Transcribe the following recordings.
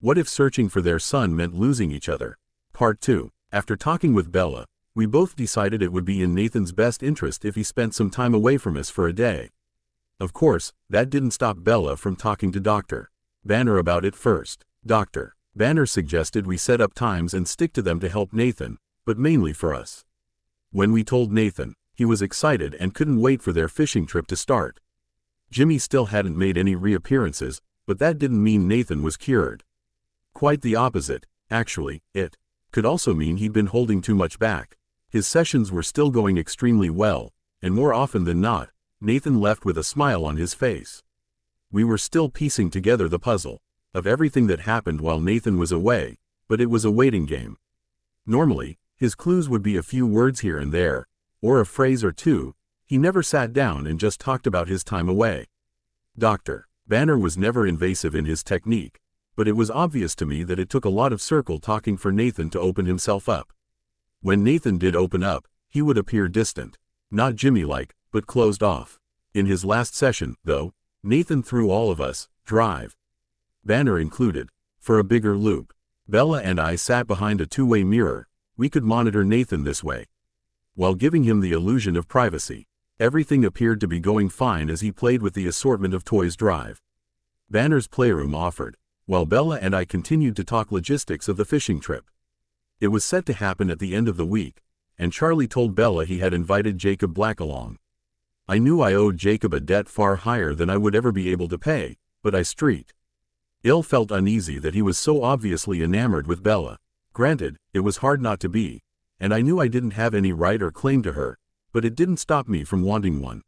What if searching for their son meant losing each other? Part 2. After talking with Bella, we both decided it would be in Nathan's best interest if he spent some time away from us for a day. Of course, that didn't stop Bella from talking to Dr. Banner about it first. Dr. Banner suggested we set up times and stick to them to help Nathan, but mainly for us. When we told Nathan, he was excited and couldn't wait for their fishing trip to start. Jimmy still hadn't made any reappearances, but that didn't mean Nathan was cured. Quite the opposite, actually. It could also mean he'd been holding too much back. His sessions were still going extremely well, and more often than not, Nathan left with a smile on his face. We were still piecing together the puzzle of everything that happened while Nathan was away, but it was a waiting game. Normally, his clues would be a few words here and there, or a phrase or two. He never sat down and just talked about his time away. Dr. Banner was never invasive in his technique, but it was obvious to me that it took a lot of circle talking for Nathan to open himself up. When Nathan did open up, he would appear distant, not Jimmy-like, but closed off. In his last session, though, Nathan threw all of us, Drive Banner included, for a bigger loop. Bella and I sat behind a two-way mirror. We could monitor Nathan this way, while giving him the illusion of privacy. Everything appeared to be going fine as he played with the assortment of toys Drive Banner's playroom offered, while Bella and I continued to talk logistics of the fishing trip. It was set to happen at the end of the week, and Charlie told Bella he had invited Jacob Black along. I knew I owed Jacob a debt far higher than I would ever be able to pay, but I felt uneasy that he was so obviously enamored with Bella. Granted, it was hard not to be, and I knew I didn't have any right or claim to her, but it didn't stop me from wanting one.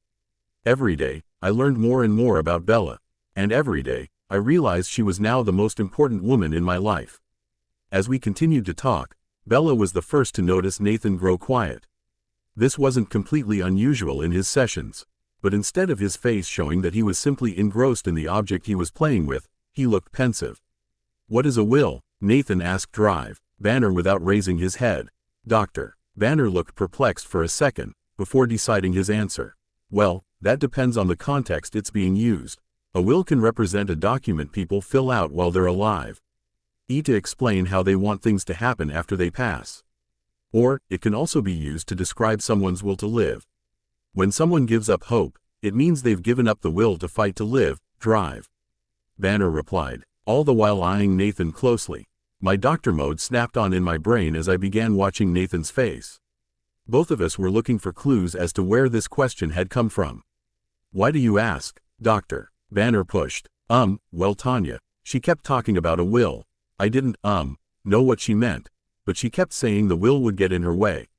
Every day, I learned more and more about Bella, and every day, I realized she was now the most important woman in my life. As we continued to talk, Bella was the first to notice Nathan grow quiet. This wasn't completely unusual in his sessions, but instead of his face showing that he was simply engrossed in the object he was playing with, he looked pensive. "What is a will?" Nathan asked Drive Banner without raising his head. Dr. Banner looked perplexed for a second, before deciding his answer. "Well, that depends on the context it's being used. A will can represent a document people fill out while they're alive, to explain how they want things to happen after they pass. Or, it can also be used to describe someone's will to live. When someone gives up hope, it means they've given up the will to fight to live." Drive Banner replied, all the while eyeing Nathan closely. My doctor mode snapped on in my brain as I began watching Nathan's face. Both of us were looking for clues as to where this question had come from. "Why do you ask?" Dr. Banner pushed. Well, Tanya, she kept talking about a will. I didn't, know what she meant, but she kept saying the will would get in her way."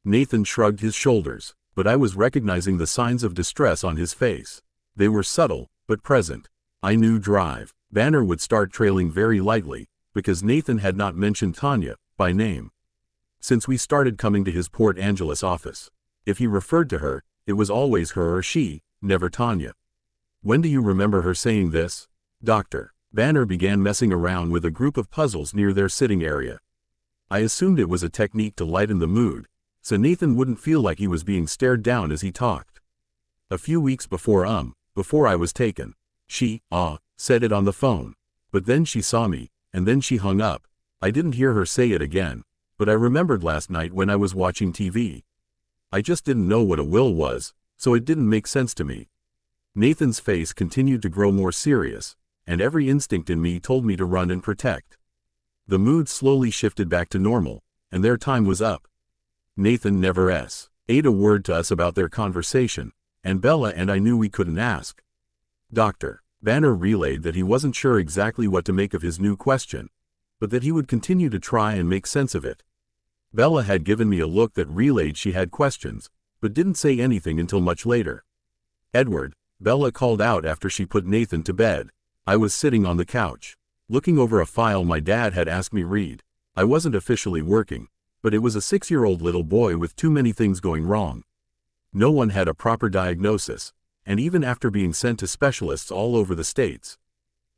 Nathan shrugged his shoulders, but I was recognizing the signs of distress on his face. They were subtle, but present. I knew Drive Banner would start trailing very lightly, because Nathan had not mentioned Tanya by name since we started coming to his Port Angeles office. If he referred to her, it was always her or she, never Tanya. "When do you remember her saying this?" Dr. Banner began messing around with a group of puzzles near their sitting area. I assumed it was a technique to lighten the mood, so Nathan wouldn't feel like he was being stared down as he talked. "A few weeks before I was taken. She, said it on the phone. But then she saw me, and then she hung up. I didn't hear her say it again, but I remembered last night when I was watching TV. I just didn't know what a will was, so it didn't make sense to me." Nathan's face continued to grow more serious, and every instinct in me told me to run and protect. The mood slowly shifted back to normal, and their time was up. Nathan never ate a word to us about their conversation, and Bella and I knew we couldn't ask. Dr. Banner relayed that he wasn't sure exactly what to make of his new question, but that he would continue to try and make sense of it. Bella had given me a look that relayed she had questions, but didn't say anything until much later. "Edward," Bella called out after she put Nathan to bed. I was sitting on the couch, looking over a file my dad had asked me read. I wasn't officially working, but it was a 6-year-old little boy with too many things going wrong. No one had a proper diagnosis, and even after being sent to specialists all over the states,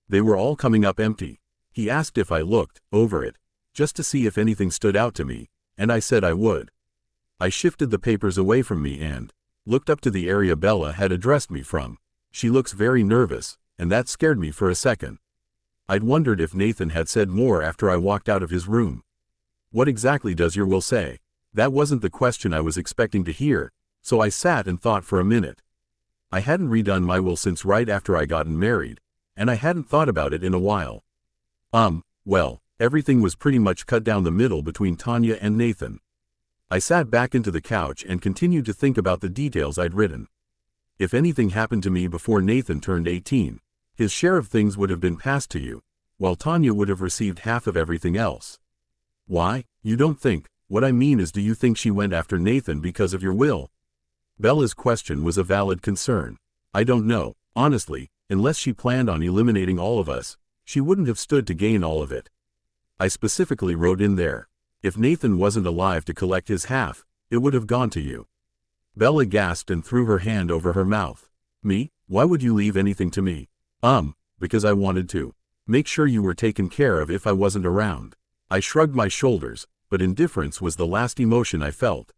they were all coming up empty. He asked if I looked over it, just to see if anything stood out to me, and I said I would. I shifted the papers away from me and looked up to the area Bella had addressed me from. She looks very nervous, and that scared me for a second. I'd wondered if Nathan had said more after I walked out of his room. What exactly does your will say? That wasn't the question I was expecting to hear, so I sat and thought for a minute. I hadn't redone my will since right after I gotten married, and I hadn't thought about it in a while. Well, everything was pretty much cut down the middle between Tanya and Nathan. I sat back into the couch and continued to think about the details I'd written. If anything happened to me before Nathan turned 18, his share of things would have been passed to you, while Tanya would have received half of everything else. Why? You don't think. What I mean is, do you think she went after Nathan because of your will? Bella's question was a valid concern. I don't know, honestly, unless she planned on eliminating all of us, she wouldn't have stood to gain all of it. I specifically wrote in there, if Nathan wasn't alive to collect his half, it would have gone to you. Bella gasped and threw her hand over her mouth. Me? Why would you leave anything to me? Because I wanted to. Make sure you were taken care of if I wasn't around. I shrugged my shoulders, but indifference was the last emotion I felt.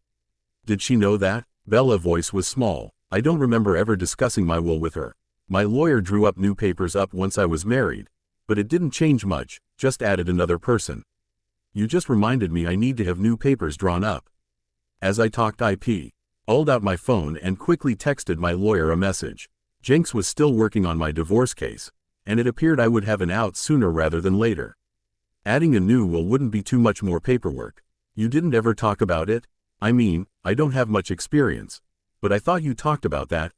Did she know that? Bella's voice was small. I don't remember ever discussing my will with her. My lawyer drew up new papers once I was married, but it didn't change much, just added another person. You just reminded me I need to have new papers drawn up. As I talked, I pulled out my phone and quickly texted my lawyer a message. Jenks was still working on my divorce case, and it appeared I would have an out sooner rather than later. Adding a new will wouldn't be too much more paperwork. You didn't ever talk about it? I mean, I don't have much experience, but I thought you talked about that,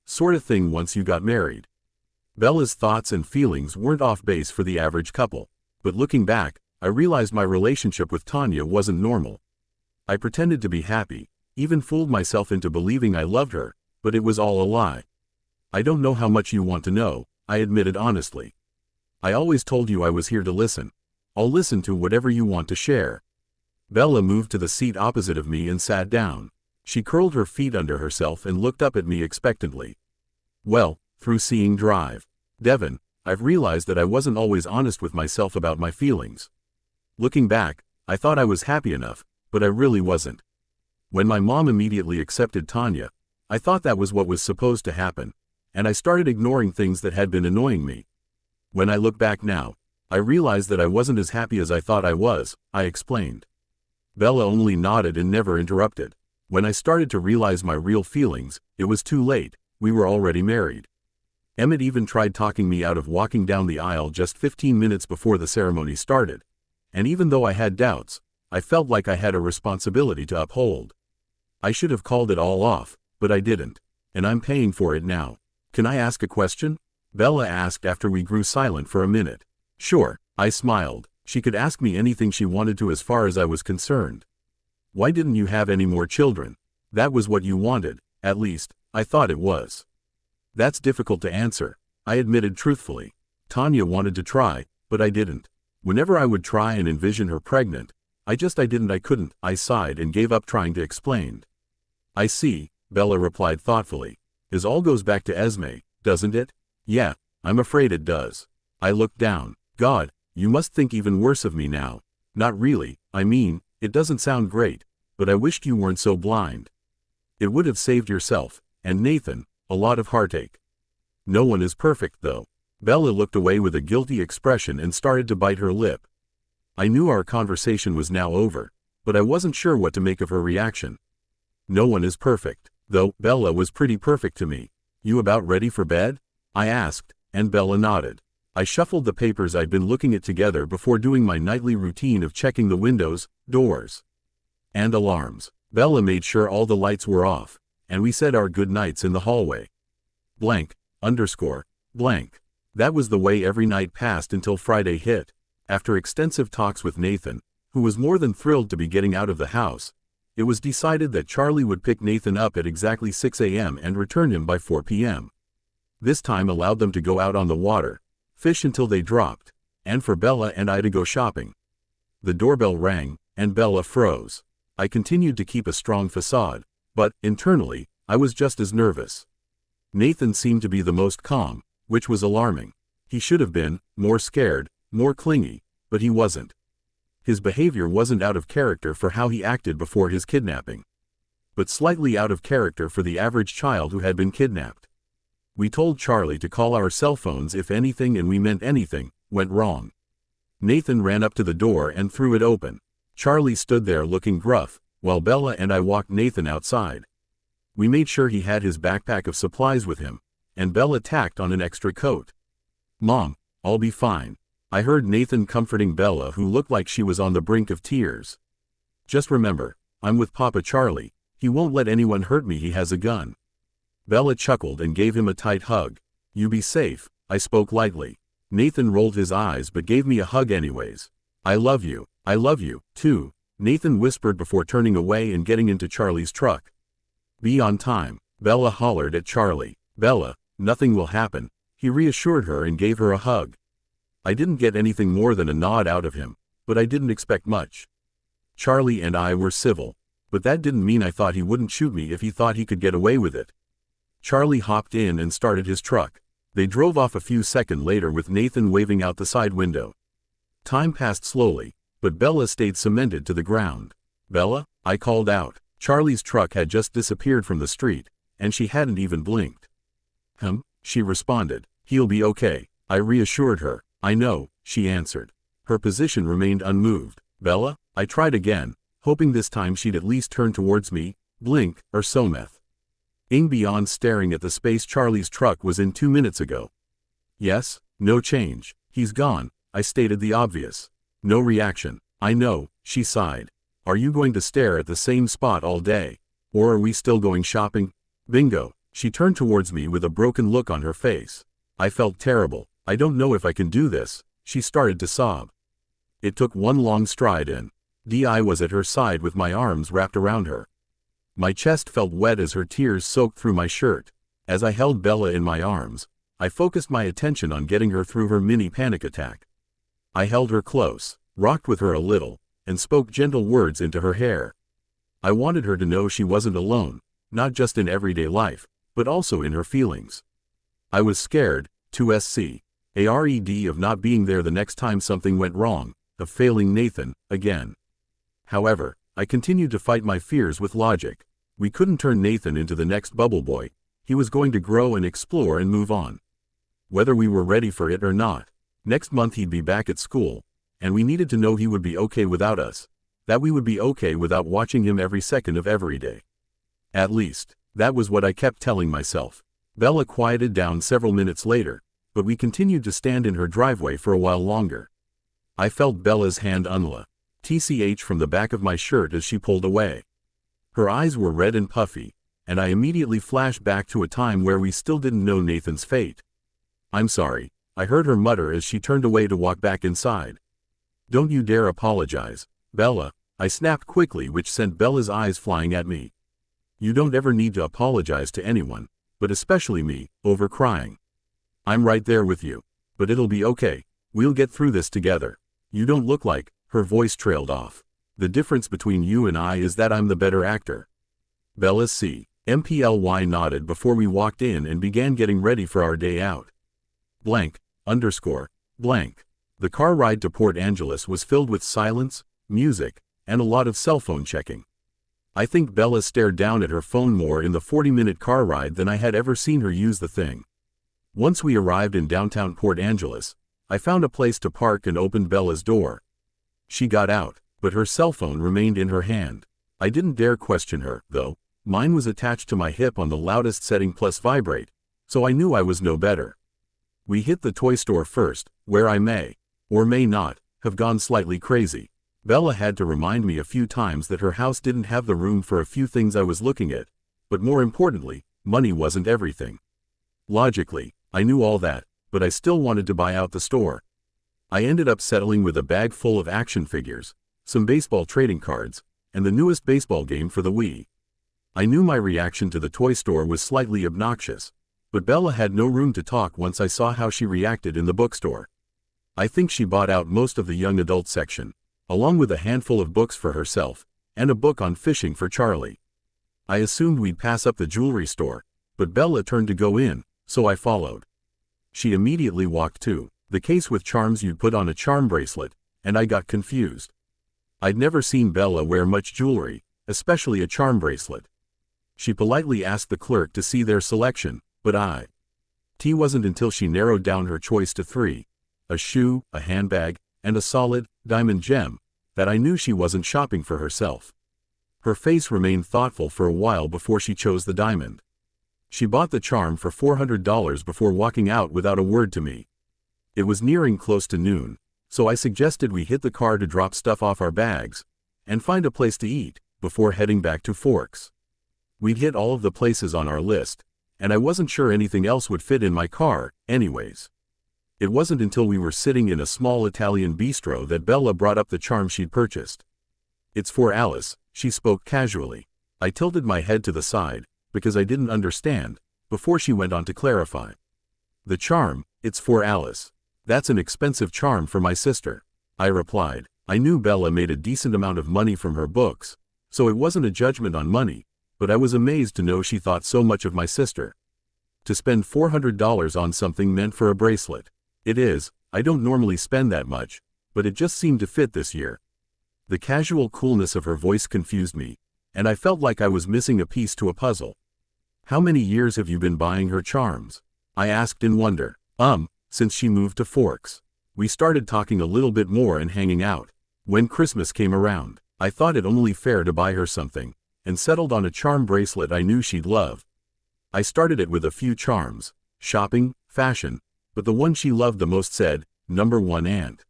sort of thing once you got married. Bella's thoughts and feelings weren't off base for the average couple, but looking back, I realized my relationship with Tanya wasn't normal. I pretended to be happy, even fooled myself into believing I loved her, but it was all a lie. I don't know how much you want to know, I admitted honestly. I always told you I was here to listen. I'll listen to whatever you want to share. Bella moved to the seat opposite of me and sat down. She curled her feet under herself and looked up at me expectantly. Well, through seeing Drive, Devon, I've realized that I wasn't always honest with myself about my feelings. Looking back, I thought I was happy enough, but I really wasn't. When my mom immediately accepted Tanya, I thought that was what was supposed to happen, and I started ignoring things that had been annoying me. When I look back now, I realized that I wasn't as happy as I thought I was, I explained. Bella only nodded and never interrupted. When I started to realize my real feelings, it was too late, we were already married. Emmett even tried talking me out of walking down the aisle just 15 minutes before the ceremony started. And even though I had doubts, I felt like I had a responsibility to uphold. I should have called it all off, but I didn't. And I'm paying for it now. Can I ask a question? Bella asked after we grew silent for a minute. Sure, I smiled. She could ask me anything she wanted to as far as I was concerned. Why didn't you have any more children? That was what you wanted, at least, I thought it was. That's difficult to answer, I admitted truthfully. Tanya wanted to try, but I didn't. Whenever I would try and envision her pregnant, I couldn't, I sighed and gave up trying to explain. I see, Bella replied thoughtfully. It all goes back to Esme, doesn't it? Yeah, I'm afraid it does. I looked down. God, you must think even worse of me now. Not really, I mean, it doesn't sound great, but I wished you weren't so blind. It would have saved yourself, and Nathan, a lot of heartache. No one is perfect though. Bella looked away with a guilty expression and started to bite her lip. I knew our conversation was now over, but I wasn't sure what to make of her reaction. No one is perfect, though Bella was pretty perfect to me. You about ready for bed? I asked, and Bella nodded. I shuffled the papers I'd been looking at together before doing my nightly routine of checking the windows, doors, and alarms. Bella made sure all the lights were off, and we said our good nights in the hallway. Blank. That was the way every night passed until Friday hit. After extensive talks with Nathan, who was more than thrilled to be getting out of the house, it was decided that Charlie would pick Nathan up at exactly 6 a.m. and return him by 4 p.m. This time allowed them to go out on the water, fish until they dropped, and for Bella and I to go shopping. The doorbell rang, and Bella froze. I continued to keep a strong facade, but, internally, I was just as nervous. Nathan seemed to be the most calm, which was alarming. He should have been more scared, more clingy, but he wasn't. His behavior wasn't out of character for how he acted before his kidnapping, but slightly out of character for the average child who had been kidnapped. We told Charlie to call our cell phones if anything, and we meant anything, went wrong. Nathan ran up to the door and threw it open. Charlie stood there looking gruff, while Bella and I walked Nathan outside. We made sure he had his backpack of supplies with him, and Bella tacked on an extra coat. "Mom, I'll be fine," I heard Nathan comforting Bella, who looked like she was on the brink of tears. "Just remember, I'm with Papa Charlie. He won't let anyone hurt me. He has a gun." Bella chuckled and gave him a tight hug. "You be safe," I spoke lightly. Nathan rolled his eyes but gave me a hug anyways. I love you, too," Nathan whispered before turning away and getting into Charlie's truck. "Be on time," Bella hollered at Charlie. "Bella, nothing will happen," he reassured her and gave her a hug. I didn't get anything more than a nod out of him, but I didn't expect much. Charlie and I were civil, but that didn't mean I thought he wouldn't shoot me if he thought he could get away with it. Charlie hopped in and started his truck. They drove off a few seconds later with Nathan waving out the side window. Time passed slowly, but Bella stayed cemented to the ground. "Bella," I called out. Charlie's truck had just disappeared from the street, and she hadn't even blinked. She responded. "He'll be okay," I reassured her. "I know," she answered. Her position remained unmoved. "Bella," I tried again, hoping this time she'd at least turn towards me, blink, or someth. Beyond staring at the space Charlie's truck was in 2 minutes ago. "Yes, no change. He's gone," I stated the obvious. No reaction. "I know," she sighed. "Are you going to stare at the same spot all day? Or are we still going shopping?" Bingo. She turned towards me with a broken look on her face. I felt terrible. "I don't know if I can do this," she started to sob. It took one long stride and I was at her side with my arms wrapped around her. My chest felt wet as her tears soaked through my shirt. As I held Bella in my arms, I focused my attention on getting her through her mini panic attack. I held her close, rocked with her a little, and spoke gentle words into her hair. I wanted her to know she wasn't alone, not just in everyday life, but also in her feelings. I was scared, of not being there the next time something went wrong, of failing Nathan, again. However, I continued to fight my fears with logic. We couldn't turn Nathan into the next bubble boy. He was going to grow and explore and move on. Whether we were ready for it or not. Next month he'd be back at school, and we needed to know he would be okay without us, that we would be okay without watching him every second of every day. At least, that was what I kept telling myself. Bella quieted down several minutes later, but we continued to stand in her driveway for a while longer. I felt Bella's hand unla from the back of my shirt as she pulled away. Her eyes were red and puffy, and I immediately flashed back to a time where we still didn't know Nathan's fate. "I'm sorry," I heard her mutter as she turned away to walk back inside. "Don't you dare apologize, Bella," I snapped quickly, which sent Bella's eyes flying at me. "You don't ever need to apologize to anyone, but especially me, over crying. I'm right there with you. But it'll be okay. We'll get through this together. You don't look like," her voice trailed off. "The difference between you and I is that I'm the better actor." Bella MPLY nodded before we walked in and began getting ready for our day out. The car ride to Port Angeles was filled with silence, music, and a lot of cell phone checking. I think Bella stared down at her phone more in the 40-minute car ride than I had ever seen her use the thing. Once we arrived in downtown Port Angeles, I found a place to park and opened Bella's door. She got out, but her cell phone remained in her hand. I didn't dare question her, though. Mine was attached to my hip on the loudest setting plus vibrate, so I knew I was no better. We hit the toy store first, where I may, or may not, have gone slightly crazy. Bella had to remind me a few times that her house didn't have the room for a few things I was looking at, but more importantly, money wasn't everything. Logically, I knew all that, but I still wanted to buy out the store. I ended up settling with a bag full of action figures, some baseball trading cards, and the newest baseball game for the Wii. I knew my reaction to the toy store was slightly obnoxious, but Bella had no room to talk once I saw how she reacted in the bookstore. I think she bought out most of the young adult section, along with a handful of books for herself, and a book on fishing for Charlie. I assumed we'd pass up the jewelry store, but Bella turned to go in, so I followed. She immediately walked to the case with charms you'd put on a charm bracelet, and I got confused. I'd never seen Bella wear much jewelry, especially a charm bracelet. She politely asked the clerk to see their selection, but it wasn't until she narrowed down her choice to 3 a shoe, a handbag, and a solid, diamond gem, that I knew she wasn't shopping for herself. Her face remained thoughtful for a while before she chose the diamond. She bought the charm for $400 before walking out without a word to me. It was nearing close to noon, so I suggested we hit the car to drop stuff off our bags and find a place to eat before heading back to Forks. We'd hit all of the places on our list, and I wasn't sure anything else would fit in my car, anyways. It wasn't until we were sitting in a small Italian bistro that Bella brought up the charm she'd purchased. "It's for Alice," she spoke casually. I tilted my head to the side, because I didn't understand, before she went on to clarify. "The charm, it's for Alice. That's an expensive charm for my sister," I replied. I knew Bella made a decent amount of money from her books, so it wasn't a judgment on money, but I was amazed to know she thought so much of my sister. To spend $400 on something meant for a bracelet. It is, I don't normally spend that much, but it just seemed to fit this year. The casual coolness of her voice confused me, and I felt like I was missing a piece to a puzzle. "How many years have you been buying her charms?" I asked in wonder. Since she moved to Forks. We started talking a little bit more and hanging out. When Christmas came around, I thought it only fair to buy her something, and settled on a charm bracelet I knew she'd love. I started it with a few charms, shopping, fashion, but the one she loved the most said, "Number 1 aunt."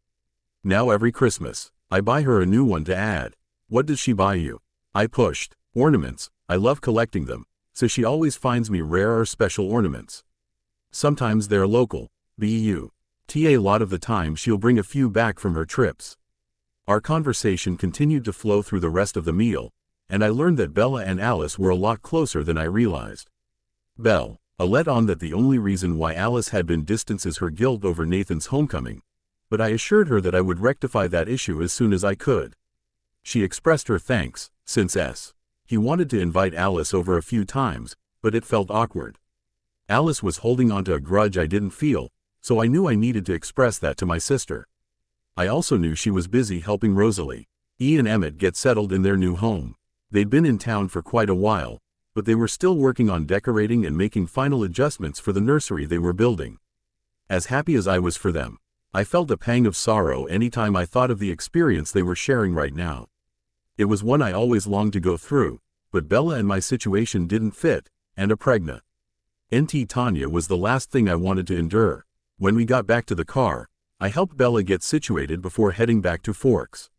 Now every Christmas, I buy her a new one to add. "What does she buy you?" I pushed. "Ornaments, I love collecting them, so she always finds me rare or special ornaments. Sometimes they're local, a lot of the time she'll bring a few back from her trips." Our conversation continued to flow through the rest of the meal, and I learned that Bella and Alice were a lot closer than I realized. Belle let on that the only reason why Alice had been distant is her guilt over Nathan's homecoming, but I assured her that I would rectify that issue as soon as I could. She expressed her thanks, since he wanted to invite Alice over a few times, but it felt awkward. Alice was holding on to a grudge I didn't feel, so I knew I needed to express that to my sister. I also knew she was busy helping Rosalie and Emmett get settled in their new home. They'd been in town for quite a while, but they were still working on decorating and making final adjustments for the nursery they were building. As happy as I was for them, I felt a pang of sorrow anytime I thought of the experience they were sharing right now. It was one I always longed to go through, but Bella and my situation didn't fit, and a pregna. Auntie Tanya was the last thing I wanted to endure. When we got back to the car, I helped Bella get situated before heading back to Forks.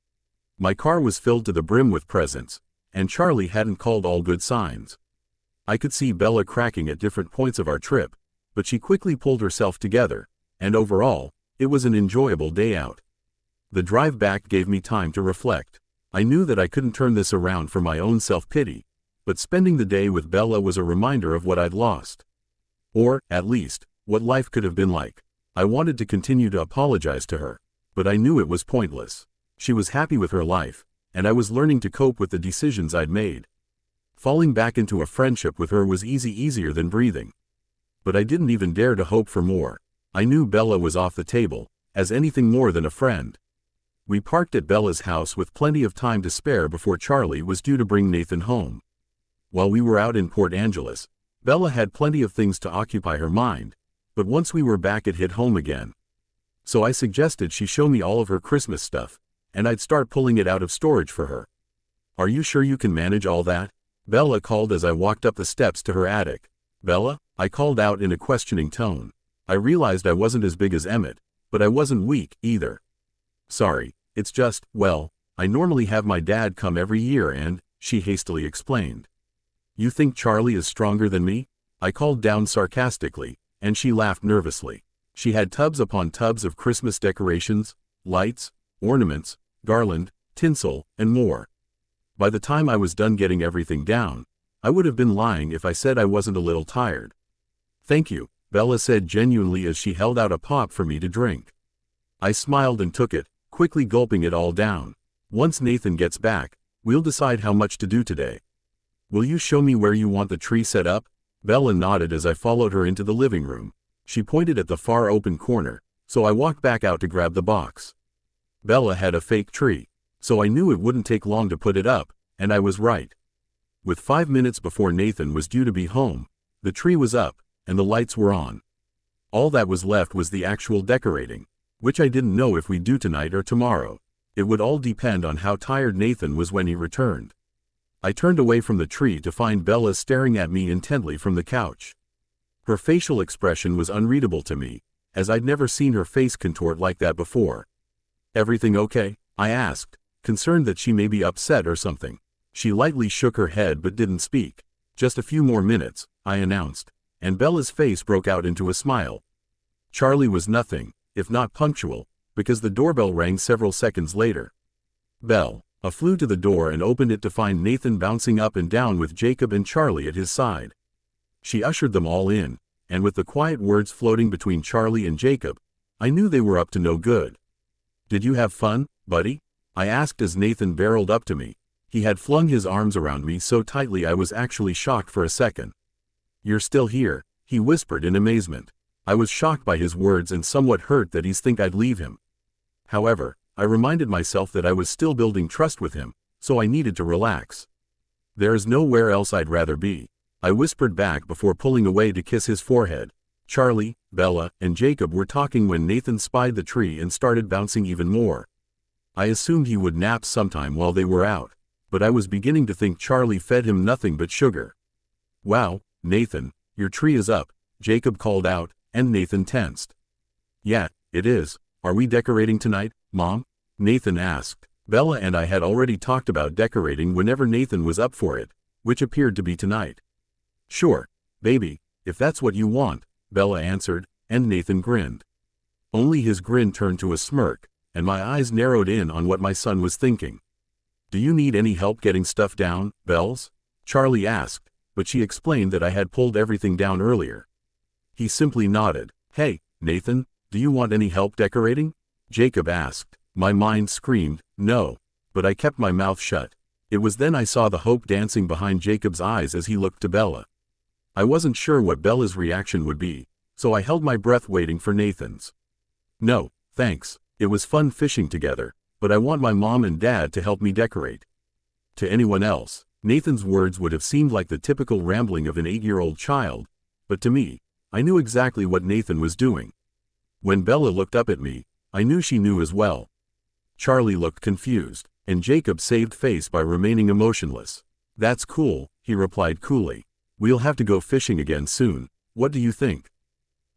My car was filled to the brim with presents, and Charlie hadn't called all good signs. I could see Bella cracking at different points of our trip, but she quickly pulled herself together, and overall, it was an enjoyable day out. The drive back gave me time to reflect. I knew that I couldn't turn this around for my own self-pity, but spending the day with Bella was a reminder of what I'd lost. Or, at least, what life could have been like. I wanted to continue to apologize to her, but I knew it was pointless. She was happy with her life, and I was learning to cope with the decisions I'd made. Falling back into a friendship with her was easier than breathing. But I didn't even dare to hope for more. I knew Bella was off the table, as anything more than a friend. We parked at Bella's house with plenty of time to spare before Charlie was due to bring Nathan home. While we were out in Port Angeles, Bella had plenty of things to occupy her mind, but once we were back it hit home again. So I suggested she show me all of her Christmas stuff, and I'd start pulling it out of storage for her. "Are you sure you can manage all that?" Bella called as I walked up the steps to her attic. "Bella?" I called out in a questioning tone. I realized I wasn't as big as Emmett, but I wasn't weak, either. "Sorry, it's just, well, I normally have my dad come every year and," she hastily explained. "You think Charlie is stronger than me?" I called down sarcastically, and she laughed nervously. She had tubs upon tubs of Christmas decorations, lights, ornaments, garland, tinsel, and more. By the time I was done getting everything down, I would have been lying if I said I wasn't a little tired. "Thank you," Bella said genuinely as she held out a pop for me to drink. I smiled and took it, quickly gulping it all down. "Once Nathan gets back, we'll decide how much to do today. Will you show me where you want the tree set up?" Bella nodded as I followed her into the living room. She pointed at the far open corner, so I walked back out to grab the box. Bella had a fake tree, so I knew it wouldn't take long to put it up, and I was right. With 5 minutes before Nathan was due to be home, the tree was up, and the lights were on. All that was left was the actual decorating. which I didn't know if we'd do tonight or tomorrow. It would all depend on how tired Nathan was when he returned. I turned away from the tree to find Bella staring at me intently from the couch. Her facial expression was unreadable to me, as I'd never seen her face contort like that before. "Everything okay?" I asked, concerned that she may be upset or something. She lightly shook her head but didn't speak. "Just a few more minutes," I announced, and Bella's face broke out into a smile. Charlie was nothing, if not punctual, because the doorbell rang several seconds later. Belle flew to the door and opened it to find Nathan bouncing up and down with Jacob and Charlie at his side. She ushered them all in, and with the quiet words floating between Charlie and Jacob, I knew they were up to no good. "Did you have fun, buddy?" I asked as Nathan barreled up to me. He had flung his arms around me so tightly I was actually shocked for a second. "You're still here," he whispered in amazement. I was shocked by his words and somewhat hurt that he'd think I'd leave him. However, I reminded myself that I was still building trust with him, so I needed to relax. "There's nowhere else I'd rather be," I whispered back before pulling away to kiss his forehead. Charlie, Bella, and Jacob were talking when Nathan spied the tree and started bouncing even more. I assumed he would nap sometime while they were out, but I was beginning to think Charlie fed him nothing but sugar. "Wow, Nathan, your tree is up," Jacob called out, and Nathan tensed. "Yeah, it is. Are we decorating tonight, Mom?" Nathan asked. Bella and I had already talked about decorating whenever Nathan was up for it, which appeared to be tonight. "Sure, baby, if that's what you want," Bella answered, and Nathan grinned. Only his grin turned to a smirk, and my eyes narrowed in on what my son was thinking. "Do you need any help getting stuff down, Bells?" Charlie asked, but she explained that I had pulled everything down earlier. He simply nodded. "Hey, Nathan, do you want any help decorating?" Jacob asked. My mind screamed, no, but I kept my mouth shut. It was then I saw the hope dancing behind Jacob's eyes as he looked to Bella. I wasn't sure what Bella's reaction would be, so I held my breath waiting for Nathan's. "No, thanks, it was fun fishing together, but I want my mom and dad to help me decorate." To anyone else, Nathan's words would have seemed like the typical rambling of an 8-year-old child, but to me, I knew exactly what Nathan was doing. When Bella looked up at me, I knew she knew as well. Charlie looked confused, and Jacob saved face by remaining emotionless. "That's cool," he replied coolly. "We'll have to go fishing again soon. What do you think?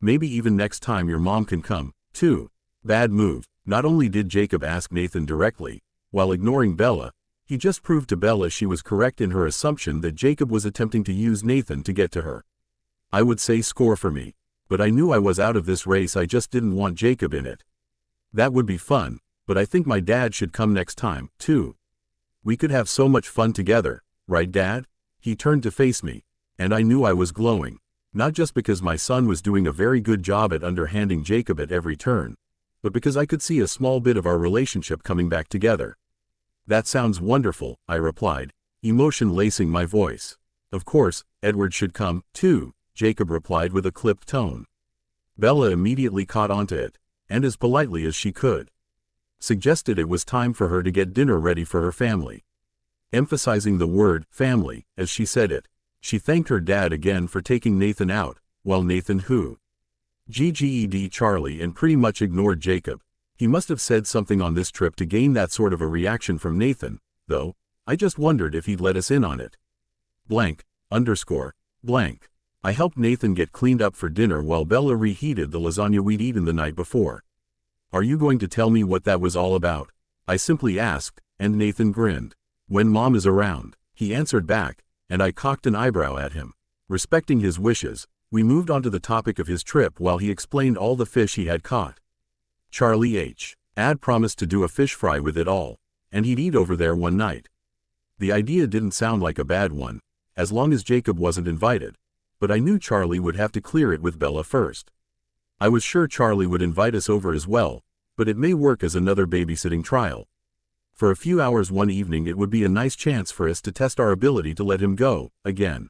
Maybe even next time your mom can come, too." Bad move. Not only did Jacob ask Nathan directly, while ignoring Bella, he just proved to Bella she was correct in her assumption that Jacob was attempting to use Nathan to get to her. I would say score for me, but I knew I was out of this race. I just didn't want Jacob in it. That would be fun, but I think my dad should come next time, too. We could have so much fun together, right, Dad? He turned to face me, and I knew I was glowing, not just because my son was doing a very good job at underhanding Jacob at every turn, but because I could see a small bit of our relationship coming back together. "That sounds wonderful," I replied, emotion lacing my voice. "Of course, Edward should come, too," Jacob replied with a clipped tone. Bella immediately caught onto it, and as politely as she could, suggested it was time for her to get dinner ready for her family. Emphasizing the word family as she said it, she thanked her dad again for taking Nathan out, while Nathan GGED Charlie and pretty much ignored Jacob. He must have said something on this trip to gain that sort of a reaction from Nathan, though. I just wondered if he'd let us in on it. __. I helped Nathan get cleaned up for dinner while Bella reheated the lasagna we'd eaten the night before. "Are you going to tell me what that was all about?" I simply asked, and Nathan grinned. "When Mom is around," he answered back, and I cocked an eyebrow at him. Respecting his wishes, we moved on to the topic of his trip while he explained all the fish he had caught. Charlie had promised to do a fish fry with it all, and he'd eat over there one night. The idea didn't sound like a bad one, as long as Jacob wasn't invited, but I knew Charlie would have to clear it with Bella first. I was sure Charlie would invite us over as well, but it may work as another babysitting trial. For a few hours one evening it would be a nice chance for us to test our ability to let him go, again.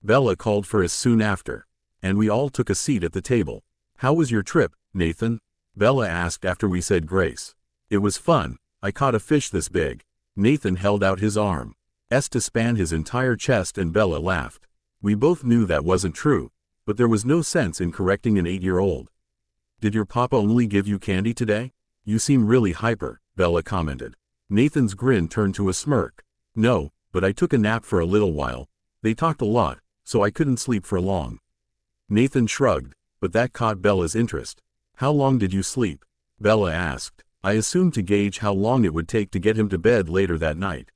Bella called for us soon after, and we all took a seat at the table. "How was your trip, Nathan?" Bella asked after we said grace. "It was fun. I caught a fish this big." Nathan held out his arm to span his entire chest and Bella laughed. We both knew that wasn't true, but there was no sense in correcting an 8-year-old. Did your papa only give you candy today? You seem really hyper, Bella commented. Nathan's grin turned to a smirk. No, but I took a nap for a little while. They talked a lot, so I couldn't sleep for long. Nathan shrugged, but that caught Bella's interest. How long did you sleep? Bella asked. I assumed to gauge how long it would take to get him to bed later that night.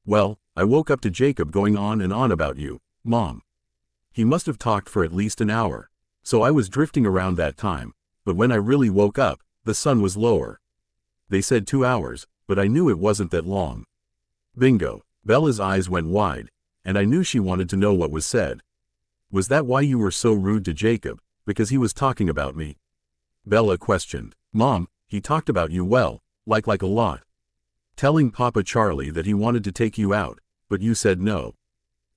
Well, I woke up to Jacob going on and on about you, Mom. He must have talked for at least an hour. So I was drifting around that time, but when I really woke up, the sun was lower. They said 2 hours, but I knew it wasn't that long. Bingo. Bella's eyes went wide, and I knew she wanted to know what was said. Was that why you were so rude to Jacob, because he was talking about me? Bella questioned. Mom, he talked about you well, like a lot. Telling Papa Charlie that he wanted to take you out, but you said no.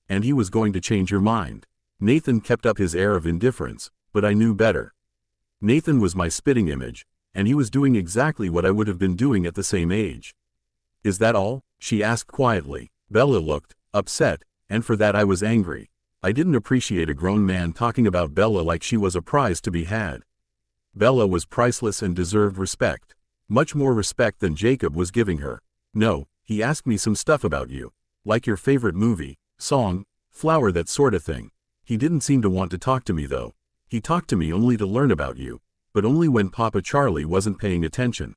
And he was going to change your mind. Nathan kept up his air of indifference, but I knew better. Nathan was my spitting image, and he was doing exactly what I would have been doing at the same age. Is that all? She asked quietly. Bella looked upset, and for that I was angry. I didn't appreciate a grown man talking about Bella like she was a prize to be had. Bella was priceless and deserved respect. Much more respect than Jacob was giving her. No, he asked me some stuff about you. Like your favorite movie, song, flower, that sort of thing. He didn't seem to want to talk to me though. He talked to me only to learn about you, but only when Papa Charlie wasn't paying attention.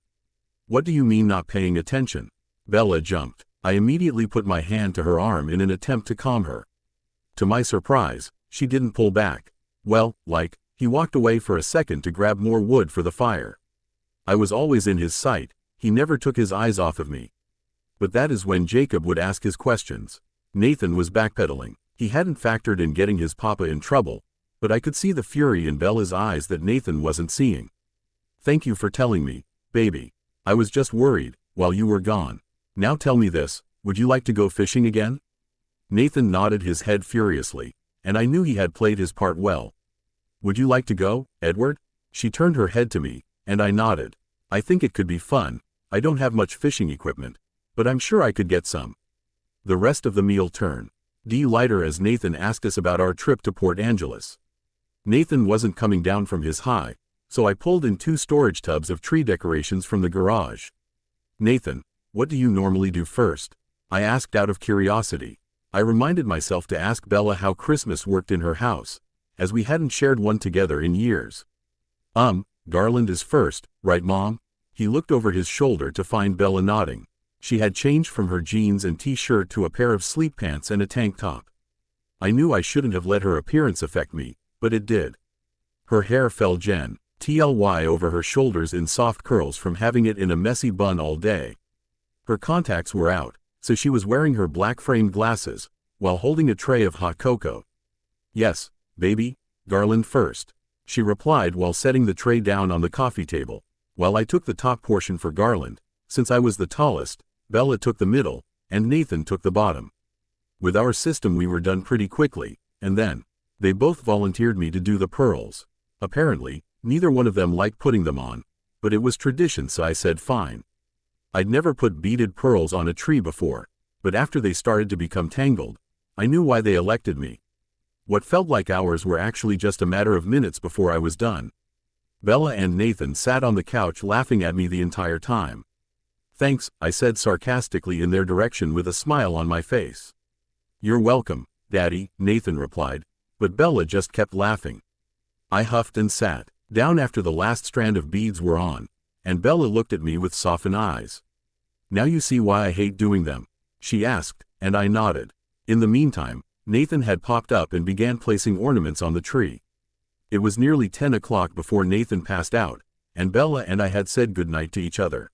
What do you mean not paying attention? Bella jumped. I immediately put my hand to her arm in an attempt to calm her. To my surprise, she didn't pull back. Well, he walked away for a second to grab more wood for the fire. I was always in his sight, he never took his eyes off of me. But that is when Jacob would ask his questions. Nathan was backpedaling. He hadn't factored in getting his papa in trouble, but I could see the fury in Bella's eyes that Nathan wasn't seeing. Thank you for telling me, baby. I was just worried, while you were gone. Now tell me this, would you like to go fishing again? Nathan nodded his head furiously, and I knew he had played his part well. Would you like to go, Edward? She turned her head to me, and I nodded. I think it could be fun. I don't have much fishing equipment, but I'm sure I could get some. The rest of the meal turned lighter as Nathan asked us about our trip to Port Angeles. Nathan wasn't coming down from his high, so I pulled in 2 storage tubs of tree decorations from the garage. Nathan, what do you normally do first? I asked out of curiosity. I reminded myself to ask Bella how Christmas worked in her house, as we hadn't shared one together in years. Garland is first, right Mom? He looked over his shoulder to find Bella nodding. She had changed from her jeans and t-shirt to a pair of sleep pants and a tank top. I knew I shouldn't have let her appearance affect me, but it did. Her hair fell gently over her shoulders in soft curls from having it in a messy bun all day. Her contacts were out, so she was wearing her black framed glasses, while holding a tray of hot cocoa. Yes, baby, Garland first, she replied while setting the tray down on the coffee table. While I took the top portion for Garland, since I was the tallest, Bella took the middle, and Nathan took the bottom. With our system we were done pretty quickly, and then, they both volunteered me to do the pearls. Apparently, neither one of them liked putting them on, but it was tradition so I said fine. I'd never put beaded pearls on a tree before, but after they started to become tangled, I knew why they elected me. What felt like hours were actually just a matter of minutes before I was done. Bella and Nathan sat on the couch laughing at me the entire time. Thanks, I said sarcastically in their direction with a smile on my face. You're welcome, Daddy, Nathan replied, but Bella just kept laughing. I huffed and sat down after the last strand of beads were on, and Bella looked at me with softened eyes. Now you see why I hate doing them, she asked, and I nodded. In the meantime, Nathan had popped up and began placing ornaments on the tree. It was nearly 10 o'clock before Nathan passed out, and Bella and I had said goodnight to each other.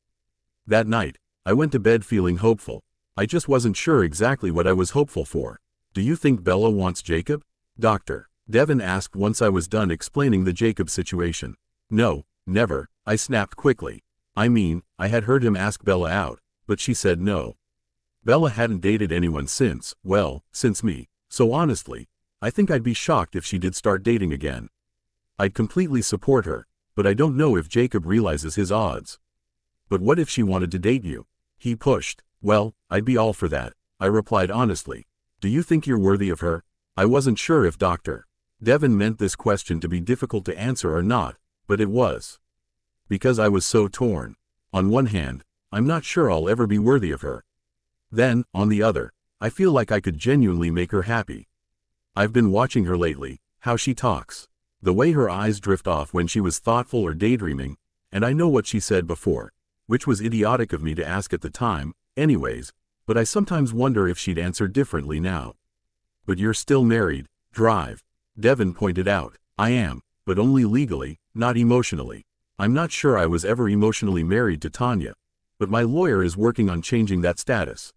That night, I went to bed feeling hopeful. I just wasn't sure exactly what I was hopeful for. Do you think Bella wants Jacob? Dr. Devon asked once I was done explaining the Jacob situation. No, never, I snapped quickly. I mean, I had heard him ask Bella out, but she said no. Bella hadn't dated anyone since me, so honestly, I think I'd be shocked if she did start dating again. I'd completely support her, but I don't know if Jacob realizes his odds. But what if she wanted to date you? He pushed. Well, I'd be all for that, I replied honestly. Do you think you're worthy of her? I wasn't sure if Dr. Devon meant this question to be difficult to answer or not, But it was. Because I was so torn. On one hand, I'm not sure I'll ever be worthy of her. Then, on the other, I feel like I could genuinely make her happy. I've been watching her lately, how she talks. The way her eyes drift off when she was thoughtful or daydreaming, and I know what she said before, which was idiotic of me to ask at the time, anyways, but I sometimes wonder if she'd answer differently now. But you're still married, Drive. Devin pointed out. I am, but only legally, not emotionally. I'm not sure I was ever emotionally married to Tanya, but my lawyer is working on changing that status.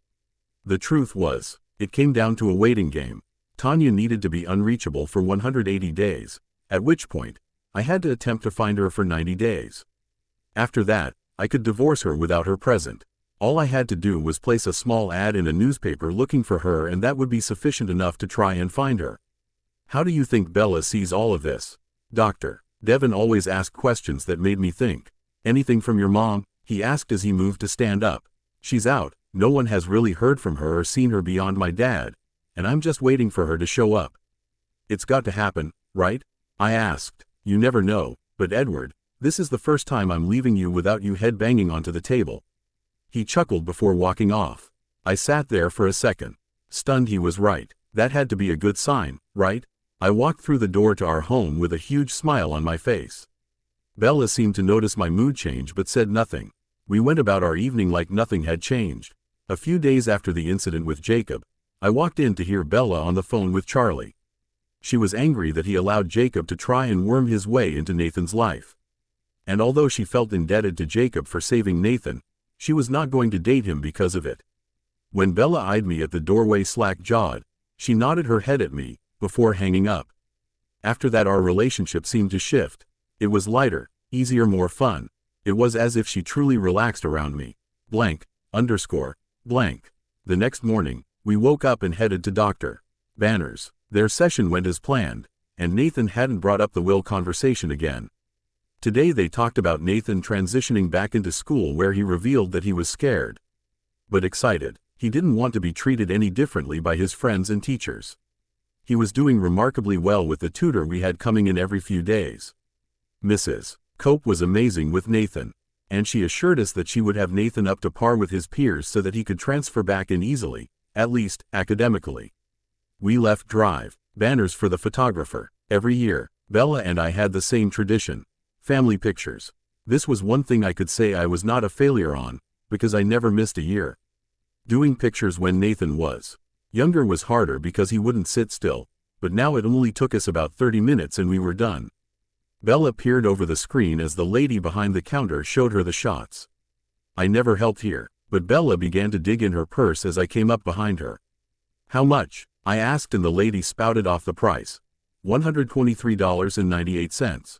The truth was, it came down to a waiting game. Tanya needed to be unreachable for 180 days, at which point, I had to attempt to find her for 90 days. After that, I could divorce her without her present. All I had to do was place a small ad in a newspaper looking for her, and that would be sufficient enough to try and find her. How do you think Bella sees all of this? Doctor. Devin always asked questions that made me think. Anything from your mom? He asked as he moved to stand up. She's out. No one has really heard from her or seen her beyond my dad, and I'm just waiting for her to show up. It's got to happen, right? I asked. You never know, but Edward, this is the first time I'm leaving you without you head-banging onto the table. He chuckled before walking off. I sat there for a second. Stunned. He was right. That had to be a good sign, right? I walked through the door to our home with a huge smile on my face. Bella seemed to notice my mood change but said nothing. We went about our evening like nothing had changed. A few days after the incident with Jacob, I walked in to hear Bella on the phone with Charlie. She was angry that he allowed Jacob to try and worm his way into Nathan's life. And although she felt indebted to Jacob for saving Nathan, she was not going to date him because of it. When Bella eyed me at the doorway slack-jawed, she nodded her head at me, before hanging up. After that our relationship seemed to shift. It was lighter, easier, more fun. It was as if she truly relaxed around me. The next morning, we woke up and headed to Dr. Banner's. Their session went as planned, and Nathan hadn't brought up the will conversation again. Today they talked about Nathan transitioning back into school, where he revealed that he was scared, but excited. He didn't want to be treated any differently by his friends and teachers. He was doing remarkably well with the tutor we had coming in every few days. Mrs. Cope was amazing with Nathan, and she assured us that she would have Nathan up to par with his peers so that he could transfer back in easily, at least, academically. We left Drive Banners for the photographer. Every year, Bella and I had the same tradition. Family pictures. This was one thing I could say I was not a failure on, because I never missed a year. Doing pictures when Nathan was younger was harder because he wouldn't sit still, but now it only took us about 30 minutes and we were done. Bella peered over the screen as the lady behind the counter showed her the shots. I never helped here, but Bella began to dig in her purse as I came up behind her. How much? I asked, and the lady spouted off the price. $123.98.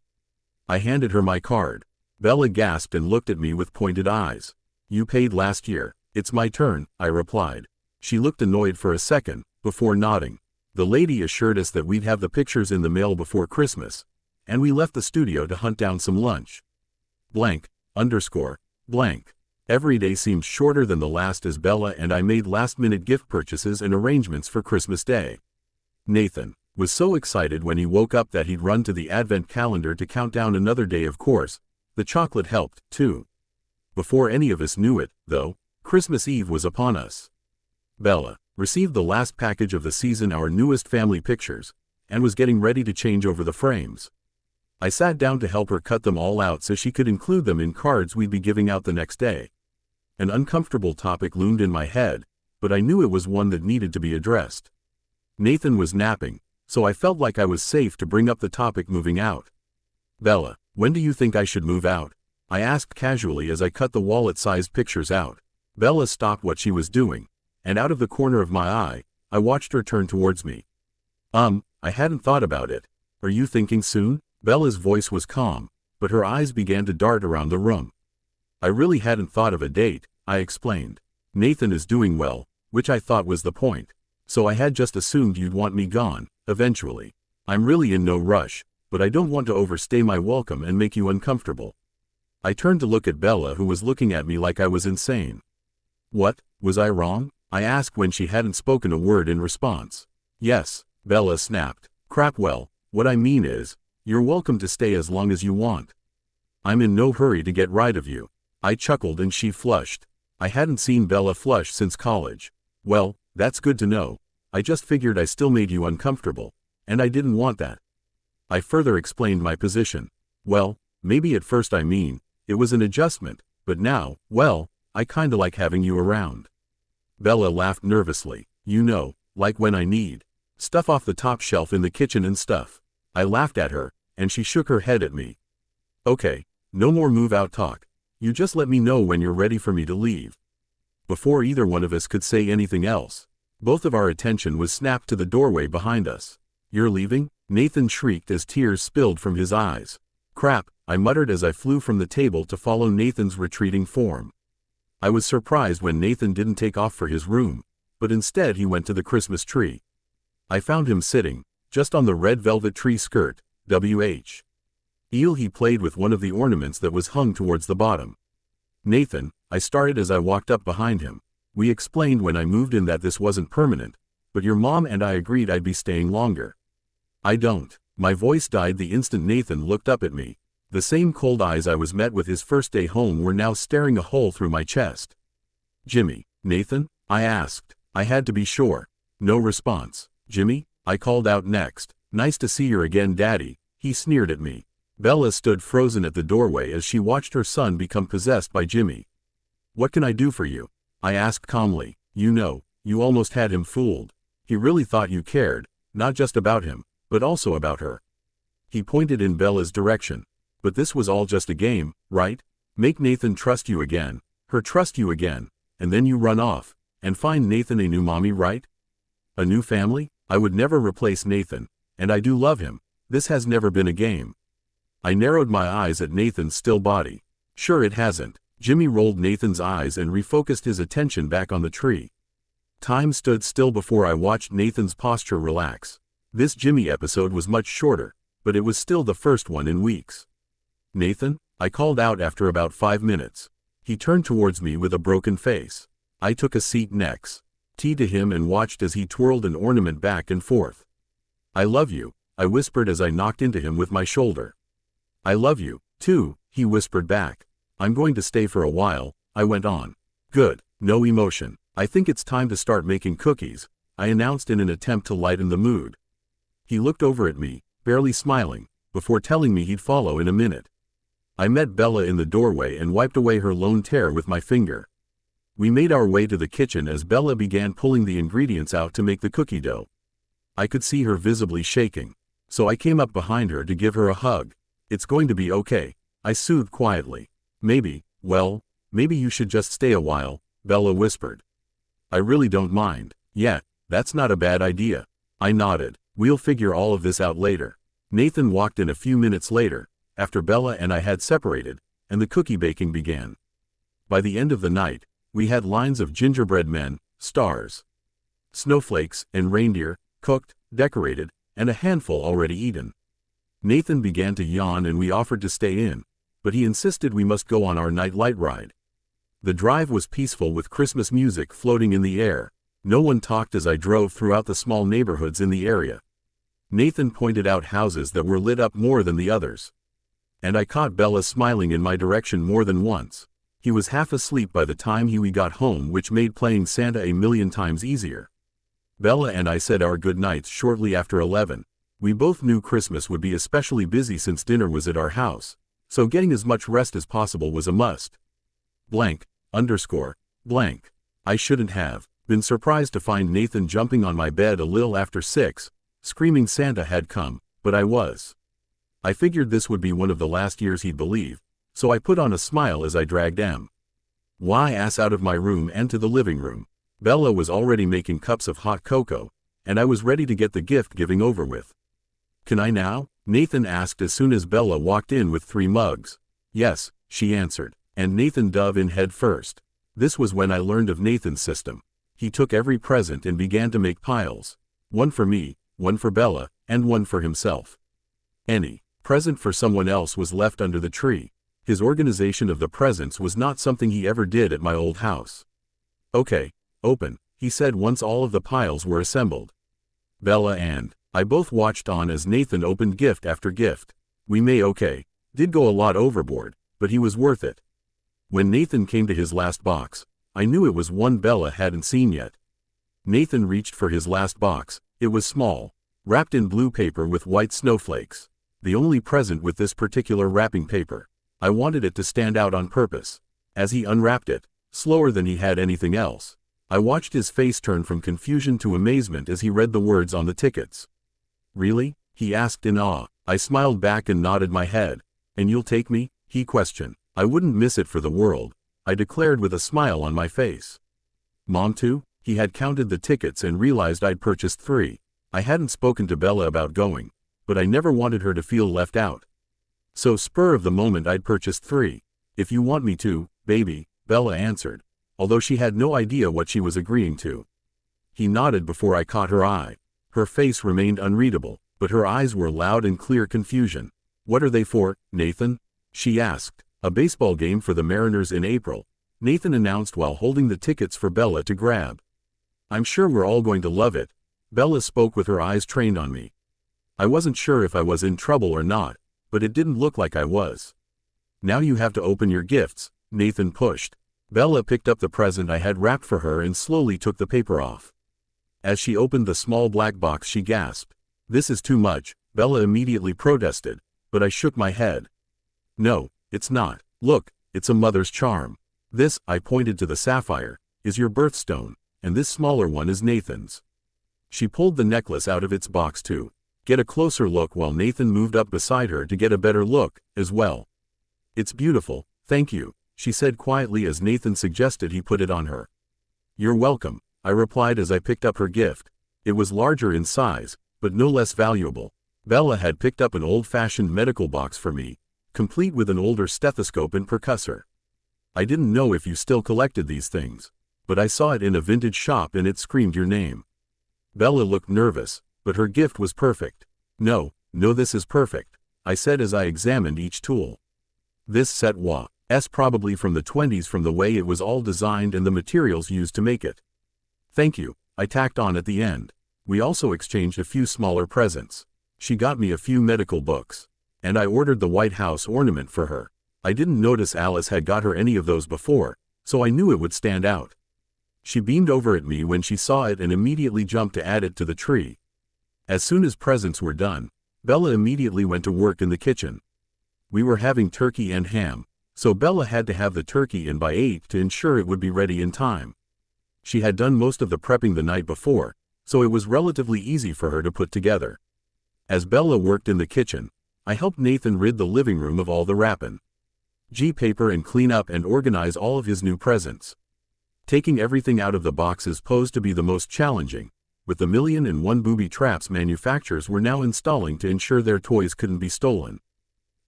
I handed her my card. Bella gasped and looked at me with pointed eyes. You paid last year. It's my turn, I replied. She looked annoyed for a second, before nodding. The lady assured us that we'd have the pictures in the mail before Christmas, and we left the studio to hunt down some lunch. Every day seemed shorter than the last as Bella and I made last-minute gift purchases and arrangements for Christmas Day. Nathan was so excited when he woke up that he'd run to the advent calendar to count down another day. Of course, the chocolate helped, too. Before any of us knew it, though, Christmas Eve was upon us. Bella received the last package of the season, our newest family pictures, and was getting ready to change over the frames. I sat down to help her cut them all out so she could include them in cards we'd be giving out the next day. An uncomfortable topic loomed in my head, but I knew it was one that needed to be addressed. Nathan was napping, so I felt like I was safe to bring up the topic: moving out. Bella, when do you think I should move out? I asked casually as I cut the wallet-sized pictures out. Bella stopped what she was doing, and out of the corner of my eye, I watched her turn towards me. I hadn't thought about it. Are you thinking soon? Bella's voice was calm, but her eyes began to dart around the room. I really hadn't thought of a date, I explained. Nathan is doing well, which I thought was the point. So I had just assumed you'd want me gone, eventually. I'm really in no rush, but I don't want to overstay my welcome and make you uncomfortable. I turned to look at Bella, who was looking at me like I was insane. What, was I wrong? I asked when she hadn't spoken a word in response. Yes, Bella snapped. Crap, well, what I mean is, you're welcome to stay as long as you want. I'm in no hurry to get rid of you. I chuckled and she flushed. I hadn't seen Bella flush since college. Well, that's good to know. I just figured I still made you uncomfortable. And I didn't want that. I further explained my position. Well, maybe at first it was an adjustment, but now, well, I kinda like having you around. Bella laughed nervously. You know, like when I need stuff off the top shelf in the kitchen and stuff. I laughed at her, and she shook her head at me. Okay, no more move-out talk. You just let me know when you're ready for me to leave. Before either one of us could say anything else, both of our attention was snapped to the doorway behind us. You're leaving? Nathan shrieked as tears spilled from his eyes. Crap, I muttered as I flew from the table to follow Nathan's retreating form. I was surprised when Nathan didn't take off for his room, but instead he went to the Christmas tree. I found him sitting, just on the red velvet tree skirt, WH. Eel. He played with one of the ornaments that was hung towards the bottom. Nathan, I started as I walked up behind him. We explained when I moved in that this wasn't permanent, but your mom and I agreed I'd be staying longer. I don't. My voice died the instant Nathan looked up at me. The same cold eyes I was met with his first day home were now staring a hole through my chest. Jimmy, Nathan? I asked. I had to be sure. No response. Jimmy? I called out next. Nice to see you again, Daddy. He sneered at me. Bella stood frozen at the doorway as she watched her son become possessed by Jimmy. What can I do for you? I asked calmly. You know, you almost had him fooled. He really thought you cared, not just about him, but also about her. He pointed in Bella's direction. But this was all just a game, right? Make Nathan trust you again, her trust you again, and then you run off, and find Nathan a new mommy, right? A new family? I would never replace Nathan, and I do love him. This has never been a game. I narrowed my eyes at Nathan's still body. Sure it hasn't. Jimmy rolled Nathan's eyes and refocused his attention back on the tree. Time stood still before I watched Nathan's posture relax. This Jimmy episode was much shorter, but it was still the first one in weeks. Nathan? I called out after about 5 minutes. He turned towards me with a broken face. I took a seat next to him and watched as he twirled an ornament back and forth. I love you, I whispered as I knocked into him with my shoulder. I love you, too, he whispered back. I'm going to stay for a while, I went on. Good, no emotion. I think it's time to start making cookies, I announced in an attempt to lighten the mood. He looked over at me, barely smiling, before telling me he'd follow in a minute. I met Bella in the doorway and wiped away her lone tear with my finger. We made our way to the kitchen as Bella began pulling the ingredients out to make the cookie dough. I could see her visibly shaking, so I came up behind her to give her a hug. It's going to be okay, I soothed quietly. Maybe you should just stay a while, Bella whispered. I really don't mind. Yeah, that's not a bad idea. I nodded. We'll figure all of this out later. Nathan walked in a few minutes later, after Bella and I had separated, and the cookie baking began. By the end of the night, we had lines of gingerbread men, stars, snowflakes, and reindeer, cooked, decorated, and a handful already eaten. Nathan began to yawn and we offered to stay in, but he insisted we must go on our night light ride. The drive was peaceful with Christmas music floating in the air. No one talked as I drove throughout the small neighborhoods in the area. Nathan pointed out houses that were lit up more than the others. And I caught Bella smiling in my direction more than once. He was half asleep by the time we got home, which made playing Santa a million times easier. Bella and I said our goodnights shortly after 11. We both knew Christmas would be especially busy since dinner was at our house, so getting as much rest as possible was a must. Blank. I shouldn't have been surprised to find Nathan jumping on my bed a little after 6, screaming Santa had come, but I was. I figured this would be one of the last years he'd believe, so I put on a smile as I dragged my ass out of my room and to the living room. Bella was already making cups of hot cocoa, and I was ready to get the gift-giving over with. Can I now? Nathan asked as soon as Bella walked in with 3 mugs. Yes, she answered, and Nathan dove in head first. This was when I learned of Nathan's system. He took every present and began to make piles. One for me, one for Bella, and one for himself. Any present for someone else was left under the tree. His organization of the presents was not something he ever did at my old house. Okay, open, he said once all of the piles were assembled. Bella and I both watched on as Nathan opened gift after gift. We may Did go a lot overboard, but he was worth it. When Nathan came to his last box, I knew it was one Bella hadn't seen yet. Nathan reached for his last box. It was small, wrapped in blue paper with white snowflakes. The only present with this particular wrapping paper. I wanted it to stand out on purpose. As he unwrapped it, slower than he had anything else, I watched his face turn from confusion to amazement as he read the words on the tickets. "Really?" he asked in awe. I smiled back and nodded my head. "And you'll take me?" he questioned. "I wouldn't miss it for the world," I declared with a smile on my face. "Mom too?" He had counted the tickets and realized I'd purchased 3. I hadn't spoken to Bella about going, but I never wanted her to feel left out. So spur of the moment I'd purchased 3. "If you want me to, baby," Bella answered, although she had no idea what she was agreeing to. He nodded before I caught her eye. Her face remained unreadable, but her eyes were loud and clear confusion. "What are they for, Nathan?" she asked. "A baseball game for the Mariners in April," Nathan announced while holding the tickets for Bella to grab. "I'm sure we're all going to love it," Bella spoke with her eyes trained on me. I wasn't sure if I was in trouble or not, but it didn't look like I was. "Now you have to open your gifts," Nathan pushed. Bella picked up the present I had wrapped for her and slowly took the paper off. As she opened the small black box, she gasped. "This is too much," Bella immediately protested, but I shook my head. "No, it's not. Look, it's a mother's charm. This," I pointed to the sapphire, "is your birthstone, and this smaller one is Nathan's." She pulled the necklace out of its box to get a closer look while Nathan moved up beside her to get a better look, as well. "It's beautiful, thank you," she said quietly as Nathan suggested he put it on her. "You're welcome," I replied as I picked up her gift. It was larger in size, but no less valuable. Bella had picked up an old-fashioned medical box for me, complete with an older stethoscope and percussor. "I didn't know if you still collected these things, but I saw it in a vintage shop and it screamed your name." Bella looked nervous, but her gift was perfect. No, this is perfect," I said as I examined each tool. "This set was probably from the 20s from the way it was all designed and the materials used to make it." "Thank you," I tacked on at the end. We also exchanged a few smaller presents. She got me a few medical books, and I ordered the White House ornament for her. I didn't notice Alice had got her any of those before, so I knew it would stand out. She beamed over at me when she saw it and immediately jumped to add it to the tree. As soon as presents were done, Bella immediately went to work in the kitchen. We were having turkey and ham, so Bella had to have the turkey in by 8 to ensure it would be ready in time. She had done most of the prepping the night before, so it was relatively easy for her to put together. As Bella worked in the kitchen, I helped Nathan rid the living room of all the wrapping paper and clean up and organize all of his new presents. Taking everything out of the boxes posed to be the most challenging, with the 1,000,001 booby traps manufacturers were now installing to ensure their toys couldn't be stolen.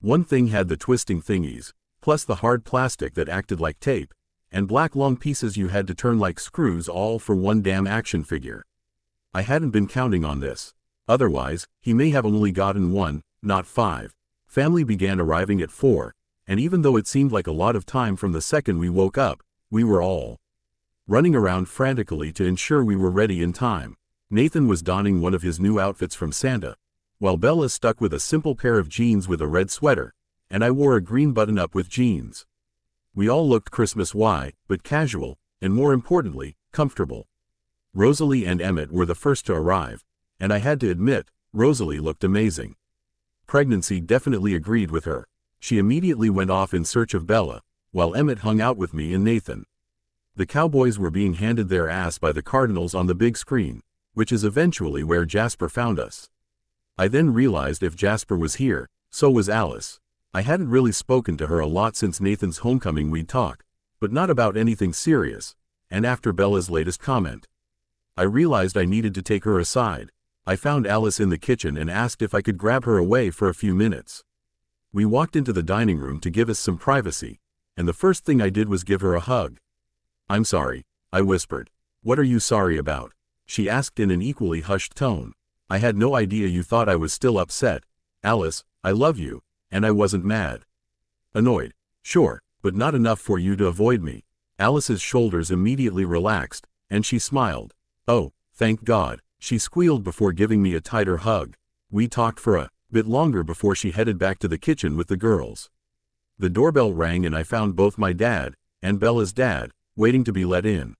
One thing had the twisting thingies, plus the hard plastic that acted like tape, and black long pieces you had to turn like screws, all for one damn action figure. I hadn't been counting on this. Otherwise, he may have only gotten 1, not 5. Family began arriving at 4, and even though it seemed like a lot of time from the second we woke up, we were all running around frantically to ensure we were ready in time. Nathan was donning one of his new outfits from Santa, while Bella stuck with a simple pair of jeans with a red sweater, and I wore a green button-up with jeans. We all looked Christmas-y, but casual, and more importantly, comfortable. Rosalie and Emmett were the first to arrive, and I had to admit, Rosalie looked amazing. Pregnancy definitely agreed with her. She immediately went off in search of Bella, while Emmett hung out with me and Nathan. The Cowboys were being handed their ass by the Cardinals on the big screen, which is eventually where Jasper found us. I then realized if Jasper was here, so was Alice. I hadn't really spoken to her a lot since Nathan's homecoming. We'd talk, but not about anything serious, and after Bella's latest comment, I realized I needed to take her aside. I found Alice in the kitchen and asked if I could grab her away for a few minutes. We walked into the dining room to give us some privacy, and the first thing I did was give her a hug. "I'm sorry," I whispered. "What are you sorry about?" she asked in an equally hushed tone. "I had no idea you thought I was still upset. Alice, I love you, and I wasn't mad." "Annoyed, sure, but not enough for you to avoid me." Alice's shoulders immediately relaxed, and she smiled. "Oh, thank God," she squealed before giving me a tighter hug. We talked for a bit longer before she headed back to the kitchen with the girls. The doorbell rang and I found both my dad, and Bella's dad, waiting to be let in.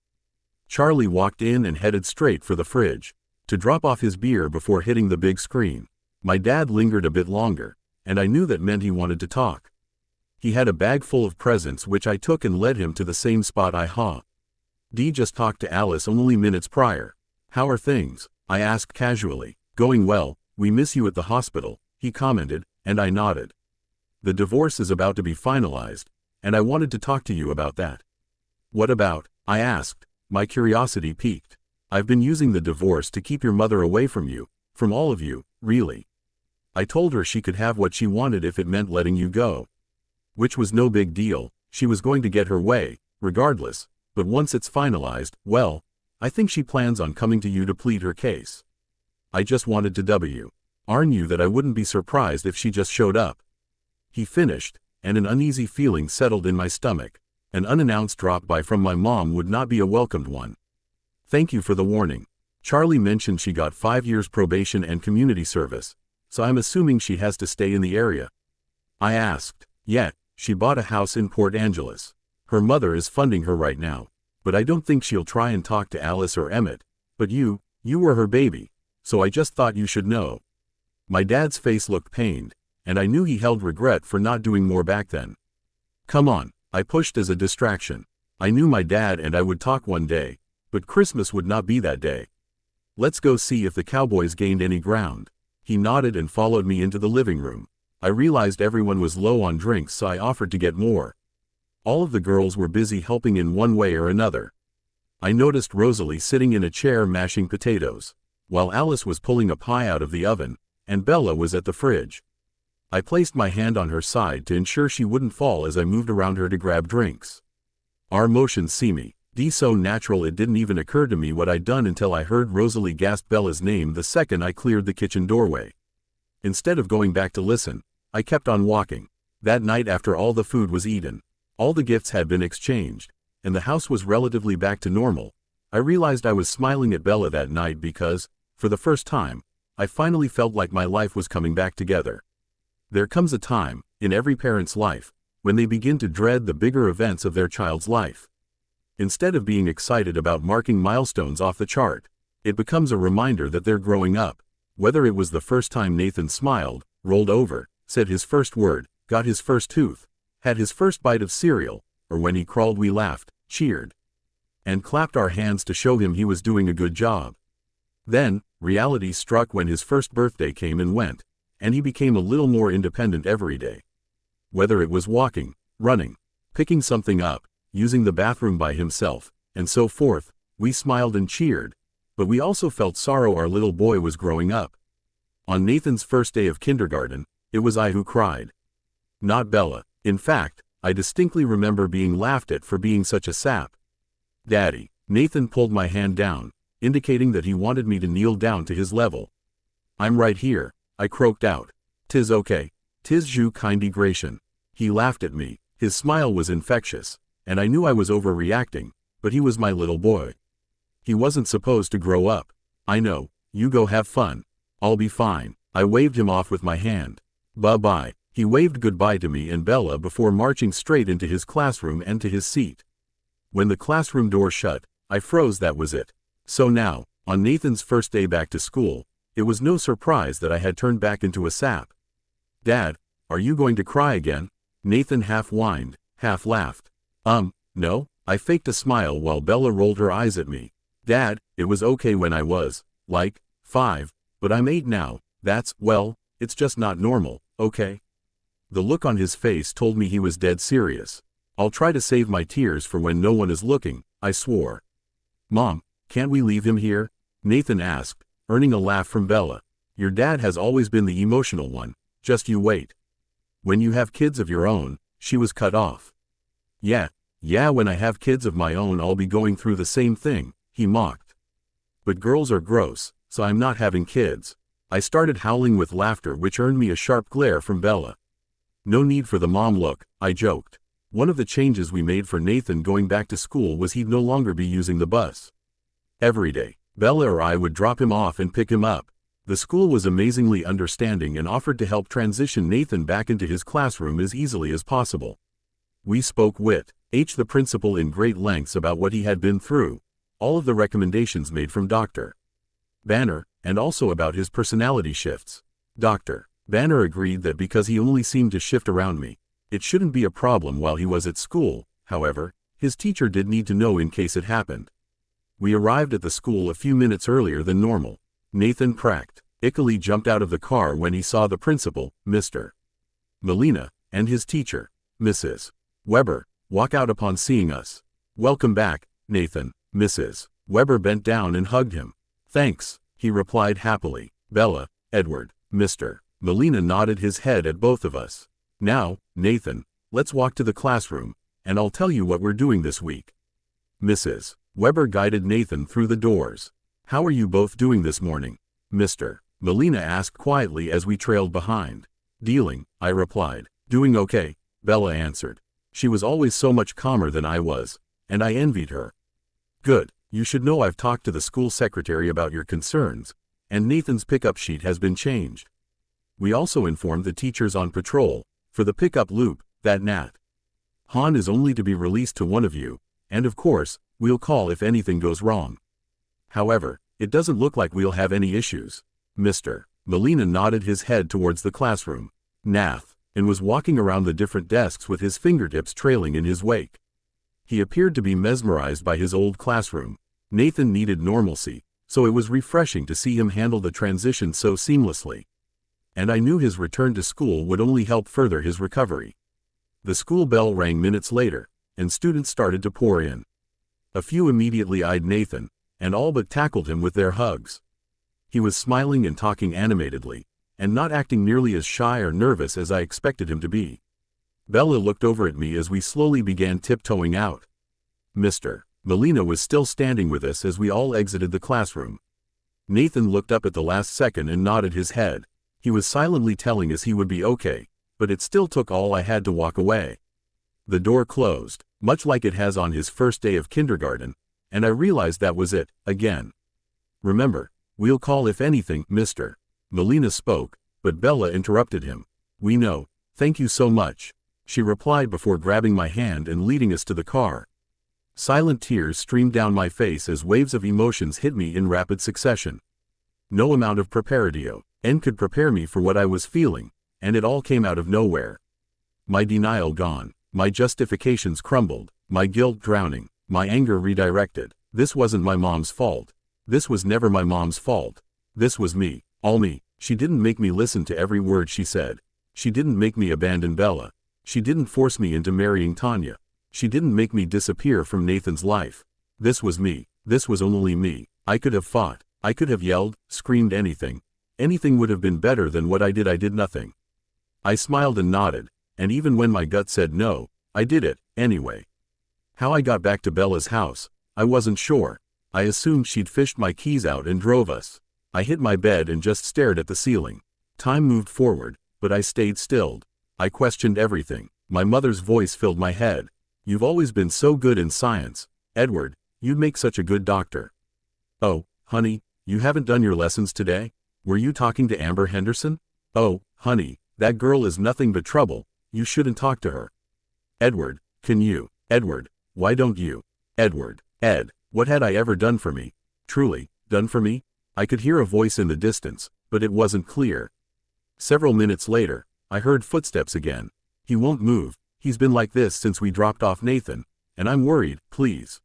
Charlie walked in and headed straight for the fridge, to drop off his beer before hitting the big screen. My dad lingered a bit longer, and I knew that meant he wanted to talk. He had a bag full of presents which I took and led him to the same spot Dee just talked to Alice only minutes prior. How are things? I asked casually. Going well, we miss you at the hospital, he commented, and I nodded. The divorce is about to be finalized, and I wanted to talk to you about that. What about? I asked, my curiosity piqued. I've been using the divorce to keep your mother away from you, from all of you, really. I told her she could have what she wanted if it meant letting you go. Which was no big deal, she was going to get her way, regardless, but once it's finalized, well, I think she plans on coming to you to plead her case. I just wanted to warn you that I wouldn't be surprised if she just showed up. He finished, and an uneasy feeling settled in my stomach. An unannounced drop-by from my mom would not be a welcomed one. Thank you for the warning. Charlie mentioned she got 5 years probation and community service, so I'm assuming she has to stay in the area. I asked. Yet, she bought a house in Port Angeles. Her mother is funding her right now, but I don't think she'll try and talk to Alice or Emmett, but you were her baby, so I just thought you should know. My dad's face looked pained, and I knew he held regret for not doing more back then. Come on, I pushed as a distraction. I knew my dad and I would talk one day, but Christmas would not be that day. Let's go see if the Cowboys gained any ground. He nodded and followed me into the living room. I realized everyone was low on drinks, so I offered to get more. All of the girls were busy helping in one way or another. I noticed Rosalie sitting in a chair mashing potatoes, while Alice was pulling a pie out of the oven, and Bella was at the fridge. I placed my hand on her side to ensure she wouldn't fall as I moved around her to grab drinks. Our motions seemed so natural it didn't even occur to me what I'd done until I heard Rosalie gasp Bella's name the second I cleared the kitchen doorway. Instead of going back to listen, I kept on walking. That night, after all the food was eaten, all the gifts had been exchanged, and the house was relatively back to normal, I realized I was smiling at Bella that night because, for the first time, I finally felt like my life was coming back together. There comes a time, in every parent's life, when they begin to dread the bigger events of their child's life. Instead of being excited about marking milestones off the chart, it becomes a reminder that they're growing up. Whether it was the first time Nathan smiled, rolled over, said his first word, got his first tooth, had his first bite of cereal, or when he crawled, we laughed, cheered, and clapped our hands to show him he was doing a good job. Then, reality struck when his first birthday came and went, and he became a little more independent every day. Whether it was walking, running, picking something up, using the bathroom by himself, and so forth, we smiled and cheered, but we also felt sorrow our little boy was growing up. On Nathan's first day of kindergarten, it was I who cried. Not Bella. In fact, I distinctly remember being laughed at for being such a sap. Daddy. Nathan pulled my hand down, indicating that he wanted me to kneel down to his level. I'm right here, I croaked out. 'Tis okay. 'Tis you kindy Gratian. He laughed at me. His smile was infectious, and I knew I was overreacting, but he was my little boy. He wasn't supposed to grow up. I know, you go have fun. I'll be fine. I waved him off with my hand. Bye-bye. He waved goodbye to me and Bella before marching straight into his classroom and to his seat. When the classroom door shut, I froze. That was it. So now, on Nathan's first day back to school, it was no surprise that I had turned back into a sap. Dad, are you going to cry again? Nathan half whined, half laughed. No, I faked a smile while Bella rolled her eyes at me. Dad, it was okay when I was, 5, but I'm 8 now. It's just not normal, okay? The look on his face told me he was dead serious. I'll try to save my tears for when no one is looking, I swore. Mom, can't we leave him here? Nathan asked, earning a laugh from Bella. Your dad has always been the emotional one, just you wait. When you have kids of your own, she was cut off. Yeah, when I have kids of my own I'll be going through the same thing, he mocked. But girls are gross, so I'm not having kids. I started howling with laughter, which earned me a sharp glare from Bella. No need for the mom look, I joked. One of the changes we made for Nathan going back to school was he'd no longer be using the bus. Every day, Bella or I would drop him off and pick him up. The school was amazingly understanding and offered to help transition Nathan back into his classroom as easily as possible. We spoke with the principal in great lengths about what he had been through, all of the recommendations made from Dr. Banner, and also about his personality shifts. Dr. Banner agreed that because he only seemed to shift around me, it shouldn't be a problem while he was at school. However, his teacher did need to know in case it happened. We arrived at the school a few minutes earlier than normal. Nathan practically jumped out of the car when he saw the principal, Mr. Molina, and his teacher, Mrs. Weber, walk out upon seeing us. "Welcome back, Nathan." Mrs. Weber bent down and hugged him. "Thanks," he replied happily. "Bella, Edward." Mr. Molina nodded his head at both of us. "Now, Nathan, let's walk to the classroom, and I'll tell you what we're doing this week." Mrs. Weber guided Nathan through the doors. "How are you both doing this morning?" Mr. Molina asked quietly as we trailed behind. "Dealing," I replied. "Doing okay," Bella answered. She was always so much calmer than I was, and I envied her. "Good. You should know I've talked to the school secretary about your concerns, and Nathan's pickup sheet has been changed. We also informed the teachers on patrol for the pickup loop that Nat Han is only to be released to one of you, and of course, we'll call if anything goes wrong. However, it doesn't look like we'll have any issues." Mr. Molina nodded his head towards the classroom. Nath, and was walking around the different desks with his fingertips trailing in his wake. He appeared to be mesmerized by his old classroom. Nathan needed normalcy, so it was refreshing to see him handle the transition so seamlessly. And I knew his return to school would only help further his recovery. The school bell rang minutes later, and students started to pour in. A few immediately eyed Nathan, and all but tackled him with their hugs. He was smiling and talking animatedly, and not acting nearly as shy or nervous as I expected him to be. Bella looked over at me as we slowly began tiptoeing out. Mr. Molina was still standing with us as we all exited the classroom. Nathan looked up at the last second and nodded his head. He was silently telling us he would be okay, but it still took all I had to walk away. The door closed, much like it has on his first day of kindergarten, and I realized that was it, again. "Remember, we'll call if anything," Mr. Molina spoke, but Bella interrupted him. "We know, thank you so much," she replied before grabbing my hand and leading us to the car. Silent tears streamed down my face as waves of emotions hit me in rapid succession. No amount of preparatio could prepare me for what I was feeling, and it all came out of nowhere. My denial gone, my justifications crumbled, my guilt drowning, my anger redirected. This wasn't my mom's fault. This was never my mom's fault. This was me, all me. She didn't make me listen to every word she said. She didn't make me abandon Bella. She didn't force me into marrying Tanya. She didn't make me disappear from Nathan's life. This was me. This was only me. I could have fought. I could have yelled, screamed, anything. Anything would have been better than what I did nothing. I smiled and nodded, and even when my gut said no, I did it, anyway. How I got back to Bella's house, I wasn't sure. I assumed she'd fished my keys out and drove us. I hit my bed and just stared at the ceiling. Time moved forward, but I stayed stilled. I questioned everything. My mother's voice filled my head. "You've always been so good in science, Edward. You'd make such a good doctor." "Oh, honey, you haven't done your lessons today? Were you talking to Amber Henderson?" "Oh, honey, that girl is nothing but trouble. You shouldn't talk to her." "Edward, can you? Edward, why don't you? Edward, Ed, what had I ever done for me? Truly, done for me?" I could hear a voice in the distance, but it wasn't clear. Several minutes later, I heard footsteps again. "He won't move. He's been like this since we dropped off Nathan, and I'm worried, please."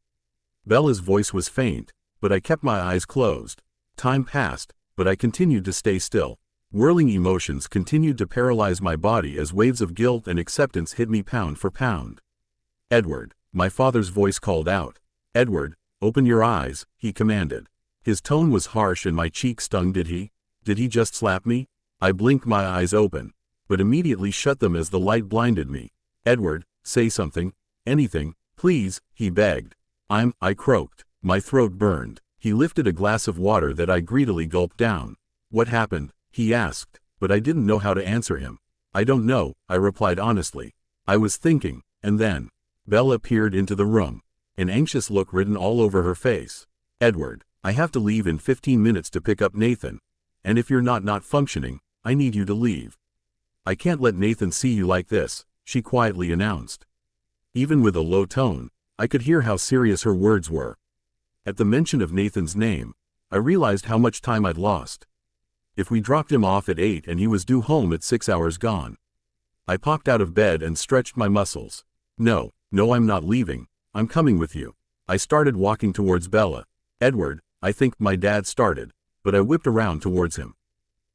Bella's voice was faint, but I kept my eyes closed. Time passed, but I continued to stay still. Whirling emotions continued to paralyze my body as waves of guilt and acceptance hit me pound for pound. "Edward," my father's voice called out. "Edward, open your eyes," he commanded. His tone was harsh and my cheek stung. Did he just slap me? I blinked my eyes open, but immediately shut them as the light blinded me. "Edward, say something, anything, please," he begged. I croaked. My throat burned. He lifted a glass of water that I greedily gulped down. "What happened?" he asked, but I didn't know how to answer him. "I don't know," I replied honestly. I was thinking, and then Bella peered into the room, an anxious look written all over her face. "Edward, I have to leave in 15 minutes to pick up Nathan. and if you're not functioning, I need you to leave. I can't let Nathan see you like this, she quietly announced. Even with a low tone, I could hear how serious her words were. At the mention of Nathan's name, I realized how much time I'd lost. If we dropped him off at 8 and he was due home at 6 hours gone. I popped out of bed and stretched my muscles. No, I'm not leaving, I'm coming with you. I started walking towards Bella. Edward, I think my dad started, but I whipped around towards him.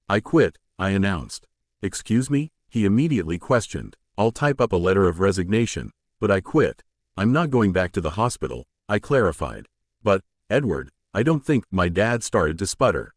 I quit, I announced. Excuse me? He immediately questioned. I'll type up a letter of resignation, but I quit. I'm not going back to the hospital, I clarified. But, Edward, I don't think. My dad started to sputter.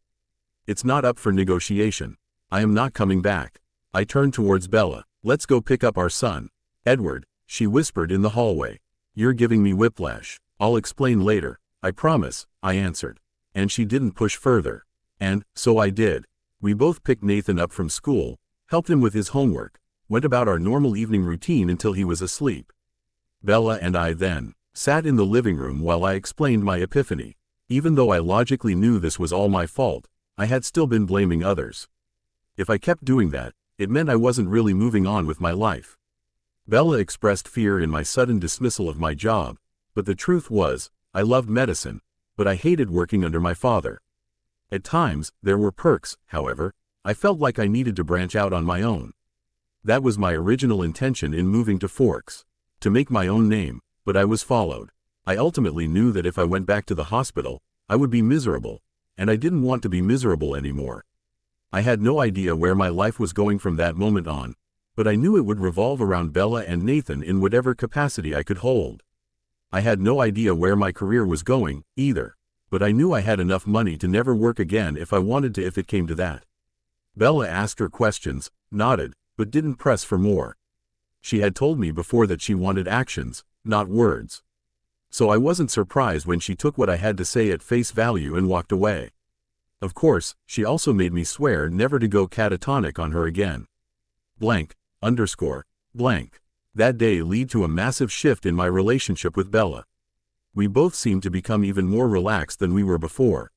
It's not up for negotiation. I am not coming back. I turned towards Bella. Let's go pick up our son. Edward, she whispered in the hallway. You're giving me whiplash. I'll explain later, I promise, I answered. And she didn't push further. And, so I did. We both picked Nathan up from school, helped him with his homework, went about our normal evening routine until he was asleep. Bella and I then sat in the living room while I explained my epiphany. Even though I logically knew this was all my fault, I had still been blaming others. If I kept doing that, it meant I wasn't really moving on with my life. Bella expressed fear in my sudden dismissal of my job, but the truth was, I loved medicine, but I hated working under my father. At times, there were perks, however. I felt like I needed to branch out on my own. That was my original intention in moving to Forks. To make my own name, but I was followed. I ultimately knew that if I went back to the hospital, I would be miserable, and I didn't want to be miserable anymore. I had no idea where my life was going from that moment on, but I knew it would revolve around Bella and Nathan in whatever capacity I could hold. I had no idea where my career was going, either, but I knew I had enough money to never work again if I wanted to, if it came to that. Bella asked her questions, nodded, but didn't press for more. She had told me before that she wanted actions, not words. So I wasn't surprised when she took what I had to say at face value and walked away. Of course, she also made me swear never to go catatonic on her again. Blank. That day led to a massive shift in my relationship with Bella. We both seemed to become even more relaxed than we were before.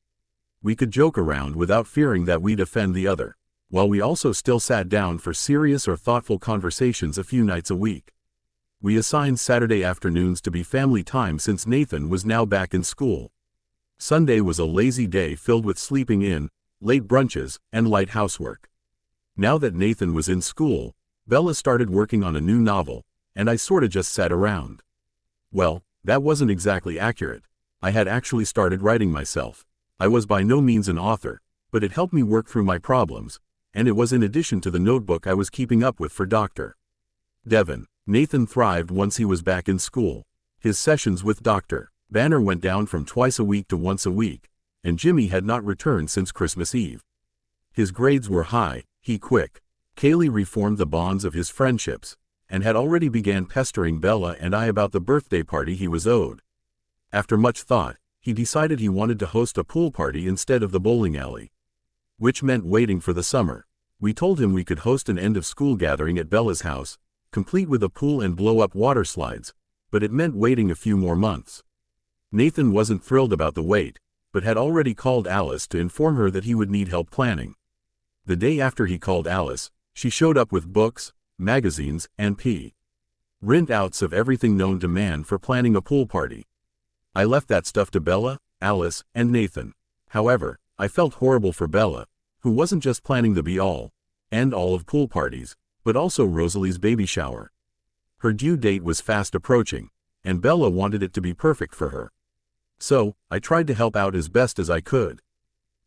We could joke around without fearing that we'd offend the other, while we also still sat down for serious or thoughtful conversations a few nights a week. We assigned Saturday afternoons to be family time since Nathan was now back in school. Sunday was a lazy day filled with sleeping in, late brunches, and light housework. Now that Nathan was in school, Bella started working on a new novel, and I sorta just sat around. Well, that wasn't exactly accurate. I had actually started writing myself. I was by no means an author, but it helped me work through my problems, and it was in addition to the notebook I was keeping up with for Dr. Devon. Nathan thrived once he was back in school. His sessions with Dr. Banner went down from twice a week to once a week, and Jimmy had not returned since Christmas Eve. His grades were high, he quick. Kaylee reformed the bonds of his friendships, and had already began pestering Bella and I about the birthday party he was owed. After much thought, he decided he wanted to host a pool party instead of the bowling alley, which meant waiting for the summer. We told him we could host an end-of-school gathering at Bella's house, complete with a pool and blow-up water slides, but it meant waiting a few more months. Nathan wasn't thrilled about the wait, but had already called Alice to inform her that he would need help planning. The day after he called Alice, she showed up with books, magazines, and print-outs of everything known to man for planning a pool party. I left that stuff to Bella, Alice, and Nathan. However, I felt horrible for Bella, who wasn't just planning the be-all and all of pool parties, but also Rosalie's baby shower. Her due date was fast approaching, and Bella wanted it to be perfect for her. So, I tried to help out as best as I could.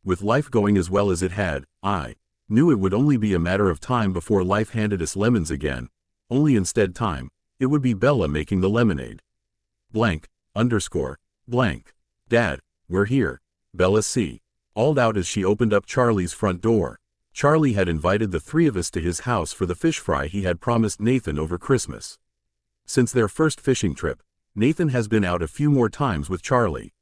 With life going as well as it had, I knew it would only be a matter of time before life handed us lemons again, only instead time, it would be Bella making the lemonade. Dad, we're here, Bella called out as she opened up Charlie's front door. Charlie had invited the three of us to his house for the fish fry he had promised Nathan over Christmas. Since their first fishing trip, Nathan has been out a few more times with Charlie.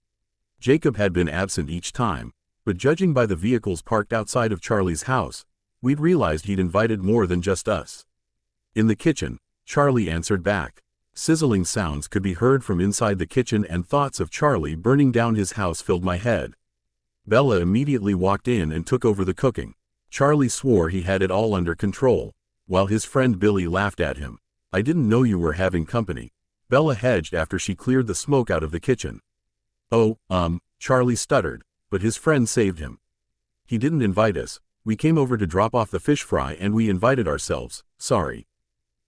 Jacob had been absent each time, but judging by the vehicles parked outside of Charlie's house, we'd realized he'd invited more than just us. In the kitchen, Charlie answered back. Sizzling sounds could be heard from inside the kitchen, and thoughts of Charlie burning down his house filled my head. Bella immediately walked in and took over the cooking. Charlie swore he had it all under control, while his friend Billy laughed at him. "I didn't know you were having company," Bella hedged after she cleared the smoke out of the kitchen. "Oh, Charlie stuttered, but his friend saved him. "He didn't invite us. We came over to drop off the fish fry and we invited ourselves, sorry."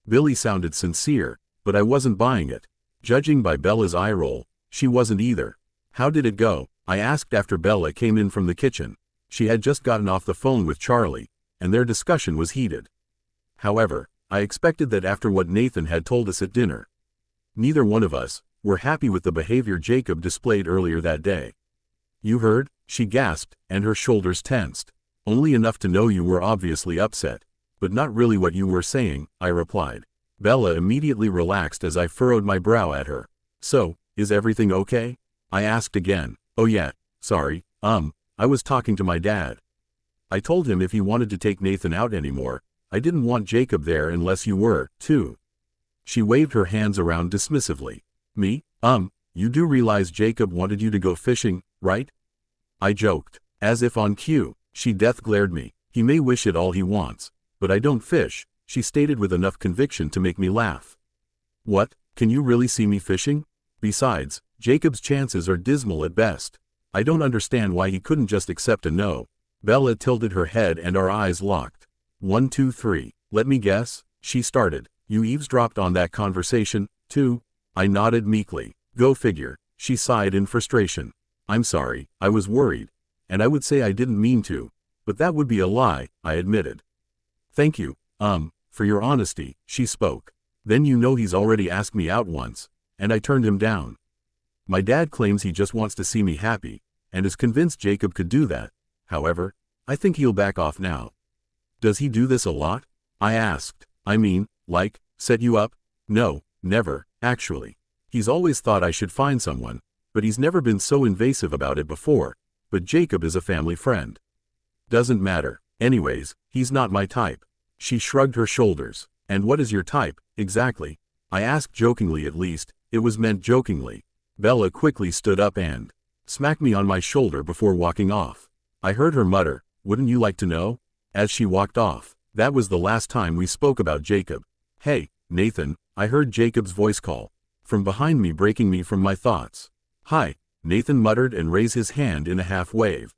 Billy sounded sincere, but I wasn't buying it. Judging by Bella's eye roll, she wasn't either. "How did it go?" I asked after Bella came in from the kitchen. She had just gotten off the phone with Charlie, and their discussion was heated. However, I expected that after what Nathan had told us at dinner. Neither one of us were happy with the behavior Jacob displayed earlier that day. "You heard?" she gasped, and her shoulders tensed. "Only enough to know you were obviously upset, but not really what you were saying," I replied. Bella immediately relaxed as I furrowed my brow at her. "So, is everything okay?" I asked again. "Oh yeah, sorry, I was talking to my dad. I told him if he wanted to take Nathan out anymore, I didn't want Jacob there unless you were, too." She waved her hands around dismissively. "Me? You do realize Jacob wanted you to go fishing, right?" I joked. As if on cue, she death-glared me. "He may wish it all he wants, but I don't fish," she stated with enough conviction to make me laugh. "What, can you really see me fishing? Besides, Jacob's chances are dismal at best. I don't understand why he couldn't just accept a no." Bella tilted her head and our eyes locked. 1, 2, 3, let me guess," she started. "You eavesdropped on that conversation, too?" I nodded meekly. "Go figure," she sighed in frustration. "I'm sorry, I was worried. And I would say I didn't mean to, but that would be a lie," I admitted. "Thank you, for your honesty," she spoke. "Then you know he's already asked me out once, and I turned him down. My dad claims he just wants to see me happy, and is convinced Jacob could do that. However, I think he'll back off now." "Does he do this a lot?" I asked. "I mean, like, set you up?" "No, never, actually. He's always thought I should find someone, but he's never been so invasive about it before. But Jacob is a family friend." "Doesn't matter. Anyways, he's not my type." She shrugged her shoulders. "And what is your type, exactly?" I asked jokingly. At least, it was meant jokingly. Bella quickly stood up and smacked me on my shoulder before walking off. I heard her mutter, "Wouldn't you like to know?" as she walked off. That was the last time we spoke about Jacob. "Hey, Nathan," I heard Jacob's voice call from behind me, breaking me from my thoughts. "Hi," Nathan muttered and raised his hand in a half wave.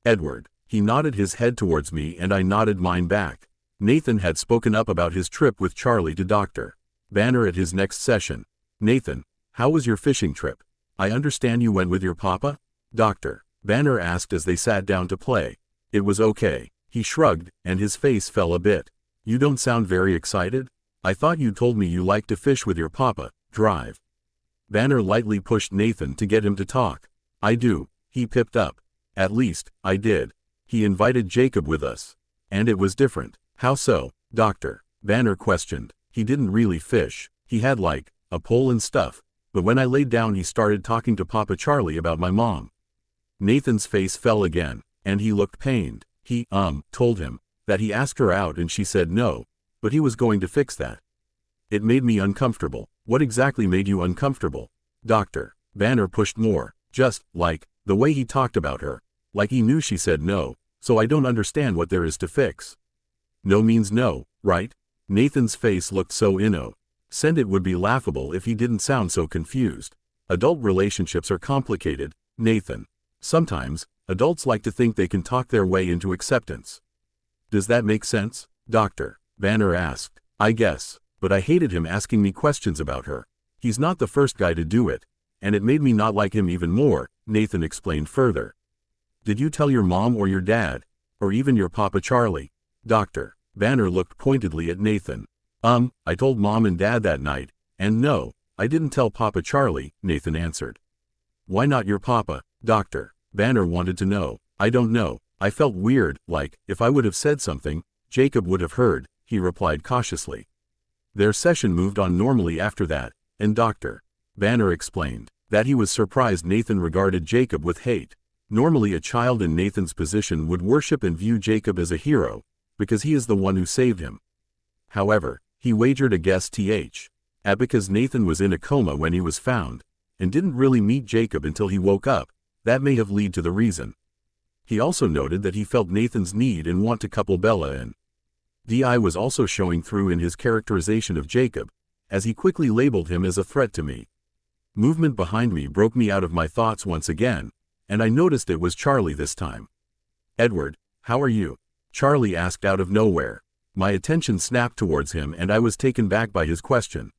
"Edward." He nodded his head towards me and I nodded mine back. Nathan had spoken up about his trip with Charlie to Dr. Banner at his next session. "Nathan, how was your fishing trip? I understand you went with your papa?" Dr. Banner asked as they sat down to play. "It was okay." He shrugged, and his face fell a bit. "You don't sound very excited? I thought you told me you liked to fish with your papa, drive." Banner lightly pushed Nathan to get him to talk. "I do," he pipped up. "At least, I did. He invited Jacob with us. And it was different." "How so?" Dr. Banner questioned. "He didn't really fish. He had like a pole and stuff, but when I laid down he started talking to Papa Charlie about my mom." Nathan's face fell again, and he looked pained. He, told him that he asked her out and she said no, but he was going to fix that. It made me uncomfortable." "What exactly made you uncomfortable?" Dr. Banner pushed more. "Just, like, the way he talked about her. Like he knew she said no, so I don't understand what there is to fix." "No means no, right?" Nathan's face looked so innocent it would be laughable if he didn't sound so confused. "Adult relationships are complicated, Nathan. Sometimes, adults like to think they can talk their way into acceptance." "Does that make sense?" Dr. Banner asked. "I guess, but I hated him asking me questions about her. He's not the first guy to do it, and it made me not like him even more," Nathan explained further. "Did you tell your mom or your dad? Or even your Papa Charlie?" Dr. Banner looked pointedly at Nathan. I told Mom and Dad that night, and no, I didn't tell Papa Charlie," Nathan answered. "Why not your papa?" Dr. Banner wanted to know. "I don't know. I felt weird, like, if I would have said something, Jacob would have heard," he replied cautiously. Their session moved on normally after that, and Dr. Banner explained that he was surprised Nathan regarded Jacob with hate. Normally a child in Nathan's position would worship and view Jacob as a hero, because he is the one who saved him. However, he wagered a guess at because Nathan was in a coma when he was found, and didn't really meet Jacob until he woke up, that may have led to the reason. He also noted that he felt Nathan's need and want to couple Bella in. DI was also showing through in his characterization of Jacob, as he quickly labeled him as a threat to me. Movement behind me broke me out of my thoughts once again, and I noticed it was Charlie this time. "Edward, how are you?" Charlie asked out of nowhere. My attention snapped towards him and I was taken back by his question.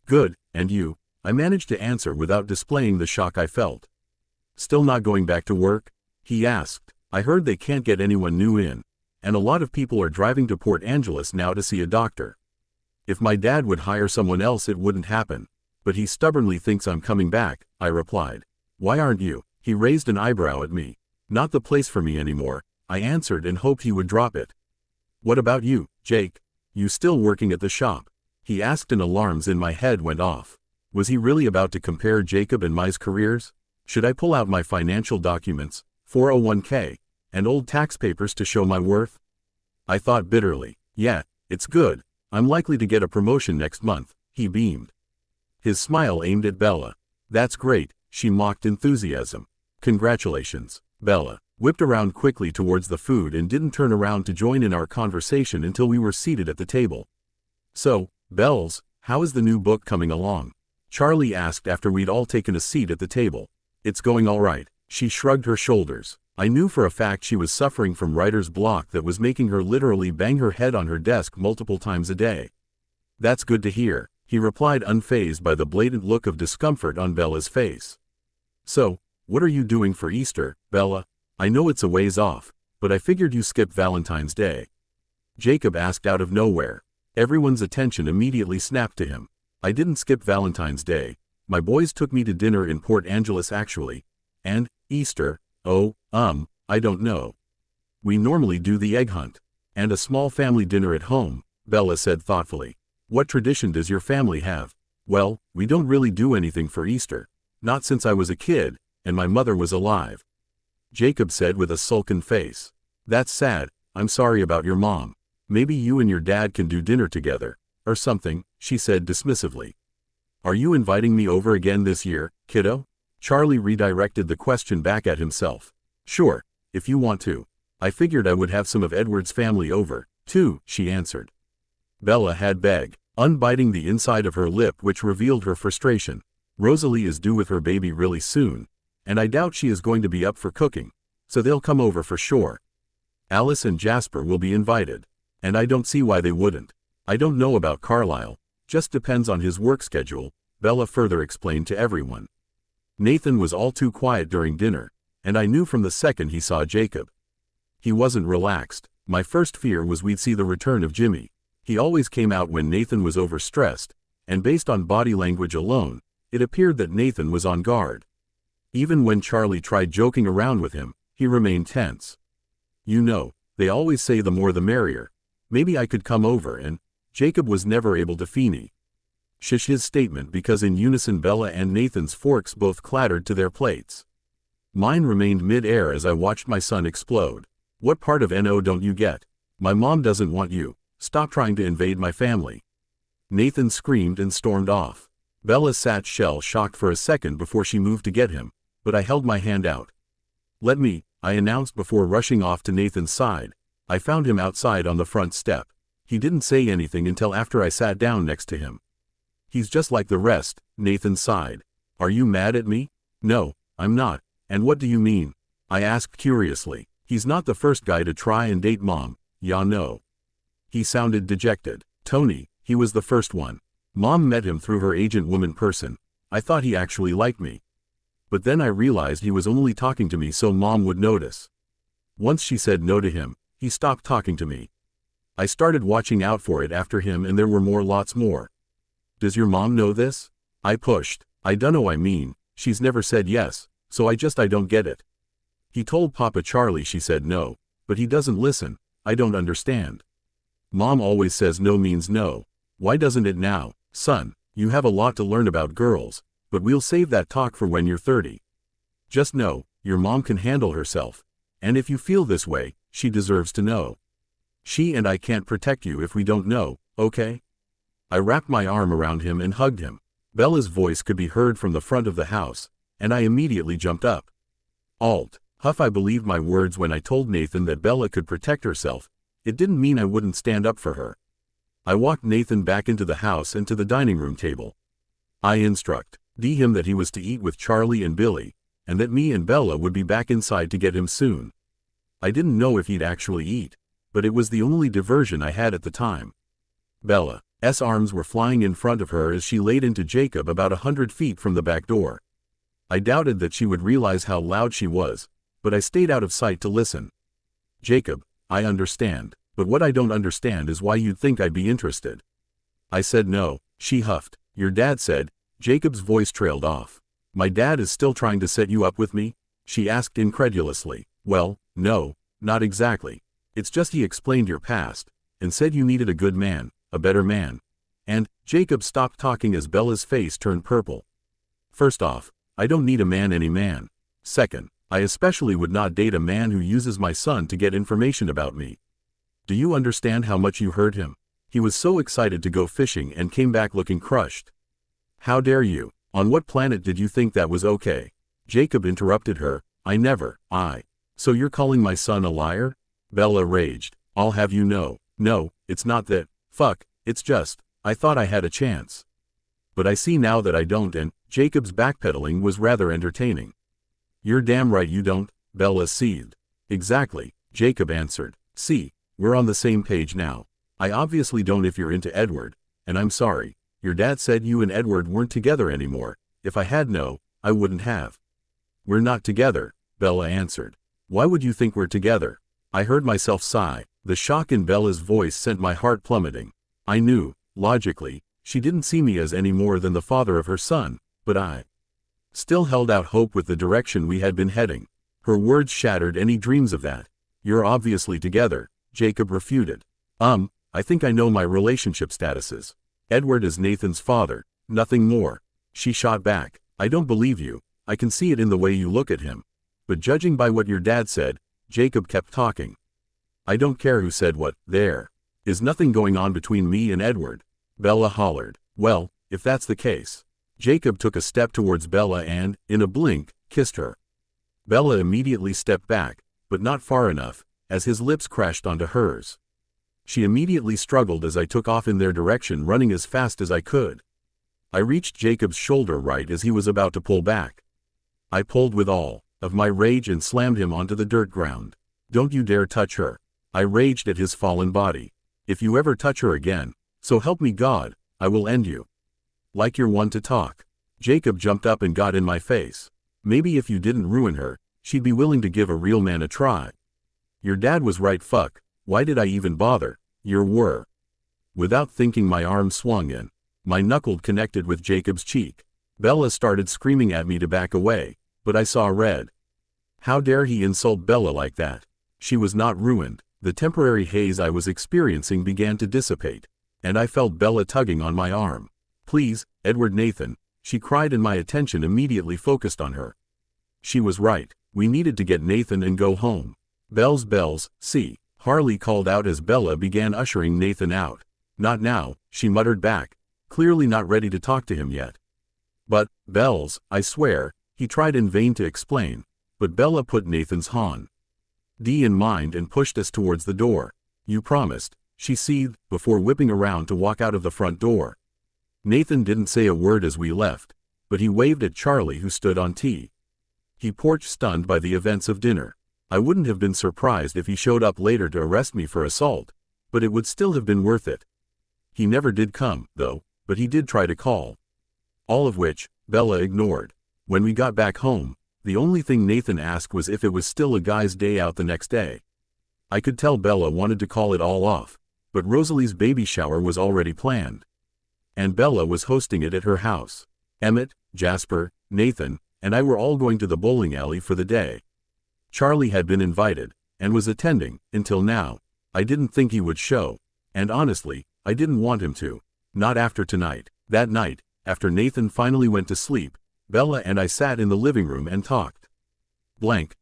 "Good, and you?" I managed to answer without displaying the shock I felt. "Still not going back to work?" he asked. "I heard they can't get anyone new in, and a lot of people are driving to Port Angeles now to see a doctor. If my dad would hire someone else it wouldn't happen, but he stubbornly thinks I'm coming back," I replied. "Why aren't you?" He raised an eyebrow at me. "Not the place for me anymore," I answered and hoped he would drop it. "What about you, Jake? You still working at the shop?" he asked and alarms in my head went off. Was he really about to compare Jacob and my careers? Should I pull out my financial documents, 401k, and old tax papers to show my worth? I thought bitterly. "Yeah, it's good. I'm likely to get a promotion next month," he beamed. His smile aimed at Bella. "That's great," she mocked enthusiasm. "Congratulations." Bella whipped around quickly towards the food and didn't turn around to join in our conversation until we were seated at the table. "So, Bells, how is the new book coming along?" Charlie asked after we'd all taken a seat at the table. "It's going all right." She shrugged her shoulders. I knew for a fact she was suffering from writer's block that was making her literally bang her head on her desk multiple times a day. "That's good to hear," he replied, unfazed by the blatant look of discomfort on Bella's face. "So, what are you doing for Easter, Bella? I know it's a ways off, but I figured you skipped Valentine's Day." Jacob asked out of nowhere. Everyone's attention immediately snapped to him. "I didn't skip Valentine's Day. My boys took me to dinner in Port Angeles actually. And, Easter, oh, I don't know. We normally do the egg hunt. And a small family dinner at home," Bella said thoughtfully. "What tradition does your family have?" "Well, we don't really do anything for Easter. Not since I was a kid, and my mother was alive," Jacob said with a sullen face. "That's sad. I'm sorry about your mom. Maybe you and your dad can do dinner together, or something," she said dismissively. "Are you inviting me over again this year, kiddo?" Charlie redirected the question back at himself. "Sure, if you want to. I figured I would have some of Edward's family over, too," she answered. Bella had begged, unbiting the inside of her lip, which revealed her frustration. "Rosalie is due with her baby really soon, and I doubt she is going to be up for cooking, so they'll come over for sure. Alice and Jasper will be invited, and I don't see why they wouldn't. I don't know about Carlisle, just depends on his work schedule," Bella further explained to everyone. Nathan was all too quiet during dinner, and I knew from the second he saw Jacob. He wasn't relaxed. My first fear was we'd see the return of Jimmy. He always came out when Nathan was overstressed, and based on body language alone, it appeared that Nathan was on guard. Even when Charlie tried joking around with him, he remained tense. "You know, they always say the more the merrier. Maybe I could come over and..." Jacob was never able to finish his statement because in unison Bella and Nathan's forks both clattered to their plates. Mine remained mid-air as I watched my son explode. "What part of NO don't you get? My mom doesn't want you. Stop trying to invade my family." Nathan screamed and stormed off. Bella sat shell-shocked for a second before she moved to get him, but I held my hand out. "Let me," I announced before rushing off to Nathan's side. I found him outside on the front step. He didn't say anything until after I sat down next to him. "He's just like the rest," Nathan sighed. "Are you mad at me?" "No, I'm not. And what do you mean?" I asked curiously. "He's not the first guy to try and date Mom, ya know." He sounded dejected. "Tony, he was the first one. Mom met him through her agent woman person. I thought he actually liked me. But then I realized he was only talking to me so Mom would notice. Once she said no to him, he stopped talking to me. I started watching out for it after him and there were lots more." "Does your mom know this?" I pushed. "I dunno, I mean, she's never said yes, so I don't get it." "He told Papa Charlie she said no, but he doesn't listen. I don't understand. Mom always says no means no. Why doesn't it now? Son, you have a lot to learn about girls, but we'll save that talk for when you're 30. Just know, your mom can handle herself. And if you feel this way, she deserves to know. She and I can't protect you if we don't know, okay?" I wrapped my arm around him and hugged him. Bella's voice could be heard from the front of the house, and I immediately jumped up. "Alt, Huff, I believed my words when I told Nathan that Bella could protect herself. It didn't mean I wouldn't stand up for her. I walked Nathan back into the house and to the dining room table. I instructed him that he was to eat with Charlie and Billy, and that me and Bella would be back inside to get him soon. I didn't know if he'd actually eat, but it was the only diversion I had at the time. Bella's arms were flying in front of her as she laid into Jacob about 100 feet from the back door. I doubted that she would realize how loud she was, but I stayed out of sight to listen. Jacob, I understand, but what I don't understand is why you'd think I'd be interested. I said no, she huffed. Your dad said. Jacob's voice trailed off. My dad is still trying to set you up with me? She asked incredulously. Well, no, not exactly. It's just he explained your past, and said you needed a good man, a better man. And, Jacob stopped talking as Bella's face turned purple. First off, I don't need a man any man. Second, I especially would not date a man who uses my son to get information about me. Do you understand how much you hurt him? He was so excited to go fishing and came back looking crushed. How dare you? On what planet did you think that was okay? Jacob interrupted her. So you're calling my son a liar? Bella raged. I'll have you know. No, it's not that. Fuck, it's just, I thought I had a chance. But I see now that I don't, and Jacob's backpedaling was rather entertaining. You're damn right you don't, Bella seethed. Exactly, Jacob answered. See, we're on the same page now. I obviously don't if you're into Edward, and I'm sorry. Your dad said you and Edward weren't together anymore. If I had known, I wouldn't have. We're not together, Bella answered. Why would you think we're together? I heard myself sigh. The shock in Bella's voice sent my heart plummeting. I knew, logically, she didn't see me as any more than the father of her son, but I still held out hope with the direction we had been heading. Her words shattered any dreams of that. You're obviously together, Jacob refuted. I think I know my relationship statuses. Edward is Nathan's father, nothing more. She shot back. I don't believe you. I can see it in the way you look at him. But judging by what your dad said, Jacob kept talking. I don't care who said what. There is nothing going on between me and Edward. Bella hollered. Well, if that's the case. Jacob took a step towards Bella and, in a blink, kissed her. Bella immediately stepped back, but not far enough, as his lips crashed onto hers. She immediately struggled as I took off in their direction, running as fast as I could. I reached Jacob's shoulder right as he was about to pull back. I pulled with all of my rage and slammed him onto the dirt ground. Don't you dare touch her. I raged at his fallen body. If you ever touch her again, so help me God, I will end you. Like you're one to talk. Jacob jumped up and got in my face. Maybe if you didn't ruin her, she'd be willing to give a real man a try. Your dad was right. Fuck. Why did I even bother? Were. Without thinking, my arm swung in. My knuckle connected with Jacob's cheek. Bella started screaming at me to back away, but I saw red. How dare he insult Bella like that? She was not ruined. The temporary haze I was experiencing began to dissipate, and I felt Bella tugging on my arm. Please, Edward Nathan, she cried, and my attention immediately focused on her. She was right. We needed to get Nathan and go home. Bells, see. Harley called out as Bella began ushering Nathan out. Not now, she muttered back, clearly not ready to talk to him yet. But, Bells, I swear, he tried in vain to explain, but Bella put Nathan's hand in mind and pushed us towards the door. You promised, she seethed, before whipping around to walk out of the front door. Nathan didn't say a word as we left, but he waved at Charlie, who stood on T. He porch, stunned by the events of dinner. I wouldn't have been surprised if he showed up later to arrest me for assault, but it would still have been worth it. He never did come, though, but he did try to call. All of which, Bella ignored. When we got back home, the only thing Nathan asked was if it was still a guy's day out the next day. I could tell Bella wanted to call it all off, but Rosalie's baby shower was already planned. And Bella was hosting it at her house. Emmett, Jasper, Nathan, and I were all going to the bowling alley for the day. Charlie had been invited, and was attending. Until now, I didn't think he would show, and honestly, I didn't want him to. Not after tonight. That night, after Nathan finally went to sleep, Bella and I sat in the living room and talked. Blank.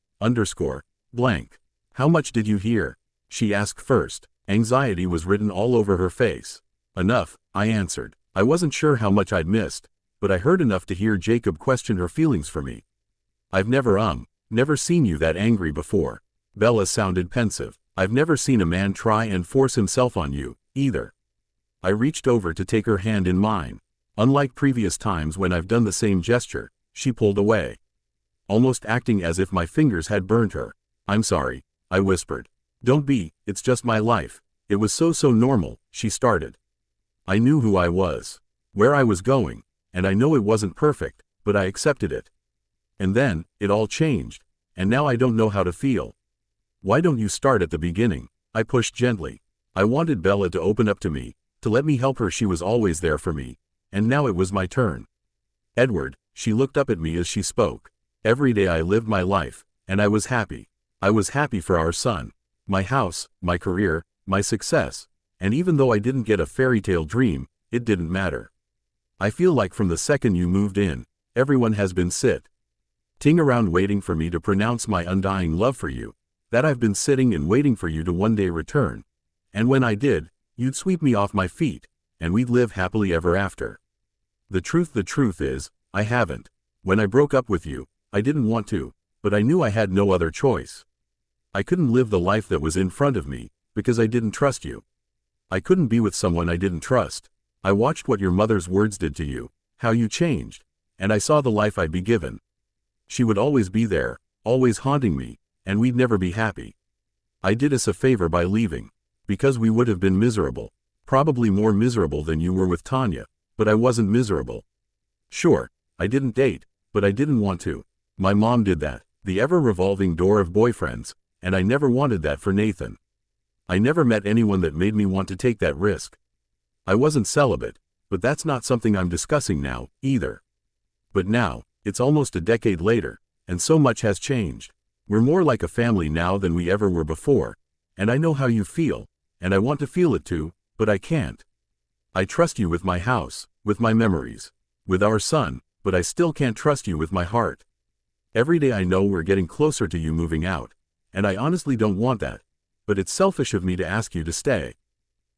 How much did you hear? She asked first. Anxiety was written all over her face. Enough, I answered. I wasn't sure how much I'd missed, but I heard enough to hear Jacob question her feelings for me. I've never, Never seen you that angry before. Bella sounded pensive. I've never seen a man try and force himself on you, either. I reached over to take her hand in mine. Unlike previous times when I've done the same gesture, she pulled away, almost acting as if my fingers had burned her. I'm sorry, I whispered. Don't be, it's just my life. It was so normal, she started. I knew who I was, where I was going, and I know it wasn't perfect, but I accepted it. And then, it all changed, and now I don't know how to feel. Why don't you start at the beginning? I pushed gently. I wanted Bella to open up to me, to let me help her. She was always there for me, and now it was my turn. Edward, she looked up at me as she spoke. Every day I lived my life, and I was happy. I was happy for our son, my house, my career, my success, and even though I didn't get a fairy tale dream, it didn't matter. I feel like from the second you moved in, everyone has been sitting around waiting for me to pronounce my undying love for you, that I've been sitting and waiting for you to one day return, and when I did, you'd sweep me off my feet, and we'd live happily ever after. The truth is, I haven't. When I broke up with you, I didn't want to, but I knew I had no other choice. I couldn't live the life that was in front of me, because I didn't trust you. I couldn't be with someone I didn't trust. I watched what your mother's words did to you, how you changed, and I saw the life I'd be given. She would always be there, always haunting me, and we'd never be happy. I did us a favor by leaving, because we would have been miserable, probably more miserable than you were with Tanya, but I wasn't miserable. Sure, I didn't date, but I didn't want to. My mom did that, the ever-revolving door of boyfriends, and I never wanted that for Nathan. I never met anyone that made me want to take that risk. I wasn't celibate, but that's not something I'm discussing now, either. But now, it's almost a decade later, and so much has changed. We're more like a family now than we ever were before, and I know how you feel, and I want to feel it too, but I can't. I trust you with my house, with my memories, with our son, but I still can't trust you with my heart. Every day I know we're getting closer to you moving out, and I honestly don't want that, but it's selfish of me to ask you to stay.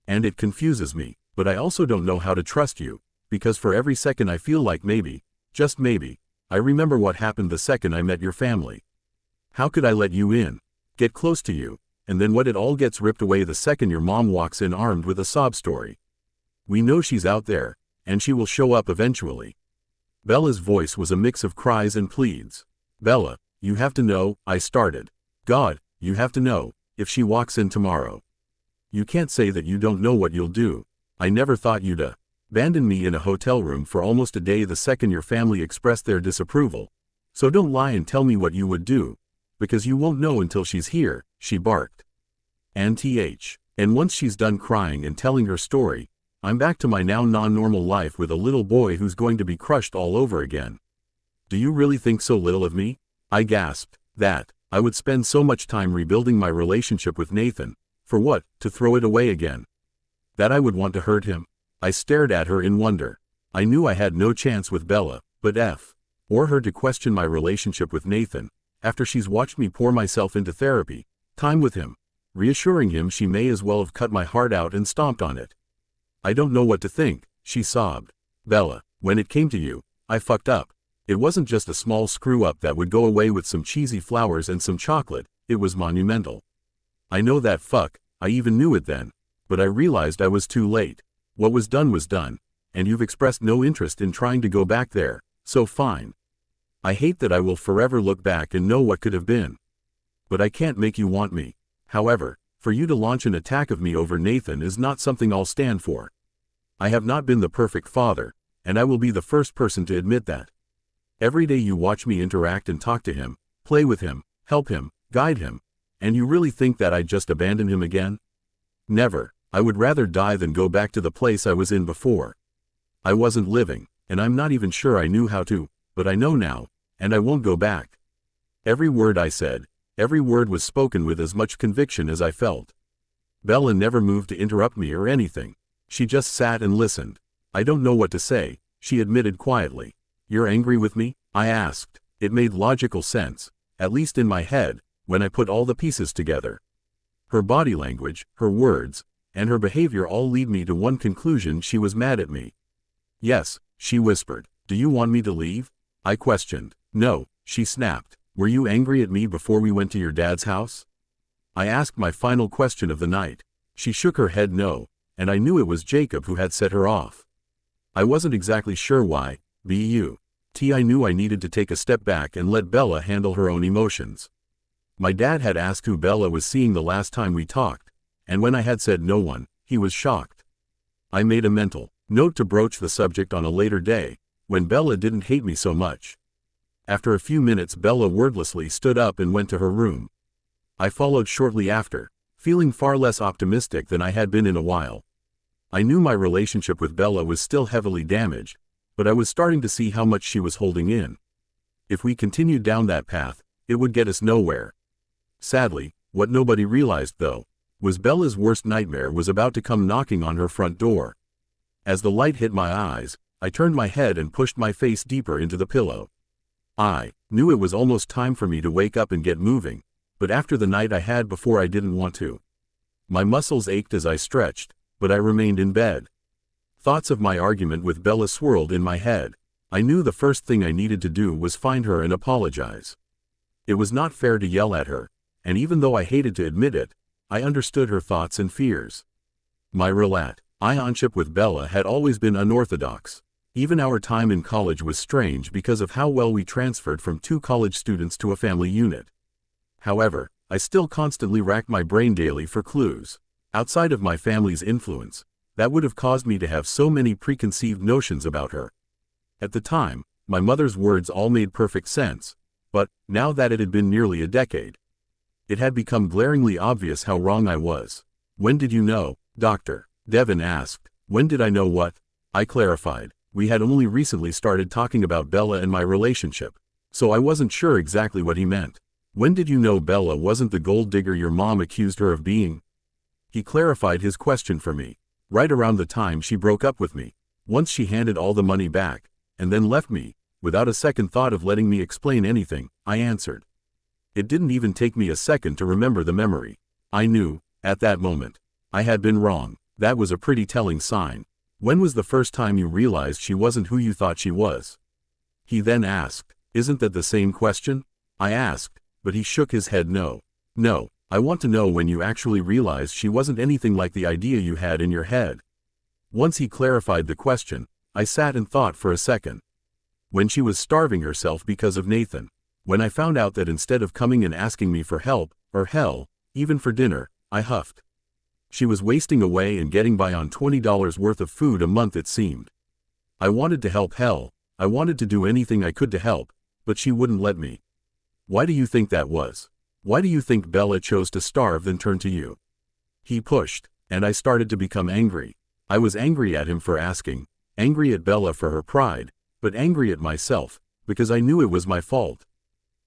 And it confuses me, but I also don't know how to trust you, because for every second I feel like maybe, just maybe, I remember what happened the second I met your family. How could I let you in, get close to you, and then what it all gets ripped away the second your mom walks in armed with a sob story? We know she's out there, and she will show up eventually. Bella's voice was a mix of cries and pleads. Bella, you have to know, I started. God, you have to know, if she walks in tomorrow. You can't say that you don't know what you'll do. I never thought you'd abandon me in a hotel room for almost a day the second your family expressed their disapproval. So don't lie and tell me what you would do, because you won't know until she's here, she barked. And once she's done crying and telling her story, I'm back to my now non-normal life with a little boy who's going to be crushed all over again. Do you really think so little of me? I gasped. That I would spend so much time rebuilding my relationship with Nathan. For what? To throw it away again? That I would want to hurt him? I stared at her in wonder. I knew I had no chance with Bella, but or her to question my relationship with Nathan, after she's watched me pour myself into therapy, time with him, reassuring him she may as well have cut my heart out and stomped on it. I don't know what to think, she sobbed. Bella, when it came to you, I fucked up. It wasn't just a small screw-up that would go away with some cheesy flowers and some chocolate, it was monumental. I know that fuck, I even knew it then, but I realized I was too late. What was done, and you've expressed no interest in trying to go back there, so fine. I hate that I will forever look back and know what could have been. But I can't make you want me. However, for you to launch an attack of me over Nathan is not something I'll stand for. I have not been the perfect father, and I will be the first person to admit that. Every day you watch me interact and talk to him, play with him, help him, guide him, and you really think that I'd just abandon him again? Never. I would rather die than go back to the place I was in before. I wasn't living, and I'm not even sure I knew how to, but I know now, and I won't go back. Every word I said, every word was spoken with as much conviction as I felt. Bella never moved to interrupt me or anything. She just sat and listened. I don't know what to say, she admitted quietly. You're angry with me? I asked. It made logical sense, at least in my head, when I put all the pieces together. Her body language, her words, and her behavior all lead me to one conclusion: she was mad at me. Yes, she whispered. Do you want me to leave? I questioned. No, she snapped. Were you angry at me before we went to your dad's house? I asked my final question of the night. She shook her head no, and I knew it was Jacob who had set her off. I wasn't exactly sure why, but I knew I needed to take a step back and let Bella handle her own emotions. My dad had asked who Bella was seeing the last time we talked, and when I had said no one, he was shocked. I made a mental note to broach the subject on a later day, when Bella didn't hate me so much. After a few minutes, Bella wordlessly stood up and went to her room. I followed shortly after, feeling far less optimistic than I had been in a while. I knew my relationship with Bella was still heavily damaged, but I was starting to see how much she was holding in. If we continued down that path, it would get us nowhere. Sadly, what nobody realized though, was Bella's worst nightmare was about to come knocking on her front door. As the light hit my eyes, I turned my head and pushed my face deeper into the pillow. I knew it was almost time for me to wake up and get moving, but after the night I had before I didn't want to. My muscles ached as I stretched, but I remained in bed. Thoughts of my argument with Bella swirled in my head. I knew the first thing I needed to do was find her and apologize. It was not fair to yell at her, and even though I hated to admit it, I understood her thoughts and fears. My relationship with Bella had always been unorthodox. Even our time in college was strange because of how well we transferred from 2 college students to a family unit. However, I still constantly racked my brain daily for clues, outside of my family's influence, that would have caused me to have so many preconceived notions about her. At the time, my mother's words all made perfect sense, but, now that it had been nearly a decade, it had become glaringly obvious how wrong I was. When did you know, Dr. Devon asked. When did I know what? I clarified. We had only recently started talking about Bella and my relationship, so I wasn't sure exactly what he meant. When did you know Bella wasn't the gold digger your mom accused her of being? He clarified his question for me. Right around the time she broke up with me. Once she handed all the money back, and then left me, without a second thought of letting me explain anything, I answered. It didn't even take me a second to remember the memory. I knew, at that moment, I had been wrong. That was a pretty telling sign. When was the first time you realized she wasn't who you thought she was? He then asked. Isn't that the same question? I asked, but he shook his head no. No, I want to know when you actually realized she wasn't anything like the idea you had in your head. Once he clarified the question, I sat and thought for a second. When she was starving herself because of Nathan. When I found out that instead of coming and asking me for help, or hell, even for dinner, I huffed. She was wasting away and getting by on $20 worth of food a month it seemed. I wanted to help hell, I wanted to do anything I could to help, but she wouldn't let me. Why do you think that was? Why do you think Bella chose to starve than turn to you? He pushed, and I started to become angry. I was angry at him for asking, angry at Bella for her pride, but angry at myself, because I knew it was my fault.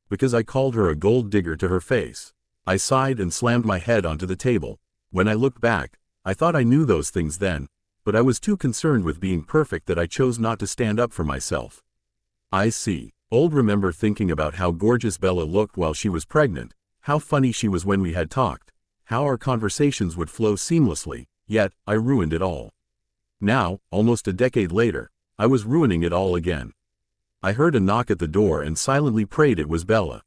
Because I called her a gold digger to her face. I sighed and slammed my head onto the table. When I looked back, I thought I knew those things then, but I was too concerned with being perfect that I chose not to stand up for myself. I see. Old remember thinking about how gorgeous Bella looked while she was pregnant, how funny she was when we had talked, how our conversations would flow seamlessly, yet, I ruined it all. Now, almost a decade later, I was ruining it all again. I heard a knock at the door and silently prayed it was Bella.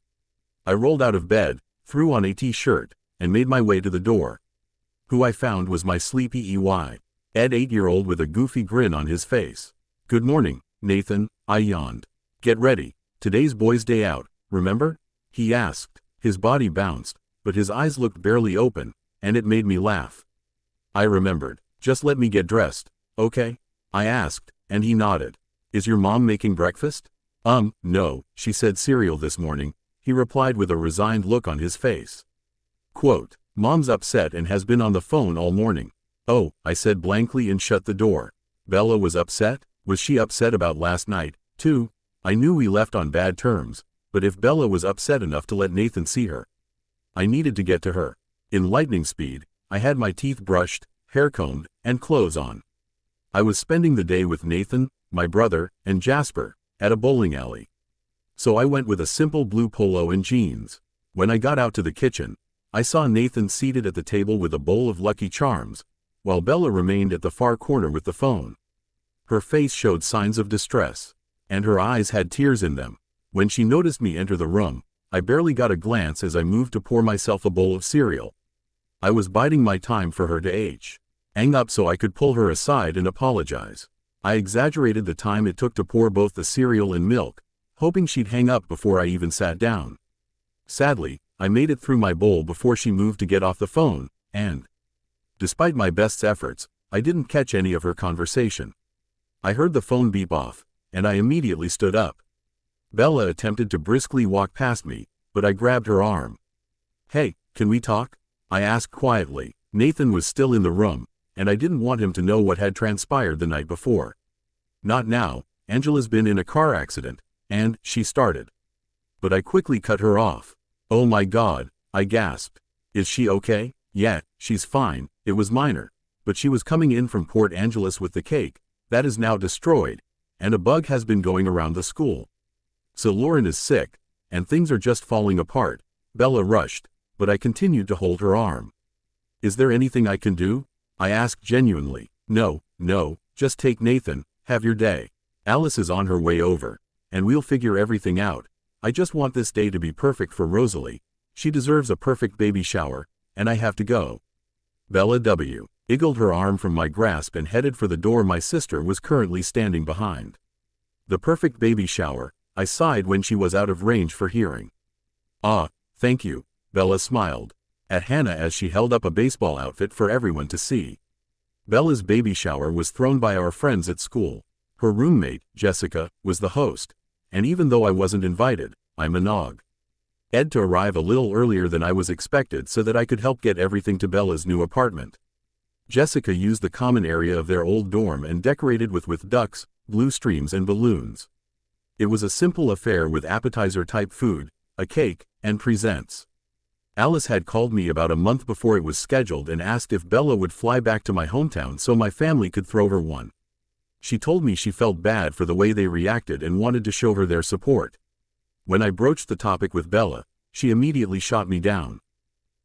I rolled out of bed, threw on a t-shirt, and made my way to the door. Who I found was my sleepy Ed 8-year-old with a goofy grin on his face. Good morning, Nathan, I yawned. Get ready, today's boys' day out, remember? He asked. His body bounced, but his eyes looked barely open, and it made me laugh. I remembered. Just let me get dressed, okay? I asked, and he nodded. Is your mom making breakfast? No, she said cereal this morning, he replied with a resigned look on his face. Quote, Mom's upset and has been on the phone all morning. Oh, I said blankly and shut the door. Bella was upset? Was she upset about last night, too? I knew we left on bad terms, but if Bella was upset enough to let Nathan see her, I needed to get to her. In lightning speed, I had my teeth brushed, hair combed, and clothes on. I was spending the day with Nathan, my brother, and Jasper, at a bowling alley. So I went with a simple blue polo and jeans. When I got out to the kitchen, I saw Nathan seated at the table with a bowl of Lucky Charms, while Bella remained at the far corner with the phone. Her face showed signs of distress, and her eyes had tears in them. When she noticed me enter the room, I barely got a glance as I moved to pour myself a bowl of cereal. I was biding my time for her to hang up so I could pull her aside and apologize. I exaggerated the time it took to pour both the cereal and milk, hoping she'd hang up before I even sat down. Sadly, I made it through my bowl before she moved to get off the phone, and, despite my best efforts, I didn't catch any of her conversation. I heard the phone beep off, and I immediately stood up. Bella attempted to briskly walk past me, but I grabbed her arm. "Hey, can we talk?" I asked quietly. Nathan was still in the room, and I didn't want him to know what had transpired the night before. "Not now, Angela's been in a car accident," and she started. But I quickly cut her off. "Oh my God," I gasped. "Is she okay?" "Yeah, she's fine, it was minor. But she was coming in from Port Angeles with the cake, that is now destroyed, and a bug has been going around the school. So Lauren is sick, and things are just falling apart." Bella rushed, but I continued to hold her arm. "Is there anything I can do?" I asked genuinely. No, just take Nathan, have your day. Alice is on her way over, and we'll figure everything out. I just want this day to be perfect for Rosalie. She deserves a perfect baby shower, and I have to go." Bella wiggled her arm from my grasp and headed for the door my sister was currently standing behind. "The perfect baby shower," I sighed when she was out of range for hearing. "Ah, thank you," Bella smiled at Hannah as she held up a baseball outfit for everyone to see. Bella's baby shower was thrown by our friends at school. Her roommate, Jessica, was the host, and even though I wasn't invited, I managed to arrive a little earlier than I was expected so that I could help get everything to Bella's new apartment. Jessica used the common area of their old dorm and decorated with ducks, blue streams and balloons. It was a simple affair with appetizer-type food, a cake, and presents. Alice had called me about a month before it was scheduled and asked if Bella would fly back to my hometown so my family could throw her one. She told me she felt bad for the way they reacted and wanted to show her their support. When I broached the topic with Bella, she immediately shot me down.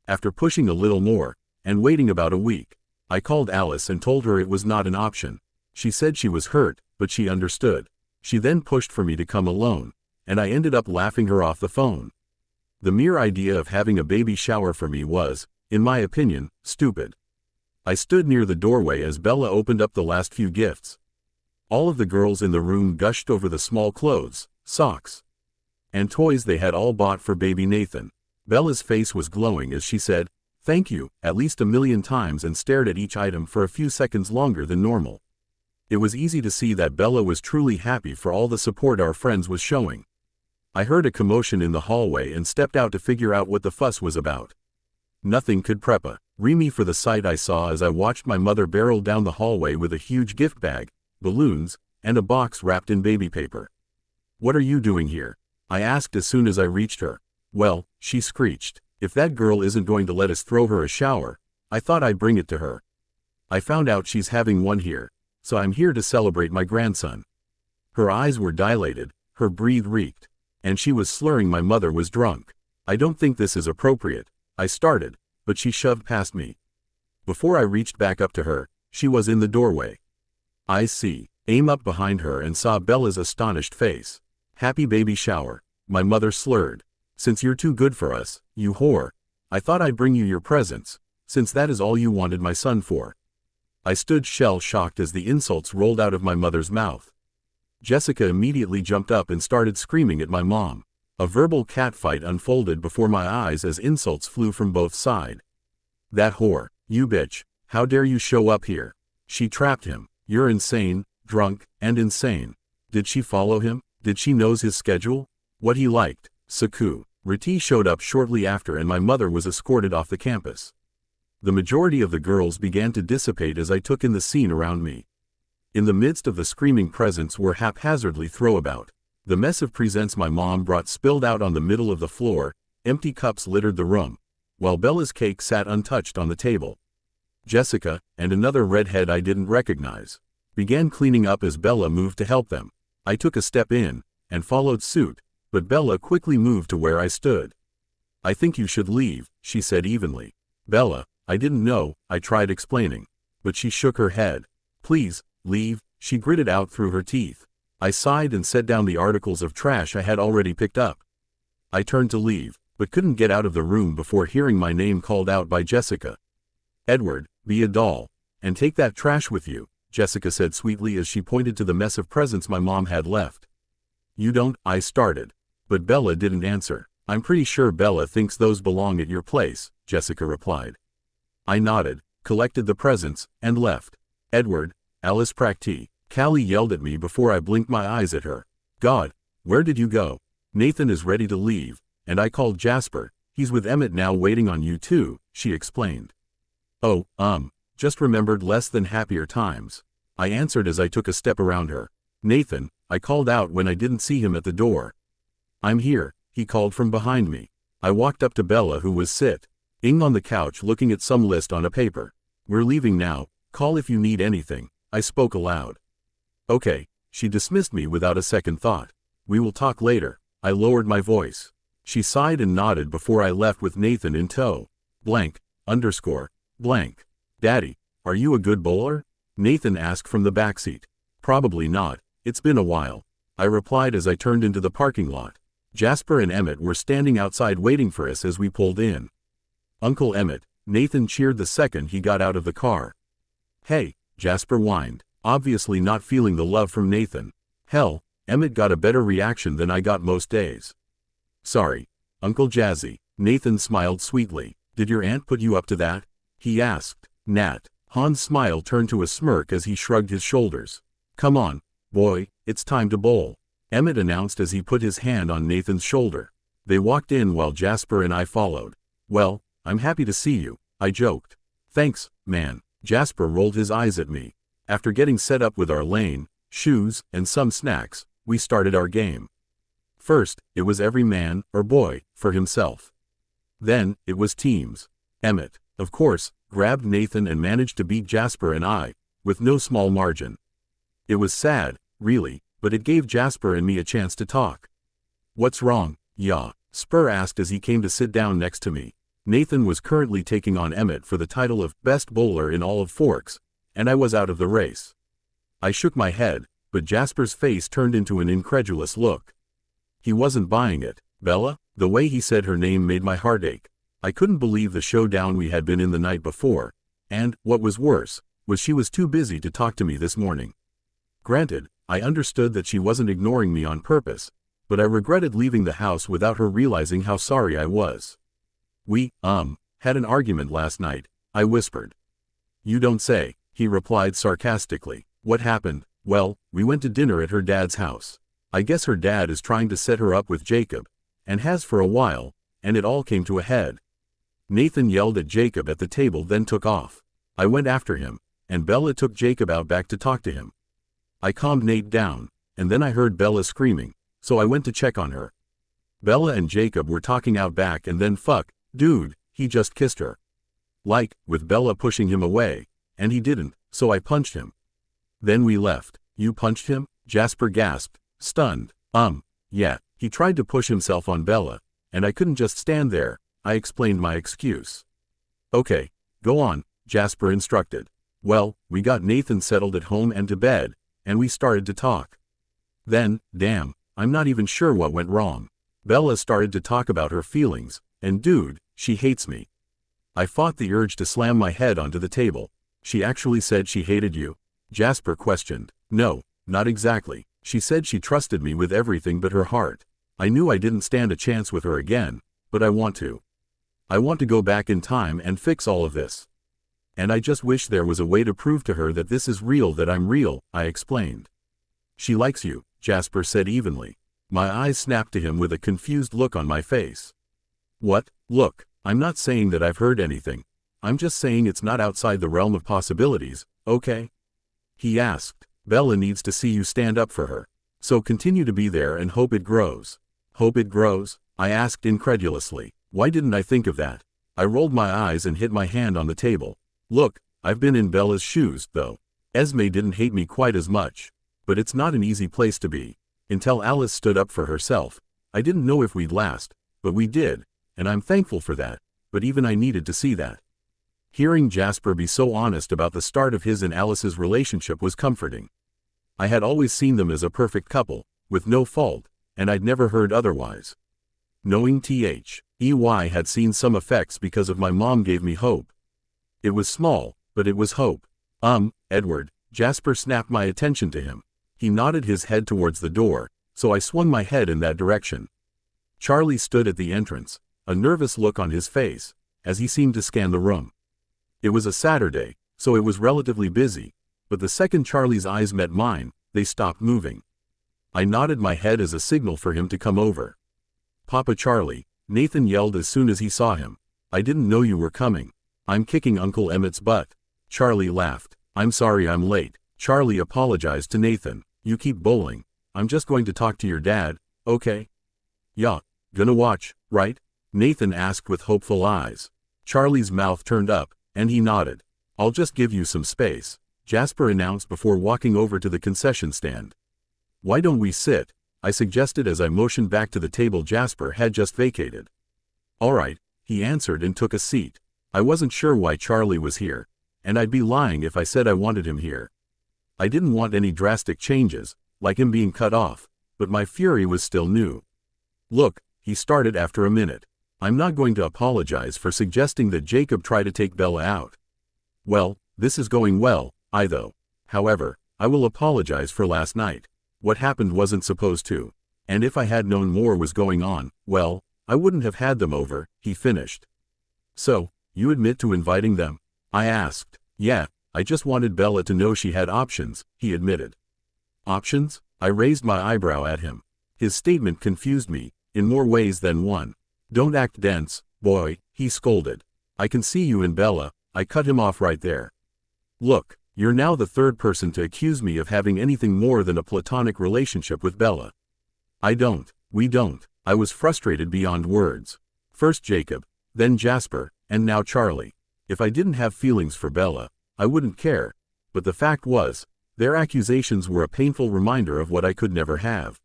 After pushing a little more, and waiting about a week, I called Alice and told her it was not an option. She said she was hurt, but she understood. She then pushed for me to come alone, and I ended up laughing her off the phone. The mere idea of having a baby shower for me was, in my opinion, stupid. I stood near the doorway as Bella opened up the last few gifts. All of the girls in the room gushed over the small clothes, socks, and toys they had all bought for baby Nathan. Bella's face was glowing as she said, "Thank you," at least 1,000,000 times and stared at each item for a few seconds longer than normal. It was easy to see that Bella was truly happy for all the support our friends was showing. I heard a commotion in the hallway and stepped out to figure out what the fuss was about. Nothing could prepare me for the sight I saw as I watched my mother barrel down the hallway with a huge gift bag, balloons, and a box wrapped in baby paper. "What are you doing here?" I asked as soon as I reached her. "Well," she screeched, "if that girl isn't going to let us throw her a shower, I thought I'd bring it to her. I found out she's having one here, so I'm here to celebrate my grandson." Her eyes were dilated, her breath reeked, and she was slurring my mother was drunk. "I don't think this is appropriate," I started, but she shoved past me. Before I reached back up to her, she was in the doorway. I aimed up behind her and saw Bella's astonished face. "Happy baby shower," my mother slurred. "Since you're too good for us, you whore, I thought I'd bring you your presents, since that is all you wanted my son for." I stood shell-shocked as the insults rolled out of my mother's mouth. Jessica immediately jumped up and started screaming at my mom. A verbal catfight unfolded before my eyes as insults flew from both sides. "That whore, you bitch, how dare you show up here? She trapped him. You're insane, drunk, and insane. Did she follow him? Did she knows his schedule? What he liked? Saku." Riti showed up shortly after and my mother was escorted off the campus. The majority of the girls began to dissipate as I took in the scene around me. In the midst of the screaming presents were haphazardly thrown about. The mess of presents my mom brought spilled out on the middle of the floor, empty cups littered the room, while Bella's cake sat untouched on the table. Jessica, and another redhead I didn't recognize, began cleaning up as Bella moved to help them. I took a step in, and followed suit, but Bella quickly moved to where I stood. "I think you should leave," she said evenly. "Bella, I didn't know," I tried explaining, but she shook her head. "Please, leave," she gritted out through her teeth. I sighed and set down the articles of trash I had already picked up. I turned to leave, but couldn't get out of the room before hearing my name called out by Jessica. "Edward, be a doll, and take that trash with you," Jessica said sweetly as she pointed to the mess of presents my mom had left. "You don't," I started. But Bella didn't answer. "I'm pretty sure Bella thinks those belong at your place," Jessica replied. I nodded, collected the presents, and left. "Edward, Alice Practi," Callie yelled at me before I blinked my eyes at her. "God, where did you go?" "Nathan is ready to leave, and I called Jasper. He's with Emmett now waiting on you too," she explained. "Oh, just remembered less than happier times," I answered as I took a step around her. "Nathan," I called out when I didn't see him at the door. "I'm here," he called from behind me. I walked up to Bella, who was sitting on the couch looking at some list on a paper. "We're leaving now, call if you need anything," I spoke aloud. "Okay," she dismissed me without a second thought. "We will talk later," I lowered my voice. She sighed and nodded before I left with Nathan in tow. Blank. "Daddy, are you a good bowler?" Nathan asked from the backseat. "Probably not, it's been a while," I replied as I turned into the parking lot. Jasper and Emmett were standing outside waiting for us as we pulled in. "Uncle Emmett," Nathan cheered the second he got out of the car. "Hey," Jasper whined, obviously not feeling the love from Nathan. Hell, Emmett got a better reaction than I got most days. "Sorry, Uncle Jazzy," Nathan smiled sweetly. "Did your aunt put you up to that?" he asked. "Nat." Han's smile turned to a smirk as he shrugged his shoulders. "Come on, boy, it's time to bowl," Emmett announced as he put his hand on Nathan's shoulder. They walked in while Jasper and I followed. "Well, I'm happy to see you," I joked. "Thanks, man." Jasper rolled his eyes at me. After getting set up with our lane, shoes, and some snacks, we started our game. First, it was every man, or boy, for himself. Then, it was teams. Emmett, of course, grabbed Nathan and managed to beat Jasper and I, with no small margin. It was sad, really, but it gave Jasper and me a chance to talk. "What's wrong, ya?" Spur asked as he came to sit down next to me. Nathan was currently taking on Emmett for the title of Best Bowler in all of Forks, and I was out of the race. I shook my head, but Jasper's face turned into an incredulous look. He wasn't buying it. "Bella?" The way he said her name made my heart ache. I couldn't believe the showdown we had been in the night before, and, what was worse, was she was too busy to talk to me this morning. Granted, I understood that she wasn't ignoring me on purpose, but I regretted leaving the house without her realizing how sorry I was. "We, had an argument last night," I whispered. "You don't say," he replied sarcastically. "What happened?" "Well, we went to dinner at her dad's house. I guess her dad is trying to set her up with Jacob, and has for a while, and it all came to a head." Nathan yelled at Jacob at the table, then took off. I went after him, and Bella took Jacob out back to talk to him. I calmed Nate down, and then I heard Bella screaming, so I went to check on her. Bella and Jacob were talking out back, and then dude, he just kissed her. With Bella pushing him away, and he didn't, so I punched him. Then we left. "You punched him?" Jasper gasped, stunned. Yeah, he tried to push himself on Bella, and I couldn't just stand there," I explained my excuse. "Okay, go on," Jasper instructed. "Well, we got Nathan settled at home and to bed, and we started to talk. Then, damn, I'm not even sure what went wrong. Bella started to talk about her feelings, and dude, she hates me." I fought the urge to slam my head onto the table. "She actually said she hated you?" Jasper questioned. "No, not exactly. She said she trusted me with everything but her heart. I knew I didn't stand a chance with her again, but I want to. I want to go back in time and fix all of this. And I just wish there was a way to prove to her that this is real, that I'm real," I explained. "She likes you," Jasper said evenly. My eyes snapped to him with a confused look on my face. "What? Look, I'm not saying that I've heard anything. I'm just saying it's not outside the realm of possibilities, okay?" He asked. "Bella needs to see you stand up for her. So continue to be there and hope it grows." "Hope it grows?" I asked incredulously. Why didn't I think of that? I rolled my eyes and hit my hand on the table. "Look, I've been in Bella's shoes, though. Esme didn't hate me quite as much. But it's not an easy place to be. Until Alice stood up for herself, I didn't know if we'd last, but we did, and I'm thankful for that, but even I needed to see that." Hearing Jasper be so honest about the start of his and Alice's relationship was comforting. I had always seen them as a perfect couple, with no fault, and I'd never heard otherwise. Knowing THEY had seen some effects because of my mom gave me hope. It was small, but it was hope. Edward, Jasper snapped my attention to him. He nodded his head towards the door, so I swung my head in that direction. Charlie stood at the entrance, a nervous look on his face, as he seemed to scan the room. It was a Saturday, so it was relatively busy, but the second Charlie's eyes met mine, they stopped moving. I nodded my head as a signal for him to come over. "Papa Charlie," Nathan yelled as soon as he saw him. "I didn't know you were coming. I'm kicking Uncle Emmett's butt." Charlie laughed. "I'm sorry I'm late." Charlie apologized to Nathan. "You keep bowling. I'm just going to talk to your dad, okay?" "Yeah, gonna watch, right?" Nathan asked with hopeful eyes. Charlie's mouth turned up, and he nodded. "I'll just give you some space," Jasper announced before walking over to the concession stand. "Why don't we sit?" I suggested as I motioned back to the table Jasper had just vacated. "All right," he answered and took a seat. I wasn't sure why Charlie was here, and I'd be lying if I said I wanted him here. I didn't want any drastic changes, like him being cut off, but my fury was still new. "Look," he started after a minute, "I'm not going to apologize for suggesting that Jacob try to take Bella out. Well, this is going well, though. However, I will apologize for last night. What happened wasn't supposed to. And if I had known more was going on, well, I wouldn't have had them over," he finished. "So, you admit to inviting them?" I asked. "Yeah, I just wanted Bella to know she had options," he admitted. "Options?" I raised my eyebrow at him. His statement confused me, in more ways than one. "Don't act dense, boy," he scolded. "I can see you in Bella." I cut him off right there. "Look, you're now the third person to accuse me of having anything more than a platonic relationship with Bella. We don't. I was frustrated beyond words. First Jacob, then Jasper, and now Charlie. If I didn't have feelings for Bella, I wouldn't care, but the fact was, their accusations were a painful reminder of what I could never have.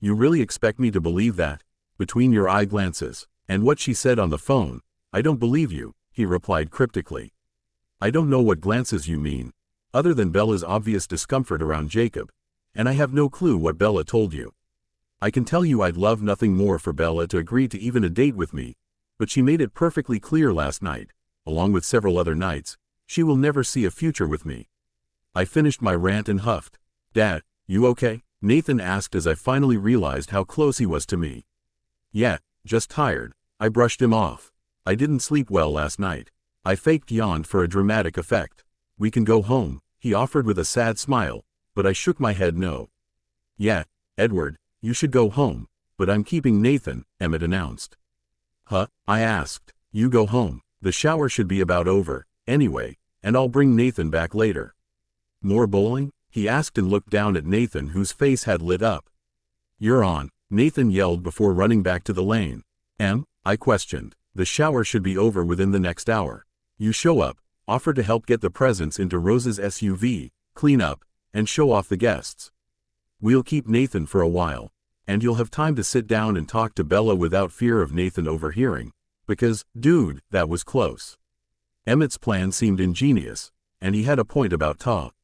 You really expect me to believe that? Between your eye glances, and what she said on the phone, I don't believe you," he replied cryptically. "I don't know what glances you mean, other than Bella's obvious discomfort around Jacob, and I have no clue what Bella told you. I can tell you I'd love nothing more for Bella to agree to even a date with me, but she made it perfectly clear last night, along with several other nights, she will never see a future with me." I finished my rant and huffed. "Dad, you okay?" Nathan asked as I finally realized how close he was to me. "Yeah, just tired." I brushed him off. "I didn't sleep well last night." I faked yawned for a dramatic effect. "We can go home," he offered with a sad smile, but I shook my head no. "Yeah, Edward, you should go home, but I'm keeping Nathan," Emmett announced. "Huh?" I asked. "You go home. The shower should be about over, anyway, and I'll bring Nathan back later." "More bowling?" he asked and looked down at Nathan whose face had lit up. "You're on," Nathan yelled before running back to the lane. I questioned. "The shower should be over within the next hour. You show up, offer to help get the presents into Rose's SUV, clean up, and show off the guests. We'll keep Nathan for a while, and you'll have time to sit down and talk to Bella without fear of Nathan overhearing, because, dude, that was close." Emmett's plan seemed ingenious, and he had a point about talk.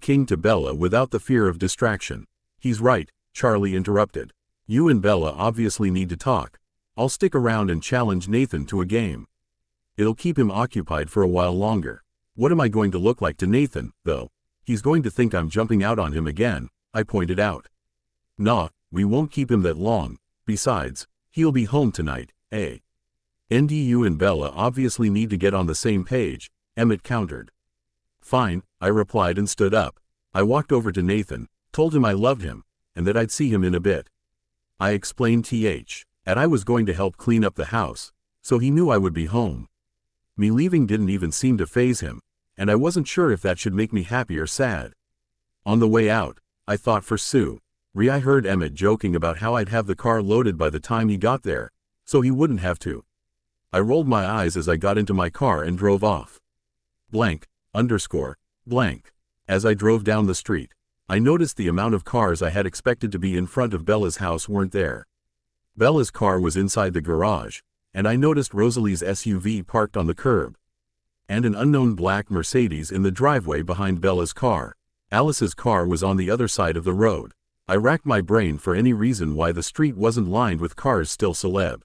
King to Bella without the fear of distraction. "He's right," Charlie interrupted. "You and Bella obviously need to talk. I'll stick around and challenge Nathan to a game. It'll keep him occupied for a while longer. What am I going to look like to Nathan, though? He's going to think I'm jumping out on him again," I pointed out. "Nah, we won't keep him that long. Besides, he'll be home tonight, eh?" "You and Bella obviously need to get on the same page," Emmett countered. "Fine," I replied and stood up. I walked over to Nathan, told him I loved him, and that I'd see him in a bit. I explained that I was going to help clean up the house, so he knew I would be home. Me leaving didn't even seem to faze him, and I wasn't sure if that should make me happy or sad. On the way out, I thought for Sue. I heard Emmett joking about how I'd have the car loaded by the time he got there, so he wouldn't have to. I rolled my eyes as I got into my car and drove off. Blank. As I drove down the street, I noticed the amount of cars I had expected to be in front of Bella's house weren't there. Bella's car was inside the garage, and I noticed Rosalie's SUV parked on the curb, and an unknown black Mercedes in the driveway behind Bella's car. Alice's car was on the other side of the road. I racked my brain for any reason why the street wasn't lined with cars still celeb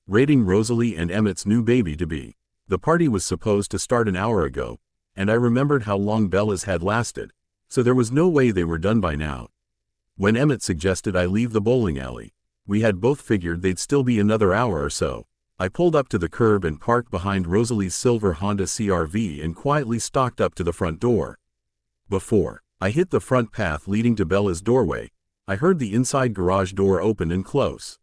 rating Rosalie and Emmett's new baby to be. The party was supposed to start an hour ago, and I remembered how long Bella's had lasted, so there was no way they were done by now. When Emmett suggested I leave the bowling alley, we had both figured they'd still be another hour or so. I pulled up to the curb and parked behind Rosalie's silver Honda CR-V and quietly stalked up to the front door. Before I hit the front path leading to Bella's doorway, I heard the inside garage door open and close.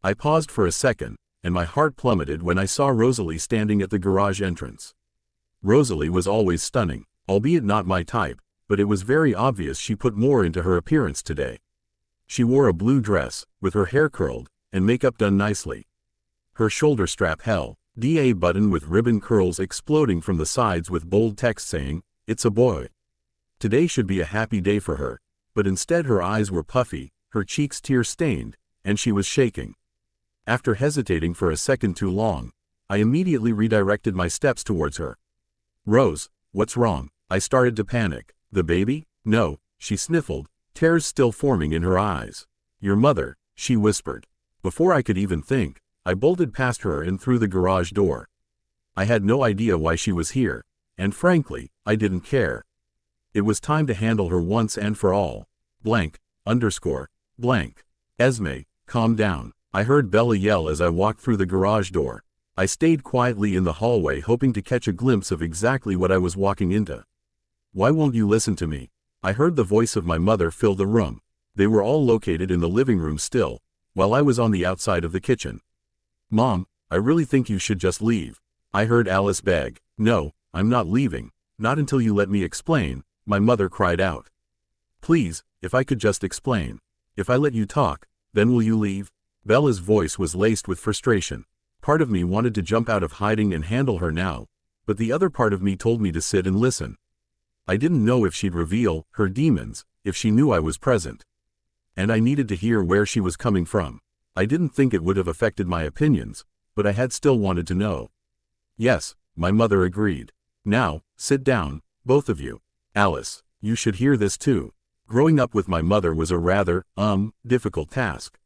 I paused for a second, and my heart plummeted when I saw Rosalie standing at the garage entrance. Rosalie was always stunning, albeit not my type, but it was very obvious she put more into her appearance today. She wore a blue dress, with her hair curled, and makeup done nicely. Her shoulder strap held a button with ribbon curls exploding from the sides with bold text saying, "It's a boy." Today should be a happy day for her, but instead her eyes were puffy, her cheeks tear-stained, and she was shaking. After hesitating for a second too long, I immediately redirected my steps towards her. "Rose, what's wrong?" I started to panic. "The baby?" "No," she sniffled, tears still forming in her eyes. "Your mother," she whispered. Before I could even think, I bolted past her and through the garage door. I had no idea why she was here, and frankly, I didn't care. It was time to handle her once and for all. Blank. "Esme, calm down," I heard Bella yell as I walked through the garage door. I stayed quietly in the hallway hoping to catch a glimpse of exactly what I was walking into. "Why won't you listen to me?" I heard the voice of my mother fill the room. They were all located in the living room still, while I was on the outside of the kitchen. "Mom, I really think you should just leave," I heard Alice beg. "No, I'm not leaving, not until you let me explain," my mother cried out. "Please, if I could just explain. If I let you talk, then will you leave?" Bella's voice was laced with frustration. Part of me wanted to jump out of hiding and handle her now, but the other part of me told me to sit and listen. I didn't know if she'd reveal her demons, if she knew I was present. And I needed to hear where she was coming from. I didn't think it would have affected my opinions, but I had still wanted to know. "Yes," my mother agreed. "Now, sit down, both of you. Alice, you should hear this too." Growing up with my mother was a rather, difficult task.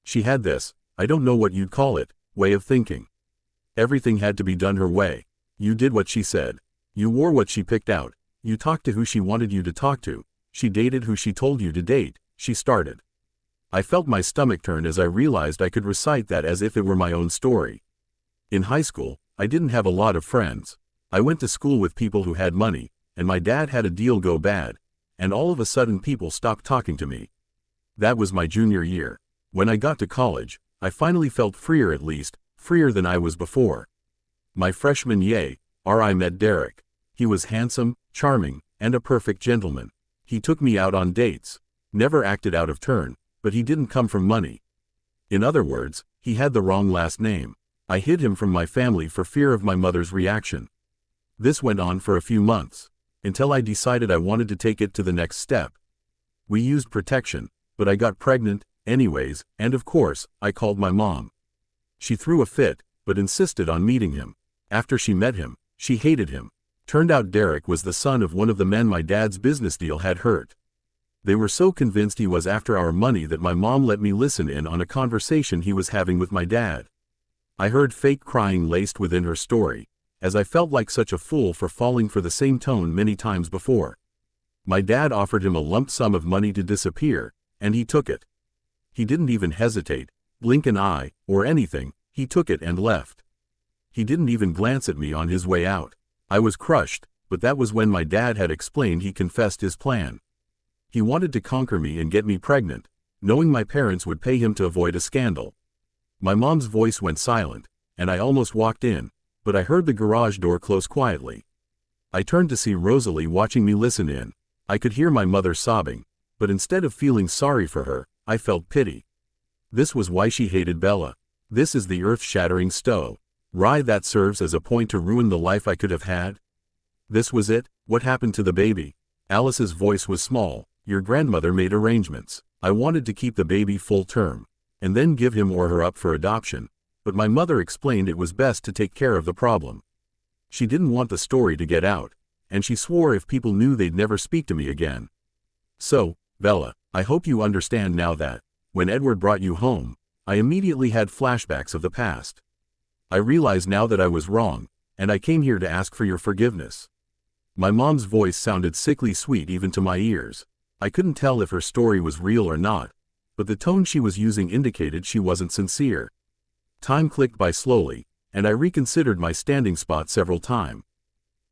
She had this, I don't know what you'd call it, way of thinking. Everything had to be done her way. You did what she said. You wore what she picked out. You talked to who she wanted you to talk to. She dated who she told you to date. She started. I felt my stomach turn as I realized I could recite that as if it were my own story. In high school, I didn't have a lot of friends. I went to school with people who had money, and my dad had a deal go bad, and all of a sudden people stopped talking to me. That was my junior year. When I got to college, I finally felt freer, at least, freer than I was before. My freshman year, I met Derek. He was handsome, charming, and a perfect gentleman. He took me out on dates. Never acted out of turn, but he didn't come from money. In other words, he had the wrong last name. I hid him from my family for fear of my mother's reaction. This went on for a few months, until I decided I wanted to take it to the next step. We used protection, but I got pregnant, anyways, and of course, I called my mom. She threw a fit, but insisted on meeting him. After she met him, she hated him. Turned out Derek was the son of one of the men my dad's business deal had hurt. They were so convinced he was after our money that my mom let me listen in on a conversation he was having with my dad. I heard fake crying laced within her story, as I felt like such a fool for falling for the same tone many times before. My dad offered him a lump sum of money to disappear, and he took it. He didn't even hesitate, blink an eye, or anything. He took it and left. He didn't even glance at me on his way out. I was crushed, but that was when my dad had explained he confessed his plan. He wanted to conquer me and get me pregnant, knowing my parents would pay him to avoid a scandal. My mom's voice went silent, and I almost walked in, but I heard the garage door close quietly. I turned to see Rosalie watching me listen in. I could hear my mother sobbing, but instead of feeling sorry for her, I felt pity. This was why she hated Bella. This is the earth-shattering story that serves as a point to ruin the life I could have had. This was it. What happened to the baby? Alice's voice was small. Your grandmother made arrangements. I wanted to keep the baby full term, and then give him or her up for adoption, but my mother explained it was best to take care of the problem. She didn't want the story to get out, and she swore if people knew they'd never speak to me again. So, Bella, I hope you understand now that, when Edward brought you home, I immediately had flashbacks of the past. I realize now that I was wrong, and I came here to ask for your forgiveness." My mom's voice sounded sickly sweet even to my ears. I couldn't tell if her story was real or not, but the tone she was using indicated she wasn't sincere. Time clicked by slowly, and I reconsidered my standing spot several times.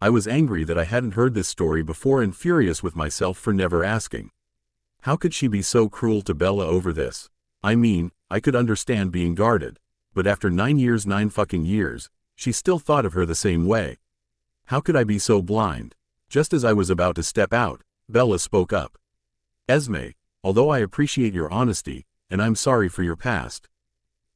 I was angry that I hadn't heard this story before and furious with myself for never asking. How could she be so cruel to Bella over this? I mean, I could understand being guarded, but after 9 fucking years, she still thought of her the same way. How could I be so blind? Just as I was about to step out, Bella spoke up. "Esme, although I appreciate your honesty, and I'm sorry for your past,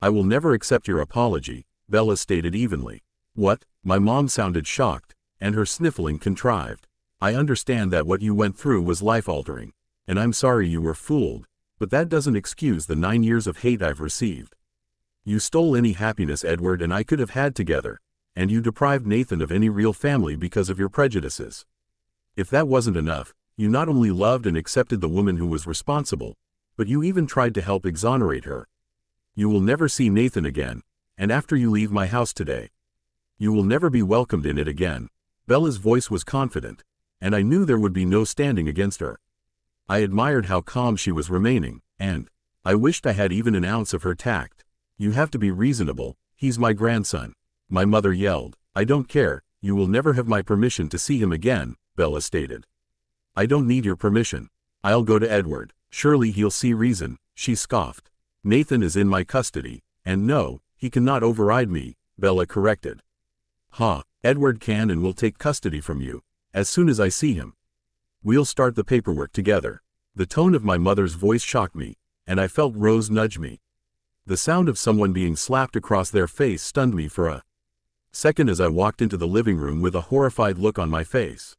I will never accept your apology," Bella stated evenly. "What?" My mom sounded shocked, and her sniffling contrived. "I understand that what you went through was life-altering, and I'm sorry you were fooled, but that doesn't excuse the 9 years of hate I've received. You stole any happiness Edward and I could have had together, and you deprived Nathan of any real family because of your prejudices. If that wasn't enough, you not only loved and accepted the woman who was responsible, but you even tried to help exonerate her. You will never see Nathan again, and after you leave my house today, you will never be welcomed in it again." Bella's voice was confident, and I knew there would be no standing against her. I admired how calm she was remaining, and I wished I had even an ounce of her tact. "You have to be reasonable, he's my grandson," my mother yelled. "I don't care, you will never have my permission to see him again," Bella stated. "I don't need your permission. I'll go to Edward. Surely he'll see reason," she scoffed. "Nathan is in my custody, and no, he cannot override me," Bella corrected. "Ha, Edward can and will take custody from you, as soon as I see him. We'll start the paperwork together." The tone of my mother's voice shocked me, and I felt Rose nudge me. The sound of someone being slapped across their face stunned me for a second as I walked into the living room with a horrified look on my face.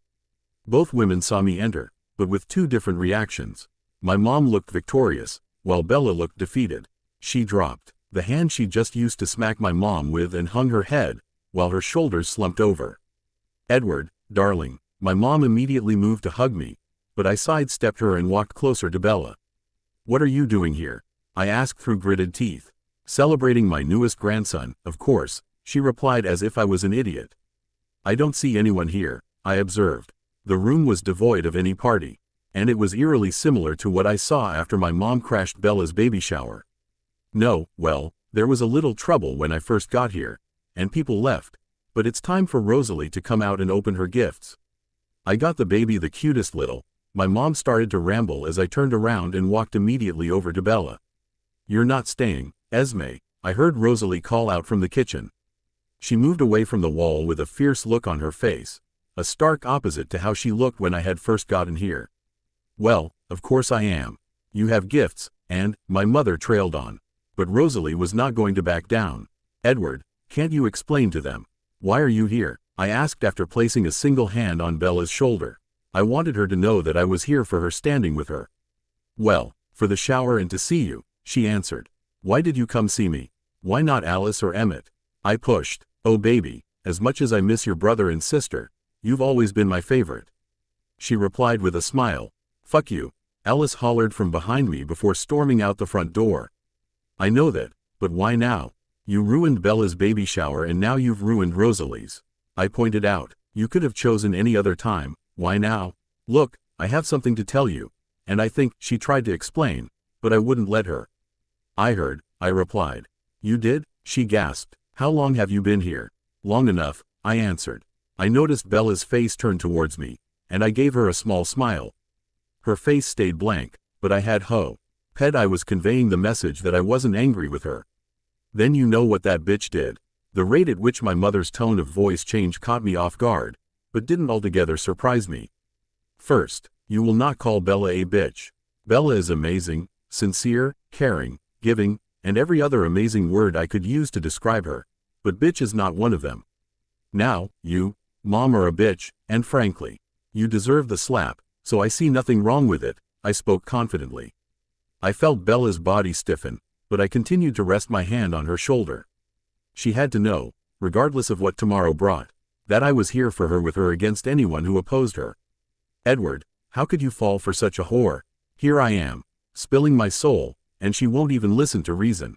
Both women saw me enter, but with two different reactions. My mom looked victorious, while Bella looked defeated. She dropped the hand she just used to smack my mom with and hung her head, while her shoulders slumped over. "Edward, darling." My mom immediately moved to hug me, but I sidestepped her and walked closer to Bella. "What are you doing here?" I asked through gritted teeth. "Celebrating my newest grandson, of course," she replied as if I was an idiot. "I don't see anyone here," I observed. The room was devoid of any party, and it was eerily similar to what I saw after my mom crashed Bella's baby shower. "No, well, there was a little trouble when I first got here, and people left, but it's time for Rosalie to come out and open her gifts. I got the baby the cutest little," my mom started to ramble as I turned around and walked immediately over to Bella. "You're not staying, Esme," I heard Rosalie call out from the kitchen. She moved away from the wall with a fierce look on her face, a stark opposite to how she looked when I had first gotten here. "Well, of course I am. You have gifts, and," my mother trailed on. But Rosalie was not going to back down. "Edward, can't you explain to them? Why are you here?" I asked after placing a single hand on Bella's shoulder. I wanted her to know that I was here for her, standing with her. "Well, for the shower and to see you," she answered. "Why did you come see me? Why not Alice or Emmett?" I pushed. "Oh baby, as much as I miss your brother and sister, you've always been my favorite," she replied with a smile. "Fuck you," Alice hollered from behind me before storming out the front door. "I know that, but why now? You ruined Bella's baby shower and now you've ruined Rosalie's," I pointed out. "You could have chosen any other time, why now? Look, I have something to tell you," and I think she tried to explain, but I wouldn't let her. "I heard," I replied. "You did?" she gasped. "How long have you been here?" "Long enough," I answered. I noticed Bella's face turn towards me, and I gave her a small smile. Her face stayed blank, but I had hope. I was conveying the message that I wasn't angry with her. "Then you know what that bitch did." The rate at which my mother's tone of voice changed caught me off guard, but didn't altogether surprise me. "First, you will not call Bella a bitch. Bella is amazing, sincere, caring, giving, and every other amazing word I could use to describe her, but bitch is not one of them. Now, you, Mom, are a bitch, and frankly, you deserve the slap, so I see nothing wrong with it," I spoke confidently. I felt Bella's body stiffen, but I continued to rest my hand on her shoulder. She had to know, regardless of what tomorrow brought, that I was here for her, with her against anyone who opposed her. "Edward, how could you fall for such a whore? Here I am, spilling my soul, and she won't even listen to reason.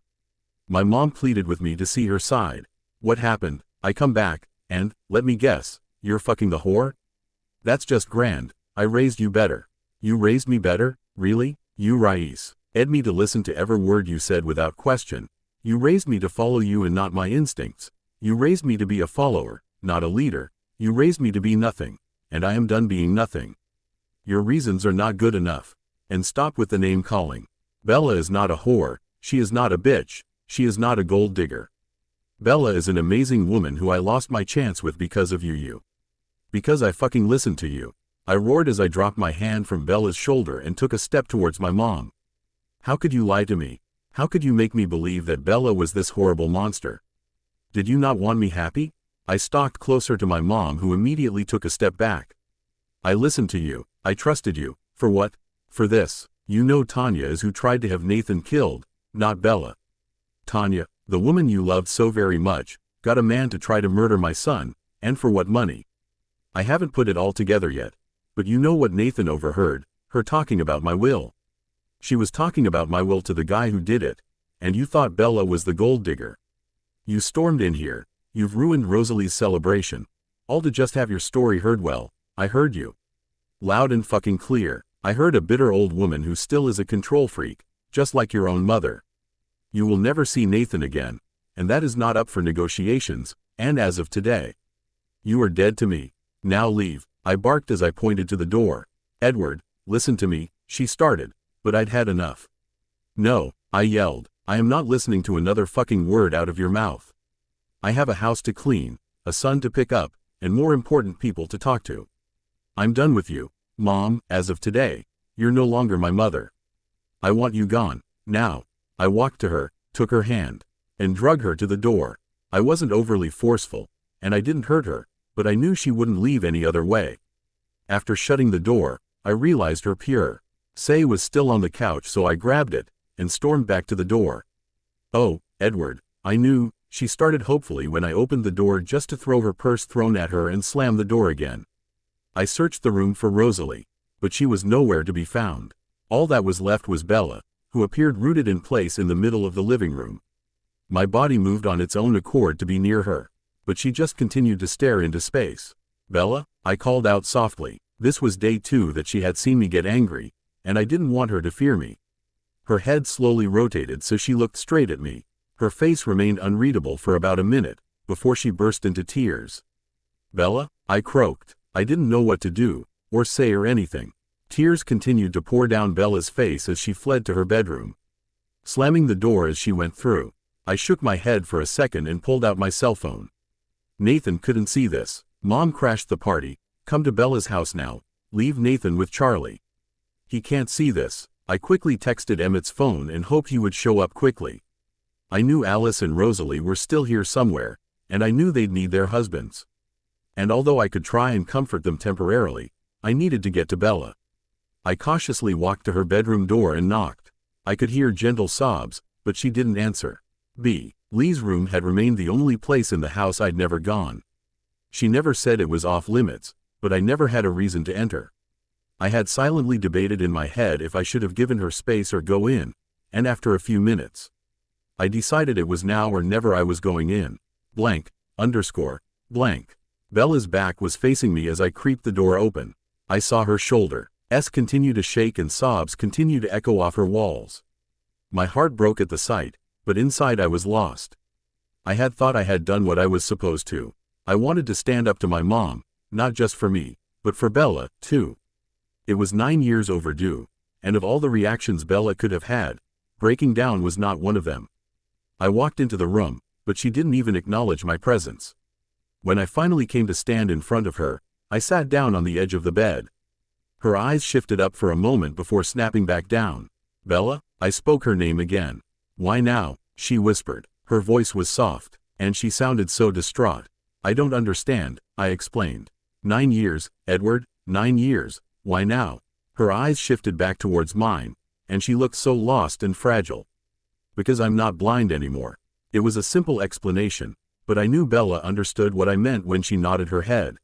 My mom pleaded with me to see her side. What happened? I come back, and, let me guess, you're fucking the whore? That's just grand. I raised you better. You raised me better? Really? You ed me to listen to every word you said without question. You raised me to follow you and not my instincts. You raised me to be a follower, not a leader. You raised me to be nothing, and I am done being nothing. Your reasons are not good enough. And stop with the name calling. Bella is not a whore, she is not a bitch, she is not a gold digger. Bella is an amazing woman who I lost my chance with because of you. Because I fucking listened to you. I roared as I dropped my hand from Bella's shoulder and took a step towards my mom. How could you lie to me? How could you make me believe that Bella was this horrible monster? Did you not want me happy? I stalked closer to my mom, who immediately took a step back. I listened to you. I trusted you. For what? For this. You know Tanya is who tried to have Nathan killed, not Bella. Tanya, the woman you loved so very much, got a man to try to murder my son, and for what money? I haven't put it all together yet. But you know what Nathan overheard, her talking about my will. She was talking about my will to the guy who did it, and you thought Bella was the gold digger. You stormed in here, you've ruined Rosalie's celebration, all to just have your story heard. Well, I heard you. Loud and fucking clear. I heard a bitter old woman who still is a control freak, just like your own mother. You will never see Nathan again, and that is not up for negotiations, and as of today, you are dead to me. Now leave, I barked as I pointed to the door. Edward, listen to me, she started, but I'd had enough. No, I yelled, I am not listening to another fucking word out of your mouth. I have a house to clean, a son to pick up, and more important people to talk to. I'm done with you. Mom, as of today, you're no longer my mother. I want you gone, now. I walked to her, took her hand, and drug her to the door. I wasn't overly forceful, and I didn't hurt her, but I knew she wouldn't leave any other way. After shutting the door, I realized her pure say was still on the couch, so I grabbed it, and stormed back to the door. Oh, Edward, I knew, she started hopefully when I opened the door just to throw her purse thrown at her and slam the door again. I searched the room for Rosalie, but she was nowhere to be found. All that was left was Bella, who appeared rooted in place in the middle of the living room. My body moved on its own accord to be near her, but she just continued to stare into space. Bella, I called out softly. This was day 2 that she had seen me get angry, and I didn't want her to fear me. Her head slowly rotated so she looked straight at me. Her face remained unreadable for about a minute, before she burst into tears. Bella, I croaked. I didn't know what to do, or say or anything. Tears continued to pour down Bella's face as she fled to her bedroom, slamming the door as she went through. I shook my head for a second and pulled out my cell phone. Nathan couldn't see this. Mom crashed the party. Come to Bella's house now. Leave Nathan with Charlie. He can't see this. I quickly texted Emmett's phone and hoped he would show up quickly. I knew Alice and Rosalie were still here somewhere, and I knew they'd need their husbands. And although I could try and comfort them temporarily, I needed to get to Bella. I cautiously walked to her bedroom door and knocked. I could hear gentle sobs, but she didn't answer. Lee's room had remained the only place in the house I'd never gone. She never said it was off limits, but I never had a reason to enter. I had silently debated in my head if I should have given her space or go in, and after a few minutes, I decided it was now or never. I was going in. Blank. Bella's back was facing me as I creaked the door open. I saw her shoulder continue to shake and sobs continue to echo off her walls. My heart broke at the sight, but inside I was lost. I had thought I had done what I was supposed to. I wanted to stand up to my mom, not just for me, but for Bella, too. It was 9 years overdue, and of all the reactions Bella could have had, breaking down was not one of them. I walked into the room, but she didn't even acknowledge my presence. When I finally came to stand in front of her, I sat down on the edge of the bed. Her eyes shifted up for a moment before snapping back down. Bella, I spoke her name again. Why now? She whispered. Her voice was soft, and she sounded so distraught. I don't understand, I explained. 9 years, Edward, 9 years, why now? Her eyes shifted back towards mine, and she looked so lost and fragile. Because I'm not blind anymore. It was a simple explanation, but I knew Bella understood what I meant when she nodded her head.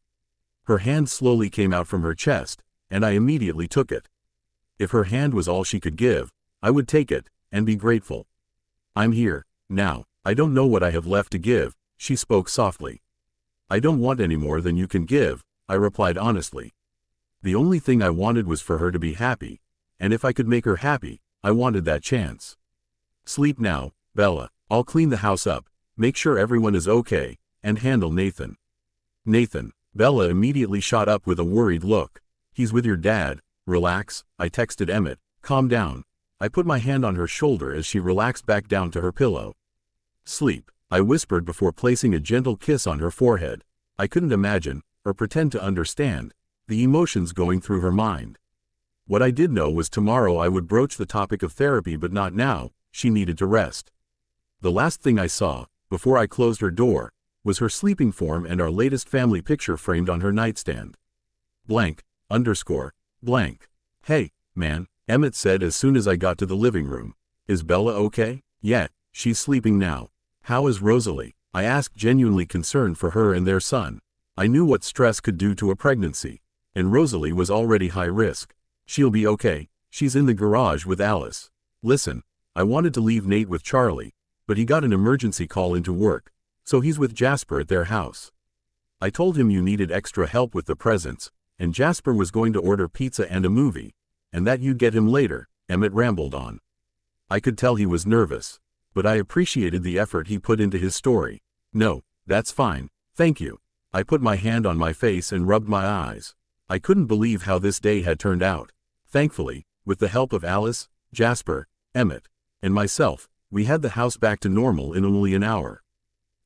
Her hand slowly came out from her chest, and I immediately took it. If her hand was all she could give, I would take it, and be grateful. I'm here, now. I don't know what I have left to give, she spoke softly. I don't want any more than you can give, I replied honestly. The only thing I wanted was for her to be happy, and if I could make her happy, I wanted that chance. Sleep now, Bella. I'll clean the house up, make sure everyone is okay, and handle Nathan. Nathan. Bella immediately shot up with a worried look. He's with your dad. Relax, I texted Emmett. Calm down. I put my hand on her shoulder as she relaxed back down to her pillow. Sleep, I whispered before placing a gentle kiss on her forehead. I couldn't imagine, or pretend to understand, the emotions going through her mind. What I did know was tomorrow I would broach the topic of therapy, but not now. She needed to rest. The last thing I saw, before I closed her door, was her sleeping form and our latest family picture framed on her nightstand. Blank. Hey, man, Emmett said as soon as I got to the living room. Is Bella okay? Yeah, she's sleeping now. How is Rosalie? I asked, genuinely concerned for her and their son. I knew what stress could do to a pregnancy, and Rosalie was already high risk. She'll be okay. She's in the garage with Alice. Listen, I wanted to leave Nate with Charlie, but he got an emergency call into work, so he's with Jasper at their house. I told him you needed extra help with the presents, and Jasper was going to order pizza and a movie, and that you'd get him later, Emmett rambled on. I could tell he was nervous, but I appreciated the effort he put into his story. No, that's fine, thank you. I put my hand on my face and rubbed my eyes. I couldn't believe how this day had turned out. Thankfully, with the help of Alice, Jasper, Emmett, and myself, we had the house back to normal in only an hour.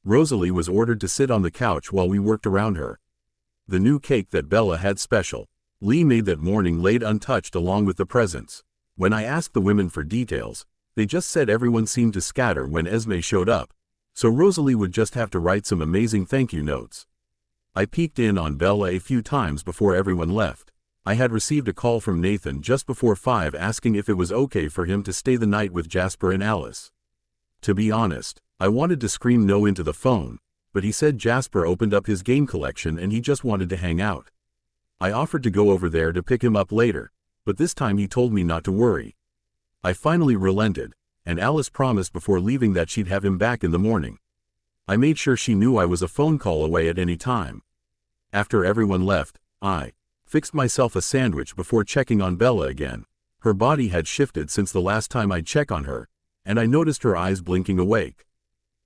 Rosalie was ordered to sit on the couch while we worked around her. The new cake that Bella had special, Lee made that morning, laid untouched along with the presents. When I asked the women for details, they just said everyone seemed to scatter when Esme showed up, so Rosalie would just have to write some amazing thank you notes. I peeked in on Bella a few times before everyone left. I had received a call from Nathan just before 5 asking if it was okay for him to stay the night with Jasper and Alice. To be honest, I wanted to scream no into the phone, but he said Jasper opened up his game collection and he just wanted to hang out. I offered to go over there to pick him up later, but this time he told me not to worry. I finally relented, and Alice promised before leaving that she'd have him back in the morning. I made sure she knew I was a phone call away at any time. After everyone left, I fixed myself a sandwich before checking on Bella again. Her body had shifted since the last time I'd check on her, and I noticed her eyes blinking awake.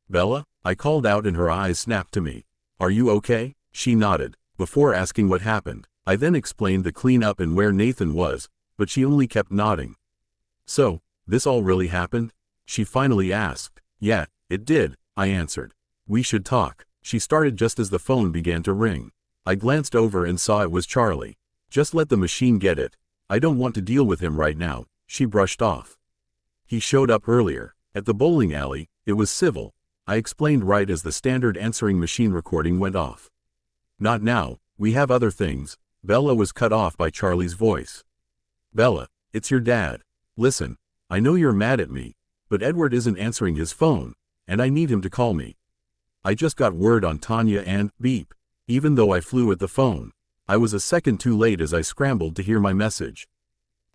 Bella? I called out and her eyes snapped to me. Are you okay? She nodded, before asking what happened. I then explained the cleanup and where Nathan was, but she only kept nodding. So, this all really happened? She finally asked. Yeah, it did, I answered. We should talk. She started just as the phone began to ring. I glanced over and saw it was Charlie. Just let the machine get it. I don't want to deal with him right now, she brushed off. He showed up earlier, at the bowling alley. It was civil, I explained right as the standard answering machine recording went off. Not now, we have other things. Bella was cut off by Charlie's voice. Bella, it's your dad. Listen, I know you're mad at me, but Edward isn't answering his phone, and I need him to call me. I just got word on Tanya and, beep. Even though I flew at the phone, I was a second too late as I scrambled to hear my message.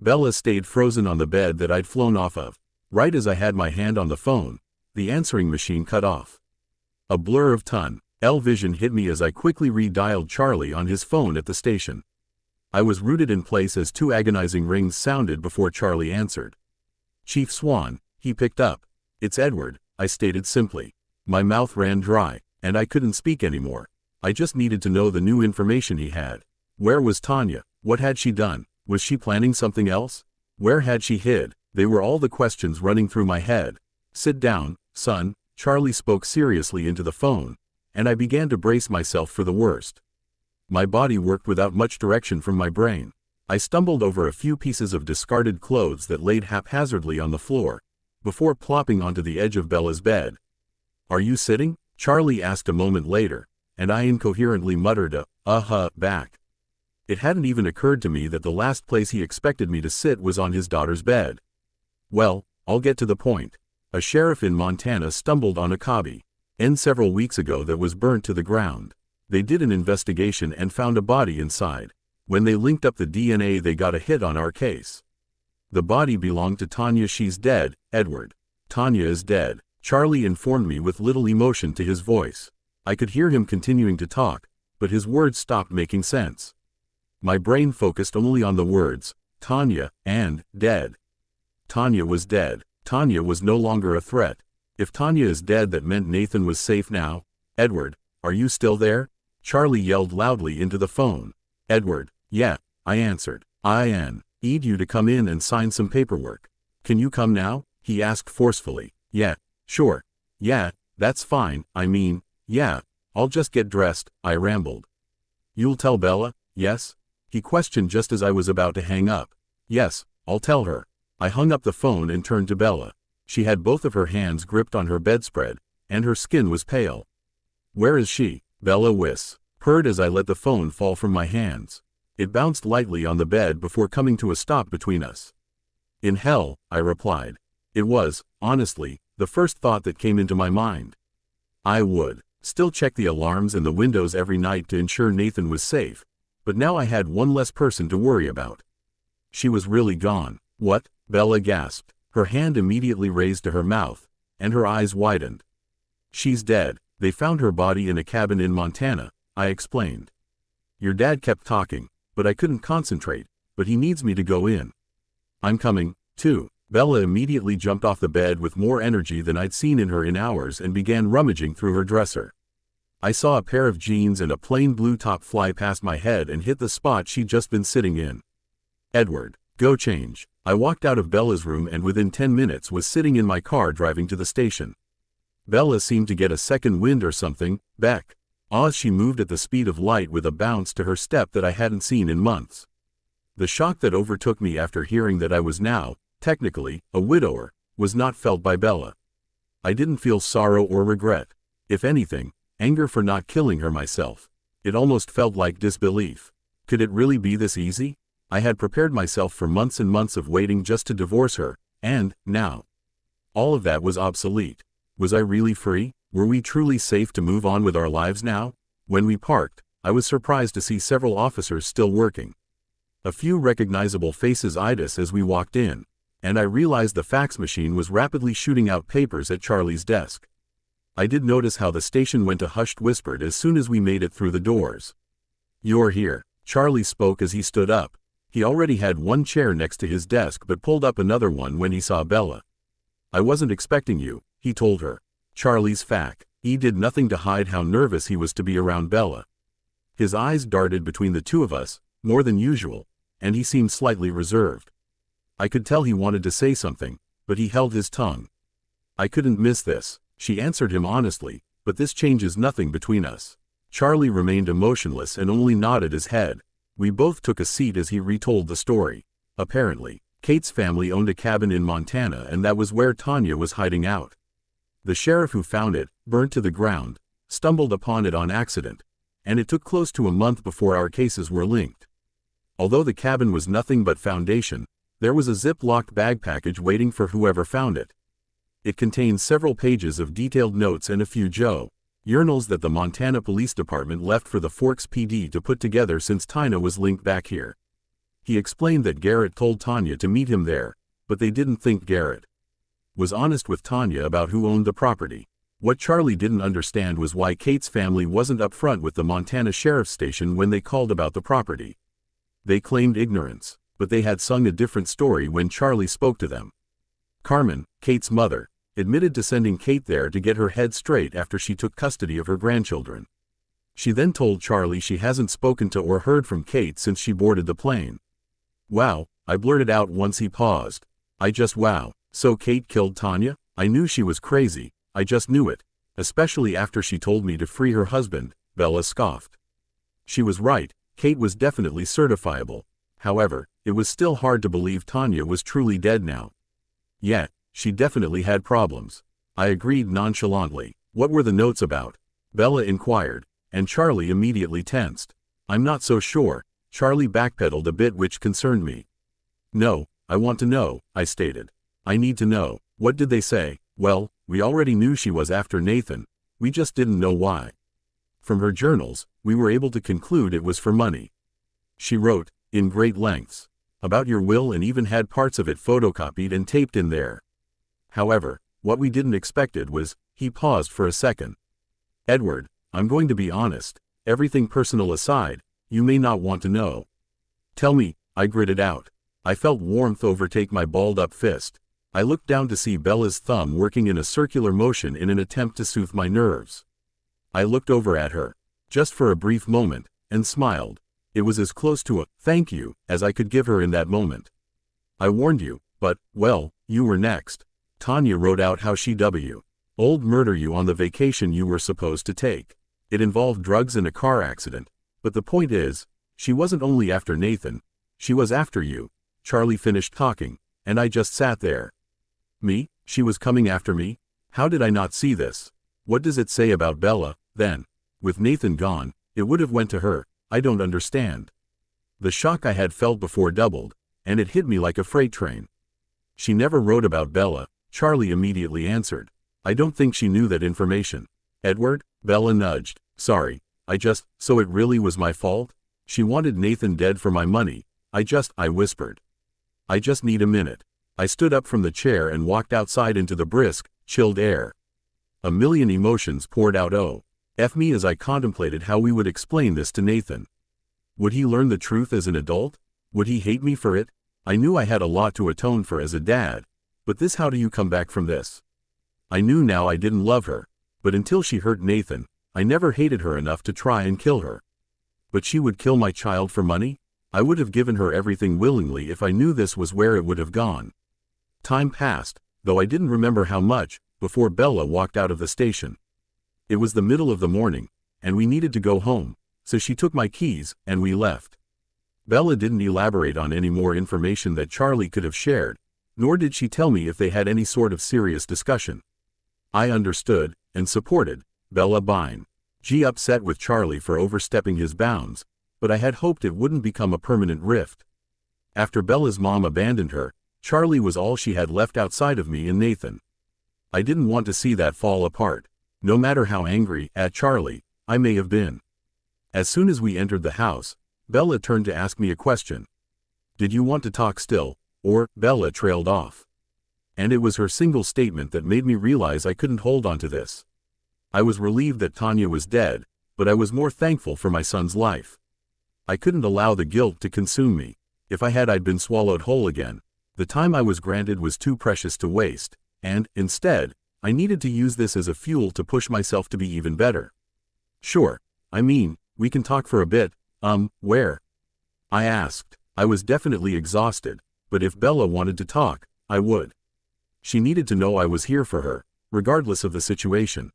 Bella stayed frozen on the bed that I'd flown off of. Right as I had my hand on the phone, the answering machine cut off. A blur of tunnel vision hit me as I quickly redialed Charlie on his phone at the station. I was rooted in place as 2 agonizing rings sounded before Charlie answered. Chief Swan, he picked up. It's Edward, I stated simply. My mouth ran dry, and I couldn't speak anymore. I just needed to know the new information he had. Where was Tanya? What had she done? Was she planning something else? Where had she hid? They were all the questions running through my head. Sit down, son, Charlie spoke seriously into the phone, and I began to brace myself for the worst. My body worked without much direction from my brain. I stumbled over a few pieces of discarded clothes that laid haphazardly on the floor, before plopping onto the edge of Bella's bed. Are you sitting? Charlie asked a moment later, and I incoherently muttered a back. It hadn't even occurred to me that the last place he expected me to sit was on his daughter's bed. Well, I'll get to the point. A sheriff in Montana stumbled on a cobby several weeks ago that was burnt to the ground. They did an investigation and found a body inside. When they linked up the DNA, they got a hit on our case. The body belonged to Tanya. She's dead, Edward. Tanya is dead, Charlie informed me with little emotion to his voice. I could hear him continuing to talk, but his words stopped making sense. My brain focused only on the words, Tanya, and dead. Tanya was dead. Tanya was no longer a threat. If Tanya is dead, that meant Nathan was safe now. Edward, are you still there? Charlie yelled loudly into the phone. Edward, yeah, I answered. I need you to come in and sign some paperwork. Can you come now? He asked forcefully. Yeah, sure. Yeah, that's fine. Yeah, I'll just get dressed, I rambled. You'll tell Bella, yes? He questioned just as I was about to hang up. Yes, I'll tell her. I hung up the phone and turned to Bella. She had both of her hands gripped on her bedspread, and her skin was pale. Where is she? Bella whispered as I let the phone fall from my hands. It bounced lightly on the bed before coming to a stop between us. In hell, I replied. It was, honestly, the first thought that came into my mind. I would still check the alarms and the windows every night to ensure Nathan was safe, but now I had one less person to worry about. She was really gone. What? Bella gasped. Her hand immediately raised to her mouth, and her eyes widened. She's dead. They found her body in a cabin in Montana, I explained. Your dad kept talking, but I couldn't concentrate, but he needs me to go in. I'm coming, too. Bella immediately jumped off the bed with more energy than I'd seen in her in hours and began rummaging through her dresser. I saw a pair of jeans and a plain blue top fly past my head and hit the spot she'd just been sitting in. Edward, go change. I walked out of Bella's room and within 10 minutes was sitting in my car driving to the station. Bella seemed to get a second wind or something. Beck. She moved at the speed of light with a bounce to her step that I hadn't seen in months. The shock that overtook me after hearing that I was now, technically, a widower, was not felt by Bella. I didn't feel sorrow or regret. If anything, anger for not killing her myself. It almost felt like disbelief. Could it really be this easy? I had prepared myself for months and months of waiting just to divorce her, and, now, all of that was obsolete. Was I really free? Were we truly safe to move on with our lives now? When we parked, I was surprised to see several officers still working. A few recognizable faces eyed us as we walked in, and I realized the fax machine was rapidly shooting out papers at Charlie's desk. I did notice how the station went a hushed whisper as soon as we made it through the doors. You're here, Charlie spoke as he stood up. He already had one chair next to his desk but pulled up another one when he saw Bella. I wasn't expecting you, he told her. Charlie's fac. He did nothing to hide how nervous he was to be around Bella. His eyes darted between the two of us, more than usual, and he seemed slightly reserved. I could tell he wanted to say something, but he held his tongue. I couldn't miss this, she answered him honestly, but this changes nothing between us. Charlie remained emotionless and only nodded his head. We both took a seat as he retold the story. Apparently, Kate's family owned a cabin in Montana and that was where Tanya was hiding out. The sheriff who found it, burnt to the ground, stumbled upon it on accident, and it took close to a month before our cases were linked. Although the cabin was nothing but foundation, there was a zip-locked bag package waiting for whoever found it. It contained several pages of detailed notes and a few journals that the Montana Police Department left for the Forks PD to put together since Tina was linked back here. He explained that Garrett told Tanya to meet him there, but they didn't think Garrett was honest with Tanya about who owned the property. What Charlie didn't understand was why Kate's family wasn't upfront with the Montana Sheriff's Station when they called about the property. They claimed ignorance, but they had sung a different story when Charlie spoke to them. Carmen, Kate's mother, admitted to sending Kate there to get her head straight after she took custody of her grandchildren. She then told Charlie she hasn't spoken to or heard from Kate since she boarded the plane. Wow, I blurted out once he paused. Wow. So Kate killed Tanya? I knew she was crazy, I just knew it, especially after she told me to free her husband, Bella scoffed. She was right, Kate was definitely certifiable. However, it was still hard to believe Tanya was truly dead now. Yeah, she definitely had problems. I agreed nonchalantly. What were the notes about? Bella inquired, and Charlie immediately tensed. I'm not so sure. Charlie backpedaled a bit, which concerned me. No, I want to know, I stated. I need to know. What did they say? Well, we already knew she was after Nathan. We just didn't know why. From her journals, we were able to conclude it was for money. She wrote, in great lengths, About your will and even had parts of it photocopied and taped in there. However, what we didn't expected was, he paused for a second. Edward, I'm going to be honest, everything personal aside, you may not want to know. Tell me, I gritted out. I felt warmth overtake my balled-up fist. I looked down to see Bella's thumb working in a circular motion in an attempt to soothe my nerves. I looked over at her, just for a brief moment, and smiled. It was as close to a thank you as I could give her in that moment. I warned you, but, well, you were next. Tanya wrote out how she old murder you on the vacation you were supposed to take. It involved drugs and a car accident, but the point is, she wasn't only after Nathan, she was after you. Charlie finished talking, and I just sat there. Me? She was coming after me? How did I not see this? What does it say about Bella, then? With Nathan gone, it would have went to her. I don't understand. The shock I had felt before doubled, and it hit me like a freight train. She never wrote about Bella, Charlie immediately answered. I don't think she knew that information. Edward? Bella nudged. Sorry, so it really was my fault? She wanted Nathan dead for my money. I whispered. I just need a minute. I stood up from the chair and walked outside into the brisk, chilled air. A million emotions poured out F me as I contemplated how we would explain this to Nathan. Would he learn the truth as an adult? Would he hate me for it? I knew I had a lot to atone for as a dad, but how do you come back from this? I knew now I didn't love her, but until she hurt Nathan, I never hated her enough to try and kill her. But she would kill my child for money? I would have given her everything willingly if I knew this was where it would have gone. Time passed, though I didn't remember how much, before Bella walked out of the station. It was the middle of the morning, and we needed to go home, so she took my keys, and we left. Bella didn't elaborate on any more information that Charlie could have shared, nor did she tell me if they had any sort of serious discussion. I understood, and supported, Bella Bine. Upset with Charlie for overstepping his bounds, but I had hoped it wouldn't become a permanent rift. After Bella's mom abandoned her, Charlie was all she had left outside of me and Nathan. I didn't want to see that fall apart, no matter how angry at Charlie I may have been. As soon as we entered the house, Bella turned to ask me a question. Did you want to talk still? Or, Bella trailed off. And it was her single statement that made me realize I couldn't hold on to this. I was relieved that Tanya was dead, but I was more thankful for my son's life. I couldn't allow the guilt to consume me. If I'd been swallowed whole again. The time I was granted was too precious to waste, and, instead, I needed to use this as a fuel to push myself to be even better. Sure, we can talk for a bit, where? I asked. I was definitely exhausted, but if Bella wanted to talk, I would. She needed to know I was here for her, regardless of the situation.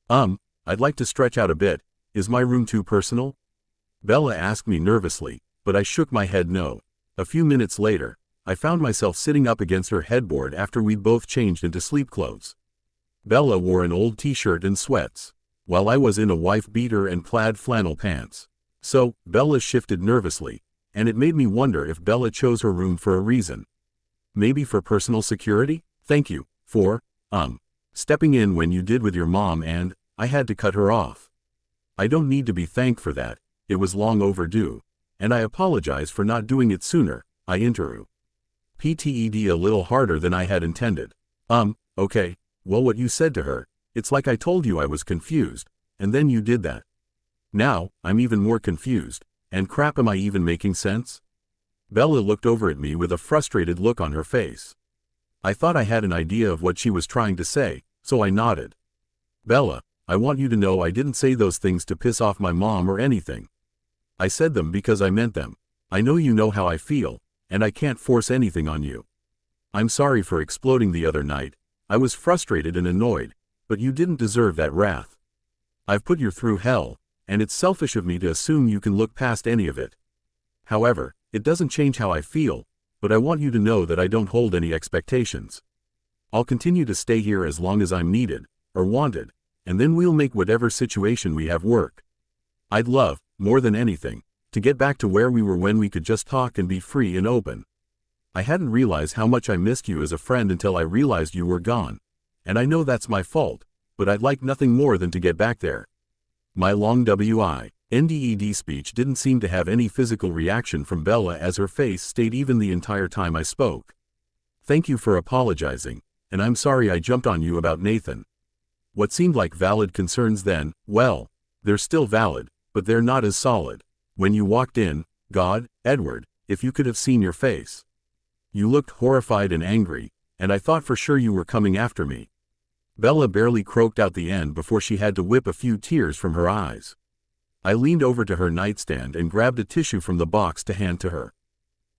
I'd like to stretch out a bit. Is my room too personal? Bella asked me nervously, but I shook my head no. A few minutes later, I found myself sitting up against her headboard after we'd both changed into sleep clothes. Bella wore an old t-shirt and sweats, while I was in a wife-beater and plaid flannel pants. So, Bella shifted nervously, and it made me wonder if Bella chose her room for a reason. Maybe for personal security? Thank you for, stepping in when you did with your mom, and I had to cut her off. I don't need to be thanked for that, it was long overdue, and I apologize for not doing it sooner, I interrupted. PTED a little harder than I had intended. Okay, well what you said to her, it's like I told you I was confused, and then you did that. Now, I'm even more confused, and crap, am I even making sense? Bella looked over at me with a frustrated look on her face. I thought I had an idea of what she was trying to say, so I nodded. Bella, I want you to know I didn't say those things to piss off my mom or anything. I said them because I meant them. I know you know how I feel, and I can't force anything on you. I'm sorry for exploding the other night. I was frustrated and annoyed, but you didn't deserve that wrath. I've put you through hell, and it's selfish of me to assume you can look past any of it. However, it doesn't change how I feel, but I want you to know that I don't hold any expectations. I'll continue to stay here as long as I'm needed, or wanted, and then we'll make whatever situation we have work. I'd love, more than anything, to get back to where we were when we could just talk and be free and open. I hadn't realized how much I missed you as a friend until I realized you were gone. And I know that's my fault, but I'd like nothing more than to get back there. My long W.I. NDED speech didn't seem to have any physical reaction from Bella as her face stayed even the entire time I spoke. Thank you for apologizing, and I'm sorry I jumped on you about Nathan. What seemed like valid concerns then, well, they're still valid, but they're not as solid. When you walked in, God, Edward, if you could have seen your face. You looked horrified and angry, and I thought for sure you were coming after me. Bella barely croaked out the end before she had to whip a few tears from her eyes. I leaned over to her nightstand and grabbed a tissue from the box to hand to her.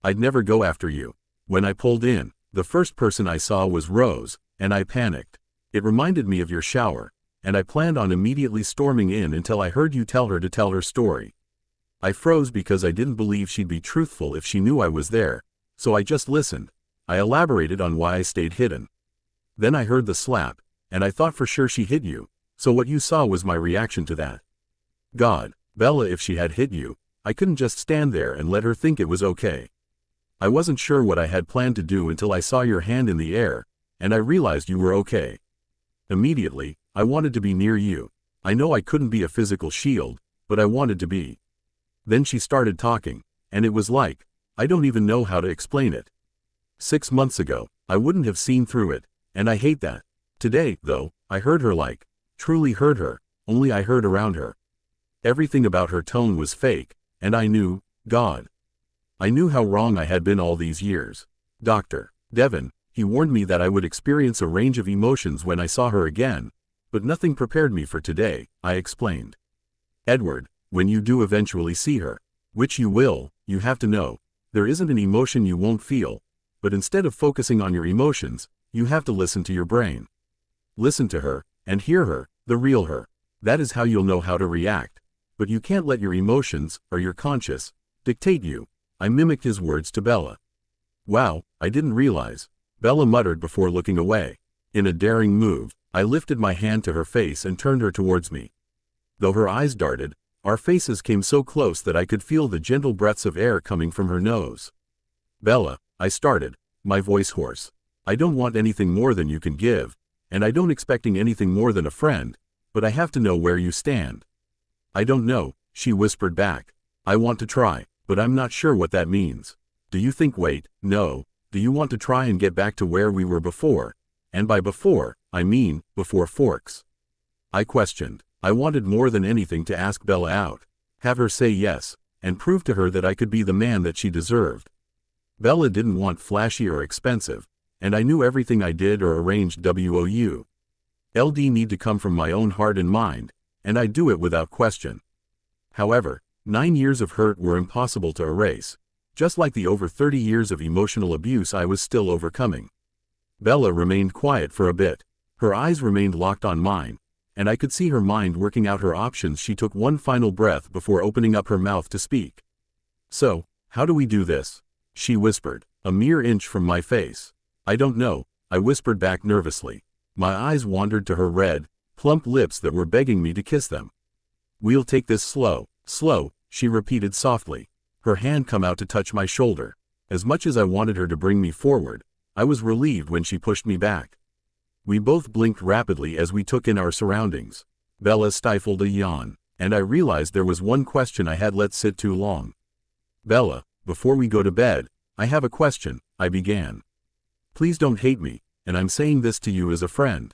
I'd never go after you. When I pulled in, the first person I saw was Rose, and I panicked. It reminded me of your shower, and I planned on immediately storming in until I heard you tell her to tell her story. I froze because I didn't believe she'd be truthful if she knew I was there, so I just listened. I elaborated on why I stayed hidden. Then I heard the slap, and I thought for sure she hit you, so what you saw was my reaction to that. God, Bella, if she had hit you, I couldn't just stand there and let her think it was okay. I wasn't sure what I had planned to do until I saw your hand in the air, and I realized you were okay. Immediately, I wanted to be near you. I know I couldn't be a physical shield, but I wanted to be. Then she started talking, and it was like, I don't even know how to explain it. 6 months ago, I wouldn't have seen through it, and I hate that. Today, though, I heard her like, truly heard her, only I heard around her. Everything about her tone was fake, and I knew, God. I knew how wrong I had been all these years. Dr. Devon, he warned me that I would experience a range of emotions when I saw her again, but nothing prepared me for today, I explained. Edward, when you do eventually see her, which you will, you have to know, there isn't an emotion you won't feel, but instead of focusing on your emotions, you have to listen to your brain. Listen to her, and hear her, the real her. That is how you'll know how to react. But you can't let your emotions, or your conscience, dictate you. I mimicked his words to Bella. Wow, I didn't realize, Bella muttered before looking away. In a daring move, I lifted my hand to her face and turned her towards me. Though her eyes darted, our faces came so close that I could feel the gentle breaths of air coming from her nose. Bella, I started, my voice hoarse. I don't want anything more than you can give, and I don't expecting anything more than a friend, but I have to know where you stand. I don't know, she whispered back. I want to try, but I'm not sure what that means. Do you think no, do you want to try and get back to where we were before? And by before, I mean, before Forks. I questioned. I wanted more than anything to ask Bella out. Have her say yes, and prove to her that I could be the man that she deserved. Bella didn't want flashy or expensive, and I knew everything I did or arranged LD need to come from my own heart and mind, and I'd do it without question. However, 9 years of hurt were impossible to erase, just like the over 30 years of emotional abuse I was still overcoming. Bella remained quiet for a bit. Her eyes remained locked on mine, and I could see her mind working out her options. She took one final breath before opening up her mouth to speak. So, how do we do this? She whispered, a mere inch from my face. I don't know, I whispered back nervously. My eyes wandered to her red, plump lips that were begging me to kiss them. We'll take this slow, she repeated softly. Her hand come out to touch my shoulder. As much as I wanted her to bring me forward, I was relieved when she pushed me back. We both blinked rapidly as we took in our surroundings. Bella stifled a yawn, and I realized there was one question I had let sit too long. Bella, before we go to bed, I have a question, I began. Please don't hate me, and I'm saying this to you as a friend.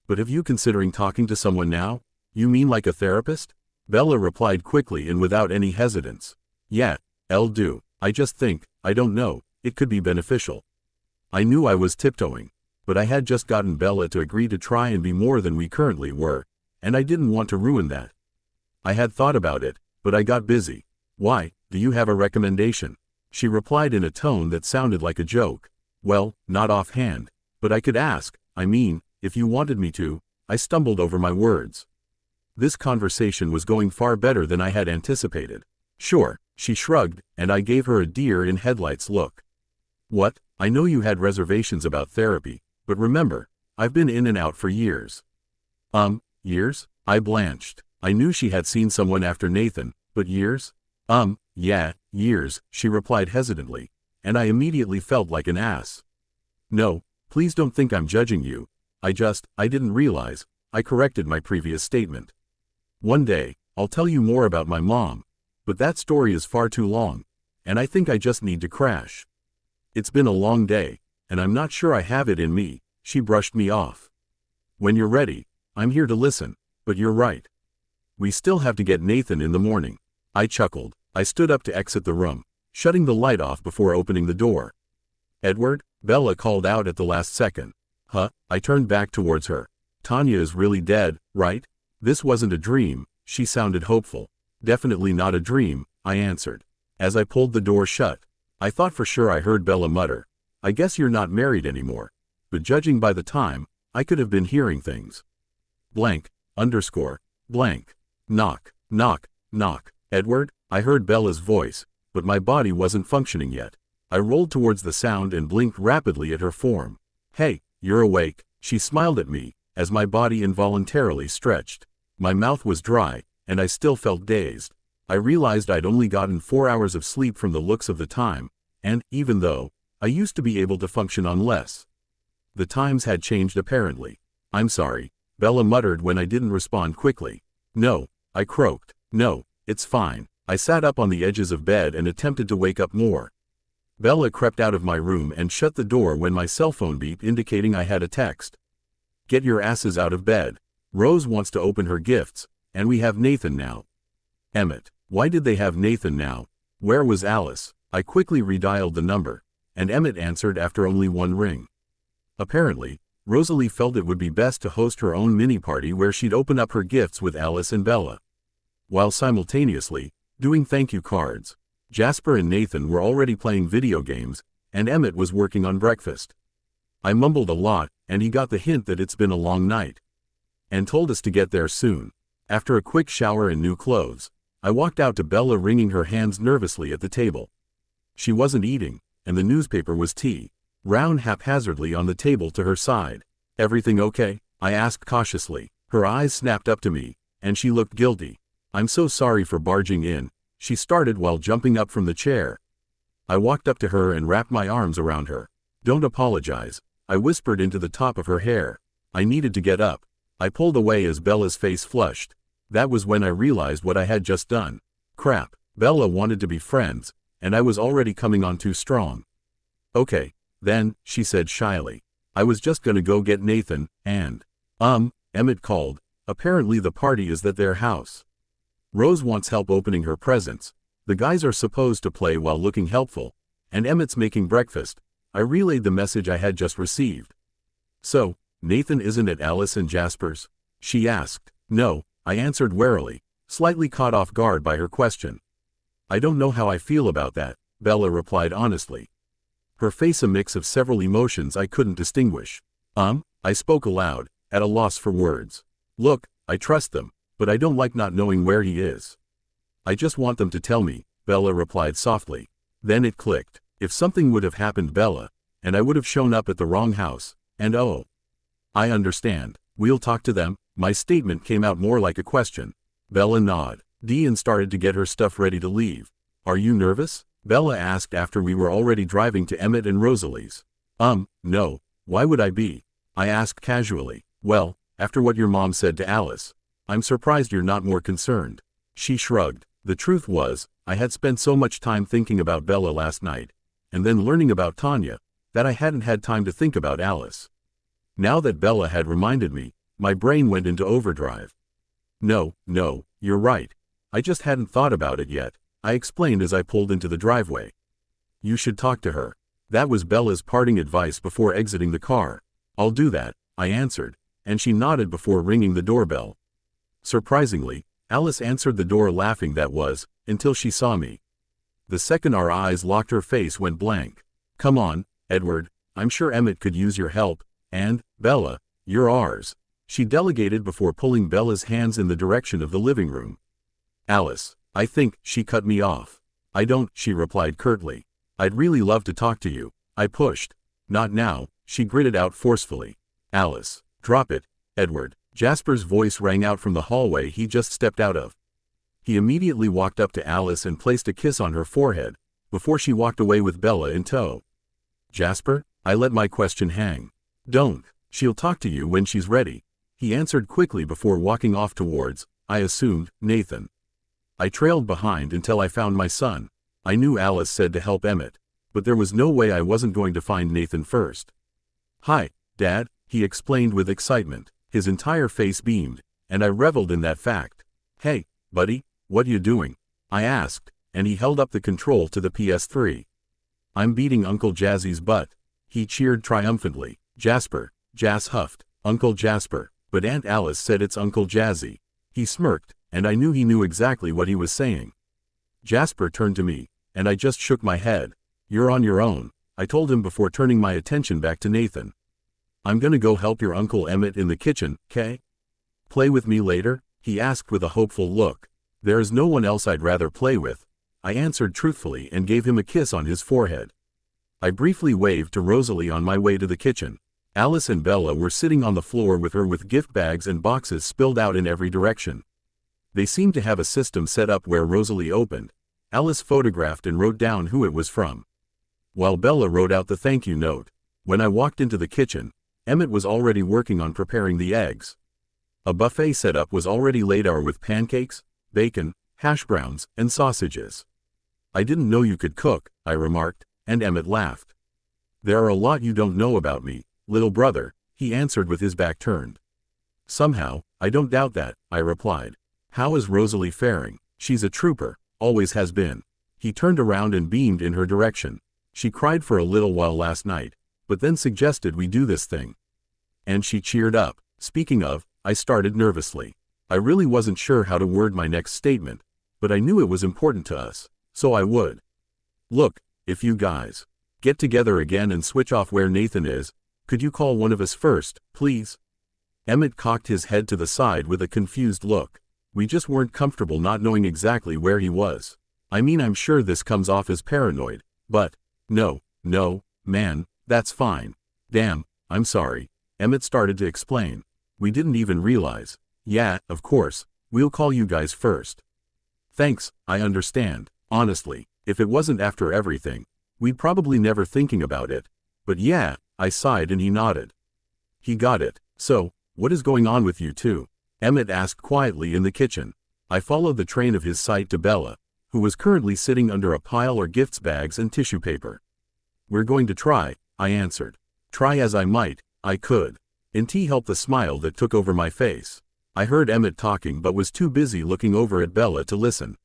But have you considering talking to someone now? You mean like a therapist? Bella replied quickly and without any hesitance. Yeah, I'll do. I just think, I don't know, it could be beneficial. I knew I was tiptoeing, but I had just gotten Bella to agree to try and be more than we currently were, and I didn't want to ruin that. I had thought about it, but I got busy. Why, do you have a recommendation? She replied in a tone that sounded like a joke. Well, not offhand, but I could ask, I mean, if you wanted me to. I stumbled over my words. This conversation was going far better than I had anticipated. Sure, she shrugged, and I gave her a deer-in-headlights look. What? I know you had reservations about therapy, but remember, I've been in and out for years. Years? I blanched. I knew she had seen someone after Nathan, but years? Yeah, years, she replied hesitantly, and I immediately felt like an ass. No, please don't think I'm judging you. I didn't realize, I corrected my previous statement. One day, I'll tell you more about my mom, but that story is far too long, and I think I just need to crash. It's been a long day, and I'm not sure I have it in me. She brushed me off. When you're ready, I'm here to listen, but you're right. We still have to get Nathan in the morning. I chuckled. I stood up to exit the room, shutting the light off before opening the door. Edward? Bella called out at the last second. Huh? I turned back towards her. Tanya is really dead, right? This wasn't a dream. She sounded hopeful. Definitely not a dream, I answered. As I pulled the door shut, I thought for sure I heard Bella mutter, I guess you're not married anymore. But judging by the time, I could have been hearing things. Blank, underscore, blank. Knock, knock, knock. Edward? I heard Bella's voice, but my body wasn't functioning yet. I rolled towards the sound and blinked rapidly at her form. Hey, you're awake. She smiled at me, as my body involuntarily stretched. My mouth was dry, and I still felt dazed. I realized I'd only gotten 4 hours of sleep from the looks of the time, and, even though, I used to be able to function on less. The times had changed apparently. I'm sorry, Bella muttered when I didn't respond quickly. No, I croaked. No, it's fine. I sat up on the edges of bed and attempted to wake up more. Bella crept out of my room and shut the door when my cell phone beeped indicating I had a text. Get your asses out of bed. Rose wants to open her gifts, and we have Nathan now. Emmett. Why did they have Nathan now? Where was Alice? I quickly redialed the number, and Emmett answered after only one ring. Apparently, Rosalie felt it would be best to host her own mini-party where she'd open up her gifts with Alice and Bella, while simultaneously doing thank you cards. Jasper and Nathan were already playing video games, and Emmett was working on breakfast. I mumbled a lot, and he got the hint that it's been a long night, and told us to get there soon. After a quick shower and new clothes, I walked out to Bella wringing her hands nervously at the table. She wasn't eating, and the newspaper was round haphazardly on the table to her side. Everything okay? I asked cautiously. Her eyes snapped up to me, and she looked guilty. I'm so sorry for barging in, she started while jumping up from the chair. I walked up to her and wrapped my arms around her. Don't apologize, I whispered into the top of her hair. I needed to get up. I pulled away as Bella's face flushed. That was when I realized what I had just done. Crap, Bella wanted to be friends, and I was already coming on too strong. Okay, then, she said shyly. I was just gonna go get Nathan, and… Emmett called. Apparently the party is at their house. Rose wants help opening her presents. The guys are supposed to play while looking helpful, and Emmett's making breakfast. I relayed the message I had just received. So, Nathan isn't at Alice and Jasper's? She asked. No, I answered warily, slightly caught off guard by her question. I don't know how I feel about that, Bella replied honestly. Her face a mix of several emotions I couldn't distinguish. I spoke aloud, at a loss for words. Look, I trust them, but I don't like not knowing where he is. I just want them to tell me, Bella replied softly. Then it clicked. If something would have happened, Bella, and I would have shown up at the wrong house, and oh. I understand. We'll talk to them. My statement came out more like a question. Bella nodded. Dean started to get her stuff ready to leave. Are you nervous? Bella asked after we were already driving to Emmett and Rosalie's. No. Why would I be? I asked casually. Well, after what your mom said to Alice. I'm surprised you're not more concerned. She shrugged. The truth was, I had spent so much time thinking about Bella last night, and then learning about Tanya, that I hadn't had time to think about Alice. Now that Bella had reminded me, my brain went into overdrive. No, you're right. I just hadn't thought about it yet, I explained as I pulled into the driveway. You should talk to her. That was Bella's parting advice before exiting the car. I'll do that, I answered, and she nodded before ringing the doorbell. Surprisingly, Alice answered the door laughing, that was, until she saw me. The second our eyes locked her face went blank. Come on, Edward, I'm sure Emmett could use your help, and, Bella, you're ours. She delegated before pulling Bella's hands in the direction of the living room. Alice, I think, she cut me off. I don't, she replied curtly. I'd really love to talk to you. I pushed. Not now, she gritted out forcefully. Alice, drop it, Edward. Jasper's voice rang out from the hallway he just stepped out of. He immediately walked up to Alice and placed a kiss on her forehead, before she walked away with Bella in tow. Jasper? I let my question hang. Don't. She'll talk to you when she's ready. He answered quickly before walking off towards I assumed, Nathan. I trailed behind until I found my son. I knew Alice said to help Emmett, but there was no way I wasn't going to find Nathan first. "Hi, Dad," he explained with excitement. His entire face beamed, and I reveled in that fact. "Hey, buddy, what you doing?" I asked, and he held up the control to the PS3. "I'm beating Uncle Jazzy's butt," he cheered triumphantly. "Jasper," Jas huffed. "Uncle Jasper," but Aunt Alice said it's Uncle Jazzy. He smirked, and I knew he knew exactly what he was saying. Jasper turned to me, and I just shook my head. "You're on your own," I told him before turning my attention back to Nathan. "I'm gonna go help your Uncle Emmett in the kitchen, 'kay? Play with me later?" he asked with a hopeful look. "There's no one else I'd rather play with," I answered truthfully and gave him a kiss on his forehead. I briefly waved to Rosalie on my way to the kitchen. Alice and Bella were sitting on the floor with her with gift bags and boxes spilled out in every direction. They seemed to have a system set up where Rosalie opened. Alice photographed and wrote down who it was from, while Bella wrote out the thank you note. When I walked into the kitchen, Emmett was already working on preparing the eggs. A buffet setup was already laid out with pancakes, bacon, hash browns, and sausages. "I didn't know you could cook," I remarked, and Emmett laughed. "There are a lot you don't know about me, little brother," he answered with his back turned. "Somehow, I don't doubt that," I replied. "How is Rosalie faring?" "She's a trooper, always has been." He turned around and beamed in her direction. "She cried for a little while last night, but then suggested we do this thing. And she cheered up." Speaking of, I started nervously. I really wasn't sure how to word my next statement, but I knew it was important to us, so I would. "Look, if you guys get together again and switch off where Nathan is, could you call one of us first, please?" Emmett cocked his head to the side with a confused look. We just weren't comfortable not knowing exactly where he was. I mean, I'm sure this comes off as paranoid, but no, man, that's fine. "Damn, I'm sorry," Emmett started to explain. "We didn't even realize." "Yeah, of course, we'll call you guys first." "Thanks, I understand. Honestly, if it wasn't after everything, we'd probably never thinking about it. But yeah," I sighed and he nodded. He got it. "So, what is going on with you two?" Emmett asked quietly in the kitchen. I followed the train of his sight to Bella, who was currently sitting under a pile of gifts bags and tissue paper. "We're going to try," I answered. Try as I might, I could. And T helped the smile that took over my face. I heard Emmett talking but was too busy looking over at Bella to listen.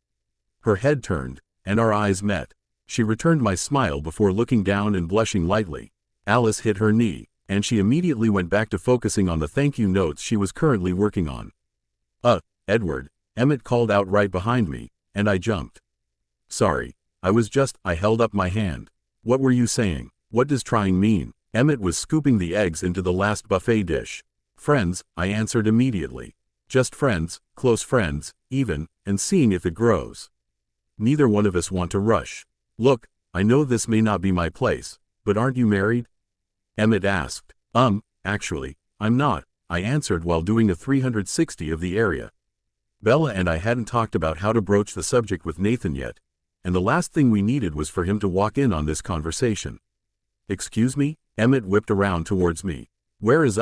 Her head turned, and our eyes met. She returned my smile before looking down and blushing lightly. Alice hit her knee, and she immediately went back to focusing on the thank you notes she was currently working on. Edward," Emmett called out right behind me, and I jumped. "Sorry, I held up my hand." "What were you saying? What does trying mean?" Emmett was scooping the eggs into the last buffet dish. "Friends," I answered immediately. "Just friends, close friends, even, and seeing if it grows. Neither one of us want to rush." "Look, I know this may not be my place, but aren't you married?" Emmett asked. Actually, I'm not," I answered while doing a 360 of the area. Bella and I hadn't talked about how to broach the subject with Nathan yet, and the last thing we needed was for him to walk in on this conversation. "Excuse me?" Emmett whipped around towards me. Where is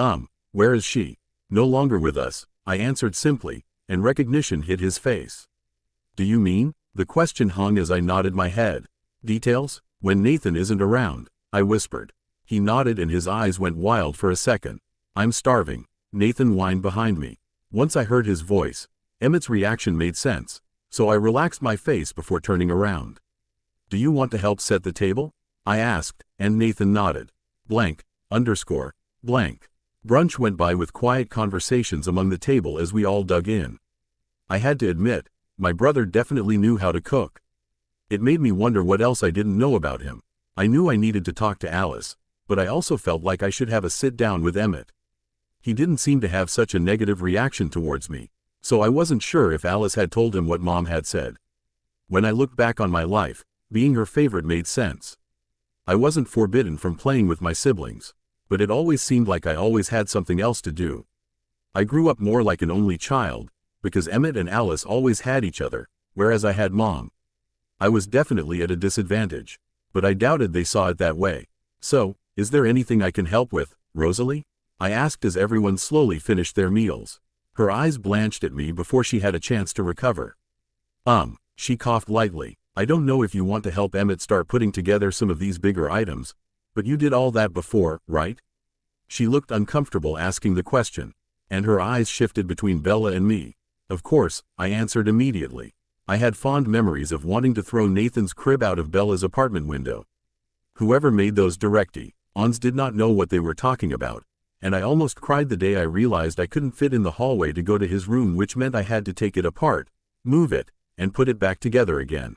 she?" "No longer with us," I answered simply, and recognition hit his face. "Do you mean?" The question hung as I nodded my head. "Details? When Nathan isn't around," I whispered. He nodded and his eyes went wild for a second. "I'm starving," Nathan whined behind me. Once I heard his voice, Emmett's reaction made sense, so I relaxed my face before turning around. "Do you want to help set the table?" I asked, and Nathan nodded. Blank. Brunch went by with quiet conversations among the table as we all dug in. I had to admit, my brother definitely knew how to cook. It made me wonder what else I didn't know about him. I knew I needed to talk to Alice, but I also felt like I should have a sit-down with Emmett. He didn't seem to have such a negative reaction towards me, so I wasn't sure if Alice had told him what Mom had said. When I looked back on my life, being her favorite made sense. I wasn't forbidden from playing with my siblings, but it always seemed like I always had something else to do. I grew up more like an only child, because Emmett and Alice always had each other, whereas I had Mom. I was definitely at a disadvantage, but I doubted they saw it that way. "So, is there anything I can help with, Rosalie?" I asked as everyone slowly finished their meals. Her eyes blanched at me before she had a chance to recover. She coughed lightly. I don't know if you want to help Emmett start putting together some of these bigger items, but you did all that before, right? She looked uncomfortable asking the question, and her eyes shifted between Bella and me. Of course, I answered immediately. I had fond memories of wanting to throw Nathan's crib out of Bella's apartment window. Whoever made those directions did not know what they were talking about, and I almost cried the day I realized I couldn't fit in the hallway to go to his room, which meant I had to take it apart, move it, and put it back together again.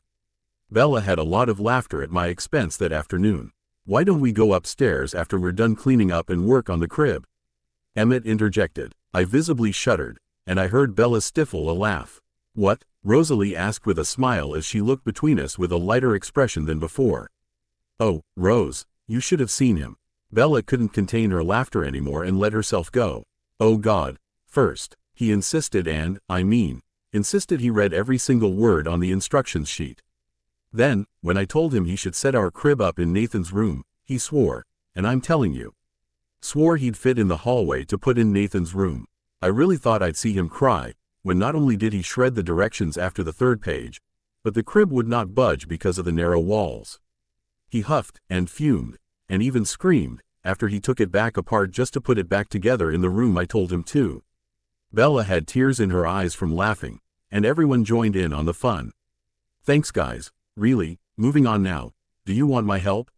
Bella had a lot of laughter at my expense that afternoon. Why don't we go upstairs after we're done cleaning up and work on the crib? Emmett interjected. I visibly shuddered, and I heard Bella stifle a laugh. What? Rosalie asked with a smile as she looked between us with a lighter expression than before. Oh, Rose, you should have seen him. Bella couldn't contain her laughter anymore and let herself go. Oh God. First, he insisted insisted he read every single word on the instructions sheet. Then, when I told him he should set our crib up in Nathan's room, he swore, and I'm telling you, swore he'd fit in the hallway to put in Nathan's room. I really thought I'd see him cry, when not only did he shred the directions after the third page, but the crib would not budge because of the narrow walls. He huffed and fumed, and even screamed, after he took it back apart just to put it back together in the room I told him to. Bella had tears in her eyes from laughing, and everyone joined in on the fun. Thanks guys, really, moving on now, do you want my help?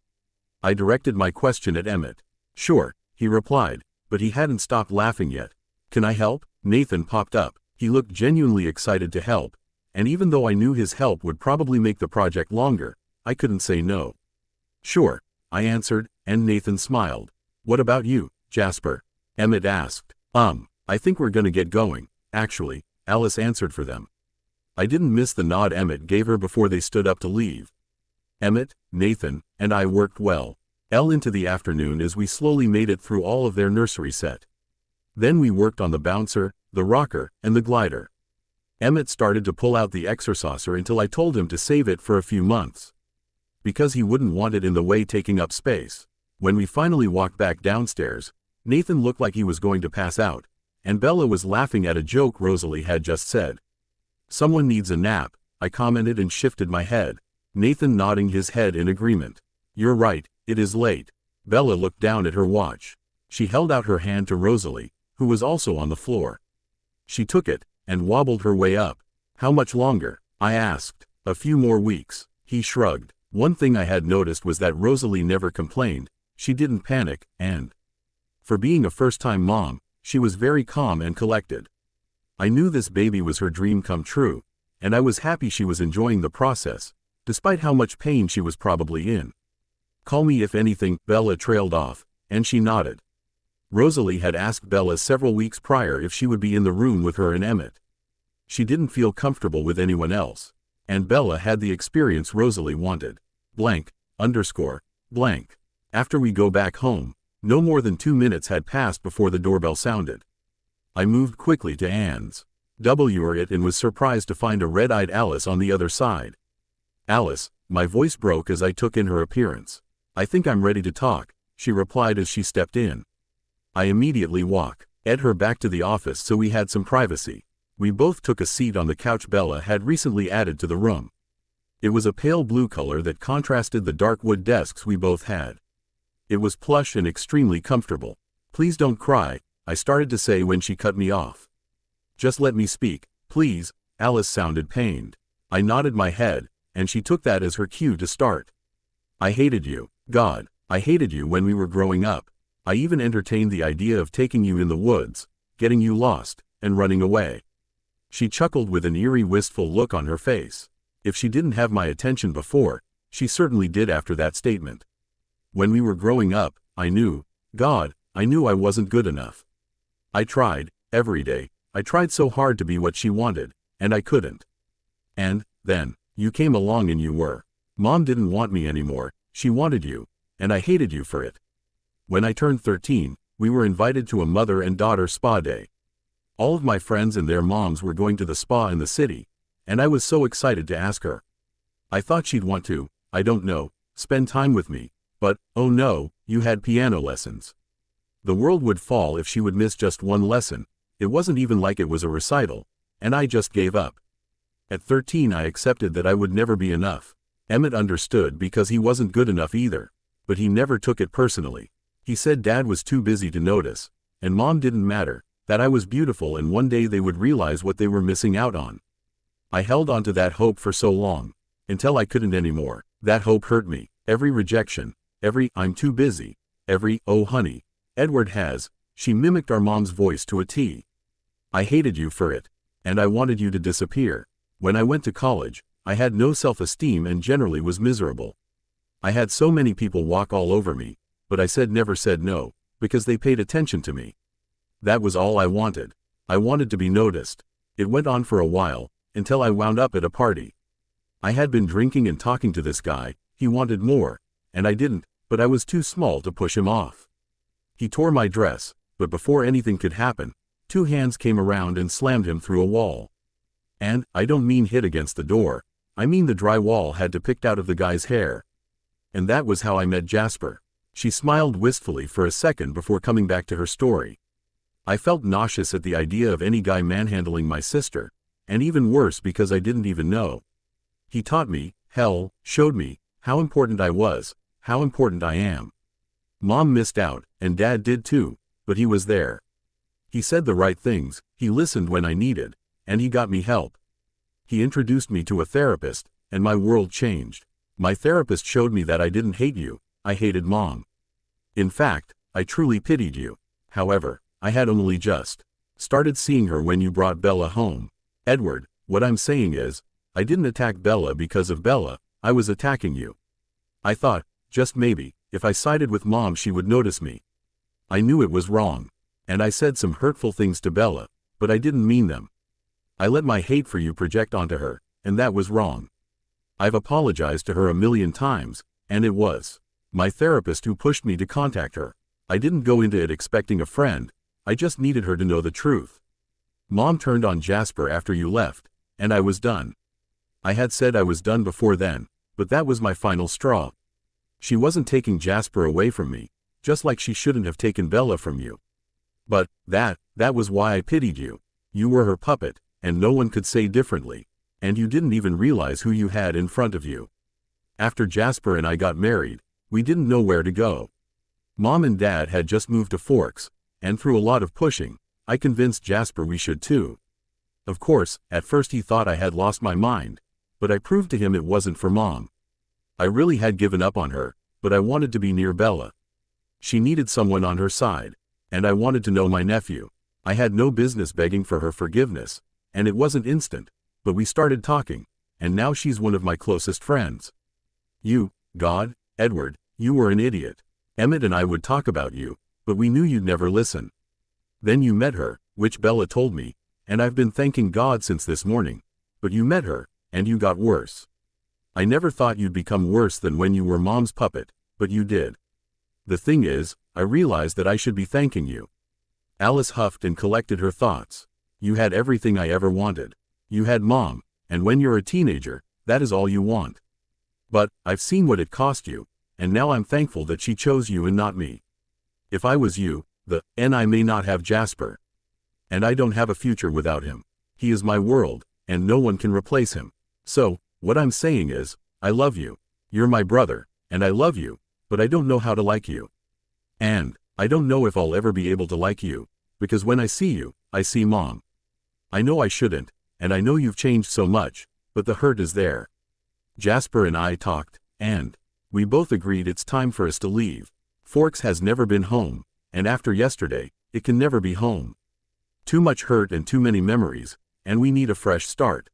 I directed my question at Emmett. Sure, he replied, but he hadn't stopped laughing yet. Can I help? Nathan popped up. He looked genuinely excited to help, and even though I knew his help would probably make the project longer, I couldn't say no. Sure, I answered, and Nathan smiled. What about you, Jasper? Emmett asked. I think we're gonna get going, actually, Alice answered for them. I didn't miss the nod Emmett gave her before they stood up to leave. Emmett, Nathan, and I worked well into the afternoon as we slowly made it through all of their nursery set. Then we worked on the bouncer, the rocker, and the glider. Emmett started to pull out the exerciser until I told him to save it for a few months, because he wouldn't want it in the way taking up space. When we finally walked back downstairs, Nathan looked like he was going to pass out, and Bella was laughing at a joke Rosalie had just said. Someone needs a nap, I commented and shifted my head, Nathan nodding his head in agreement. You're right, it is late. Bella looked down at her watch. She held out her hand to Rosalie, who was also on the floor. She took it, and wobbled her way up. How much longer? I asked. A few more weeks, he shrugged. One thing I had noticed was that Rosalie never complained, she didn't panic, and for being a first-time mom, she was very calm and collected. I knew this baby was her dream come true, and I was happy she was enjoying the process, despite how much pain she was probably in. Call me if anything, Bella trailed off, and she nodded. Rosalie had asked Bella several weeks prior if she would be in the room with her and Emmett. She didn't feel comfortable with anyone else, and Bella had the experience Rosalie wanted. Blank. After we go back home, no more than 2 minutes had passed before the doorbell sounded. I moved quickly to Anne's. It and was surprised to find a red-eyed Alice on the other side. Alice, my voice broke as I took in her appearance. I think I'm ready to talk, she replied as she stepped in. I immediately walked her back to the office so we had some privacy. We both took a seat on the couch Bella had recently added to the room. It was a pale blue color that contrasted the dark wood desks we both had. It was plush and extremely comfortable. Please don't cry, I started to say when she cut me off. Just let me speak, please, Alice sounded pained. I nodded my head, and she took that as her cue to start. I hated you. God, I hated you when we were growing up. I even entertained the idea of taking you in the woods, getting you lost, and running away. She chuckled with an eerie wistful look on her face. If she didn't have my attention before, she certainly did after that statement. When we were growing up, I knew I wasn't good enough. I tried, every day, I tried so hard to be what she wanted, and I couldn't. And, then, you came along and you were. Mom didn't want me anymore, she wanted you, and I hated you for it. When I turned 13, we were invited to a mother and daughter spa day. All of my friends and their moms were going to the spa in the city, and I was so excited to ask her. I thought she'd want to, I don't know, spend time with me, but, oh no, you had piano lessons. The world would fall if she would miss just one lesson, It wasn't even like it was a recital, and I just gave up. At 13 I accepted that I would never be enough. Emmett understood because he wasn't good enough either, but he never took it personally. He said Dad was too busy to notice, and Mom didn't matter, that I was beautiful and one day they would realize what they were missing out on. I held on to that hope for so long, until I couldn't anymore. That hope hurt me. Every rejection, every "I'm too busy," every "oh honey, Edward has," she mimicked our mom's voice to a T. I hated you for it, and I wanted you to disappear. When I went to college, I had no self-esteem and generally was miserable. I had so many people walk all over me, but I never said no, because they paid attention to me. That was all I wanted. I wanted to be noticed. It went on for a while, until I wound up at a party. I had been drinking and talking to this guy. He wanted more, and I didn't, but I was too small to push him off. He tore my dress, but before anything could happen, 2 hands came around and slammed him through a wall. And, I don't mean hit against the door, I mean the dry wall had to picked out of the guy's hair. And that was how I met Jasper. She smiled wistfully for a second before coming back to her story. I felt nauseous at the idea of any guy manhandling my sister, and even worse because I didn't even know. He taught me, hell, showed me, how important I was, how important I am. Mom missed out, and Dad did too, but he was there. He said the right things, he listened when I needed, and he got me help. He introduced me to a therapist, and my world changed. My therapist showed me that I didn't hate you, I hated Mom. In fact, I truly pitied you. However, I had only just started seeing her when you brought Bella home. Edward, what I'm saying is, I didn't attack Bella because of Bella, I was attacking you. I thought, just maybe, if I sided with Mom she would notice me. I knew it was wrong. And I said some hurtful things to Bella, but I didn't mean them. I let my hate for you project onto her, and that was wrong. I've apologized to her a million times, and it was my therapist who pushed me to contact her. I didn't go into it expecting a friend, I just needed her to know the truth. Mom turned on Jasper after you left, and I was done. I had said I was done before then, but that was my final straw. She wasn't taking Jasper away from me, just like she shouldn't have taken Bella from you. But, that was why I pitied you. You were her puppet, and no one could say differently, and you didn't even realize who you had in front of you. After Jasper and I got married, we didn't know where to go. Mom and Dad had just moved to Forks, and through a lot of pushing, I convinced Jasper we should too. Of course, at first he thought I had lost my mind, but I proved to him it wasn't for Mom. I really had given up on her, but I wanted to be near Bella. She needed someone on her side, and I wanted to know my nephew. I had no business begging for her forgiveness, and it wasn't instant, but we started talking, and now she's one of my closest friends. God, Edward, you were an idiot. Emmett and I would talk about you, but we knew you'd never listen. Then you met her, which Bella told me, and I've been thanking God since this morning, but you met her, and you got worse. I never thought you'd become worse than when you were Mom's puppet, but you did. The thing is, I realized that I should be thanking you. Alice huffed and collected her thoughts. You had everything I ever wanted. You had Mom, and when you're a teenager, that is all you want. But, I've seen what it cost you, and now I'm thankful that she chose you and not me. If I was you, I may not have Jasper. And I don't have a future without him. He is my world, and no one can replace him. So, what I'm saying is, I love you. You're my brother, and I love you, but I don't know how to like you. And, I don't know if I'll ever be able to like you, because when I see you, I see Mom. I know I shouldn't, and I know you've changed so much, but the hurt is there. Jasper and I talked, and we both agreed it's time for us to leave. Forks has never been home, and after yesterday, it can never be home. Too much hurt and too many memories, and we need a fresh start.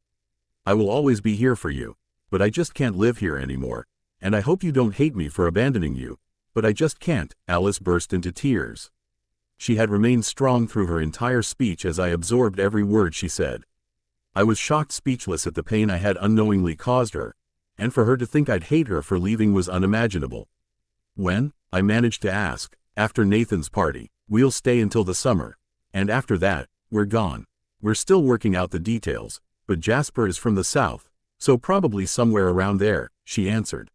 I will always be here for you, but I just can't live here anymore, and I hope you don't hate me for abandoning you, but I just can't. Alice burst into tears. She had remained strong through her entire speech as I absorbed every word she said. I was shocked speechless at the pain I had unknowingly caused her, and for her to think I'd hate her for leaving was unimaginable. When? I managed to ask. After Nathan's party. We'll stay until the summer. And after that, we're gone. We're still working out the details, but Jasper is from the south, so probably somewhere around there, she answered.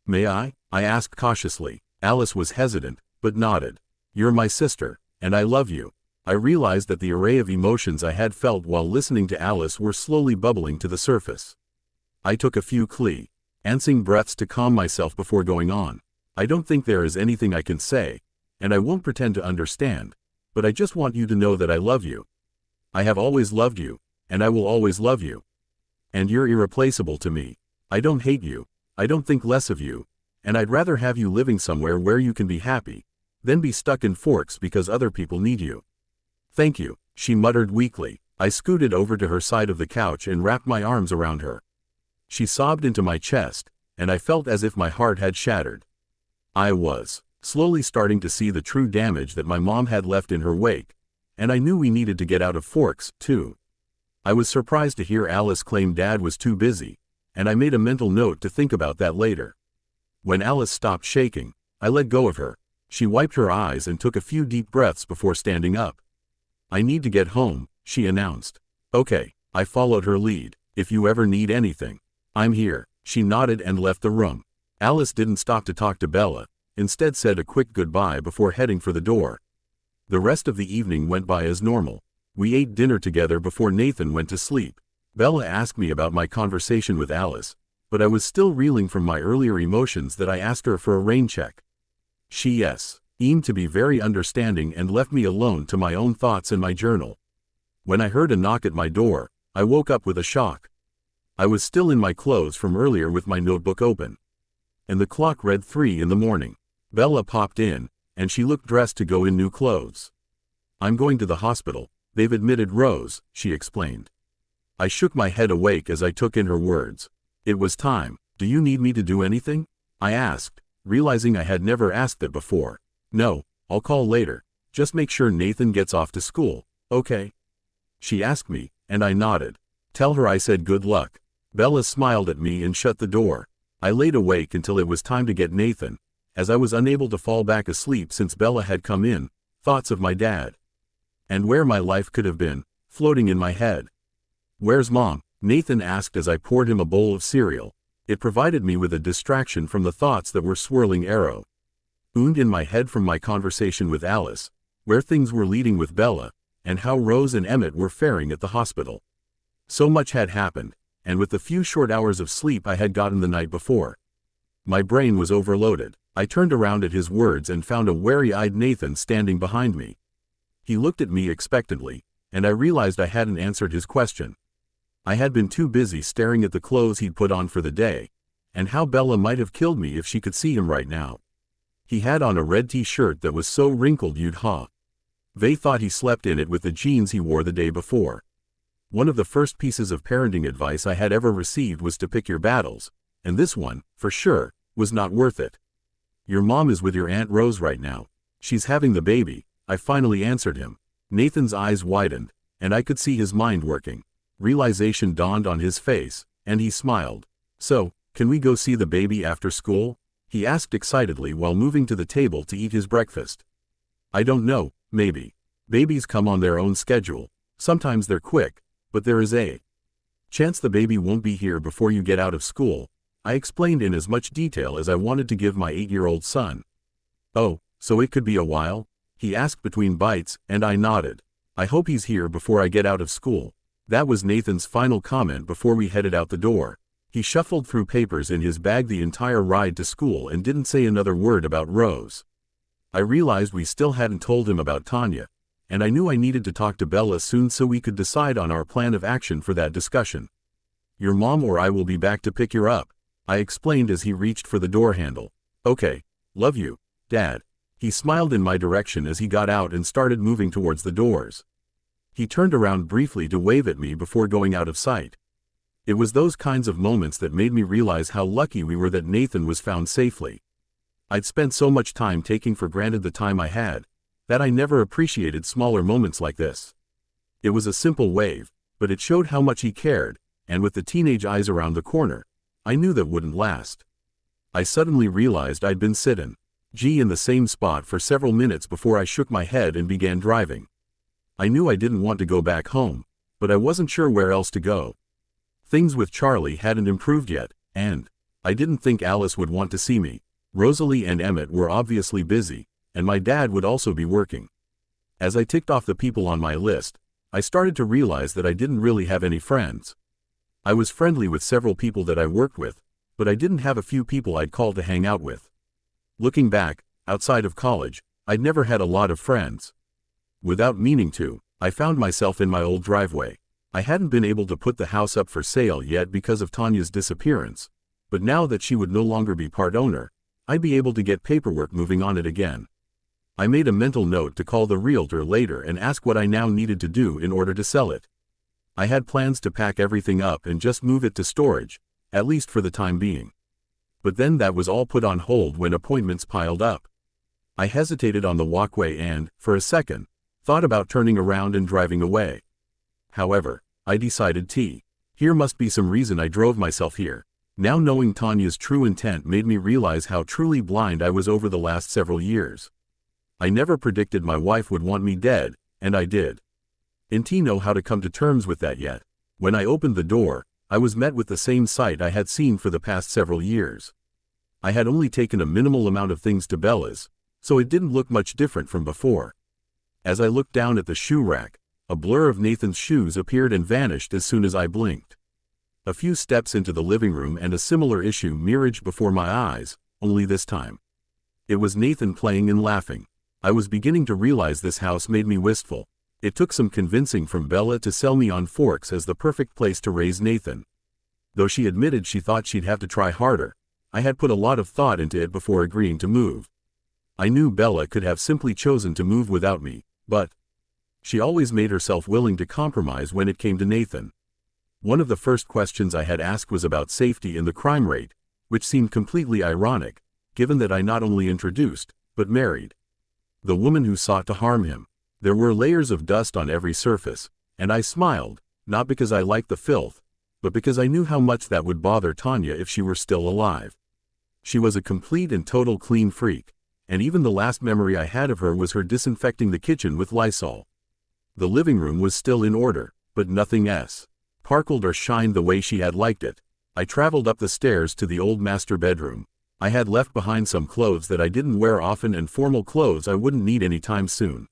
May I? I asked cautiously. Alice was hesitant, but nodded. You're my sister, and I love you. I realized that the array of emotions I had felt while listening to Alice were slowly bubbling to the surface. I took a few cleansing breaths to calm myself before going on. I don't think there is anything I can say, and I won't pretend to understand, but I just want you to know that I love you. I have always loved you, and I will always love you. And you're irreplaceable to me. I don't hate you, I don't think less of you, and I'd rather have you living somewhere where you can be happy, than be stuck in Forks because other people need you. Thank you, she muttered weakly. I scooted over to her side of the couch and wrapped my arms around her. She sobbed into my chest, and I felt as if my heart had shattered. I was slowly starting to see the true damage that my mom had left in her wake, and I knew we needed to get out of Forks, too. I was surprised to hear Alice claim Dad was too busy, and I made a mental note to think about that later. When Alice stopped shaking, I let go of her. She wiped her eyes and took a few deep breaths before standing up. I need to get home, she announced. Okay, I followed her lead. If you ever need anything, I'm here. She nodded and left the room. Alice didn't stop to talk to Bella, instead said a quick goodbye before heading for the door. The rest of the evening went by as normal. We ate dinner together before Nathan went to sleep. Bella asked me about my conversation with Alice, but I was still reeling from my earlier emotions that I asked her for a rain check. She seemed to be very understanding and left me alone to my own thoughts and my journal. When I heard a knock at my door, I woke up with a shock. I was still in my clothes from earlier with my notebook open, and the clock read 3 in the morning. Bella popped in, and she looked dressed to go in new clothes. I'm going to the hospital. They've admitted Rose, she explained. I shook my head awake as I took in her words. It was time. Do you need me to do anything? I asked, realizing I had never asked that before. No, I'll call later. Just make sure Nathan gets off to school, okay? She asked me, and I nodded. Tell her I said good luck. Bella smiled at me and shut the door. I laid awake until it was time to get Nathan, as I was unable to fall back asleep since Bella had come in. Thoughts of my dad, and where my life could have been, floating in my head. Where's Mom? Nathan asked as I poured him a bowl of cereal. It provided me with a distraction from the thoughts that were swirling in my head from my conversation with Alice, where things were leading with Bella, and how Rose and Emmett were faring at the hospital. So much had happened, and with the few short hours of sleep I had gotten the night before, my brain was overloaded. I turned around at his words and found a wary-eyed Nathan standing behind me. He looked at me expectantly, and I realized I hadn't answered his question. I had been too busy staring at the clothes he'd put on for the day, and how Bella might have killed me if she could see him right now. He had on a red t-shirt that was so wrinkled you'd they thought he slept in it with the jeans he wore the day before. One of the first pieces of parenting advice I had ever received was to pick your battles, and this one, for sure, was not worth it. Your mom is with your Aunt Rose right now. She's having the baby, I finally answered him. Nathan's eyes widened, and I could see his mind working. Realization dawned on his face, and he smiled. So, can we go see the baby after school? He asked excitedly while moving to the table to eat his breakfast. I don't know, maybe. Babies come on their own schedule. Sometimes they're quick, but there is a chance the baby won't be here before you get out of school, I explained in as much detail as I wanted to give my 8-year-old son. Oh, so it could be a while? He asked between bites, and I nodded. I hope he's here before I get out of school. That was Nathan's final comment before we headed out the door. He shuffled through papers in his bag the entire ride to school and didn't say another word about Rose. I realized we still hadn't told him about Tanya, and I knew I needed to talk to Bella soon so we could decide on our plan of action for that discussion. Your mom or I will be back to pick you up, I explained as he reached for the door handle. Okay, love you, Dad. He smiled in my direction as he got out and started moving towards the doors. He turned around briefly to wave at me before going out of sight. It was those kinds of moments that made me realize how lucky we were that Nathan was found safely. I'd spent so much time taking for granted the time I had, that I never appreciated smaller moments like this. It was a simple wave, but it showed how much he cared, and with the teenage eyes around the corner, I knew that wouldn't last. I suddenly realized I'd been sitting in the same spot for several minutes before I shook my head and began driving. I knew I didn't want to go back home, but I wasn't sure where else to go. Things with Charlie hadn't improved yet, and I didn't think Alice would want to see me. Rosalie and Emmett were obviously busy, and my dad would also be working. As I ticked off the people on my list, I started to realize that I didn't really have any friends. I was friendly with several people that I worked with, but I didn't have a few people I'd call to hang out with. Looking back, outside of college, I'd never had a lot of friends. Without meaning to, I found myself in my old driveway. I hadn't been able to put the house up for sale yet because of Tanya's disappearance, but now that she would no longer be part owner, I'd be able to get paperwork moving on it again. I made a mental note to call the realtor later and ask what I now needed to do in order to sell it. I had plans to pack everything up and just move it to storage, at least for the time being. But then that was all put on hold when appointments piled up. I hesitated on the walkway and, for a second, thought about turning around and driving away. However, I decided here must be some reason I drove myself here. Now knowing Tanya's true intent made me realize how truly blind I was over the last several years. I never predicted my wife would want me dead, and I did. Didn't know how to come to terms with that yet. When I opened the door, I was met with the same sight I had seen for the past several years. I had only taken a minimal amount of things to Bella's, so it didn't look much different from before. As I looked down at the shoe rack, a blur of Nathan's shoes appeared and vanished as soon as I blinked. A few steps into the living room and a similar issue mirrored before my eyes, only this time. It was Nathan playing and laughing. I was beginning to realize this house made me wistful. It took some convincing from Bella to sell me on Forks as the perfect place to raise Nathan. Though she admitted she thought she'd have to try harder, I had put a lot of thought into it before agreeing to move. I knew Bella could have simply chosen to move without me, but she always made herself willing to compromise when it came to Nathan. One of the first questions I had asked was about safety and the crime rate, which seemed completely ironic, given that I not only introduced, but married the woman who sought to harm him. There were layers of dust on every surface, and I smiled, not because I liked the filth, but because I knew how much that would bother Tanya if she were still alive. She was a complete and total clean freak, and even the last memory I had of her was her disinfecting the kitchen with Lysol. The living room was still in order, but nothing sparkled or shined the way she had liked it. I traveled up the stairs to the old master bedroom. I had left behind some clothes that I didn't wear often and formal clothes I wouldn't need anytime soon.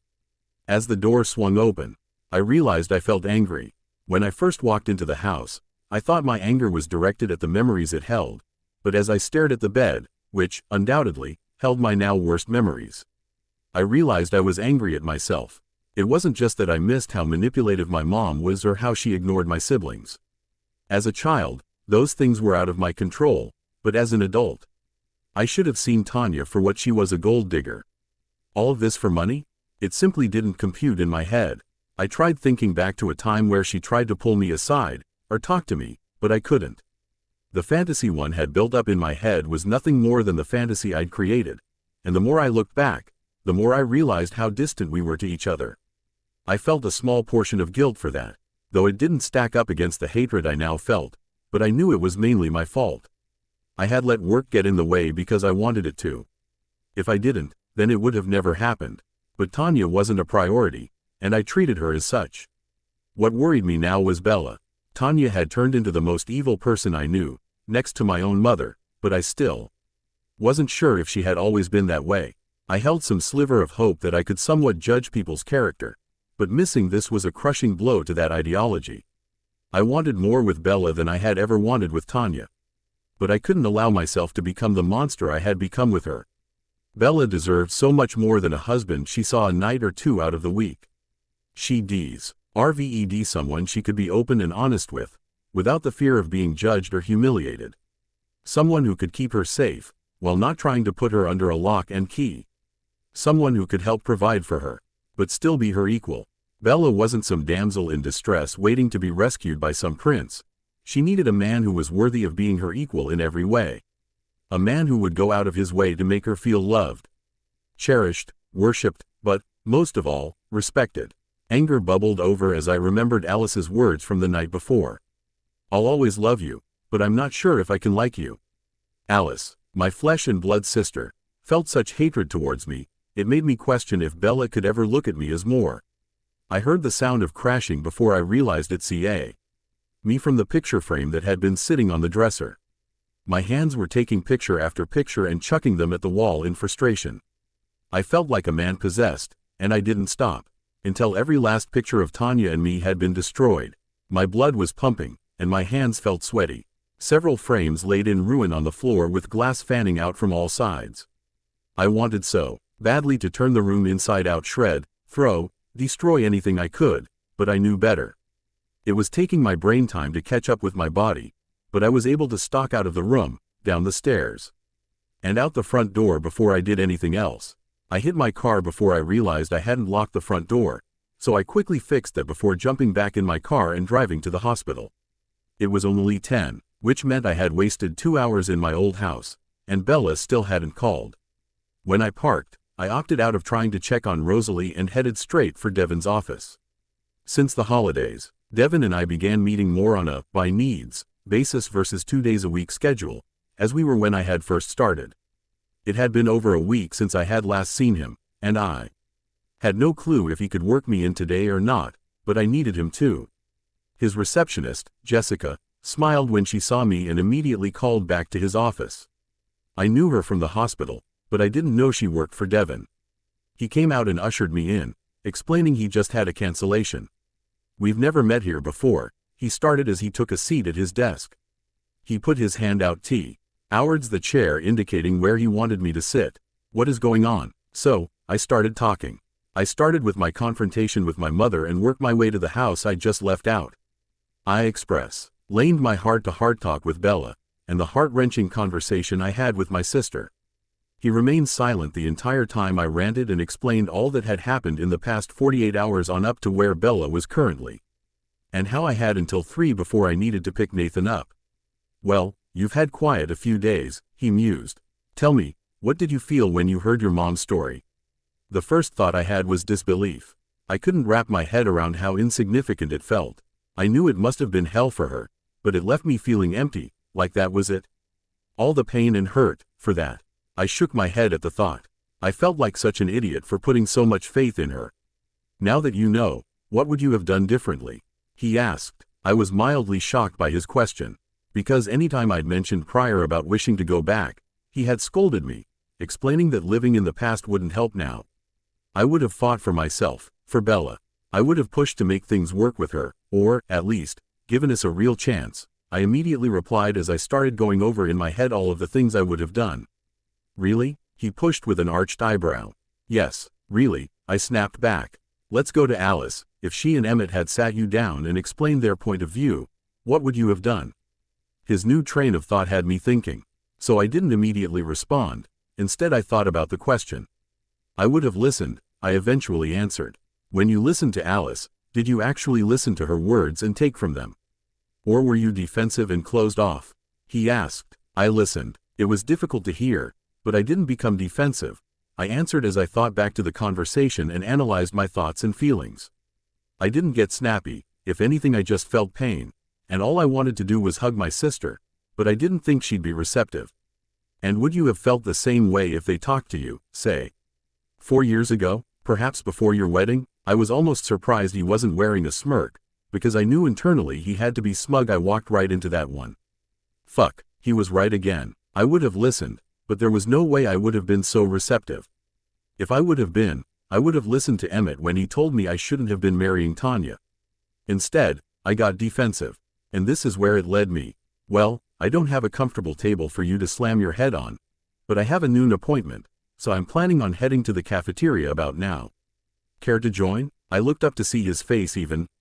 As the door swung open, I realized I felt angry. When I first walked into the house, I thought my anger was directed at the memories it held, but as I stared at the bed, which, undoubtedly, held my now worst memories, I realized I was angry at myself. It wasn't just that I missed how manipulative my mom was or how she ignored my siblings. As a child, those things were out of my control, but as an adult, I should have seen Tanya for what she was, a gold digger. All of this for money? It simply didn't compute in my head. I tried thinking back to a time where she tried to pull me aside, or talk to me, but I couldn't. The fantasy one had built up in my head was nothing more than the fantasy I'd created, and the more I looked back, the more I realized how distant we were to each other. I felt a small portion of guilt for that, though it didn't stack up against the hatred I now felt, but I knew it was mainly my fault. I had let work get in the way because I wanted it to. If I didn't, then it would have never happened. But Tanya wasn't a priority, and I treated her as such. What worried me now was Bella. Tanya had turned into the most evil person I knew, next to my own mother, but I still wasn't sure if she had always been that way. I held some sliver of hope that I could somewhat judge people's character, but missing this was a crushing blow to that ideology. I wanted more with Bella than I had ever wanted with Tanya. But I couldn't allow myself to become the monster I had become with her. Bella deserved so much more than a husband she saw a night or two out of the week. She deserved someone she could be open and honest with, without the fear of being judged or humiliated. Someone who could keep her safe, while not trying to put her under a lock and key. Someone who could help provide for her, but still be her equal. Bella wasn't some damsel in distress waiting to be rescued by some prince. She needed a man who was worthy of being her equal in every way. A man who would go out of his way to make her feel loved, cherished, worshipped, but, most of all, respected. Anger bubbled over as I remembered Alice's words from the night before. "I'll always love you, but I'm not sure if I can like you." Alice, my flesh and blood sister, felt such hatred towards me, it made me question if Bella could ever look at me as more. I heard the sound of crashing before I realized it's me from the picture frame that had been sitting on the dresser. My hands were taking picture after picture and chucking them at the wall in frustration. I felt like a man possessed, and I didn't stop. until every last picture of Tanya and me had been destroyed. My blood was pumping, and my hands felt sweaty. Several frames laid in ruin on the floor with glass fanning out from all sides. I wanted so badly to turn the room inside out, shred, throw, destroy anything I could, but I knew better. It was taking my brain time to catch up with my body, but I was able to stalk out of the room, down the stairs, and out the front door before I did anything else. I hit my car before I realized I hadn't locked the front door, so I quickly fixed that before jumping back in my car and driving to the hospital. It was only 10, which meant I had wasted 2 hours in my old house, and Bella still hadn't called. When I parked, I opted out of trying to check on Rosalie and headed straight for Devon's office. Since the holidays, Devon and I began meeting more on a by needs basis versus 2 days a week schedule, as we were when I had first started. It had been over a week since I had last seen him, and I had no clue if he could work me in today or not, but I needed him too. His receptionist, Jessica, smiled when she saw me and immediately called back to his office. I knew her from the hospital, but I didn't know she worked for Devon. He came out and ushered me in, explaining he just had a cancellation. "We've never met here before," he started as he took a seat at his desk. He put his hand out towards the chair, indicating where he wanted me to sit. "What is going on?" So, I started talking. I started with my confrontation with my mother and worked my way to the house I just left out. I explained my heart-to-heart talk with Bella, and the heart-wrenching conversation I had with my sister. He remained silent the entire time I ranted and explained all that had happened in the past 48 hours on up to where Bella was currently, and how I had until 3 before I needed to pick Nathan up. "Well, you've had quiet a few days," he mused. "Tell me, what did you feel when you heard your mom's story?" The first thought I had was disbelief. I couldn't wrap my head around how insignificant it felt. I knew it must have been hell for her, but it left me feeling empty, like that was it. All the pain and hurt, for that. I shook my head at the thought. I felt like such an idiot for putting so much faith in her. "Now that you know, what would you have done differently?" he asked. I was mildly shocked by his question, because anytime I'd mentioned prior about wishing to go back, he had scolded me, explaining that living in the past wouldn't help now. I would have fought for myself, for Bella. I would have pushed to make things work with her, or, at least, given us a real chance. I immediately replied as I started going over in my head all of the things I would have done. "Really?" he pushed with an arched eyebrow. "Yes, really," I snapped back. "Let's go to Alice. If she and Emmett had sat you down and explained their point of view, what would you have done?" His new train of thought had me thinking. So I didn't immediately respond. Instead I thought about the question. "I would have listened," I eventually answered. "When you listened to Alice, did you actually listen to her words and take from them? Or were you defensive and closed off?" he asked. I listened. It was difficult to hear, but I didn't become defensive. I answered as I thought back to the conversation and analyzed my thoughts and feelings. I didn't get snappy. If anything, I just felt pain, and all I wanted to do was hug my sister, but I didn't think she'd be receptive. "And would you have felt the same way if they talked to you, say, 4 years ago, perhaps before your wedding?" I was almost surprised he wasn't wearing a smirk, because I knew internally he had to be smug. I walked right into that one. Fuck, he was right again. I would have listened, but there was no way I would have been so receptive. If I would have been, I would have listened to Emmett when he told me I shouldn't have been marrying Tanya. Instead, I got defensive, and this is where it led me. "Well, I don't have a comfortable table for you to slam your head on, but I have a noon appointment, so I'm planning on heading to the cafeteria about now. Care to join?" I looked up to see his face,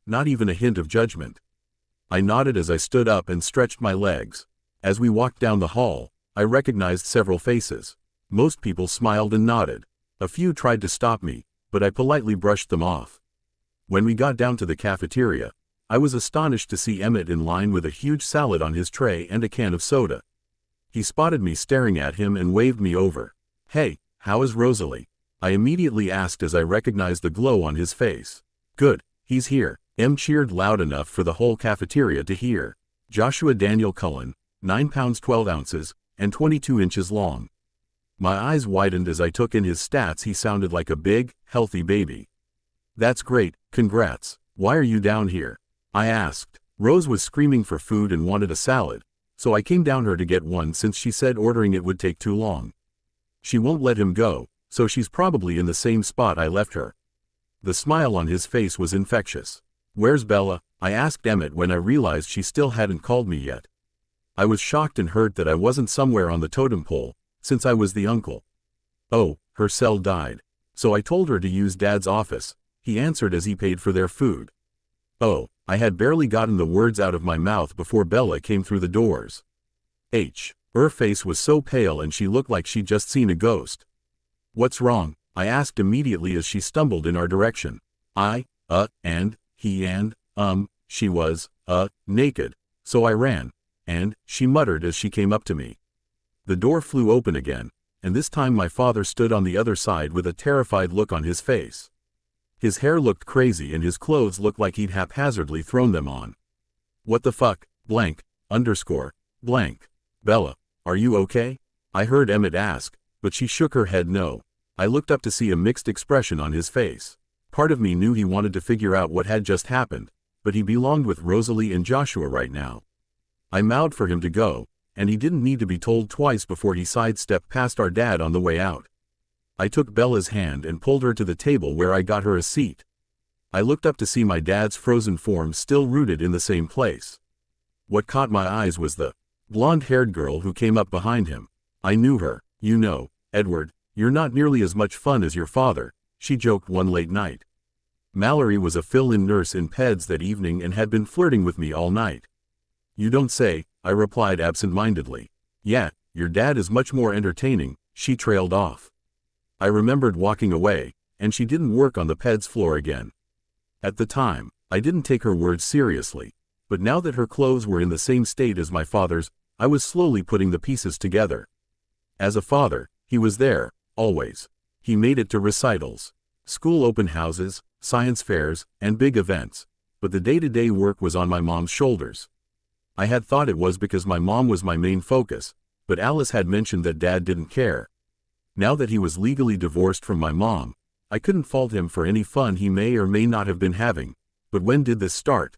not even a hint of judgment. I nodded as I stood up and stretched my legs. As we walked down the hall, I recognized several faces. Most people smiled and nodded. A few tried to stop me, but I politely brushed them off. When we got down to the cafeteria, I was astonished to see Emmett in line with a huge salad on his tray and a can of soda. He spotted me staring at him and waved me over. "Hey, how is Rosalie?" I immediately asked as I recognized the glow on his face. "Good, he's here." Em cheered loud enough for the whole cafeteria to hear. Joshua Daniel Cullen, 9 pounds 12 ounces, and 22 inches long. My eyes widened as I took in his stats. He sounded like a big, healthy baby. "That's great, congrats. Why are you down here?" I asked. Rose was screaming for food and wanted a salad, so I came down her to get one since she said ordering it would take too long. She won't let him go, so she's probably in the same spot I left her. The smile on his face was infectious. "Where's Bella?" I asked Emmett when I realized she still hadn't called me yet. I was shocked and hurt that I wasn't somewhere on the totem pole, since I was the uncle. "Oh, her cell died. So I told her to use Dad's office," he answered as he paid for their food. Oh, I had barely gotten the words out of my mouth before Bella came through the doors. Her face was so pale and she looked like she'd just seen a ghost. "What's wrong?" I asked immediately as she stumbled in our direction. She was, naked, so I ran, and, she muttered as she came up to me. The door flew open again, and this time my father stood on the other side with a terrified look on his face. His hair looked crazy and his clothes looked like he'd haphazardly thrown them on. "What the fuck, blank. Bella, are you okay?" I heard Emmett ask, but she shook her head no. I looked up to see a mixed expression on his face. Part of me knew he wanted to figure out what had just happened, but he belonged with Rosalie and Joshua right now. I mouthed for him to go, and he didn't need to be told twice before he sidestepped past our dad on the way out. I took Bella's hand and pulled her to the table where I got her a seat. I looked up to see my dad's frozen form still rooted in the same place. What caught my eyes was the blonde-haired girl who came up behind him. I knew her. "You know, Edward, you're not nearly as much fun as your father," she joked one late night. Mallory was a fill-in nurse in PEDS that evening and had been flirting with me all night. "You don't say," I replied absent-mindedly. "Yeah, your dad is much more entertaining," she trailed off. I remembered walking away, and she didn't work on the PEDS floor again. At the time, I didn't take her words seriously, but now that her clothes were in the same state as my father's, I was slowly putting the pieces together. As a father, he was there, always. He made it to recitals, school open houses, science fairs, and big events, but the day-to-day work was on my mom's shoulders. I had thought it was because my mom was my main focus, but Alice had mentioned that Dad didn't care. Now that he was legally divorced from my mom, I couldn't fault him for any fun he may or may not have been having. But when did this start?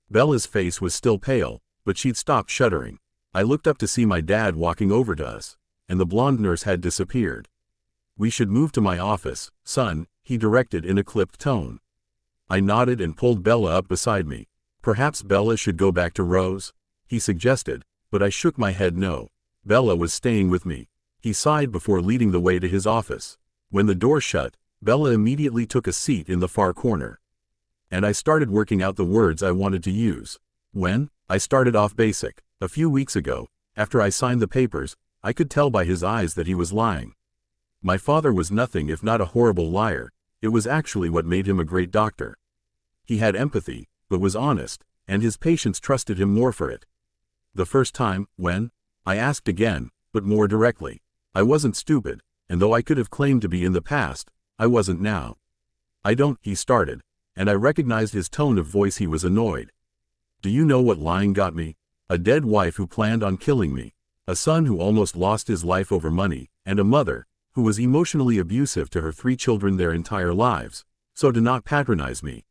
Bella's face was still pale, but she'd stopped shuddering. I looked up to see my dad walking over to us, and the blonde nurse had disappeared. "We should move to my office, son," he directed in a clipped tone. I nodded and pulled Bella up beside me. "Perhaps Bella should go back to Rose?" he suggested, but I shook my head no. Bella was staying with me. He sighed before leading the way to his office. When the door shut, Bella immediately took a seat in the far corner. And I started working out the words I wanted to use. When? I started off basic. A few weeks ago, after I signed the papers, I could tell by his eyes that he was lying. My father was nothing if not a horrible liar. It was actually what made him a great doctor. He had empathy, but was honest, and his patients trusted him more for it. "The first time, when?" I asked again, but more directly. I wasn't stupid, and though I could have claimed to be in the past, I wasn't now. "I don't," he started, and I recognized his tone of voice. He was annoyed. "Do you know what lying got me? A dead wife who planned on killing me, a son who almost lost his life over money, and a mother who was emotionally abusive to her 3 children their entire lives. So to not patronize me."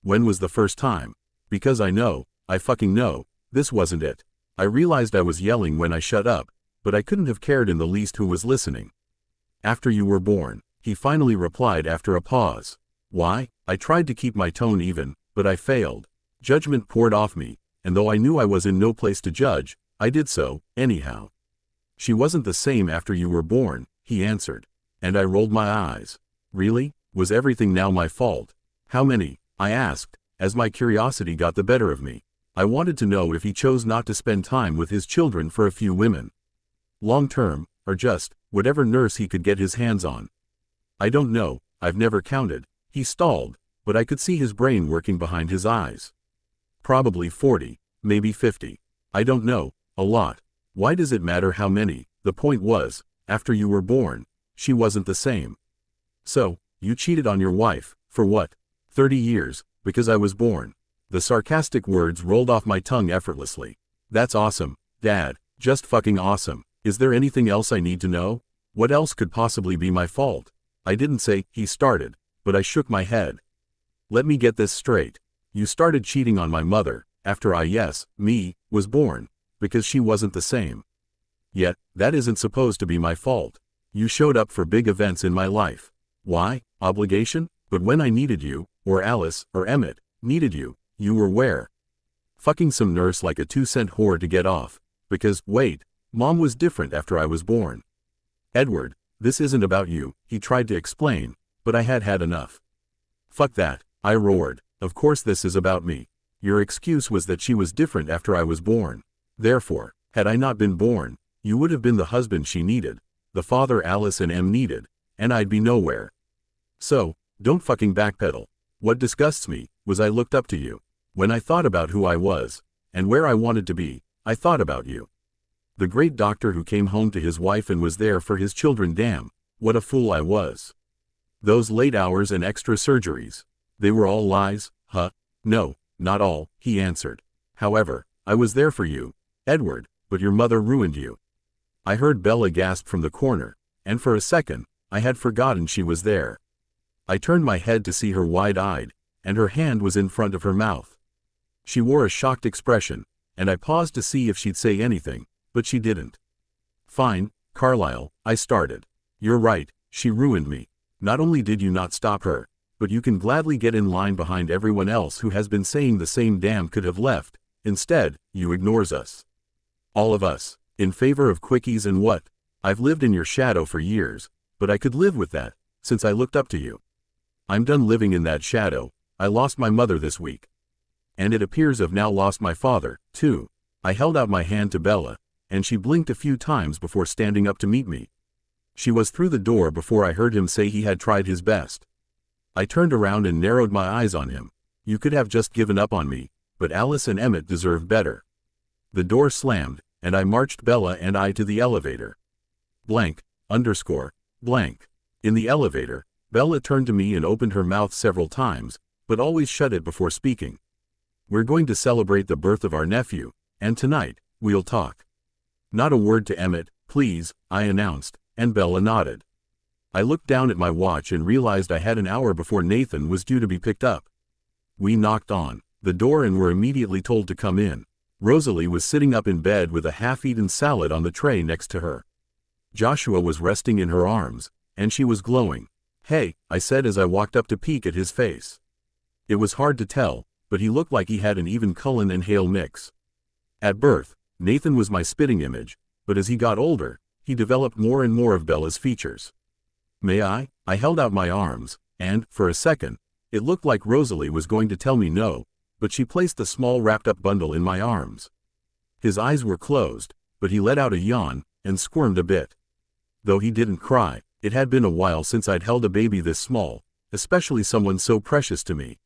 When was the first time? Because I fucking know, this wasn't it. I realized I was yelling when I shut up, but I couldn't have cared in the least who was listening. "After you were born," he finally replied after a pause. "Why?" I tried to keep my tone even, but I failed. Judgment poured off me, and though I knew I was in no place to judge, I did so, anyhow. "She wasn't the same after you were born," he answered. And I rolled my eyes. Really? Was everything now my fault? "How many?" I asked, as my curiosity got the better of me. I wanted to know if he chose not to spend time with his children for a few women. Long-term, or just, whatever nurse he could get his hands on. "I don't know, I've never counted." He stalled, but I could see his brain working behind his eyes. "Probably 40, maybe 50. I don't know, a lot. Why does it matter how many?" The point was, after you were born, she wasn't the same. "So, you cheated on your wife, for what? 30 years, because I was born." The sarcastic words rolled off my tongue effortlessly. "That's awesome, Dad, just fucking awesome. Is there anything else I need to know? What else could possibly be my fault?" "I didn't say," he started, but I shook my head. "Let me get this straight. You started cheating on my mother, after was born, because she wasn't the same. Yet, that isn't supposed to be my fault. You showed up for big events in my life. Why? Obligation? But when I needed you, or Alice, or Emmett, needed you, you were where? Fucking some nurse like a 2-cent whore to get off. Because, wait, Mom was different after I was born. Edward, this isn't about you, he tried to explain, but I had had enough. Fuck that, I roared. Of course this is about me. Your excuse was that she was different after I was born. Therefore, had I not been born, you would have been the husband she needed, the father Alice and Em needed, and I'd be nowhere. So, don't fucking backpedal. What disgusts me, was I looked up to you. When I thought about who I was, and where I wanted to be, I thought about you. The great doctor who came home to his wife and was there for his children. Damn, what a fool I was. Those late hours and extra surgeries. They were all lies, huh? No, not all, he answered. However, I was there for you, Edward, but your mother ruined you. I heard Bella gasp from the corner, and for a second, I had forgotten she was there. I turned my head to see her wide-eyed, and her hand was in front of her mouth. She wore a shocked expression, and I paused to see if she'd say anything, but she didn't. Fine, Carlyle, I started. You're right, she ruined me. Not only did you not stop her, but you can gladly get in line behind everyone else who has been saying the same damn could have left. Instead, you ignores us. All of us, in favor of quickies and what? I've lived in your shadow for years, but I could live with that, since I looked up to you. I'm done living in that shadow. I lost my mother this week. And it appears I've now lost my father, too. I held out my hand to Bella, and she blinked a few times before standing up to meet me. She was through the door before I heard him say he had tried his best. I turned around and narrowed my eyes on him. You could have just given up on me, but Alice and Emmett deserve better. The door slammed, and I marched Bella and I to the elevator. Blank. In the elevator, Bella turned to me and opened her mouth several times, but always shut it before speaking. We're going to celebrate the birth of our nephew, and tonight, we'll talk. Not a word to Emmett, please, I announced, and Bella nodded. I looked down at my watch and realized I had an hour before Nathan was due to be picked up. We knocked on the door and were immediately told to come in. Rosalie was sitting up in bed with a half-eaten salad on the tray next to her. Joshua was resting in her arms, and she was glowing. Hey, I said as I walked up to peek at his face. It was hard to tell, but he looked like he had an even Cullen and Hale mix. At birth, Nathan was my spitting image, but as he got older, he developed more and more of Bella's features. May I? I held out my arms, and, for a second, it looked like Rosalie was going to tell me no, but she placed the small wrapped-up bundle in my arms. His eyes were closed, but he let out a yawn, and squirmed a bit. Though he didn't cry, it had been a while since I'd held a baby this small, especially someone so precious to me.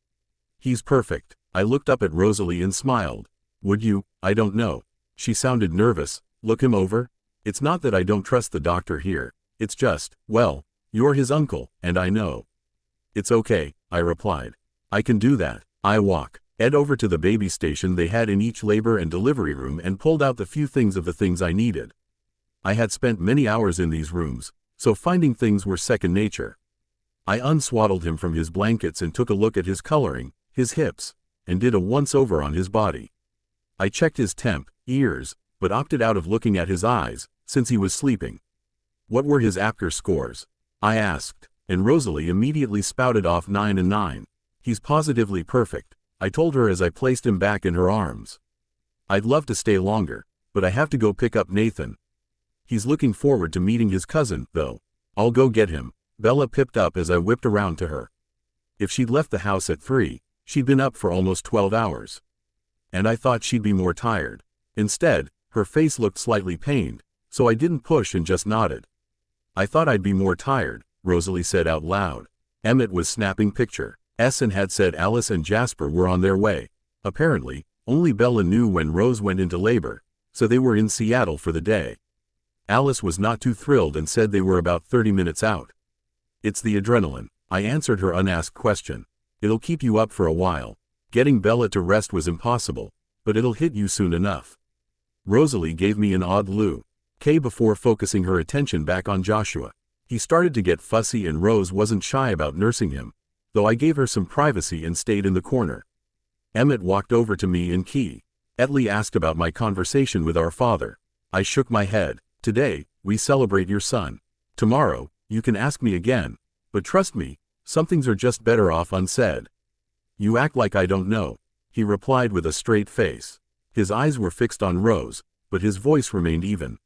He's perfect. I looked up at Rosalie and smiled. Would you? I don't know. She sounded nervous. Look him over? It's not that I don't trust the doctor here. It's just, well, you're his uncle, and I know. It's okay, I replied. I can do that. I walk Ed over to the baby station they had in each labor and delivery room and pulled out the few things of the things I needed. I had spent many hours in these rooms, so finding things were second nature. I unswaddled him from his blankets and took a look at his coloring, his hips, and did a once-over on his body. I checked his temp, ears, but opted out of looking at his eyes, since he was sleeping. What were his APGAR scores? I asked, and Rosalie immediately spouted off 9 and 9. He's positively perfect, I told her as I placed him back in her arms. I'd love to stay longer, but I have to go pick up Nathan. He's looking forward to meeting his cousin, though. I'll go get him, Bella pipped up as I whipped around to her. If she'd left the house at 3, she'd been up for almost 12 hours. And I thought she'd be more tired. Instead, her face looked slightly pained, so I didn't push and just nodded. I thought I'd be more tired, Rosalie said out loud. Emmett was snapping picture. And had said Alice and Jasper were on their way. Apparently, only Bella knew when Rose went into labor, so they were in Seattle for the day. Alice was not too thrilled and said they were about 30 minutes out. It's the adrenaline, I answered her unasked question. It'll keep you up for a while. Getting Bella to rest was impossible, but it'll hit you soon enough. Rosalie gave me an odd look before focusing her attention back on Joshua. He started to get fussy and Rose wasn't shy about nursing him, though I gave her some privacy and stayed in the corner. Emmett walked over to me and quietly asked about my conversation with our father. I shook my head. Today, we celebrate your son. Tomorrow, you can ask me again, but trust me, Some things are just better off unsaid. You act like I don't know, he replied with a straight face. His eyes were fixed on Rose, but his voice remained even.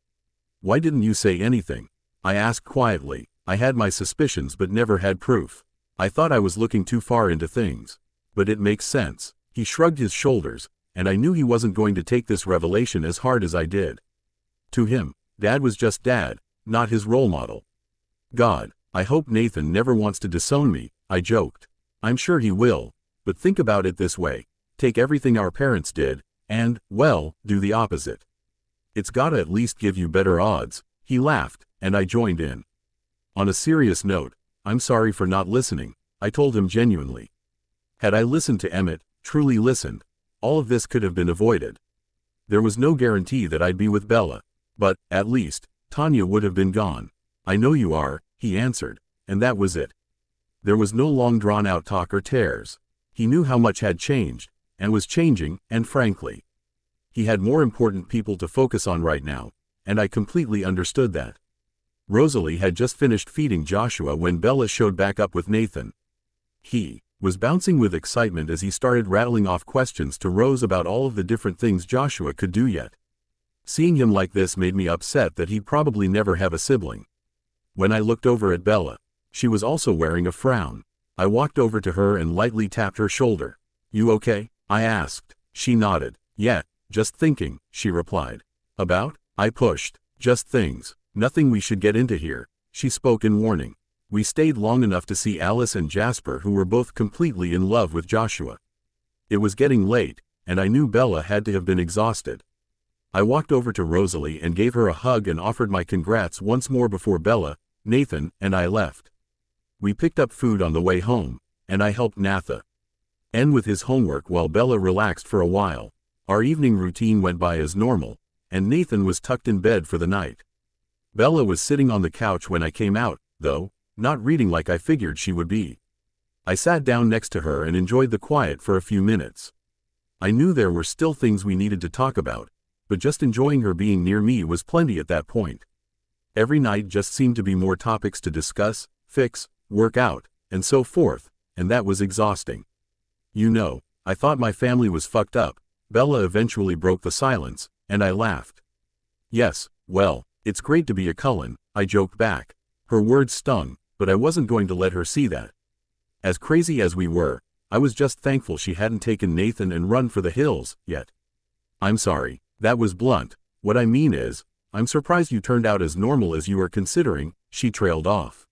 Why didn't you say anything? I asked quietly. I had my suspicions but never had proof. I thought I was looking too far into things. But it makes sense. He shrugged his shoulders, and I knew he wasn't going to take this revelation as hard as I did. To him, Dad was just Dad, not his role model. God, I hope Nathan never wants to disown me, I joked. I'm sure he will, but think about it this way. Take everything our parents did, and, well, do the opposite. It's gotta at least give you better odds. He laughed, and I joined in. On a serious note, I'm sorry for not listening, I told him genuinely. Had I listened to Emmett, truly listened, all of this could have been avoided. There was no guarantee that I'd be with Bella, but, at least, Tanya would have been gone. I know you are, he answered, and that was it. There was no long drawn-out talk or tears. He knew how much had changed, and was changing, and frankly, he had more important people to focus on right now, and I completely understood that. Rosalie had just finished feeding Joshua when Bella showed back up with Nathan. He was bouncing with excitement as he started rattling off questions to Rose about all of the different things Joshua could do yet. Seeing him like this made me upset that he'd probably never have a sibling. When I looked over at Bella, she was also wearing a frown. I walked over to her and lightly tapped her shoulder. You okay? I asked. She nodded. Yeah, just thinking, she replied. About? I pushed. Just things. Nothing we should get into here, she spoke in warning. We stayed long enough to see Alice and Jasper, who were both completely in love with Joshua. It was getting late, and I knew Bella had to have been exhausted. I walked over to Rosalie and gave her a hug and offered my congrats once more before Bella, Nathan, and I left. We picked up food on the way home, and I helped Nathan with his homework while Bella relaxed for a while. Our evening routine went by as normal, and Nathan was tucked in bed for the night. Bella was sitting on the couch when I came out, though, not reading like I figured she would be. I sat down next to her and enjoyed the quiet for a few minutes. I knew there were still things we needed to talk about, but just enjoying her being near me was plenty at that point. Every night just seemed to be more topics to discuss, fix, work out, and so forth, and that was exhausting. You know, I thought my family was fucked up. Bella eventually broke the silence, and I laughed. Yes, well, it's great to be a Cullen, I joked back. Her words stung, but I wasn't going to let her see that. As crazy as we were, I was just thankful she hadn't taken Nathan and run for the hills, yet. I'm sorry, that was blunt. What I mean is, I'm surprised you turned out as normal as you were considering, she trailed off.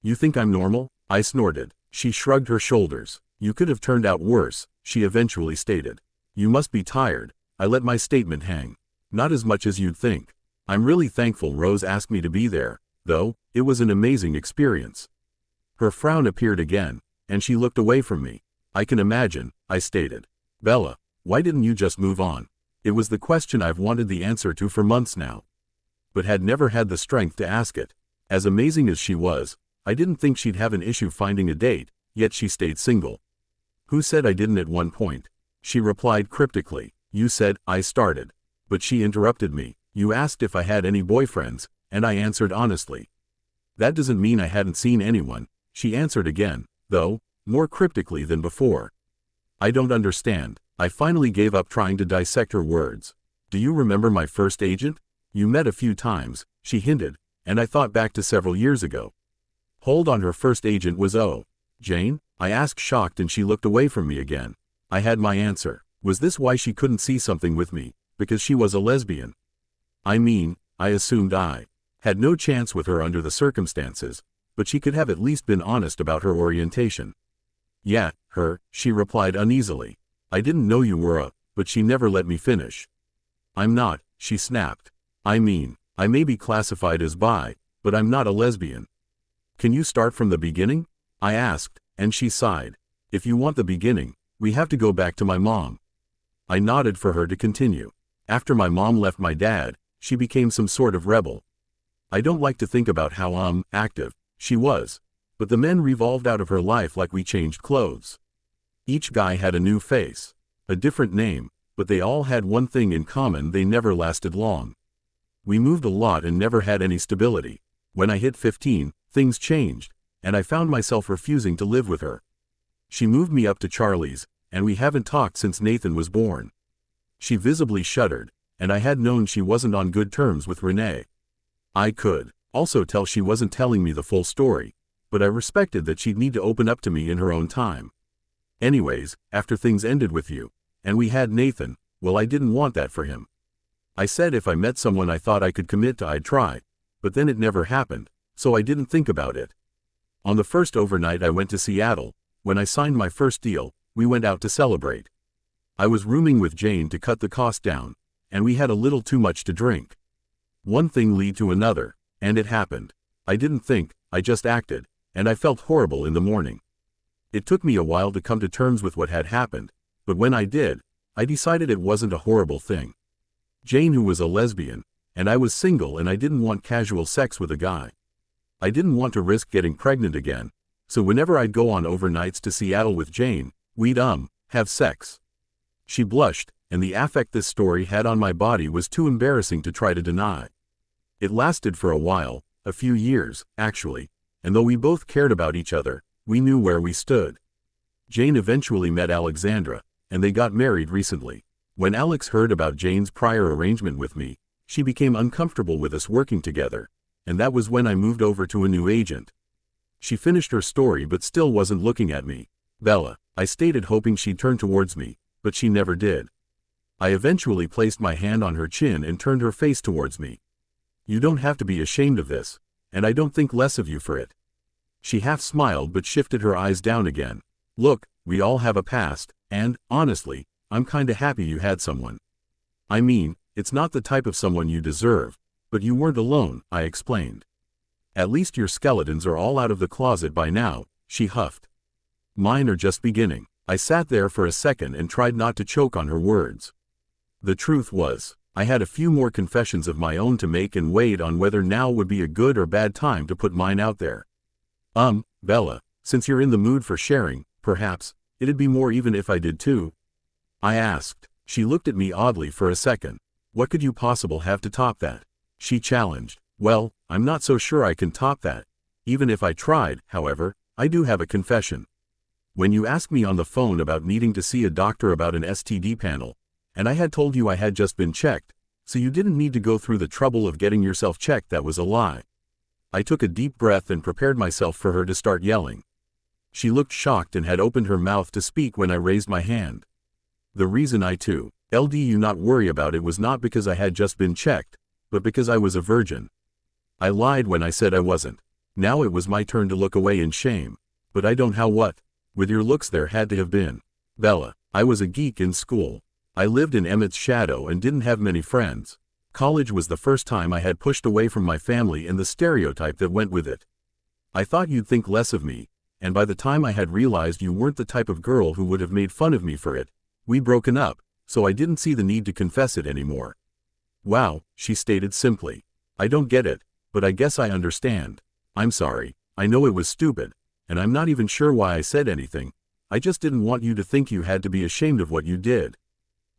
You think I'm normal? I snorted. She shrugged her shoulders. You could have turned out worse, she eventually stated. You must be tired. I let my statement hang. Not as much as you'd think. I'm really thankful Rose asked me to be there, though, it was an amazing experience. Her frown appeared again, and she looked away from me. I can imagine, I stated. Bella, why didn't you just move on? It was the question I've wanted the answer to for months now, but had never had the strength to ask it. As amazing as she was, I didn't think she'd have an issue finding a date, yet she stayed single. Who said I didn't at one point? She replied cryptically. You said, I started. But she interrupted me. You asked if I had any boyfriends, and I answered honestly. That doesn't mean I hadn't seen anyone, she answered again, though, more cryptically than before. I don't understand. I finally gave up trying to dissect her words. Do you remember my first agent? You met a few times, she hinted, and I thought back to several years ago. Hold on, her first agent was Jane? I asked, shocked, and she looked away from me again. I had my answer. Was this why she couldn't see something with me? Because she was a lesbian? I mean, I assumed I had no chance with her under the circumstances, but she could have at least been honest about her orientation. Yeah, her, she replied uneasily. I didn't know you were but she never let me finish. I'm not, she snapped. I mean, I may be classified as bi, but I'm not a lesbian. Can you start from the beginning? I asked, and she sighed. If you want the beginning, we have to go back to my mom. I nodded for her to continue. After my mom left my dad, she became some sort of rebel. I don't like to think about how active she was, but the men revolved out of her life like we changed clothes. Each guy had a new face, a different name, but they all had one thing in common: they never lasted long. We moved a lot and never had any stability. When I hit 15, things changed, and I found myself refusing to live with her. She moved me up to Charlie's, and we haven't talked since Nathan was born. She visibly shuddered, and I had known she wasn't on good terms with Renee. I could also tell she wasn't telling me the full story, but I respected that she'd need to open up to me in her own time. Anyways, after things ended with you, and we had Nathan, well, I didn't want that for him. I said if I met someone I thought I could commit to, I'd try, but then it never happened, so I didn't think about it. On the first overnight I went to Seattle, when I signed my first deal, we went out to celebrate. I was rooming with Jane to cut the cost down, and we had a little too much to drink. One thing led to another, and it happened. I didn't think, I just acted, and I felt horrible in the morning. It took me a while to come to terms with what had happened, but when I did, I decided it wasn't a horrible thing. Jane, who was a lesbian, and I was single, and I didn't want casual sex with a guy. I didn't want to risk getting pregnant again, so whenever I'd go on overnights to Seattle with Jane, we'd have sex. She blushed, and the affect this story had on my body was too embarrassing to try to deny. It lasted for a while, a few years, actually, and though we both cared about each other, we knew where we stood. Jane eventually met Alexandra, and they got married recently. When Alex heard about Jane's prior arrangement with me, she became uncomfortable with us working together, and that was when I moved over to a new agent. She finished her story but still wasn't looking at me. Bella, I stated, hoping she'd turn towards me, but she never did. I eventually placed my hand on her chin and turned her face towards me. You don't have to be ashamed of this, and I don't think less of you for it. She half smiled but shifted her eyes down again. Look, we all have a past, and, honestly, I'm kinda happy you had someone. I mean, it's not the type of someone you deserve, but you weren't alone, I explained. At least your skeletons are all out of the closet by now, she huffed. Mine are just beginning. I sat there for a second and tried not to choke on her words. The truth was, I had a few more confessions of my own to make and weighed on whether now would be a good or bad time to put mine out there. Bella, since you're in the mood for sharing, perhaps, it'd be more even if I did too? I asked. She looked at me oddly for a second. What could you possibly have to top that? She challenged. Well, I'm not so sure I can top that. Even if I tried, however, I do have a confession. When you asked me on the phone about needing to see a doctor about an STD panel, and I had told you I had just been checked, so you didn't need to go through the trouble of getting yourself checked, that was a lie. I took a deep breath and prepared myself for her to start yelling. She looked shocked and had opened her mouth to speak when I raised my hand. The reason I too, you not worry about it was not because I had just been checked, but because I was a virgin. I lied when I said I wasn't. Now it was my turn to look away in shame. But I don't how what? With your looks there had to have been. Bella, I was a geek in school. I lived in Emmett's shadow and didn't have many friends. College was the first time I had pushed away from my family and the stereotype that went with it. I thought you'd think less of me, and by the time I had realized you weren't the type of girl who would have made fun of me for it, we'd broken up, so I didn't see the need to confess it anymore. Wow, she stated simply. I don't get it, but I guess I understand. I'm sorry, I know it was stupid, and I'm not even sure why I said anything. I just didn't want you to think you had to be ashamed of what you did.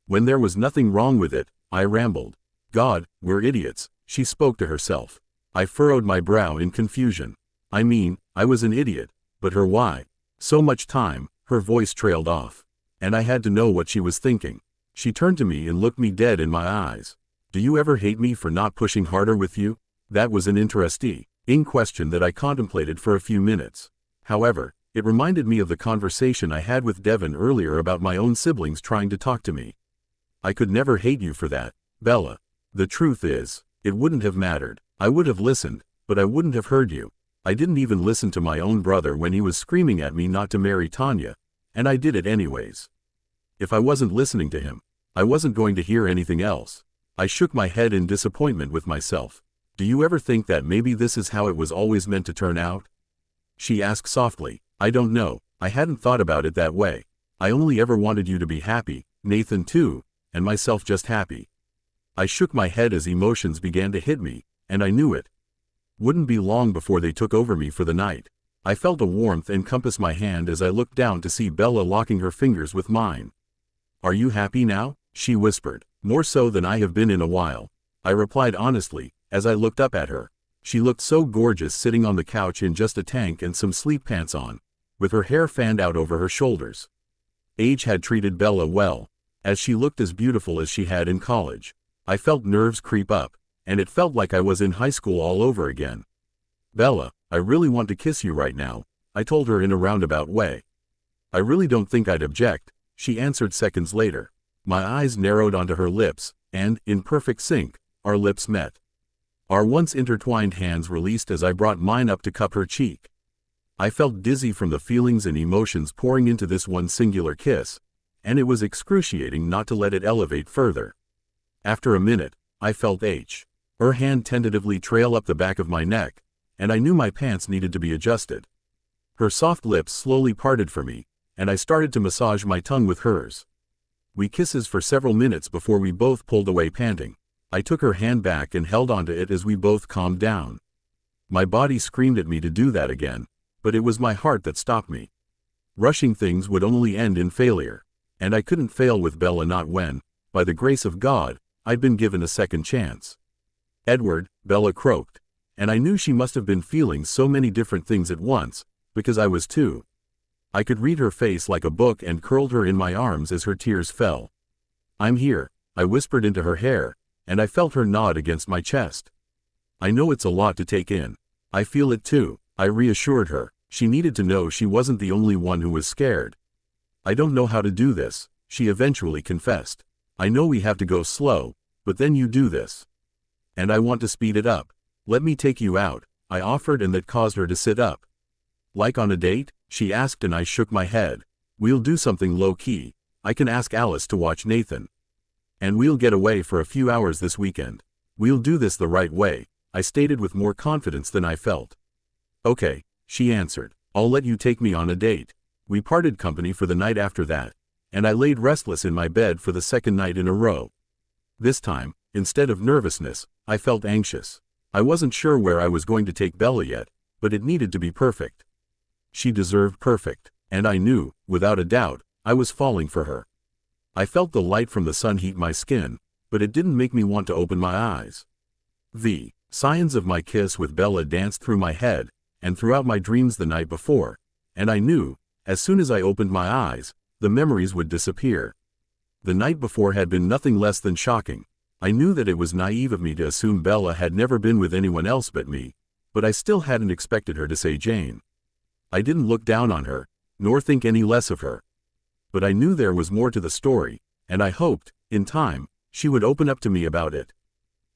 When there was nothing wrong with it, I rambled. God, we're idiots, she spoke to herself. I furrowed my brow in confusion. I mean, I was an idiot, but her why? So much time, her voice trailed off. And I had to know what she was thinking. She turned to me and looked me dead in my eyes. Do you ever hate me for not pushing harder with you? That was an interesting question that I contemplated for a few minutes. However, it reminded me of the conversation I had with Devin earlier about my own siblings trying to talk to me. I could never hate you for that, Bella. The truth is, it wouldn't have mattered. I would have listened, but I wouldn't have heard you. I didn't even listen to my own brother when he was screaming at me not to marry Tanya, and I did it anyways. If I wasn't listening to him, I wasn't going to hear anything else. I shook my head in disappointment with myself. Do you ever think that maybe this is how it was always meant to turn out? She asked softly. I don't know, I hadn't thought about it that way. I only ever wanted you to be happy, Nathan too, and myself just happy. I shook my head as emotions began to hit me, and I knew it. Wouldn't be long before they took over me for the night. I felt a warmth encompass my hand as I looked down to see Bella locking her fingers with mine. Are you happy now? She whispered. More so than I have been in a while. I replied honestly, as I looked up at her. She looked so gorgeous sitting on the couch in just a tank and some sleep pants on, with her hair fanned out over her shoulders. Age had treated Bella well, as she looked as beautiful as she had in college. I felt nerves creep up, and it felt like I was in high school all over again. "Bella, I really want to kiss you right now," I told her in a roundabout way. "I really don't think I'd object," she answered seconds later. My eyes narrowed onto her lips, and, in perfect sync, our lips met. Our once intertwined hands released as I brought mine up to cup her cheek. I felt dizzy from the feelings and emotions pouring into this one singular kiss, and it was excruciating not to let it elevate further. After a minute, I felt her hand tentatively trail up the back of my neck, and I knew my pants needed to be adjusted. Her soft lips slowly parted for me, and I started to massage my tongue with hers. We kissed for several minutes before we both pulled away panting. I took her hand back and held onto it as we both calmed down. My body screamed at me to do that again, but it was my heart that stopped me. Rushing things would only end in failure, and I couldn't fail with Bella, not when, by the grace of God, I'd been given a second chance. "Edward," Bella croaked, and I knew she must have been feeling so many different things at once, because I was too. I could read her face like a book and curled her in my arms as her tears fell. "I'm here," I whispered into her hair, and I felt her nod against my chest. "I know it's a lot to take in." "I feel it too," I reassured her. She needed to know she wasn't the only one who was scared. "I don't know how to do this," she eventually confessed. "I know we have to go slow, but then you do this. And I want to speed it up. Let me take you out," I offered, and that caused her to sit up. "Like on a date?" she asked, and I shook my head. "We'll do something low-key. I can ask Alice to watch Nathan. And we'll get away for a few hours this weekend. We'll do this the right way," I stated with more confidence than I felt. "Okay," she answered. "I'll let you take me on a date." We parted company for the night after that, and I laid restless in my bed for the second night in a row. This time, instead of nervousness, I felt anxious. I wasn't sure where I was going to take Bella yet, but it needed to be perfect. She deserved perfect, and I knew, without a doubt, I was falling for her. I felt the light from the sun heat my skin, but it didn't make me want to open my eyes. The signs of my kiss with Bella danced through my head, and throughout my dreams the night before, and I knew, as soon as I opened my eyes, the memories would disappear. The night before had been nothing less than shocking. I knew that it was naive of me to assume Bella had never been with anyone else but me, but I still hadn't expected her to say Jane. I didn't look down on her, nor think any less of her. But I knew there was more to the story, and I hoped, in time, she would open up to me about it.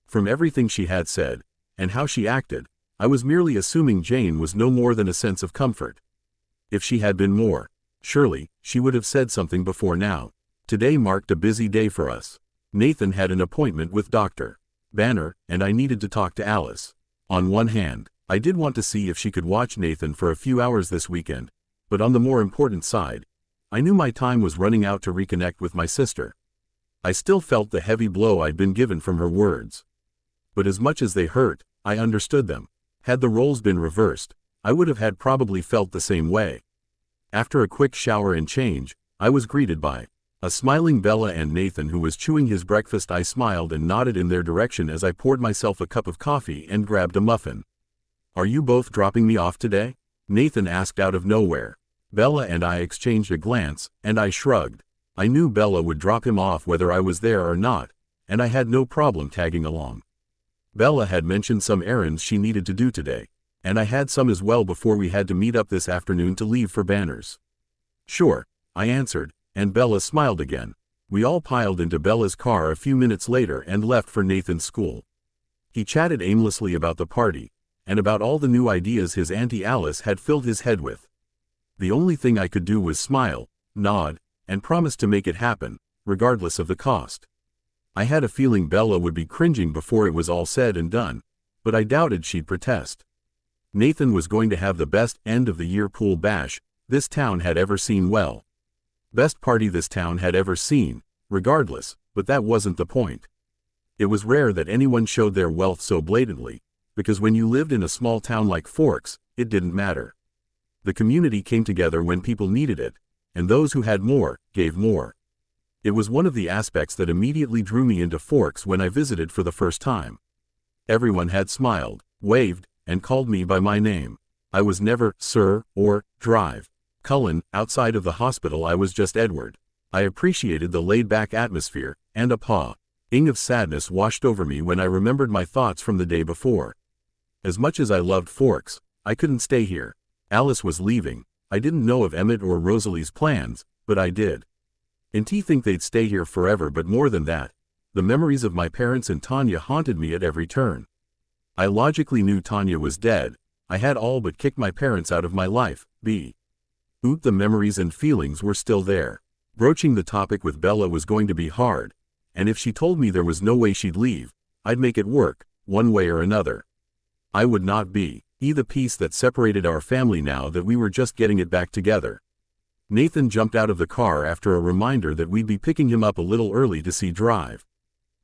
From everything she had said, and how she acted, I was merely assuming Jane was no more than a sense of comfort. If she had been more, surely, she would have said something before now. Today marked a busy day for us. Nathan had an appointment with Dr. Banner, and I needed to talk to Alice. On one hand, I did want to see if she could watch Nathan for a few hours this weekend, but on the more important side, I knew my time was running out to reconnect with my sister. I still felt the heavy blow I'd been given from her words. But as much as they hurt, I understood them. Had the roles been reversed, I would have had probably felt the same way. After a quick shower and change, I was greeted by a smiling Bella and Nathan, who was chewing his breakfast. I smiled and nodded in their direction as I poured myself a cup of coffee and grabbed a muffin. "Are you both dropping me off today?" Nathan asked out of nowhere. Bella and I exchanged a glance, and I shrugged. I knew Bella would drop him off whether I was there or not, and I had no problem tagging along. Bella had mentioned some errands she needed to do today, and I had some as well before we had to meet up this afternoon to leave for Banners. "Sure," I answered, and Bella smiled again. We all piled into Bella's car a few minutes later and left for Nathan's school. He chatted aimlessly about the party, and about all the new ideas his Auntie Alice had filled his head with. The only thing I could do was smile, nod, and promise to make it happen, regardless of the cost. I had a feeling Bella would be cringing before it was all said and done, but I doubted she'd protest. Nathan was going to have the best end-of-the-year pool bash this town had ever seen. Well, best party this town had ever seen, regardless, but that wasn't the point. It was rare that anyone showed their wealth so blatantly, because when you lived in a small town like Forks, it didn't matter. The community came together when people needed it, and those who had more, gave more. It was one of the aspects that immediately drew me into Forks when I visited for the first time. Everyone had smiled, waved, and called me by my name. I was never Sir or Drive Cullen. Outside of the hospital I was just Edward. I appreciated the laid-back atmosphere, and a pang of sadness washed over me when I remembered my thoughts from the day before. As much as I loved Forks, I couldn't stay here. Alice was leaving. I didn't know of Emmett or Rosalie's plans, but I did. And T think they'd stay here forever, but more than that, the memories of my parents and Tanya haunted me at every turn. I logically knew Tanya was dead. I had all but kicked my parents out of my life, but the memories and feelings were still there. Broaching the topic with Bella was going to be hard, and if she told me there was no way she'd leave, I'd make it work, one way or another. I would not be the piece that separated our family now that we were just getting it back together. Nathan jumped out of the car after a reminder that we'd be picking him up a little early to see Drive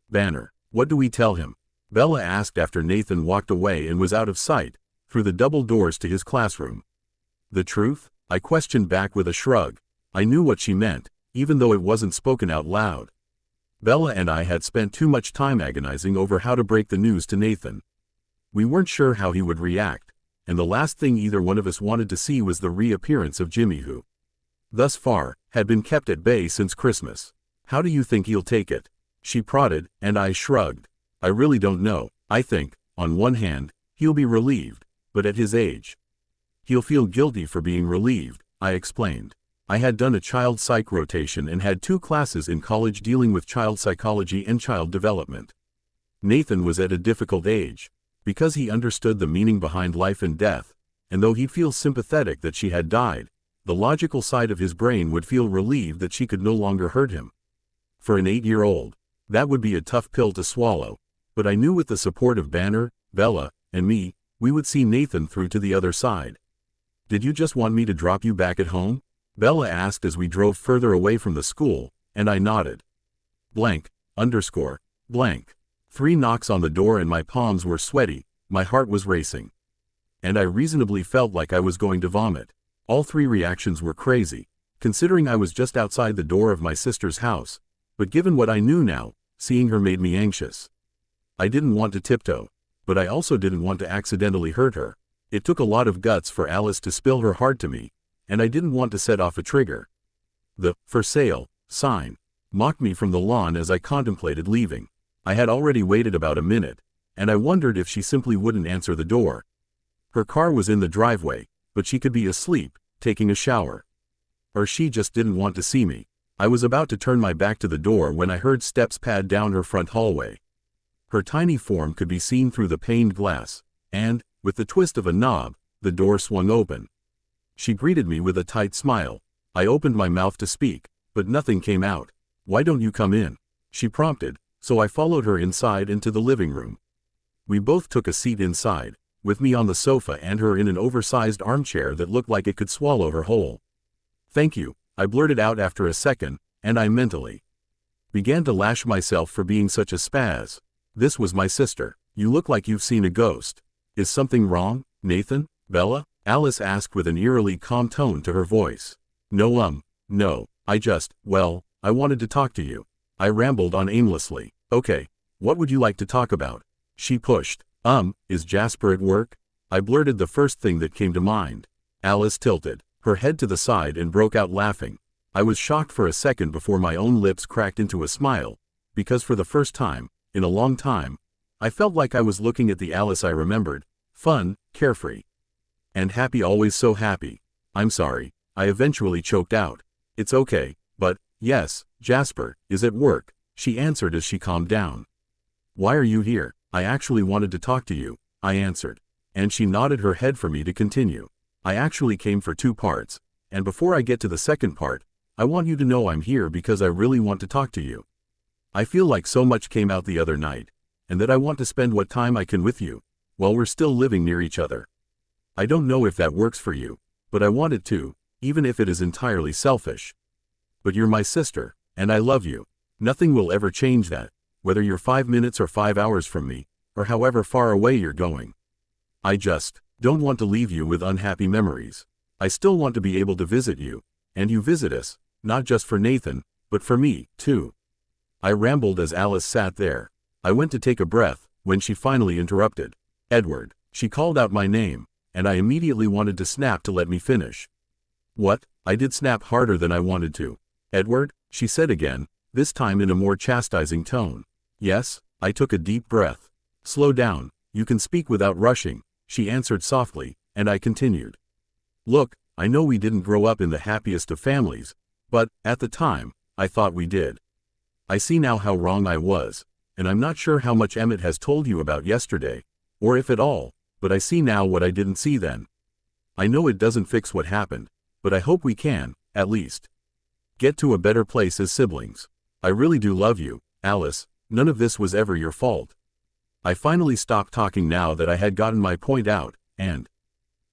Banner. What do we tell him? Bella asked after Nathan walked away and was out of sight, through the double doors to his classroom. The truth? I questioned back with a shrug. I knew what she meant, even though it wasn't spoken out loud. Bella and I had spent too much time agonizing over how to break the news to Nathan. We weren't sure how he would react, and the last thing either one of us wanted to see was the reappearance of Jimmy, who, thus far, had been kept at bay since Christmas. How do you think he'll take it? She prodded, and I shrugged. I really don't know. I think, on one hand, he'll be relieved, but at his age, he'll feel guilty for being relieved, I explained. I had done a child psych rotation and had 2 classes in college dealing with child psychology and child development. Nathan was at a difficult age, because he understood the meaning behind life and death, and though he'd feel sympathetic that she had died, the logical side of his brain would feel relieved that she could no longer hurt him. For an 8-year-old, that would be a tough pill to swallow, but I knew with the support of Banner, Bella, and me, we would see Nathan through to the other side. Did you just want me to drop you back at home? Bella asked as we drove further away from the school, and I nodded. Blank, underscore, blank. 3 knocks on the door and my palms were sweaty, my heart was racing. And I reasonably felt like I was going to vomit. All 3 reactions were crazy, considering I was just outside the door of my sister's house, but given what I knew now, seeing her made me anxious. I didn't want to tiptoe, but I also didn't want to accidentally hurt her. It took a lot of guts for Alice to spill her heart to me, and I didn't want to set off a trigger. The "for sale" sign mocked me from the lawn as I contemplated leaving. I had already waited about a minute, and I wondered if she simply wouldn't answer the door. Her car was in the driveway, but she could be asleep, taking a shower. Or she just didn't want to see me. I was about to turn my back to the door when I heard steps pad down her front hallway. Her tiny form could be seen through the paned glass, and, with the twist of a knob, the door swung open. She greeted me with a tight smile. I opened my mouth to speak, but nothing came out. "Why don't you come in?" she prompted, so I followed her inside into the living room. We both took a seat inside, with me on the sofa and her in an oversized armchair that looked like it could swallow her whole. "Thank you," I blurted out after a second, and I mentally began to lash myself for being such a spaz. This was my sister. "You look like you've seen a ghost. Is something wrong, Nathan, Bella?" Alice asked with an eerily calm tone to her voice. No, I wanted to talk to you." I rambled on aimlessly. "Okay, what would you like to talk about?" She pushed. Is Jasper at work?" I blurted the first thing that came to mind. Alice tilted her head to the side and broke out laughing. I was shocked for a second before my own lips cracked into a smile, because for the first time, in a long time, I felt like I was looking at the Alice I remembered, fun, carefree, and happy, always so happy. "I'm sorry," I eventually choked out. "It's okay, but, yes, Jasper is at work," she answered as she calmed down. "Why are you here?" "I actually wanted to talk to you," I answered, and she nodded her head for me to continue. "I actually came for 2 parts, and before I get to the second part, I want you to know I'm here because I really want to talk to you. I feel like so much came out the other night, and that I want to spend what time I can with you, while we're still living near each other. I don't know if that works for you, but I want it to, even if it is entirely selfish. But you're my sister, and I love you. Nothing will ever change that, whether you're 5 minutes or 5 hours from me, or however far away you're going. I just don't want to leave you with unhappy memories. I still want to be able to visit you, and you visit us, not just for Nathan, but for me, too." I rambled as Alice sat there. I went to take a breath, when she finally interrupted. "Edward, She called out my name, and I immediately wanted to snap to let me finish. What? I did snap harder than I wanted to. Edward, she said again, this time in a more chastising tone. Yes, I took a deep breath. Slow down, you can speak without rushing, she answered softly, and I continued. Look, I know we didn't grow up in the happiest of families, but, at the time, I thought we did. I see now how wrong I was, and I'm not sure how much Emmett has told you about yesterday, or if at all, but I see now what I didn't see then. I know it doesn't fix what happened, but I hope we can, at least, get to a better place as siblings. I really do love you, Alice, none of this was ever your fault. I finally stopped talking now that I had gotten my point out, and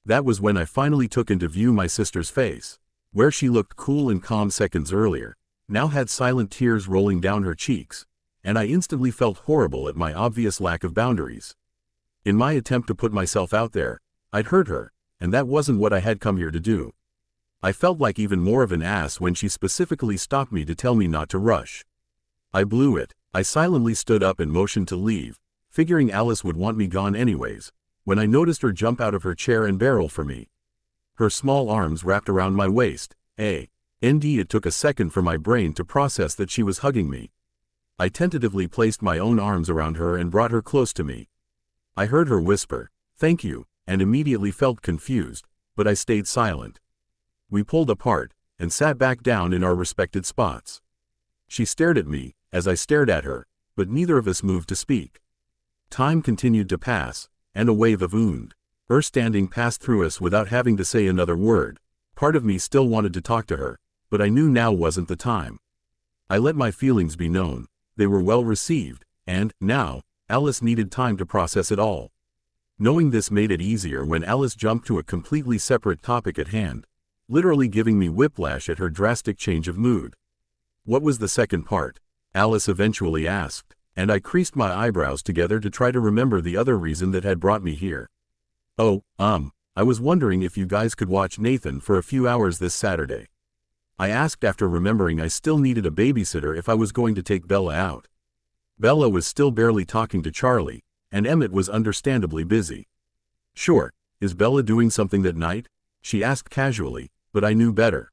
that was when I finally took into view my sister's face. Where she looked cool and calm seconds earlier, now had silent tears rolling down her cheeks, and I instantly felt horrible at my obvious lack of boundaries. In my attempt to put myself out there, I'd hurt her, and that wasn't what I had come here to do. I felt like even more of an ass when she specifically stopped me to tell me not to rush. I blew it. I silently stood up and motioned to leave, figuring Alice would want me gone anyways, when I noticed her jump out of her chair and barrel for me. Her small arms wrapped around my waist. Indeed, it took a second for my brain to process that she was hugging me. I tentatively placed my own arms around her and brought her close to me. I heard her whisper, "Thank you," and immediately felt confused, but I stayed silent. We pulled apart, and sat back down in our respected spots. She stared at me, as I stared at her, but neither of us moved to speak. Time continued to pass, and a wave of understanding passed through us without having to say another word. Part of me still wanted to talk to her, but I knew now wasn't the time. I let my feelings be known. They were well received, and, now, Alice needed time to process it all. Knowing this made it easier when Alice jumped to a completely separate topic at hand, literally giving me whiplash at her drastic change of mood. What was the second part? Alice eventually asked, and I creased my eyebrows together to try to remember the other reason that had brought me here. I was wondering if you guys could watch Nathan for a few hours this Saturday. I asked after remembering I still needed a babysitter if I was going to take Bella out. Bella was still barely talking to Charlie, and Emmett was understandably busy. Sure, is Bella doing something that night? She asked casually, but I knew better.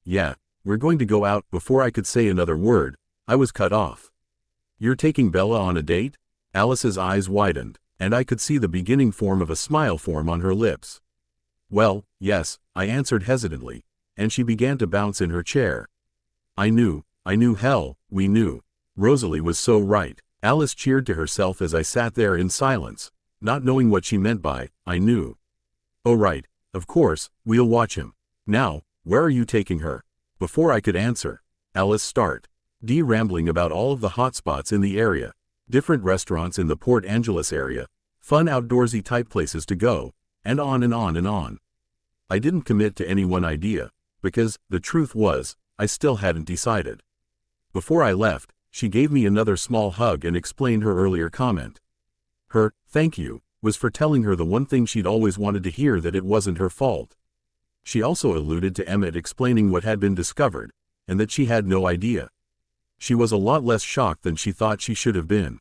Yeah, we're going to go out. Before I could say another word, I was cut off. You're taking Bella on a date? Alice's eyes widened, and I could see the beginning form of a smile form on her lips. Well, yes, I answered hesitantly, and she began to bounce in her chair. I knew, hell, we knew. Rosalie was so right. Alice cheered to herself as I sat there in silence, not knowing what she meant by, I knew. Oh right, of course, we'll watch him. Now, where are you taking her? Before I could answer, Alice started rambling about all of the hotspots in the area, different restaurants in the Port Angeles area, fun outdoorsy type places to go, and on and on and on. I didn't commit to any one idea, because, the truth was, I still hadn't decided. Before I left, she gave me another small hug and explained her earlier comment. Her thank you was for telling her the one thing she'd always wanted to hear, that it wasn't her fault. She also alluded to Emmett explaining what had been discovered, and that she had no idea. She was a lot less shocked than she thought she should have been.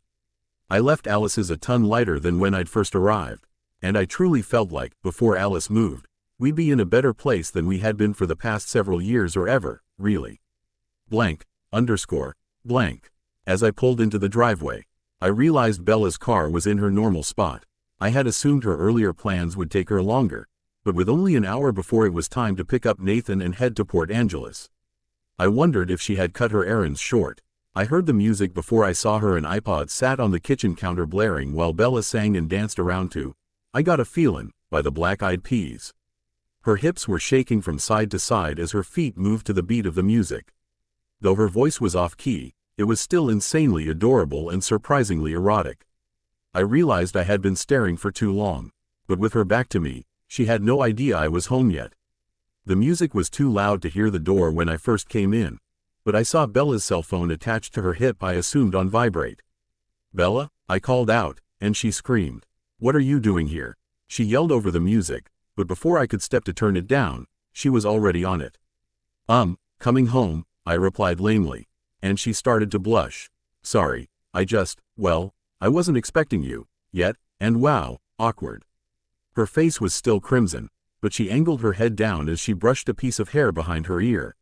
I left Alice's a ton lighter than when I'd first arrived, and I truly felt like, before Alice moved, we'd be in a better place than we had been for the past several years or ever, really. Blank. As I pulled into the driveway, I realized Bella's car was in her normal spot. I had assumed her earlier plans would take her longer, but with only an hour before it was time to pick up Nathan and head to Port Angeles. I wondered if she had cut her errands short. I heard the music before I saw her. An iPod sat on the kitchen counter blaring while Bella sang and danced around to "I Got a Feelin'" by the Black Eyed Peas. Her hips were shaking from side to side as her feet moved to the beat of the music. Though her voice was off-key, it was still insanely adorable and surprisingly erotic. I realized I had been staring for too long, but with her back to me, she had no idea I was home yet. The music was too loud to hear the door when I first came in, but I saw Bella's cell phone attached to her hip. I assumed on vibrate. "Bella?" I called out, and she screamed. "What are you doing here?" She yelled over the music, but before I could step to turn it down, she was already on it. Coming home," I replied lamely, and she started to blush. "Sorry, I wasn't expecting you, yet, and wow, awkward. Her face was still crimson, but she angled her head down as she brushed a piece of hair behind her ear.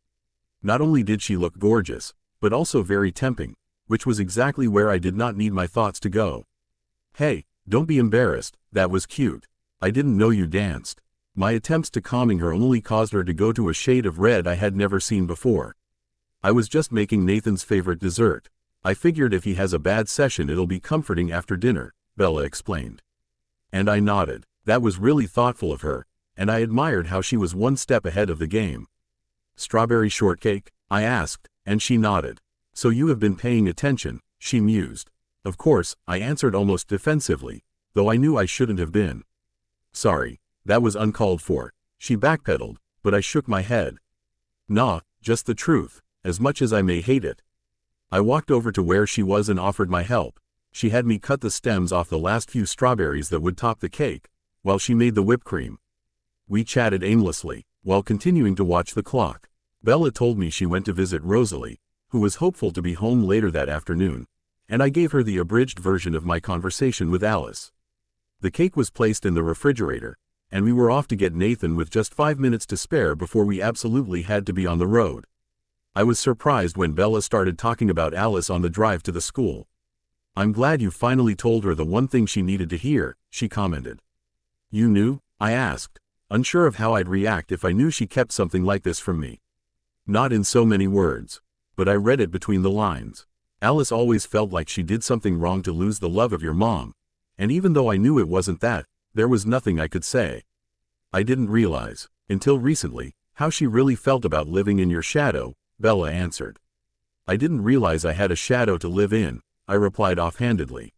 Not only did she look gorgeous, but also very tempting, which was exactly where I did not need my thoughts to go. "Hey, don't be embarrassed, that was cute. I didn't know you danced." My attempts to calming her only caused her to go to a shade of red I had never seen before. "I was just making Nathan's favorite dessert. I figured if he has a bad session it'll be comforting after dinner," Bella explained. And I nodded. That was really thoughtful of her, and I admired how she was one step ahead of the game. "Strawberry shortcake?" I asked, and she nodded. "So you have been paying attention," she mused. "Of course," I answered almost defensively, though I knew I shouldn't have been. "Sorry, that was uncalled for," she backpedaled, but I shook my head. "Nah, just the truth, as much as I may hate it." I walked over to where she was and offered my help. She had me cut the stems off the last few strawberries that would top the cake, while she made the whipped cream. We chatted aimlessly, while continuing to watch the clock. Bella told me she went to visit Rosalie, who was hopeful to be home later that afternoon, and I gave her the abridged version of my conversation with Alice. The cake was placed in the refrigerator, and we were off to get Nathan with just 5 minutes to spare before we absolutely had to be on the road. I was surprised when Bella started talking about Alice on the drive to the school. "I'm glad you finally told her the one thing she needed to hear," she commented. "You knew?" I asked, unsure of how I'd react if I knew she kept something like this from me. "Not in so many words, but I read it between the lines. Alice always felt like she did something wrong to lose the love of your mom, and even though I knew it wasn't that, there was nothing I could say. I didn't realize, until recently, how she really felt about living in your shadow," Bella answered. "I didn't realize I had a shadow to live in," I replied offhandedly.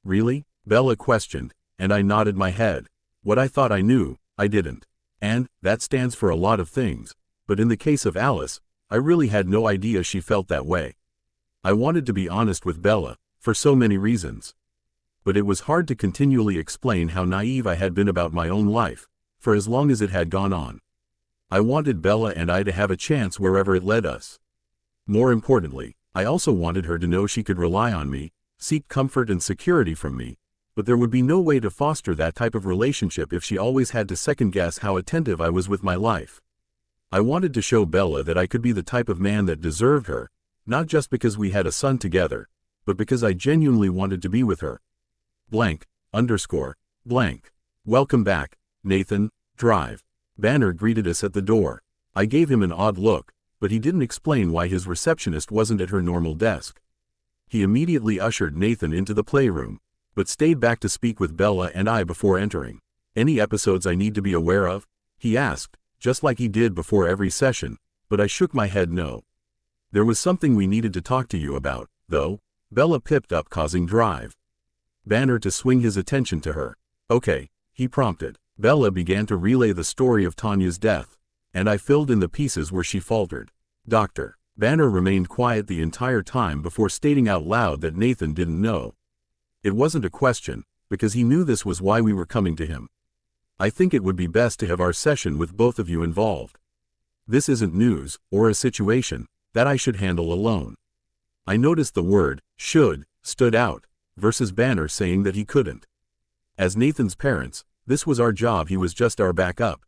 "Really?" Bella questioned, and I nodded my head. What I thought I knew, I didn't. And that stands for a lot of things, but in the case of Alice, I really had no idea she felt that way. I wanted to be honest with Bella, for so many reasons. But it was hard to continually explain how naive I had been about my own life, for as long as it had gone on. I wanted Bella and I to have a chance wherever it led us. More importantly, I also wanted her to know she could rely on me, seek comfort and security from me, but there would be no way to foster that type of relationship if she always had to second-guess how attentive I was with my life. I wanted to show Bella that I could be the type of man that deserved her, not just because we had a son together, but because I genuinely wanted to be with her. __. "Welcome back, Nathan, drive." Banner greeted us at the door. I gave him an odd look, but he didn't explain why his receptionist wasn't at her normal desk. He immediately ushered Nathan into the playroom, but stayed back to speak with Bella and I before entering. "Any episodes I need to be aware of?" he asked, just like he did before every session, but I shook my head no. "There was something we needed to talk to you about, though," Bella pipped up, causing Drive Banner to swing his attention to her. "Okay," he prompted. Bella began to relay the story of Tanya's death, and I filled in the pieces where she faltered. Dr. Banner remained quiet the entire time before stating out loud that Nathan didn't know. It wasn't a question, because he knew this was why we were coming to him. "I think it would be best to have our session with both of you involved. This isn't news, or a situation that I should handle alone." I noticed the word "should" stood out, versus Banner saying that he couldn't. As Nathan's parents, this was our job, he was just our backup.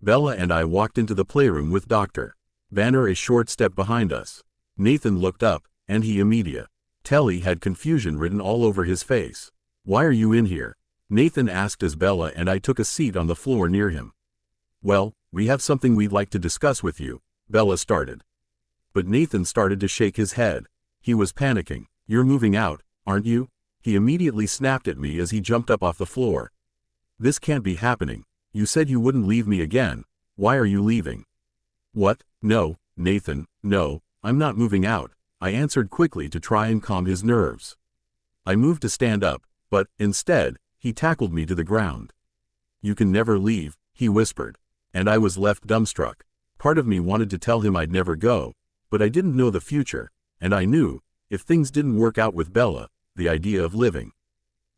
Bella and I walked into the playroom with Dr. Banner a short step behind us. Nathan looked up, and he immediately had confusion written all over his face. "Why are you in here?" Nathan asked as Bella and I took a seat on the floor near him. "Well, we have something we'd like to discuss with you," Bella started. But Nathan started to shake his head. He was panicking. "You're moving out, aren't you?" He immediately snapped at me as he jumped up off the floor. "This can't be happening. You said you wouldn't leave me again. Why are you leaving?" "What? No, Nathan, no, I'm not moving out," I answered quickly to try and calm his nerves. I moved to stand up, but, instead, he tackled me to the ground. "You can never leave," he whispered. And I was left dumbstruck. Part of me wanted to tell him I'd never go, but I didn't know the future, and I knew, if things didn't work out with Bella, the idea of living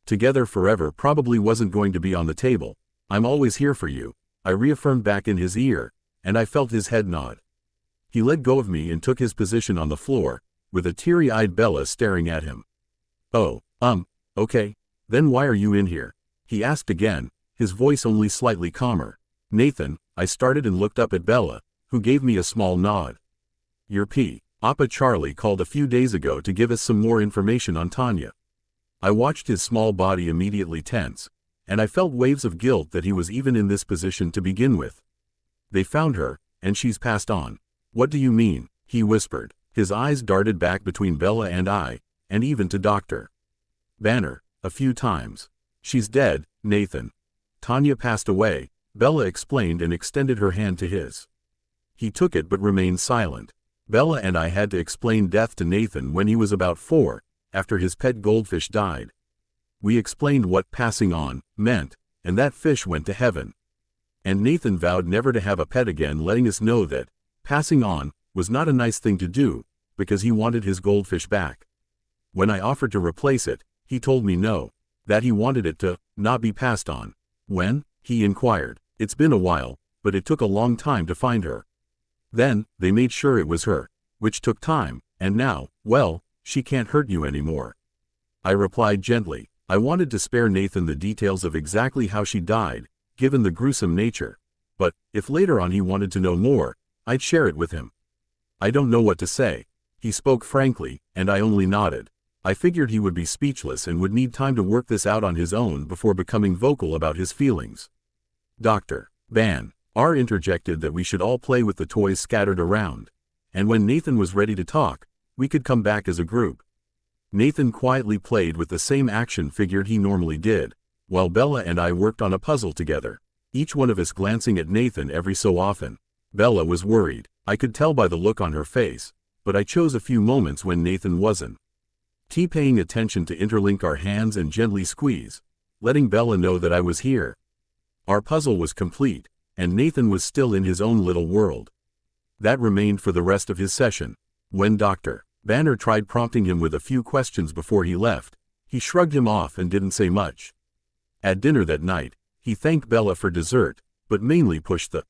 together forever probably wasn't going to be on the table. "I'm always here for you," I reaffirmed back in his ear, and I felt his head nod. He let go of me and took his position on the floor, with a teary-eyed Bella staring at him. "Oh, okay. Then why are you in here?" he asked again, his voice only slightly calmer. Nathan, I started and looked up at Bella, who gave me a small nod. Your Appa Charlie called a few days ago to give us some more information on Tanya. I watched his small body immediately tense, and I felt waves of guilt that he was even in this position to begin with. They found her, and she's passed on. What do you mean? He whispered. His eyes darted back between Bella and I, and even to Dr. Banner, a few times. She's dead, Nathan. Tanya passed away, Bella explained and extended her hand to his. He took it but remained silent. Bella and I had to explain death to Nathan when he was about 4, after his pet goldfish died. We explained what passing on meant, and that fish went to heaven. And Nathan vowed never to have a pet again, letting us know that passing on was not a nice thing to do, because he wanted his goldfish back. When I offered to replace it, he told me no, that he wanted it to not be passed on. When? He inquired. It's been a while, but it took a long time to find her. Then, they made sure it was her, which took time, and now, well, she can't hurt you anymore. I replied gently. I wanted to spare Nathan the details of exactly how she died, given the gruesome nature, but, if later on he wanted to know more, I'd share it with him. I don't know what to say. He spoke frankly, and I only nodded. I figured he would be speechless and would need time to work this out on his own before becoming vocal about his feelings. Dr. Banner interjected that we should all play with the toys scattered around, and when Nathan was ready to talk, we could come back as a group. Nathan quietly played with the same action figure he normally did, while Bella and I worked on a puzzle together, each one of us glancing at Nathan every so often. Bella was worried. I could tell by the look on her face, but I chose a few moments when Nathan wasn't. Paying attention to interlink our hands and gently squeeze, letting Bella know that I was here. Our puzzle was complete, and Nathan was still in his own little world. That remained for the rest of his session. When Dr. Banner tried prompting him with a few questions before he left, he shrugged him off and didn't say much. At dinner that night, he thanked Bella for dessert, but mainly pushed the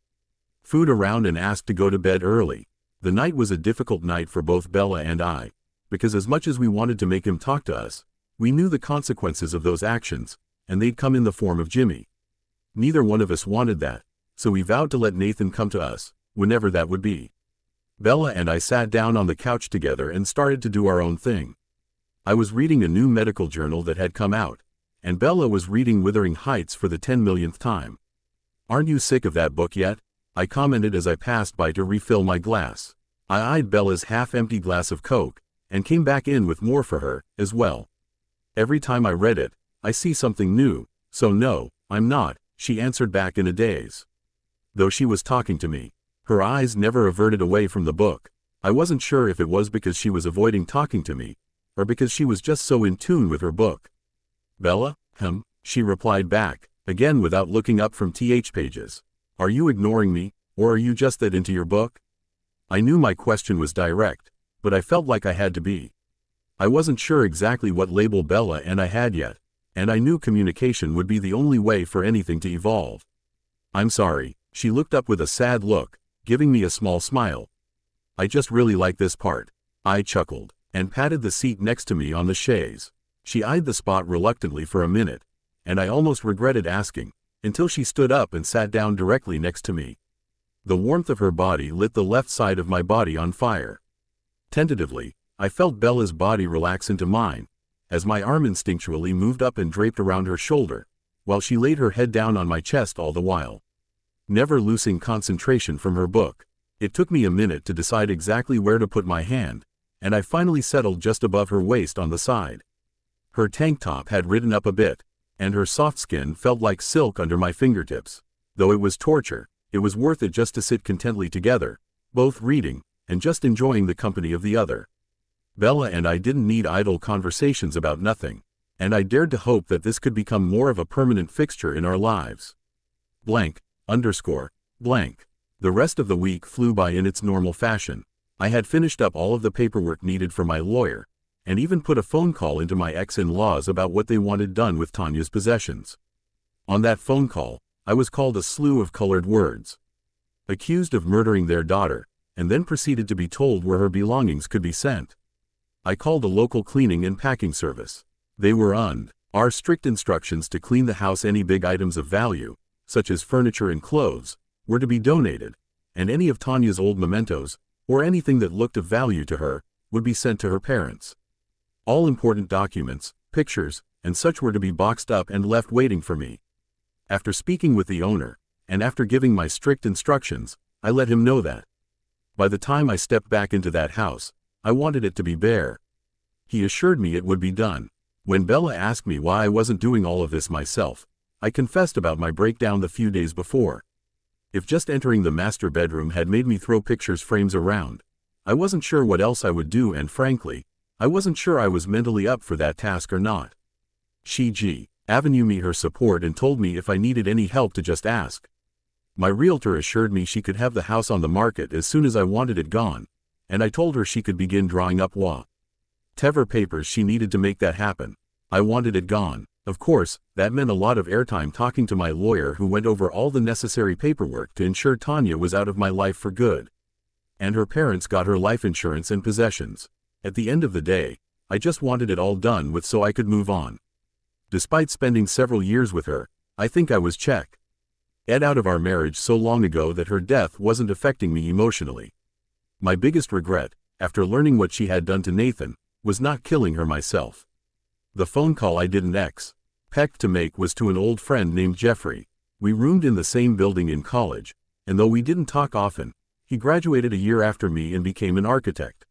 food around and asked to go to bed early. The night was a difficult night for both Bella and I, because as much as we wanted to make him talk to us, we knew the consequences of those actions, and they'd come in the form of Jimmy. Neither one of us wanted that, so we vowed to let Nathan come to us, whenever that would be. Bella and I sat down on the couch together and started to do our own thing. I was reading a new medical journal that had come out, and Bella was reading Wuthering Heights for the 10 millionth time. Aren't you sick of that book yet? I commented as I passed by to refill my glass. I eyed Bella's half-empty glass of Coke, and came back in with more for her, as well. Every time I read it, I see something new, so no, I'm not, she answered back in a daze. Though she was talking to me, her eyes never averted away from the book. I wasn't sure if it was because she was avoiding talking to me, or because she was just so in tune with her book. Bella, she replied back, again without looking up from pages. Are you ignoring me, or are you just that into your book? I knew my question was direct, but I felt like I had to be. I wasn't sure exactly what label Bella and I had yet, and I knew communication would be the only way for anything to evolve. I'm sorry, she looked up with a sad look, giving me a small smile. I just really like this part. I chuckled, and patted the seat next to me on the chaise. She eyed the spot reluctantly for a minute, and I almost regretted asking, until she stood up and sat down directly next to me. The warmth of her body lit the left side of my body on fire. Tentatively, I felt Bella's body relax into mine, as my arm instinctually moved up and draped around her shoulder, while she laid her head down on my chest all the while. Never losing concentration from her book, it took me a minute to decide exactly where to put my hand, and I finally settled just above her waist on the side. Her tank top had ridden up a bit, and her soft skin felt like silk under my fingertips. Though it was torture, it was worth it just to sit contently together, both reading, and just enjoying the company of the other. Bella and I didn't need idle conversations about nothing, and I dared to hope that this could become more of a permanent fixture in our lives. The rest of the week flew by in its normal fashion. I had finished up all of the paperwork needed for my lawyer, and even put a phone call into my ex-in-laws about what they wanted done with Tanya's possessions. On that phone call, I was called a slew of colored words. Accused of murdering their daughter, and then proceeded to be told where her belongings could be sent. I called a local cleaning and packing service. They were Our strict instructions to clean the house. Any big items of value, such as furniture and clothes, were to be donated, and any of Tanya's old mementos, or anything that looked of value to her, would be sent to her parents. All important documents, pictures, and such were to be boxed up and left waiting for me. After speaking with the owner, and after giving my strict instructions, I let him know that by the time I stepped back into that house, I wanted it to be bare. He assured me it would be done. When Bella asked me why I wasn't doing all of this myself, I confessed about my breakdown the few days before. If just entering the master bedroom had made me throw pictures frames around, I wasn't sure what else I would do, and frankly, I wasn't sure I was mentally up for that task or not. She Avenue me her support and told me if I needed any help to just ask. My realtor assured me she could have the house on the market as soon as I wanted it gone, and I told her she could begin drawing up whatever papers she needed to make that happen. I wanted it gone. Of course, that meant a lot of airtime talking to my lawyer, who went over all the necessary paperwork to ensure Tanya was out of my life for good. And her parents got her life insurance and possessions. At the end of the day, I just wanted it all done with so I could move on. Despite spending several years with her, I think I was checked out of our marriage so long ago that her death wasn't affecting me emotionally. My biggest regret, after learning what she had done to Nathan, was not killing her myself. The phone call I didn't expect to make was to an old friend named Jeffrey. We roomed in the same building in college, and though we didn't talk often, he graduated a year after me and became an architect.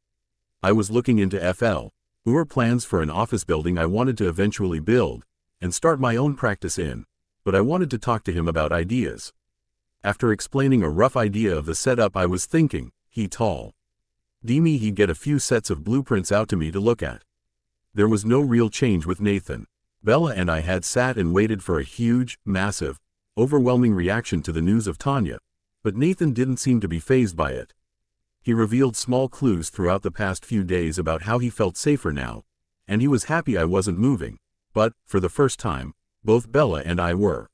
I was looking into plans for an office building I wanted to eventually build and start my own practice in, but I wanted to talk to him about ideas. After explaining a rough idea of the setup I was thinking, he'd get a few sets of blueprints out to me to look at. There was no real change with Nathan. Bella and I had sat and waited for a huge, massive, overwhelming reaction to the news of Tanya, but Nathan didn't seem to be fazed by it. He revealed small clues throughout the past few days about how he felt safer now, and he was happy I wasn't moving, but, for the first time, both Bella and I were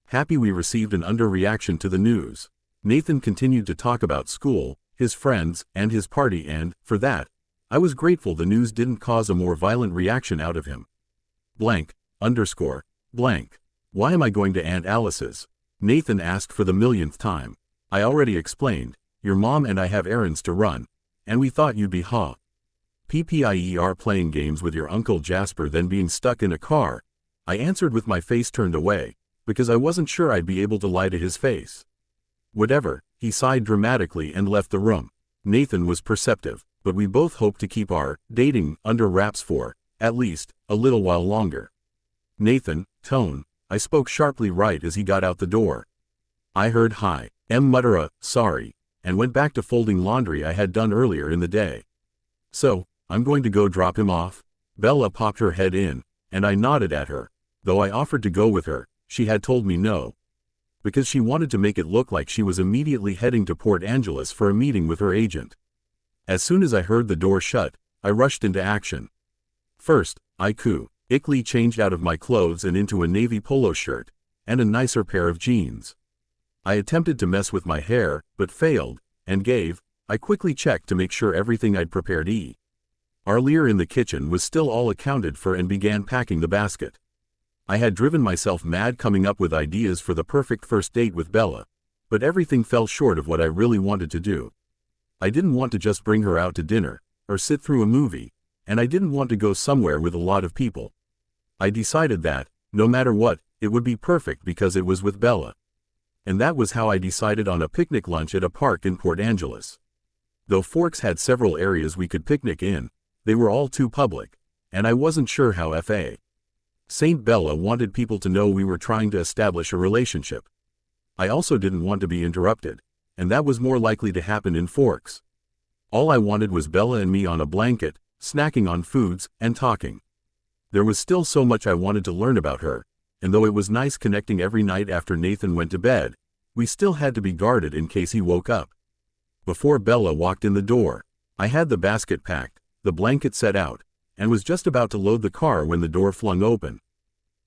happy we received an underreaction to the news. Nathan continued to talk about school, his friends, and his party, and, for that, I was grateful the news didn't cause a more violent reaction out of him. Why am I going to Aunt Alice's? Nathan asked for the millionth time. I already explained, your mom and I have errands to run, and we thought you'd be playing games with your Uncle Jasper than being stuck in a car, I answered with my face turned away, because I wasn't sure I'd be able to lie to his face. Whatever, he sighed dramatically and left the room. Nathan was perceptive, but we both hoped to keep our dating under wraps for, at least, a little while longer. Nathan, tone, I spoke sharply right as he got out the door. I heard mutter a sorry, and went back to folding laundry I had done earlier in the day. So, I'm going to go drop him off? Bella popped her head in, and I nodded at her. Though I offered to go with her, she had told me no, because she wanted to make it look like she was immediately heading to Port Angeles for a meeting with her agent. As soon as I heard the door shut, I rushed into action. First, I quickly changed out of my clothes and into a navy polo shirt, and a nicer pair of jeans. I attempted to mess with my hair, but failed, and I quickly checked to make sure everything I'd prepared earlier in the kitchen was still all accounted for and began packing the basket. I had driven myself mad coming up with ideas for the perfect first date with Bella, but everything fell short of what I really wanted to do. I didn't want to just bring her out to dinner, or sit through a movie, and I didn't want to go somewhere with a lot of people. I decided that, no matter what, it would be perfect because it was with Bella. And that was how I decided on a picnic lunch at a park in Port Angeles. Though Forks had several areas we could picnic in, they were all too public, and I wasn't sure how St. Bella wanted people to know we were trying to establish a relationship. I also didn't want to be interrupted, and that was more likely to happen in Forks. All I wanted was Bella and me on a blanket, snacking on foods, and talking. There was still so much I wanted to learn about her, and though it was nice connecting every night after Nathan went to bed, we still had to be guarded in case he woke up. Before Bella walked in the door, I had the basket packed, the blanket set out, and was just about to load the car when the door flung open.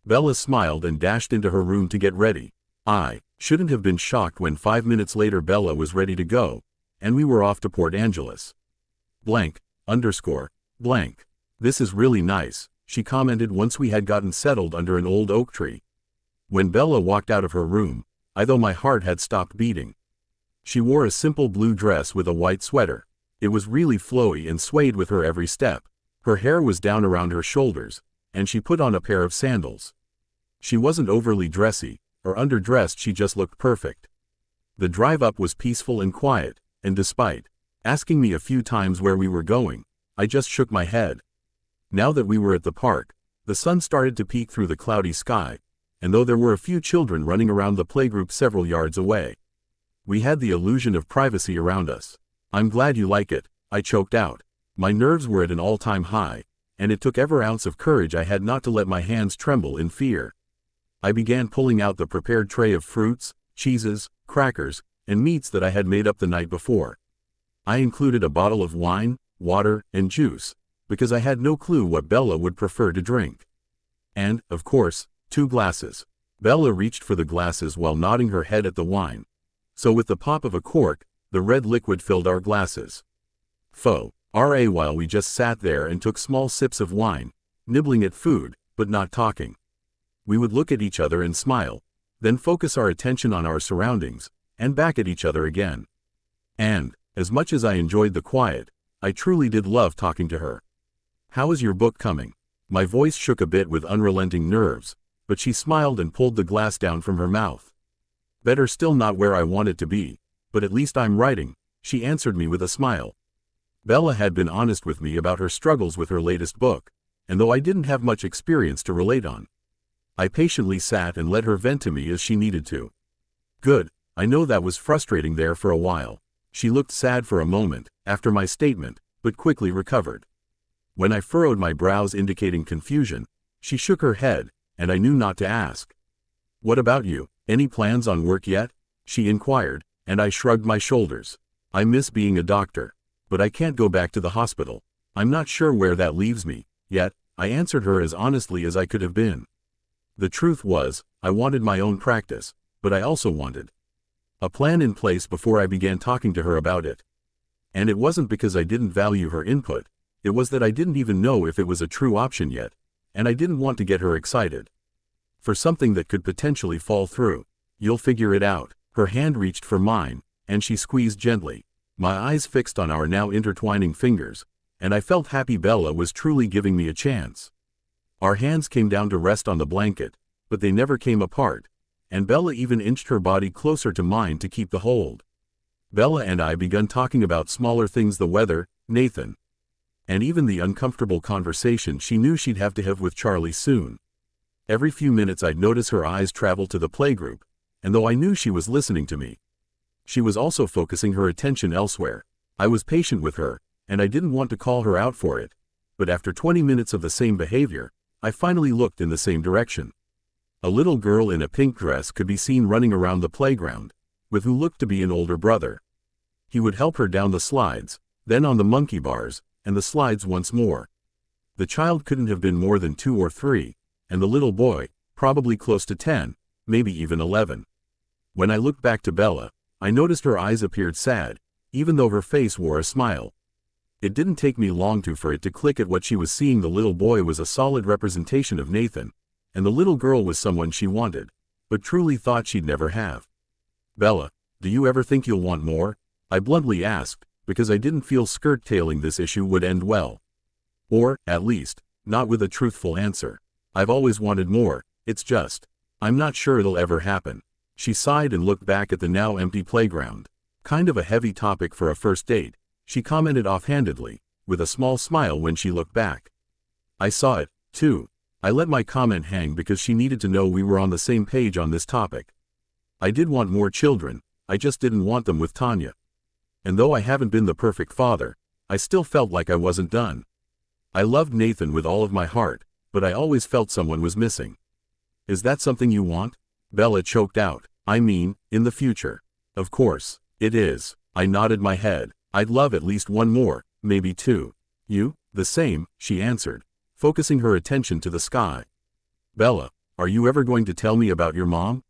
Bella smiled and dashed into her room to get ready. I shouldn't have been shocked when 5 minutes later Bella was ready to go, and we were off to Port Angeles. This is really nice. she commented once we had gotten settled under an old oak tree. When Bella walked out of her room, though my heart had stopped beating. She wore a simple blue dress with a white sweater. It was really flowy and swayed with her every step. Her hair was down around her shoulders, and she put on a pair of sandals. She wasn't overly dressy, or underdressed, she just looked perfect. The drive up was peaceful and quiet, and despite asking me a few times where we were going, I just shook my head. Now that we were at the park, the sun started to peek through the cloudy sky, and though there were a few children running around the playgroup several yards away, we had the illusion of privacy around us. "I'm glad you like it," I choked out. My nerves were at an all-time high, and it took every ounce of courage I had not to let my hands tremble in fear. I began pulling out the prepared tray of fruits, cheeses, crackers, and meats that I had made up the night before. I included a bottle of wine, water, and juice, because I had no clue what Bella would prefer to drink. And, of course, 2 glasses. Bella reached for the glasses while nodding her head at the wine. So with the pop of a cork, the red liquid filled our glasses. While we just sat there and took small sips of wine, nibbling at food, but not talking. We would look at each other and smile, then focus our attention on our surroundings, and back at each other again. And, as much as I enjoyed the quiet, I truly did love talking to her. "How is your book coming?" My voice shook a bit with unrelenting nerves, but she smiled and pulled the glass down from her mouth. "Better still, not where I want it to be, but at least I'm writing," she answered me with a smile. Bella had been honest with me about her struggles with her latest book, and though I didn't have much experience to relate on, I patiently sat and let her vent to me as she needed to. "Good, I know that was frustrating there for a while." She looked sad for a moment, after my statement, but quickly recovered. When I furrowed my brows indicating confusion, she shook her head, and I knew not to ask. "What about you? Any plans on work yet?" she inquired, and I shrugged my shoulders. "I miss being a doctor, but I can't go back to the hospital. I'm not sure where that leaves me, yet," I answered her as honestly as I could have been. The truth was, I wanted my own practice, but I also wanted a plan in place before I began talking to her about it. And it wasn't because I didn't value her input, it was that I didn't even know if it was a true option yet, and I didn't want to get her excited for something that could potentially fall through. "You'll figure it out." Her hand reached for mine, and she squeezed gently. My eyes fixed on our now intertwining fingers, and I felt happy Bella was truly giving me a chance. Our hands came down to rest on the blanket, but they never came apart, and Bella even inched her body closer to mine to keep the hold. Bella and I began talking about smaller things, the weather, Nathan, and even the uncomfortable conversation she knew she'd have to have with Charlie soon. Every few minutes I'd notice her eyes travel to the playgroup, and though I knew she was listening to me, she was also focusing her attention elsewhere. I was patient with her, and I didn't want to call her out for it, but after 20 minutes of the same behavior, I finally looked in the same direction. A little girl in a pink dress could be seen running around the playground, with who looked to be an older brother. He would help her down the slides, then on the monkey bars, and the slides once more. The child couldn't have been more than 2 or 3, and the little boy, probably close to 10, maybe even 11. When I looked back to Bella, I noticed her eyes appeared sad, even though her face wore a smile. It didn't take me long for it to click at what she was seeing. The little boy was a solid representation of Nathan, and the little girl was someone she wanted, but truly thought she'd never have. "Bella, do you ever think you'll want more?" I bluntly asked, because I didn't feel skirt-tailing this issue would end well. Or, at least, not with a truthful answer. "I've always wanted more, it's just, I'm not sure it'll ever happen." She sighed and looked back at the now empty playground. "Kind of a heavy topic for a first date," she commented offhandedly, with a small smile when she looked back. I saw it, too. I let my comment hang because she needed to know we were on the same page on this topic. I did want more children, I just didn't want them with Tanya. And though I haven't been the perfect father, I still felt like I wasn't done. I loved Nathan with all of my heart, but I always felt someone was missing. "Is that something you want?" Bella choked out. "I mean, in the future." "Of course, it is." I nodded my head. "I'd love at least one more, maybe 2. You?" "The same," she answered, focusing her attention to the sky. "Bella, are you ever going to tell me about your mom?"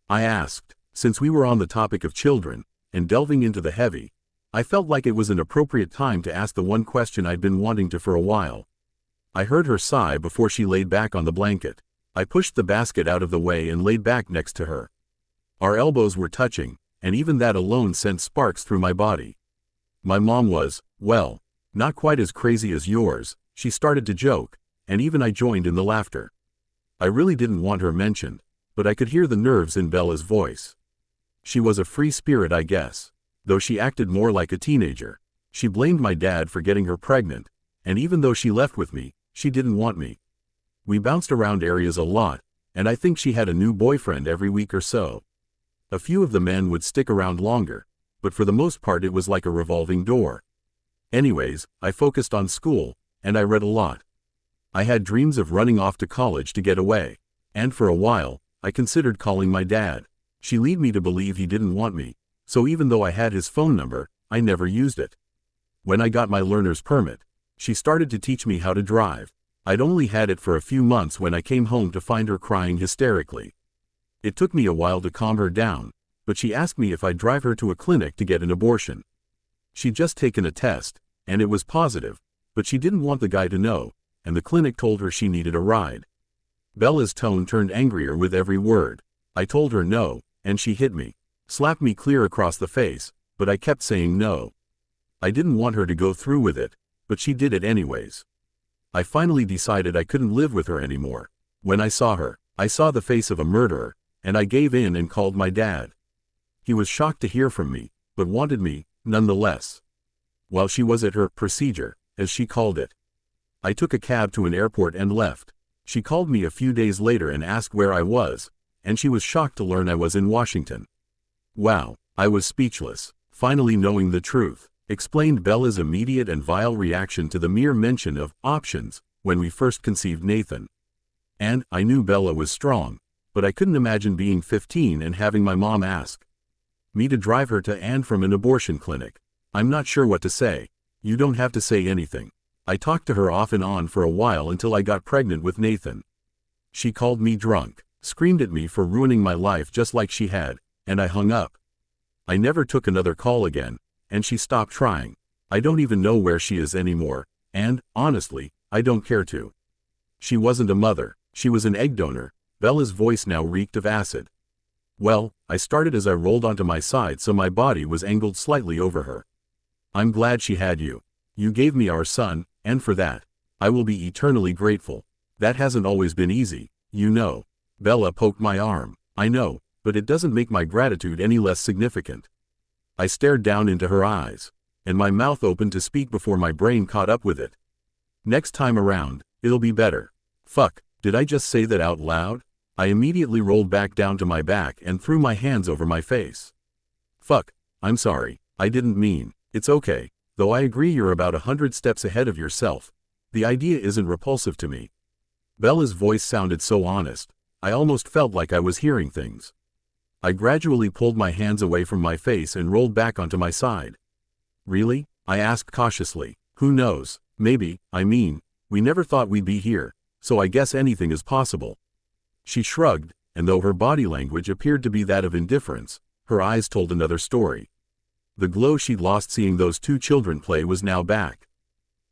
I asked. Since we were on the topic of children, and delving into the heavy, I felt like it was an appropriate time to ask the one question I'd been wanting to for a while. I heard her sigh before she laid back on the blanket. I pushed the basket out of the way and laid back next to her. Our elbows were touching, and even that alone sent sparks through my body. My mom was, well, not quite as crazy as yours, she started to joke, and even I joined in the laughter. I really didn't want her mentioned, but I could hear the nerves in Bella's voice. She was a free spirit, I guess, though she acted more like a teenager. She blamed my dad for getting her pregnant, and even though she left with me, she didn't want me. We bounced around areas a lot, and I think she had a new boyfriend every week or so. A few of the men would stick around longer, but for the most part it was like a revolving door. Anyways, I focused on school, and I read a lot. I had dreams of running off to college to get away, and for a while, I considered calling my dad. She led me to believe he didn't want me, so even though I had his phone number, I never used it. When I got my learner's permit, she started to teach me how to drive. I'd only had it for a few months when I came home to find her crying hysterically. It took me a while to calm her down, but she asked me if I'd drive her to a clinic to get an abortion. She'd just taken a test, and it was positive, but she didn't want the guy to know, and the clinic told her she needed a ride. Bella's tone turned angrier with every word. I told her no, and she hit me, slapped me clear across the face, but I kept saying no. I didn't want her to go through with it, but she did it anyways. I finally decided I couldn't live with her anymore. When I saw her, I saw the face of a murderer, and I gave in and called my dad. He was shocked to hear from me, but wanted me, nonetheless. While she was at her procedure, as she called it, I took a cab to an airport and left. She called me a few days later and asked where I was, and she was shocked to learn I was in Washington. Wow, I was speechless, finally knowing the truth, explained Bella's immediate and vile reaction to the mere mention of options when we first conceived Nathan. And I knew Bella was strong, but I couldn't imagine being 15 and having my mom ask me to drive her to and from an abortion clinic. I'm not sure what to say. You don't have to say anything. I talked to her off and on for a while until I got pregnant with Nathan. She called me drunk, screamed at me for ruining my life just like she had, and I hung up. I never took another call again, and she stopped trying. I don't even know where she is anymore, and, honestly, I don't care to. She wasn't a mother, she was an egg donor. Bella's voice now reeked of acid. Well, I started as I rolled onto my side so my body was angled slightly over her. I'm glad she had you. You gave me our son, and for that, I will be eternally grateful. That hasn't always been easy, you know. Bella poked my arm. I know, but it doesn't make my gratitude any less significant. I stared down into her eyes, and my mouth opened to speak before my brain caught up with it. Next time around, it'll be better. Fuck, did I just say that out loud? I immediately rolled back down to my back and threw my hands over my face. Fuck, I'm sorry, I didn't mean. It's okay, though I agree you're about 100 steps ahead of yourself. The idea isn't repulsive to me. Bella's voice sounded so honest, I almost felt like I was hearing things. I gradually pulled my hands away from my face and rolled back onto my side. Really? I asked cautiously. Who knows, maybe, we never thought we'd be here, so I guess anything is possible. She shrugged, and though her body language appeared to be that of indifference, her eyes told another story. The glow she'd lost seeing those two children play was now back.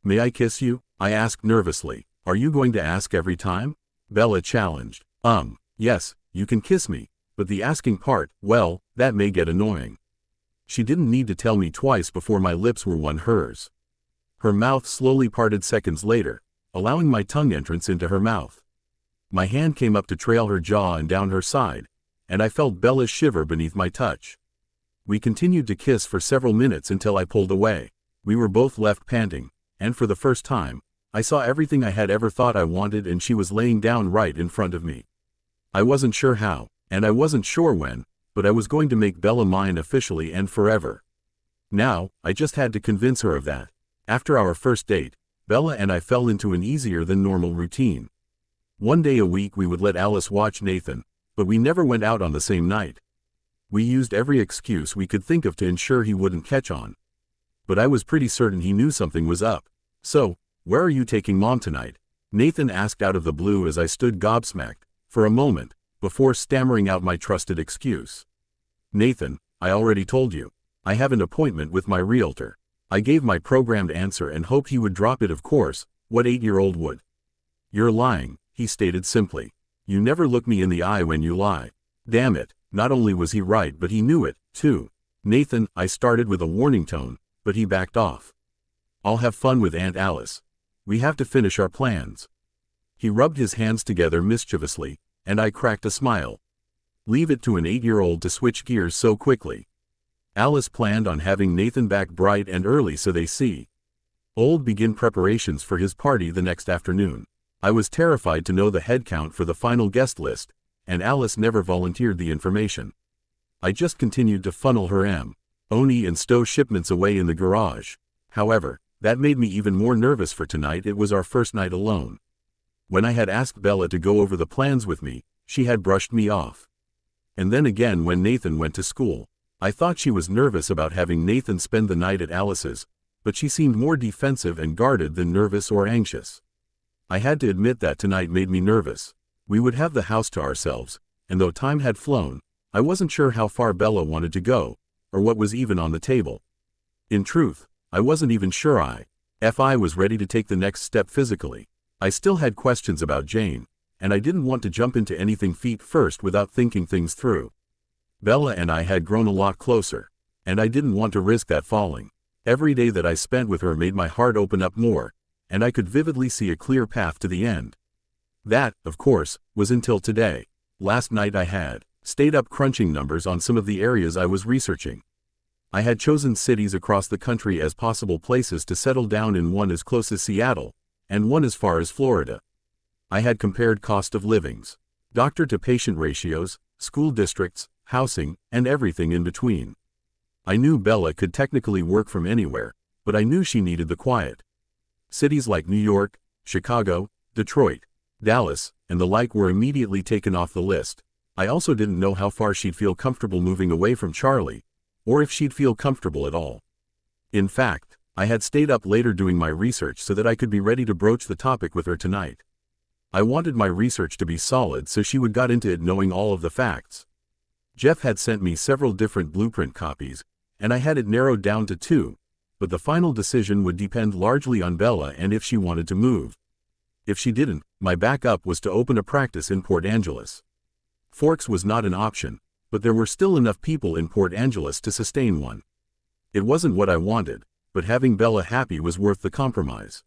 May I kiss you? I asked nervously. Are you going to ask every time? Bella challenged. Yes, you can kiss me, but the asking part, well, that may get annoying. She didn't need to tell me twice before my lips were won hers. Her mouth slowly parted seconds later, allowing my tongue entrance into her mouth. My hand came up to trail her jaw and down her side, and I felt Bella's shiver beneath my touch. We continued to kiss for several minutes until I pulled away. We were both left panting, and for the first time, I saw everything I had ever thought I wanted, and she was laying down right in front of me. I wasn't sure how, and I wasn't sure when, but I was going to make Bella mine officially and forever. Now, I just had to convince her of that. After our first date, Bella and I fell into an easier than normal routine. One day a week we would let Alice watch Nathan, but we never went out on the same night. We used every excuse we could think of to ensure he wouldn't catch on. But I was pretty certain he knew something was up. So, where are you taking Mom tonight? Nathan asked out of the blue as I stood gobsmacked, for a moment, before stammering out my trusted excuse. Nathan, I already told you. I have an appointment with my realtor. I gave my programmed answer and hoped he would drop it, of course. What 8-year-old would? "You're lying," he stated simply. "You never look me in the eye when you lie." Damn it, not only was he right but he knew it, too. "Nathan," I started with a warning tone, but he backed off. "I'll have fun with Aunt Alice. We have to finish our plans." He rubbed his hands together mischievously, and I cracked a smile. Leave it to an 8-year-old to switch gears so quickly. Alice planned on having Nathan back bright and early so they see. Old begin preparations for his party the next afternoon. I was terrified to know the head count for the final guest list, and Alice never volunteered the information. I just continued to funnel her Oni and stow shipments away in the garage. However, that made me even more nervous for tonight. It was our first night alone. When I had asked Bella to go over the plans with me, she had brushed me off. And then again when Nathan went to school. I thought she was nervous about having Nathan spend the night at Alice's, but she seemed more defensive and guarded than nervous or anxious. I had to admit that tonight made me nervous. We would have the house to ourselves, and though time had flown, I wasn't sure how far Bella wanted to go, or what was even on the table. In truth, I wasn't even sure I was ready to take the next step physically. I still had questions about Jane, and I didn't want to jump into anything feet first without thinking things through. Bella and I had grown a lot closer, and I didn't want to risk that falling. Every day that I spent with her made my heart open up more, and I could vividly see a clear path to the end. That, of course, was until today. Last night I had stayed up crunching numbers on some of the areas I was researching. I had chosen cities across the country as possible places to settle down in, one as close as Seattle, and one as far as Florida. I had compared cost of livings, doctor-to-patient ratios, school districts, housing, and everything in between. I knew Bella could technically work from anywhere, but I knew she needed the quiet. Cities like New York, Chicago, Detroit, Dallas, and the like were immediately taken off the list. I also didn't know how far she'd feel comfortable moving away from Charlie, or if she'd feel comfortable at all. In fact, I had stayed up later doing my research so that I could be ready to broach the topic with her tonight. I wanted my research to be solid so she would got into it knowing all of the facts. Jeff had sent me several different blueprint copies, and I had it narrowed down to 2, but the final decision would depend largely on Bella and if she wanted to move. If she didn't, my backup was to open a practice in Port Angeles. Forks was not an option, but there were still enough people in Port Angeles to sustain one. It wasn't what I wanted, but having Bella happy was worth the compromise.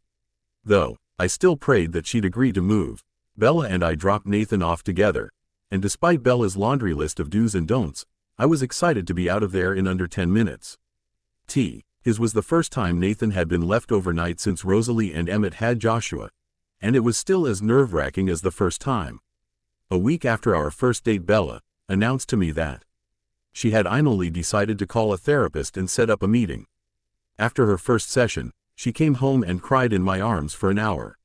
Though, I still prayed that she'd agree to move. Bella and I dropped Nathan off together, and despite Bella's laundry list of do's and don'ts, I was excited to be out of there in under 10 minutes. His was the first time Nathan had been left overnight since Rosalie and Emmett had Joshua, and it was still as nerve-wracking as the first time. A week after our first date, Bella announced to me that she had finally decided to call a therapist and set up a meeting. After her first session, she came home and cried in my arms for an hour.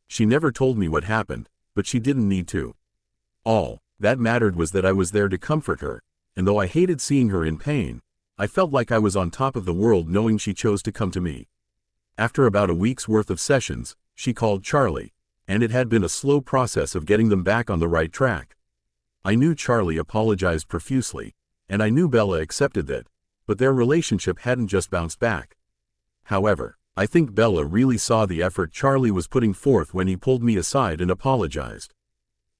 She never told me what happened, but she didn't need to. All that mattered was that I was there to comfort her, and though I hated seeing her in pain, I felt like I was on top of the world knowing she chose to come to me. After about a week's worth of sessions, she called Charlie, and it had been a slow process of getting them back on the right track. I knew Charlie apologized profusely, and I knew Bella accepted that, but their relationship hadn't just bounced back. However, I think Bella really saw the effort Charlie was putting forth when he pulled me aside and apologized.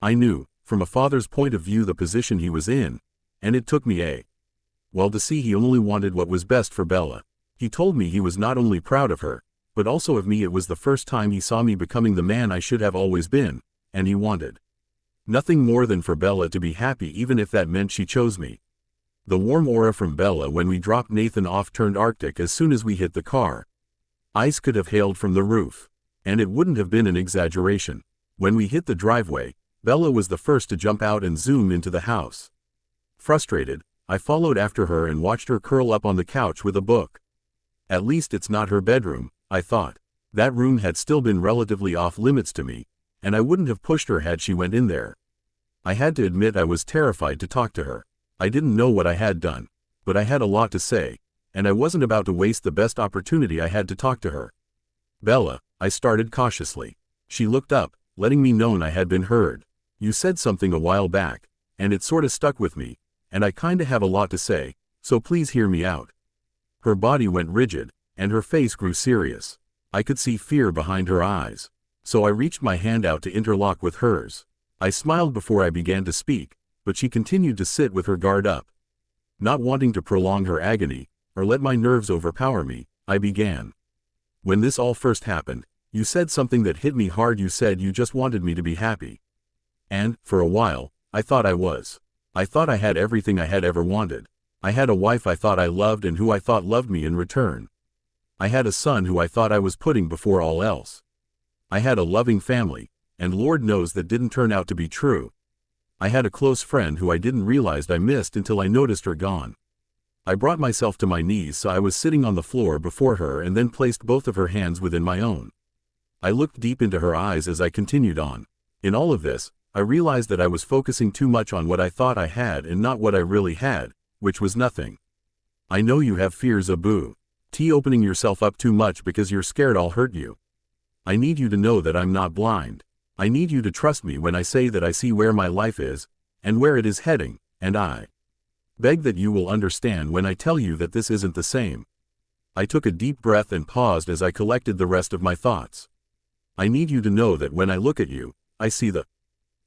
I knew, from a father's point of view, the position he was in, and it took me to see he only wanted what was best for Bella. He told me he was not only proud of her, but also of me. It was the first time he saw me becoming the man I should have always been, and he wanted nothing more than for Bella to be happy, even if that meant she chose me. The warm aura from Bella when we dropped Nathan off turned arctic as soon as we hit the car. Ice could have hailed from the roof, and it wouldn't have been an exaggeration. When we hit the driveway, Bella was the first to jump out and zoom into the house. Frustrated, I followed after her and watched her curl up on the couch with a book. At least it's not her bedroom, I thought. That room had still been relatively off limits to me, and I wouldn't have pushed her had she went in there. I had to admit I was terrified to talk to her. I didn't know what I had done, but I had a lot to say, and I wasn't about to waste the best opportunity I had to talk to her. "Bella," I started cautiously. She looked up, letting me know I had been heard. "You said something a while back, and it sorta stuck with me, and I kinda have a lot to say, so please hear me out." Her body went rigid, and her face grew serious. I could see fear behind her eyes. so I reached my hand out to interlock with hers. I smiled before I began to speak, but she continued to sit with her guard up. Not wanting to prolong her agony, or let my nerves overpower me, I began. When this all first happened, you said something that hit me hard. You said you just wanted me to be happy. And, for a while, I thought I was. I thought I had everything I had ever wanted. I had a wife I thought I loved and who I thought loved me in return. I had a son who I thought I was putting before all else. I had a loving family, and Lord knows that didn't turn out to be true. I had a close friend who I didn't realize I missed until I noticed her gone. I brought myself to my knees so I was sitting on the floor before her and then placed both of her hands within my own. I looked deep into her eyes as I continued on. In all of this, I realized that I was focusing too much on what I thought I had and not what I really had, which was nothing. I know you have fears, Abu. Opening yourself up too much because you're scared I'll hurt you. I need you to know that I'm not blind. I need you to trust me when I say that I see where my life is, and where it is heading, and I beg that you will understand when I tell you that this isn't the same. I took a deep breath and paused as I collected the rest of my thoughts. I need you to know that when I look at you, I see the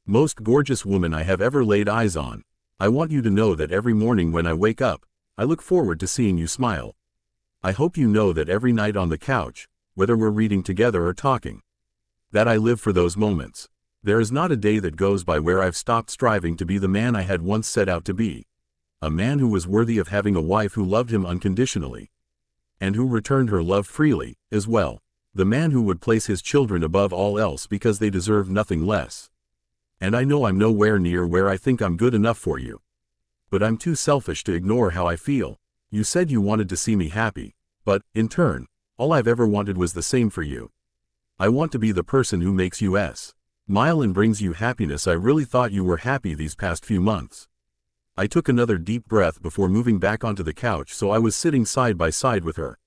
most gorgeous woman I have ever laid eyes on. I want you to know that every morning when I wake up, I look forward to seeing you smile. I hope you know that every night on the couch, whether we're reading together or talking, that I live for those moments. There is not a day that goes by where I've stopped striving to be the man I had once set out to be. A man who was worthy of having a wife who loved him unconditionally, and who returned her love freely, as well. The man who would place his children above all else because they deserve nothing less. And I know I'm nowhere near where I think I'm good enough for you. But I'm too selfish to ignore how I feel. You said you wanted to see me happy, but, in turn, all I've ever wanted was the same for you. I want to be the person who makes you smile and brings you happiness. I really thought you were happy these past few months. I took another deep breath before moving back onto the couch so I was sitting side by side with her.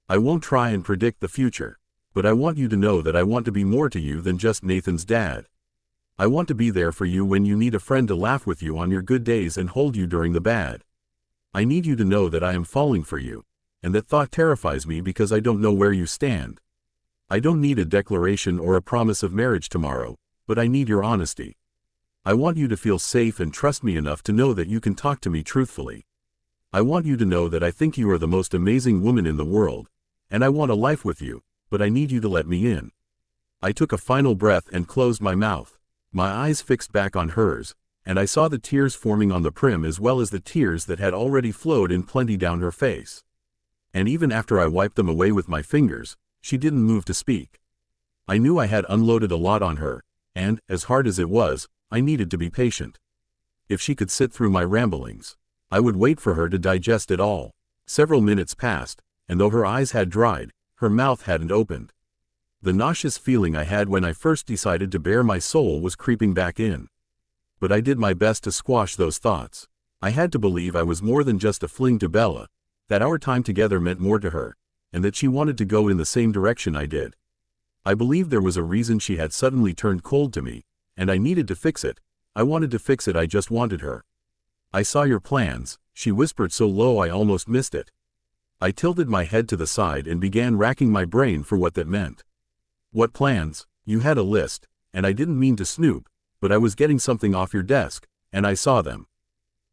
I won't try and predict the future, but I want you to know that I want to be more to you than just Nathan's dad. I want to be there for you when you need a friend to laugh with you on your good days and hold you during the bad. I need you to know that I am falling for you, and that thought terrifies me because I don't know where you stand. I don't need a declaration or a promise of marriage tomorrow, but I need your honesty. I want you to feel safe and trust me enough to know that you can talk to me truthfully. I want you to know that I think you are the most amazing woman in the world, and I want a life with you, but I need you to let me in. I took a final breath and closed my mouth. My eyes fixed back on hers, and I saw the tears forming on the prim as well as the tears that had already flowed in plenty down her face. And even after I wiped them away with my fingers, she didn't move to speak. I knew I had unloaded a lot on her, and, as hard as it was, I needed to be patient. If she could sit through my ramblings, I would wait for her to digest it all. Several minutes passed, and though her eyes had dried, her mouth hadn't opened. The nauseous feeling I had when I first decided to bare my soul was creeping back in. But I did my best to squash those thoughts. I had to believe I was more than just a fling to Bella, that our time together meant more to her, and that she wanted to go in the same direction I did. I believed there was a reason she had suddenly turned cold to me, and I needed to fix it. I wanted to fix it. I just wanted her. I saw your plans, she whispered so low I almost missed it. I tilted my head to the side and began racking my brain for what that meant. What plans? You had a list, and I didn't mean to snoop, but I was getting something off your desk, and I saw them.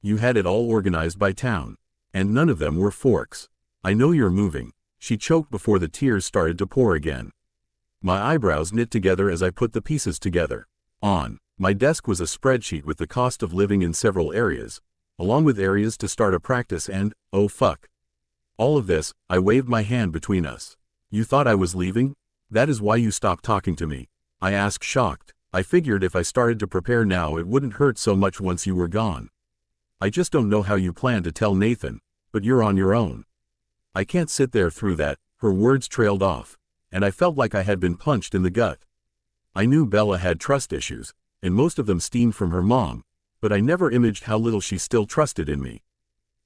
You had it all organized by town, and none of them were forks. I know you're moving. She choked before the tears started to pour again. My eyebrows knit together as I put the pieces together. On my desk was a spreadsheet with the cost of living in several areas, along with areas to start a practice and, oh fuck. All of this, I waved my hand between us. You thought I was leaving? That is why you stopped talking to me? I asked, shocked. I figured if I started to prepare now it wouldn't hurt so much once you were gone. I just don't know how you plan to tell Nathan, but you're on your own. I can't sit there through that. Her words trailed off, and I felt like I had been punched in the gut. I knew Bella had trust issues, and most of them stemmed from her mom, but I never imagined how little she still trusted in me.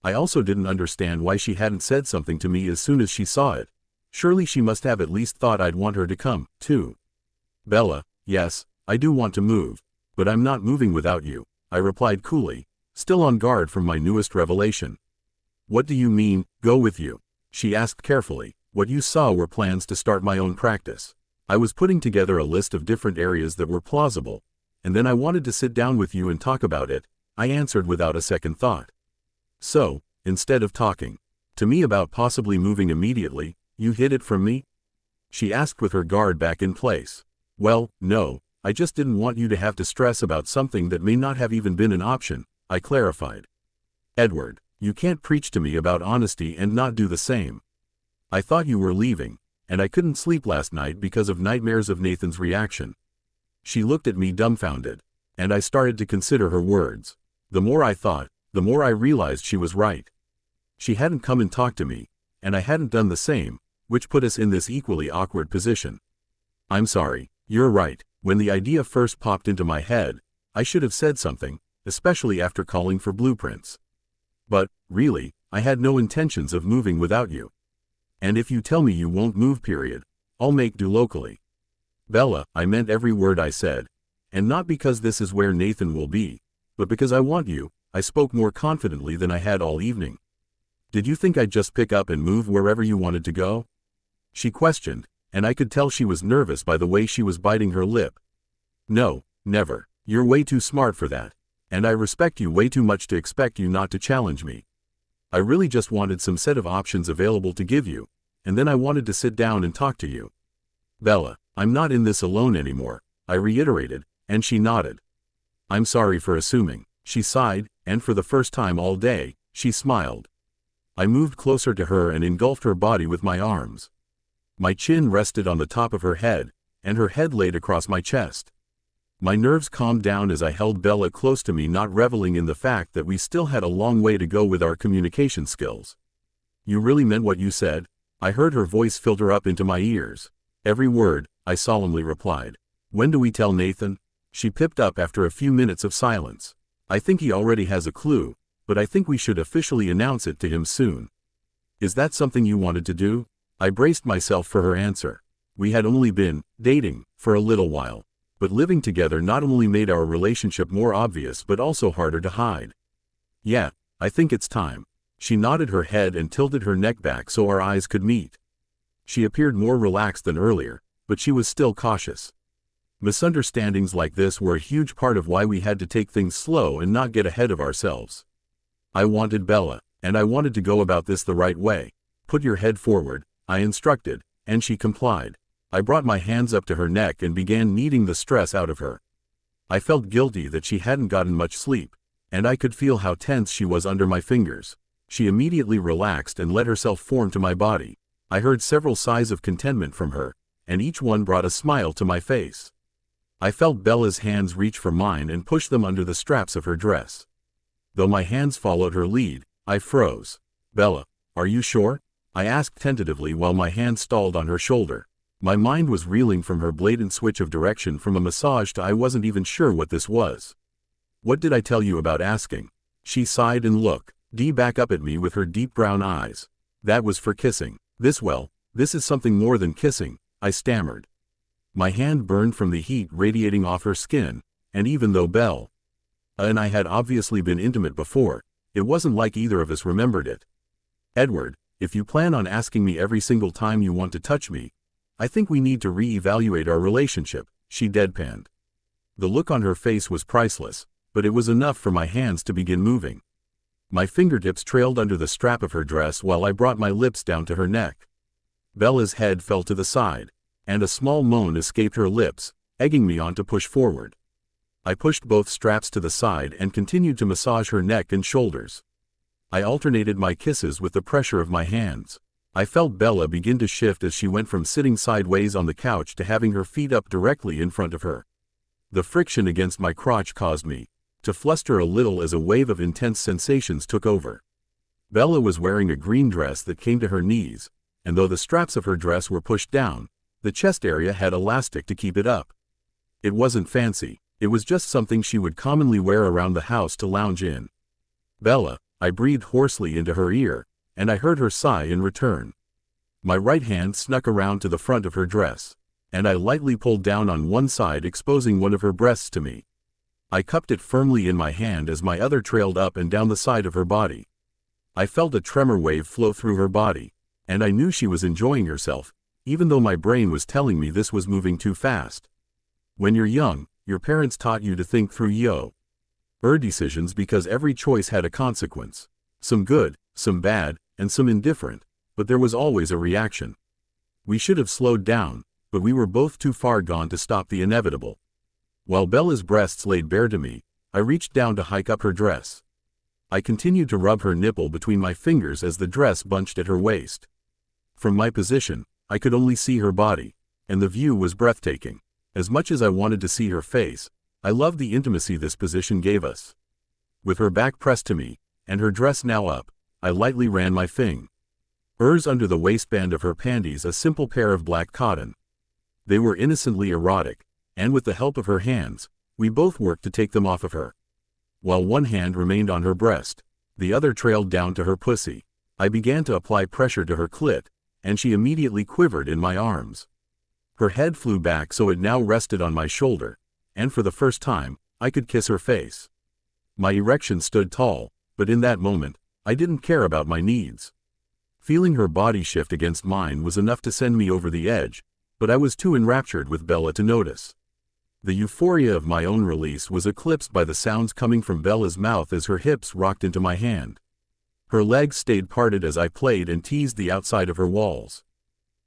I also didn't understand why she hadn't said something to me as soon as she saw it. Surely she must have at least thought I'd want her to come, too. Bella, yes, I do want to move, but I'm not moving without you, I replied coolly, still on guard from my newest revelation. What do you mean, go with you? She asked carefully. What you saw were plans to start my own practice. I was putting together a list of different areas that were plausible, and then I wanted to sit down with you and talk about it, I answered without a second thought. So, instead of talking to me about possibly moving immediately, you hid it from me? She asked with her guard back in place. Well, no, I just didn't want you to have to stress about something that may not have even been an option, I clarified. Edward, you can't preach to me about honesty and not do the same. I thought you were leaving, and I couldn't sleep last night because of nightmares of Nathan's reaction. She looked at me dumbfounded, and I started to consider her words. The more I thought, the more I realized she was right. She hadn't come and talked to me, and I hadn't done the same, which put us in this equally awkward position. I'm sorry, you're right. When the idea first popped into my head, I should have said something, especially after calling for blueprints. But, really, I had no intentions of moving without you. And if you tell me you won't move, I'll make do locally. Bella, I meant every word I said. And not because this is where Nathan will be, but because I want you. I spoke more confidently than I had all evening. Did you think I'd just pick up and move wherever you wanted to go? She questioned, and I could tell she was nervous by the way she was biting her lip. No, never. You're way too smart for that. And I respect you way too much to expect you not to challenge me. I really just wanted some set of options available to give you, and then I wanted to sit down and talk to you. Bella, I'm not in this alone anymore, I reiterated, and she nodded. I'm sorry for assuming. She sighed, and for the first time all day, she smiled. I moved closer to her and engulfed her body with my arms. My chin rested on the top of her head, and her head laid across my chest. My nerves calmed down as I held Bella close to me, not reveling in the fact that we still had a long way to go with our communication skills. You really meant what you said? I heard her voice filter up into my ears. Every word, I solemnly replied. When do we tell Nathan? She pipped up after a few minutes of silence. I think he already has a clue, but I think we should officially announce it to him soon. Is that something you wanted to do? I braced myself for her answer. We had only been dating for a little while, but living together not only made our relationship more obvious but also harder to hide. Yeah, I think it's time. She nodded her head and tilted her neck back so our eyes could meet. She appeared more relaxed than earlier, but she was still cautious. Misunderstandings like this were a huge part of why we had to take things slow and not get ahead of ourselves. I wanted Bella, and I wanted to go about this the right way. Put your head forward, I instructed, and she complied. I brought my hands up to her neck and began kneading the stress out of her. I felt guilty that she hadn't gotten much sleep, and I could feel how tense she was under my fingers. She immediately relaxed and let herself form to my body. I heard several sighs of contentment from her, and each one brought a smile to my face. I felt Bella's hands reach for mine and push them under the straps of her dress. Though my hands followed her lead, I froze. Bella, are you sure? I asked tentatively while my hand stalled on her shoulder. My mind was reeling from her blatant switch of direction from a massage to I wasn't even sure what this was. What did I tell you about asking? She sighed and looked back up at me with her deep brown eyes. That was for kissing. This is something more than kissing, I stammered. My hand burned from the heat radiating off her skin, and even though Belle and I had obviously been intimate before, it wasn't like either of us remembered it. Edward, if you plan on asking me every single time you want to touch me, I think we need to re-evaluate our relationship, she deadpanned. The look on her face was priceless, but it was enough for my hands to begin moving. My fingertips trailed under the strap of her dress while I brought my lips down to her neck. Bella's head fell to the side, and a small moan escaped her lips, egging me on to push forward. I pushed both straps to the side and continued to massage her neck and shoulders. I alternated my kisses with the pressure of my hands. I felt Bella begin to shift as she went from sitting sideways on the couch to having her feet up directly in front of her. The friction against my crotch caused me to fluster a little as a wave of intense sensations took over. Bella was wearing a green dress that came to her knees, and though the straps of her dress were pushed down, the chest area had elastic to keep it up. It wasn't fancy, it was just something she would commonly wear around the house to lounge in. Bella, I breathed hoarsely into her ear, and I heard her sigh in return. My right hand snuck around to the front of her dress, and I lightly pulled down on one side, exposing one of her breasts to me. I cupped it firmly in my hand as my other trailed up and down the side of her body. I felt a tremor wave flow through her body, and I knew she was enjoying herself, even though my brain was telling me this was moving too fast. When you're young, your parents taught you to think through your decisions because every choice had a consequence. Some good, some bad, and some indifferent, but there was always a reaction. We should have slowed down, but we were both too far gone to stop the inevitable. While Bella's breasts laid bare to me, I reached down to hike up her dress. I continued to rub her nipple between my fingers as the dress bunched at her waist. From my position, I could only see her body, and the view was breathtaking. As much as I wanted to see her face, I loved the intimacy this position gave us. With her back pressed to me, and her dress now up, I lightly ran my fingers under the waistband of her panties, a simple pair of black cotton. They were innocently erotic, and with the help of her hands, we both worked to take them off of her. While one hand remained on her breast, the other trailed down to her pussy. I began to apply pressure to her clit, and she immediately quivered in my arms. Her head flew back so it now rested on my shoulder, and for the first time, I could kiss her face. My erection stood tall, but in that moment, I didn't care about my needs. Feeling her body shift against mine was enough to send me over the edge, but I was too enraptured with Bella to notice. The euphoria of my own release was eclipsed by the sounds coming from Bella's mouth as her hips rocked into my hand. Her legs stayed parted as I played and teased the outside of her walls.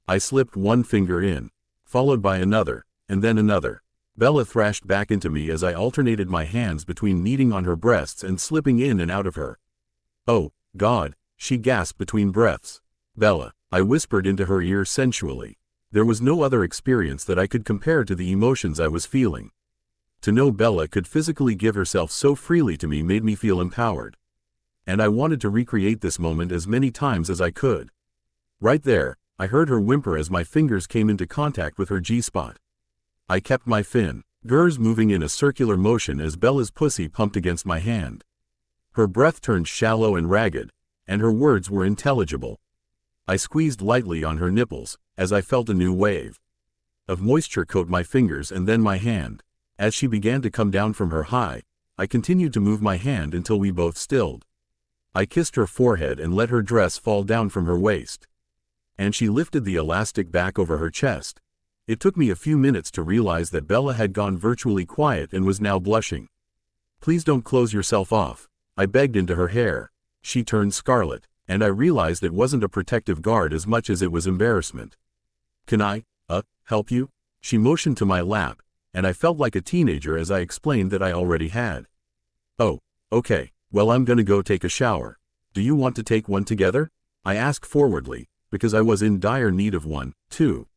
I slipped one finger in, followed by another, and then another. Bella thrashed back into me as I alternated my hands between kneading on her breasts and slipping in and out of her. "Oh, God," she gasped between breaths. "Bella," I whispered into her ear sensually. There was no other experience that I could compare to the emotions I was feeling. To know Bella could physically give herself so freely to me made me feel empowered. And I wanted to recreate this moment as many times as I could. Right there, I heard her whimper as my fingers came into contact with her G-spot. I kept my fingers moving in a circular motion as Bella's pussy pumped against my hand. Her breath turned shallow and ragged, and her words were intelligible. I squeezed lightly on her nipples, as I felt a new wave of moisture coat my fingers and then my hand. As she began to come down from her high, I continued to move my hand until we both stilled. I kissed her forehead and let her dress fall down from her waist. And she lifted the elastic back over her chest. It took me a few minutes to realize that Bella had gone virtually quiet and was now blushing. "Please don't close yourself off," I begged into her hair. She turned scarlet, and I realized it wasn't a protective guard as much as it was embarrassment. "Can I, help you?" She motioned to my lap, and I felt like a teenager as I explained that I already had. "Oh, okay, well I'm gonna go take a shower. Do you want to take one together?" I asked forwardly, because I was in dire need of one, too.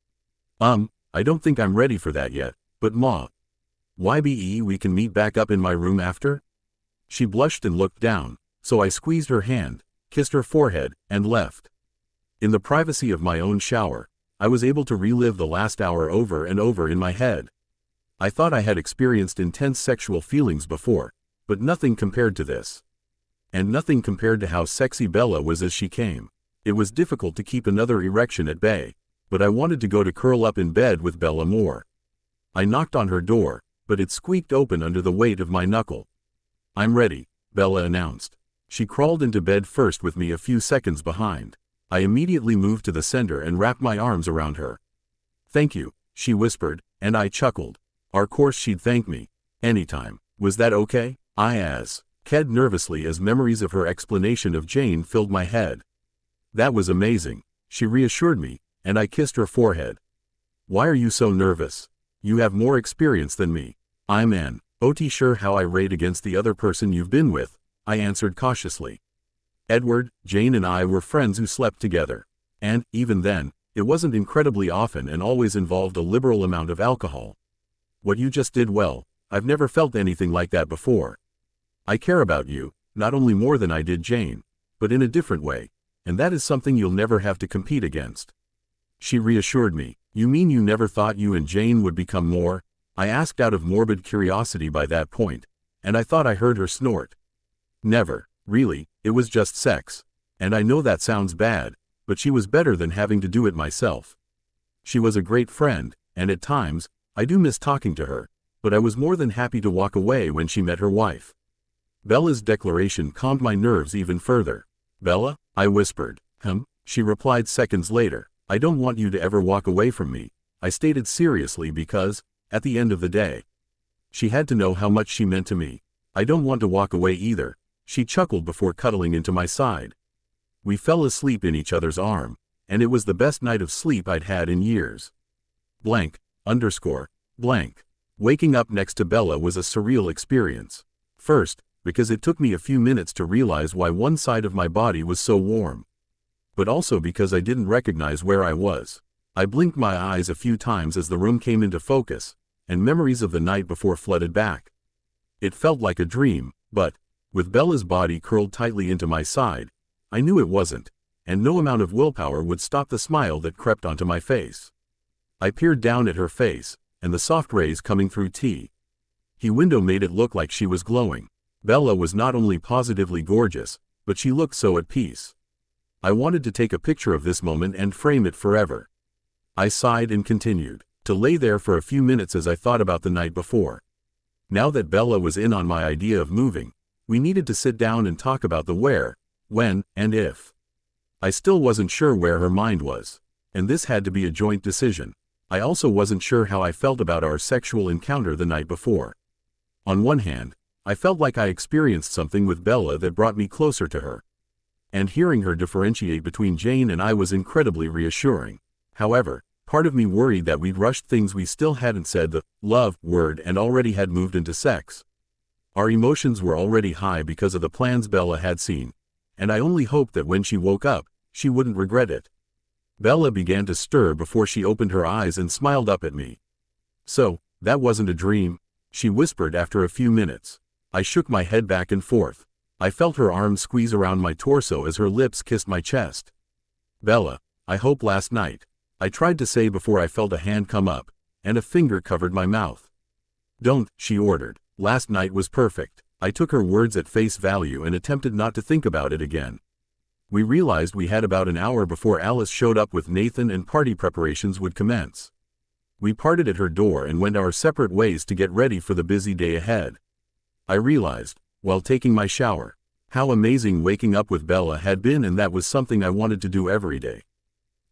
I don't think I'm ready for that yet, but Ma. YBE, we can meet back up in my room after?" She blushed and looked down, so I squeezed her hand, kissed her forehead, and left. In the privacy of my own shower, I was able to relive the last hour over and over in my head. I thought I had experienced intense sexual feelings before, but nothing compared to this. And nothing compared to how sexy Bella was as she came. It was difficult to keep another erection at bay, but I wanted to go to curl up in bed with Bella more. I knocked on her door, but it squeaked open under the weight of my knuckle. "I'm ready," Bella announced. She crawled into bed first with me a few seconds behind. I immediately moved to the center and wrapped my arms around her. "Thank you," she whispered, and I chuckled. Of course she'd thank me. Anytime. Was that okay? I asked nervously as memories of her explanation of Jane filled my head. "That was amazing," she reassured me, and I kissed her forehead. "Why are you so nervous? You have more experience than me." "I'm not sure how I rate against the other person you've been with," I answered cautiously. "Edward, Jane and I were friends who slept together. And, even then, it wasn't incredibly often and always involved a liberal amount of alcohol. What you just did, well, I've never felt anything like that before. I care about you, not only more than I did Jane, but in a different way, and that is something you'll never have to compete against." She reassured me. "You mean you never thought you and Jane would become more?" I asked out of morbid curiosity by that point, and I thought I heard her snort. "Never, really, it was just sex. And I know that sounds bad, but she was better than having to do it myself. She was a great friend, and at times, I do miss talking to her, but I was more than happy to walk away when she met her wife." Bella's declaration calmed my nerves even further. "Bella?" I whispered. She replied seconds later. I don't want you to ever walk away from me, I stated seriously because, at the end of the day, she had to know how much she meant to me. I don't want to walk away either, she chuckled before cuddling into my side. We fell asleep in each other's arm, and it was the best night of sleep I'd had in years. Blank. Waking up next to Bella was a surreal experience. First, because it took me a few minutes to realize why one side of my body was so warm. But also because I didn't recognize where I was. I blinked my eyes a few times as the room came into focus, and memories of the night before flooded back. It felt like a dream, but, with Bella's body curled tightly into my side, I knew it wasn't, and no amount of willpower would stop the smile that crept onto my face. I peered down at her face, and the soft rays coming through the window made it look like she was glowing. Bella was not only positively gorgeous, but she looked so at peace. I wanted to take a picture of this moment and frame it forever. I sighed and continued to lay there for a few minutes as I thought about the night before. Now that Bella was in on my idea of moving, we needed to sit down and talk about the where, when, and if. I still wasn't sure where her mind was, and this had to be a joint decision. I also wasn't sure how I felt about our sexual encounter the night before. On one hand, I felt like I experienced something with Bella that brought me closer to her. And hearing her differentiate between Jane and I was incredibly reassuring. However, part of me worried that we'd rushed things we still hadn't said the love word and already had moved into sex. Our emotions were already high because of the plans Bella had seen, and I only hoped that when she woke up, she wouldn't regret it. Bella began to stir before she opened her eyes and smiled up at me. "So, that wasn't a dream?" she whispered after a few minutes. I shook my head back and forth. I felt her arms squeeze around my torso as her lips kissed my chest. "Bella, I hope last night," I tried to say before I felt a hand come up, and a finger covered my mouth. "Don't," she ordered. "Last night was perfect." I took her words at face value and attempted not to think about it again. We realized we had about an hour before Alice showed up with Nathan and party preparations would commence. We parted at her door and went our separate ways to get ready for the busy day ahead. I realized, while taking my shower, how amazing waking up with Bella had been, and that was something I wanted to do every day.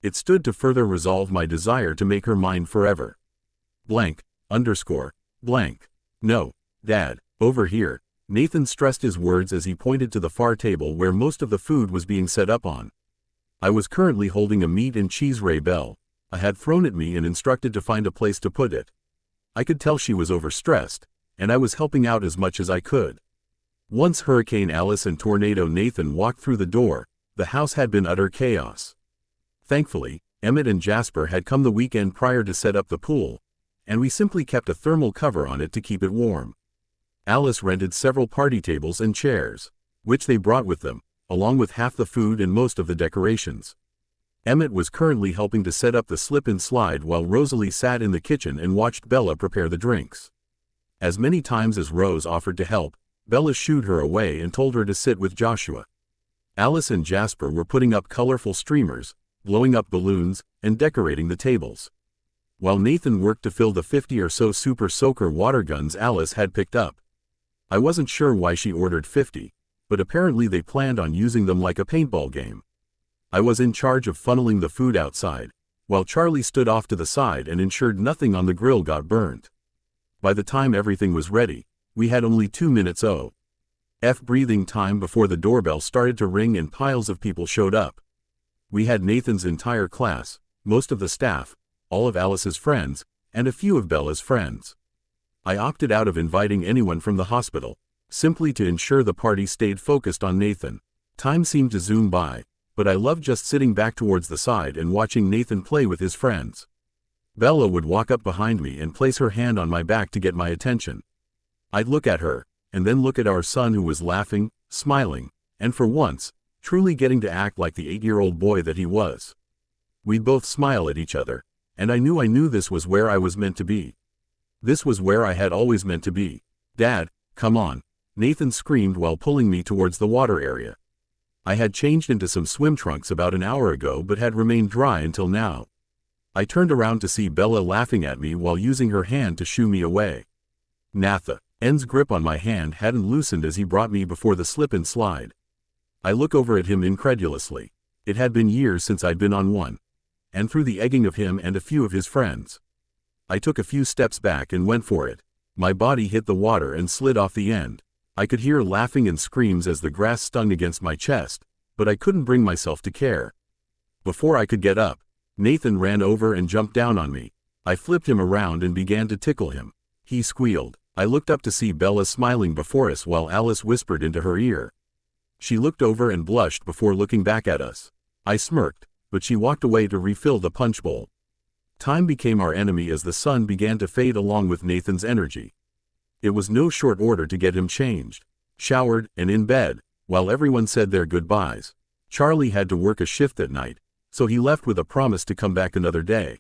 It stood to further resolve my desire to make her mine forever. "No, Dad, over here." Nathan stressed his words as he pointed to the far table where most of the food was being set up on. I was currently holding a meat and cheese ray Belle had thrown at me and instructed to find a place to put it. I could tell she was overstressed, and I was helping out as much as I could. Once Hurricane Alice and Tornado Nathan walked through the door, the house had been utter chaos. Thankfully, Emmett and Jasper had come the weekend prior to set up the pool, and we simply kept a thermal cover on it to keep it warm. Alice rented several party tables and chairs, which they brought with them, along with half the food and most of the decorations. Emmett was currently helping to set up the slip and slide while Rosalie sat in the kitchen and watched Bella prepare the drinks. As many times as Rose offered to help, Bella shooed her away and told her to sit with Joshua. Alice and Jasper were putting up colorful streamers, blowing up balloons, and decorating the tables, while Nathan worked to fill the 50 or so Super Soaker water guns Alice had picked up. I wasn't sure why she ordered 50, but apparently they planned on using them like a paintball game. I was in charge of funneling the food outside, while Charlie stood off to the side and ensured nothing on the grill got burnt. By the time everything was ready, we had only 2 minutes of breathing time before the doorbell started to ring and piles of people showed up. We had Nathan's entire class, most of the staff, all of Alice's friends, and a few of Bella's friends. I opted out of inviting anyone from the hospital, simply to ensure the party stayed focused on Nathan. Time seemed to zoom by, but I loved just sitting back towards the side and watching Nathan play with his friends. Bella would walk up behind me and place her hand on my back to get my attention. I'd look at her, and then look at our son who was laughing, smiling, and for once, truly getting to act like the 8-year-old boy that he was. We'd both smile at each other, and I knew this was where I was meant to be. This was where I had always meant to be. "Dad, come on," Nathan screamed while pulling me towards the water area. I had changed into some swim trunks about an hour ago but had remained dry until now. I turned around to see Bella laughing at me while using her hand to shoo me away. Nathan's grip on my hand hadn't loosened as he brought me before the slip and slide. I look over at him incredulously. It had been years since I'd been on one. and through the egging of him and a few of his friends. I took a few steps back and went for it. My body hit the water and slid off the end. I could hear laughing and screams as the grass stung against my chest, but I couldn't bring myself to care. Before I could get up, Nathan ran over and jumped down on me. I flipped him around and began to tickle him. He squealed. I looked up to see Bella smiling before us while Alice whispered into her ear. She looked over and blushed before looking back at us. I smirked, but she walked away to refill the punch bowl. Time became our enemy as the sun began to fade along with Nathan's energy. It was no short order to get him changed, showered, and in bed, while everyone said their goodbyes. Charlie had to work a shift that night, so he left with a promise to come back another day.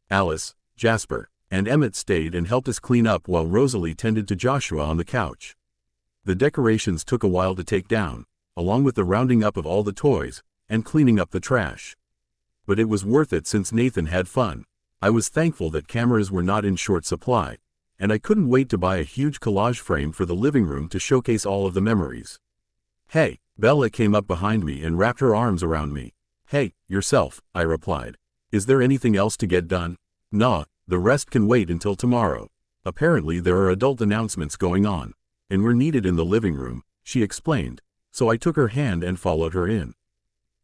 Alice, Jasper, and Emmett stayed and helped us clean up while Rosalie tended to Joshua on the couch. The decorations took a while to take down, along with the rounding up of all the toys, and cleaning up the trash. But it was worth it since Nathan had fun. I was thankful that cameras were not in short supply, and I couldn't wait to buy a huge collage frame for the living room to showcase all of the memories. "Hey," Bella came up behind me and wrapped her arms around me. "Hey, yourself," I replied. "Is there anything else to get done?" "Nah, the rest can wait until tomorrow. Apparently there are adult announcements going on, and we're needed in the living room," she explained, so I took her hand and followed her in.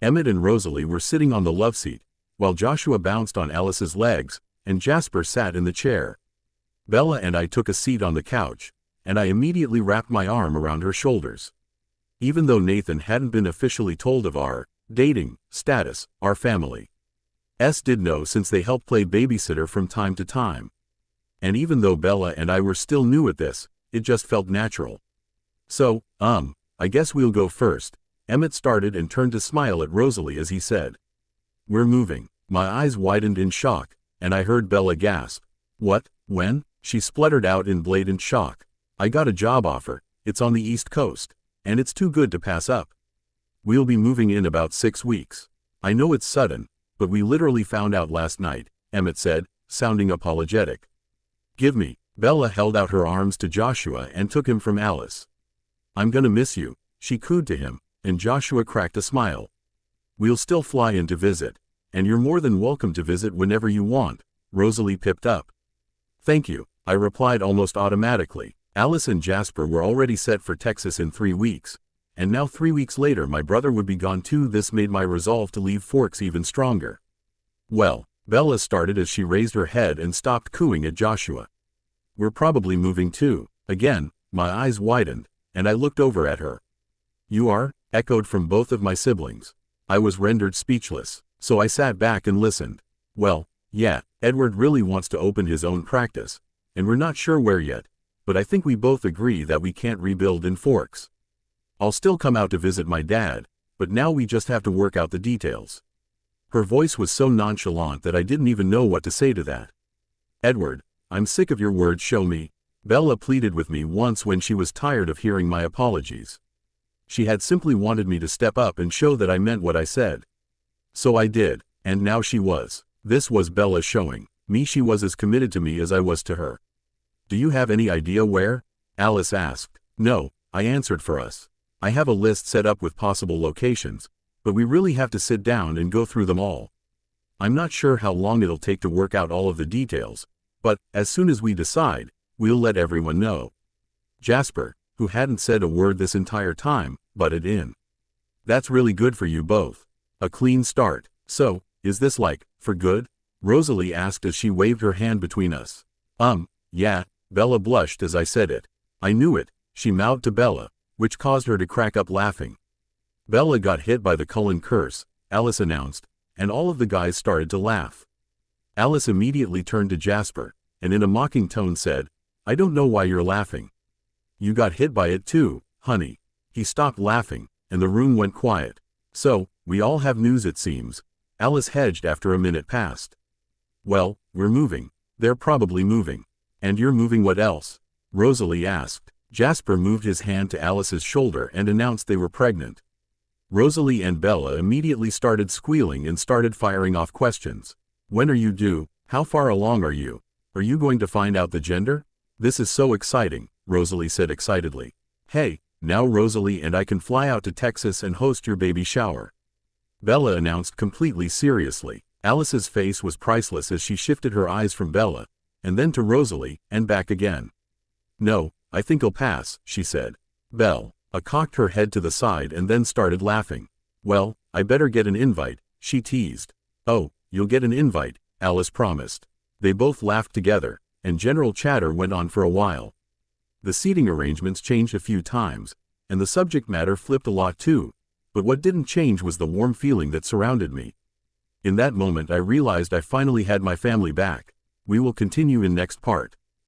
Emmett and Rosalie were sitting on the love seat, while Joshua bounced on Alice's legs, and Jasper sat in the chair. Bella and I took a seat on the couch, and I immediately wrapped my arm around her shoulders. Even though Nathan hadn't been officially told of our dating status, our family did know since they helped play babysitter from time to time. And even though Bella and I were still new at this, it just felt natural. "So, I guess we'll go first," Emmett started and turned to smile at Rosalie as he said. "We're moving." My eyes widened in shock, and I heard Bella gasp. "What? When?" She spluttered out in blatant shock. "I got a job offer, it's on the East Coast, and it's too good to pass up. We'll be moving in about 6 weeks. I know it's sudden, but we literally found out last night," Emmett said, sounding apologetic. "Give me." Bella held out her arms to Joshua and took him from Alice. "I'm gonna miss you," she cooed to him, and Joshua cracked a smile. "We'll still fly in to visit, and you're more than welcome to visit whenever you want," Rosalie pipped up. "Thank you," I replied almost automatically. Alice and Jasper were already set for Texas in 3 weeks, and now 3 weeks later my brother would be gone too. This made my resolve to leave Forks even stronger. "Well," Bella started as she raised her head and stopped cooing at Joshua. "We're probably moving too." Again, my eyes widened, and I looked over at her. "You are?" echoed from both of my siblings. I was rendered speechless, so I sat back and listened. "Well, yeah, Edward really wants to open his own practice, and we're not sure where yet, but I think we both agree that we can't rebuild in Forks. I'll still come out to visit my dad, but now we just have to work out the details." Her voice was so nonchalant that I didn't even know what to say to that. "Edward, I'm sick of your words. Show me." Bella pleaded with me once when she was tired of hearing my apologies. She had simply wanted me to step up and show that I meant what I said. So I did, and now she was. This was Bella showing me she was as committed to me as I was to her. "Do you have any idea where?" Alice asked. "No," I answered for us. "I have a list set up with possible locations, but we really have to sit down and go through them all. I'm not sure how long it'll take to work out all of the details, but as soon as we decide, we'll let everyone know." Jasper, who hadn't said a word this entire time, butted in. "That's really good for you both. A clean start. So, is this like, for good?" Rosalie asked as she waved her hand between us. Yeah," Bella blushed as I said it. "I knew it," she mouthed to Bella, which caused her to crack up laughing. "Bella got hit by the Cullen curse," Alice announced, and all of the guys started to laugh. Alice immediately turned to Jasper, and in a mocking tone said, "I don't know why you're laughing. You got hit by it too, honey." He stopped laughing, and the room went quiet. "So, we all have news it seems," Alice hedged after a minute passed. "Well, we're moving." "They're probably moving." "And you're moving what else?" Rosalie asked. Jasper moved his hand to Alice's shoulder and announced they were pregnant. Rosalie and Bella immediately started squealing and started firing off questions. "When are you due? How far along are you? Are you going to find out the gender?" "This is so exciting," Rosalie said excitedly. "Hey, now Rosalie and I can fly out to Texas and host your baby shower," Bella announced completely seriously. Alice's face was priceless as she shifted her eyes from Bella, and then to Rosalie, and back again. "No, I think I'll pass," she said. Belle cocked her head to the side and then started laughing. "Well, I better get an invite," she teased. "Oh, you'll get an invite," Alice promised. They both laughed together, and general chatter went on for a while. The seating arrangements changed a few times, and the subject matter flipped a lot too, but what didn't change was the warm feeling that surrounded me. In that moment I realized I finally had my family back. We will continue in next part.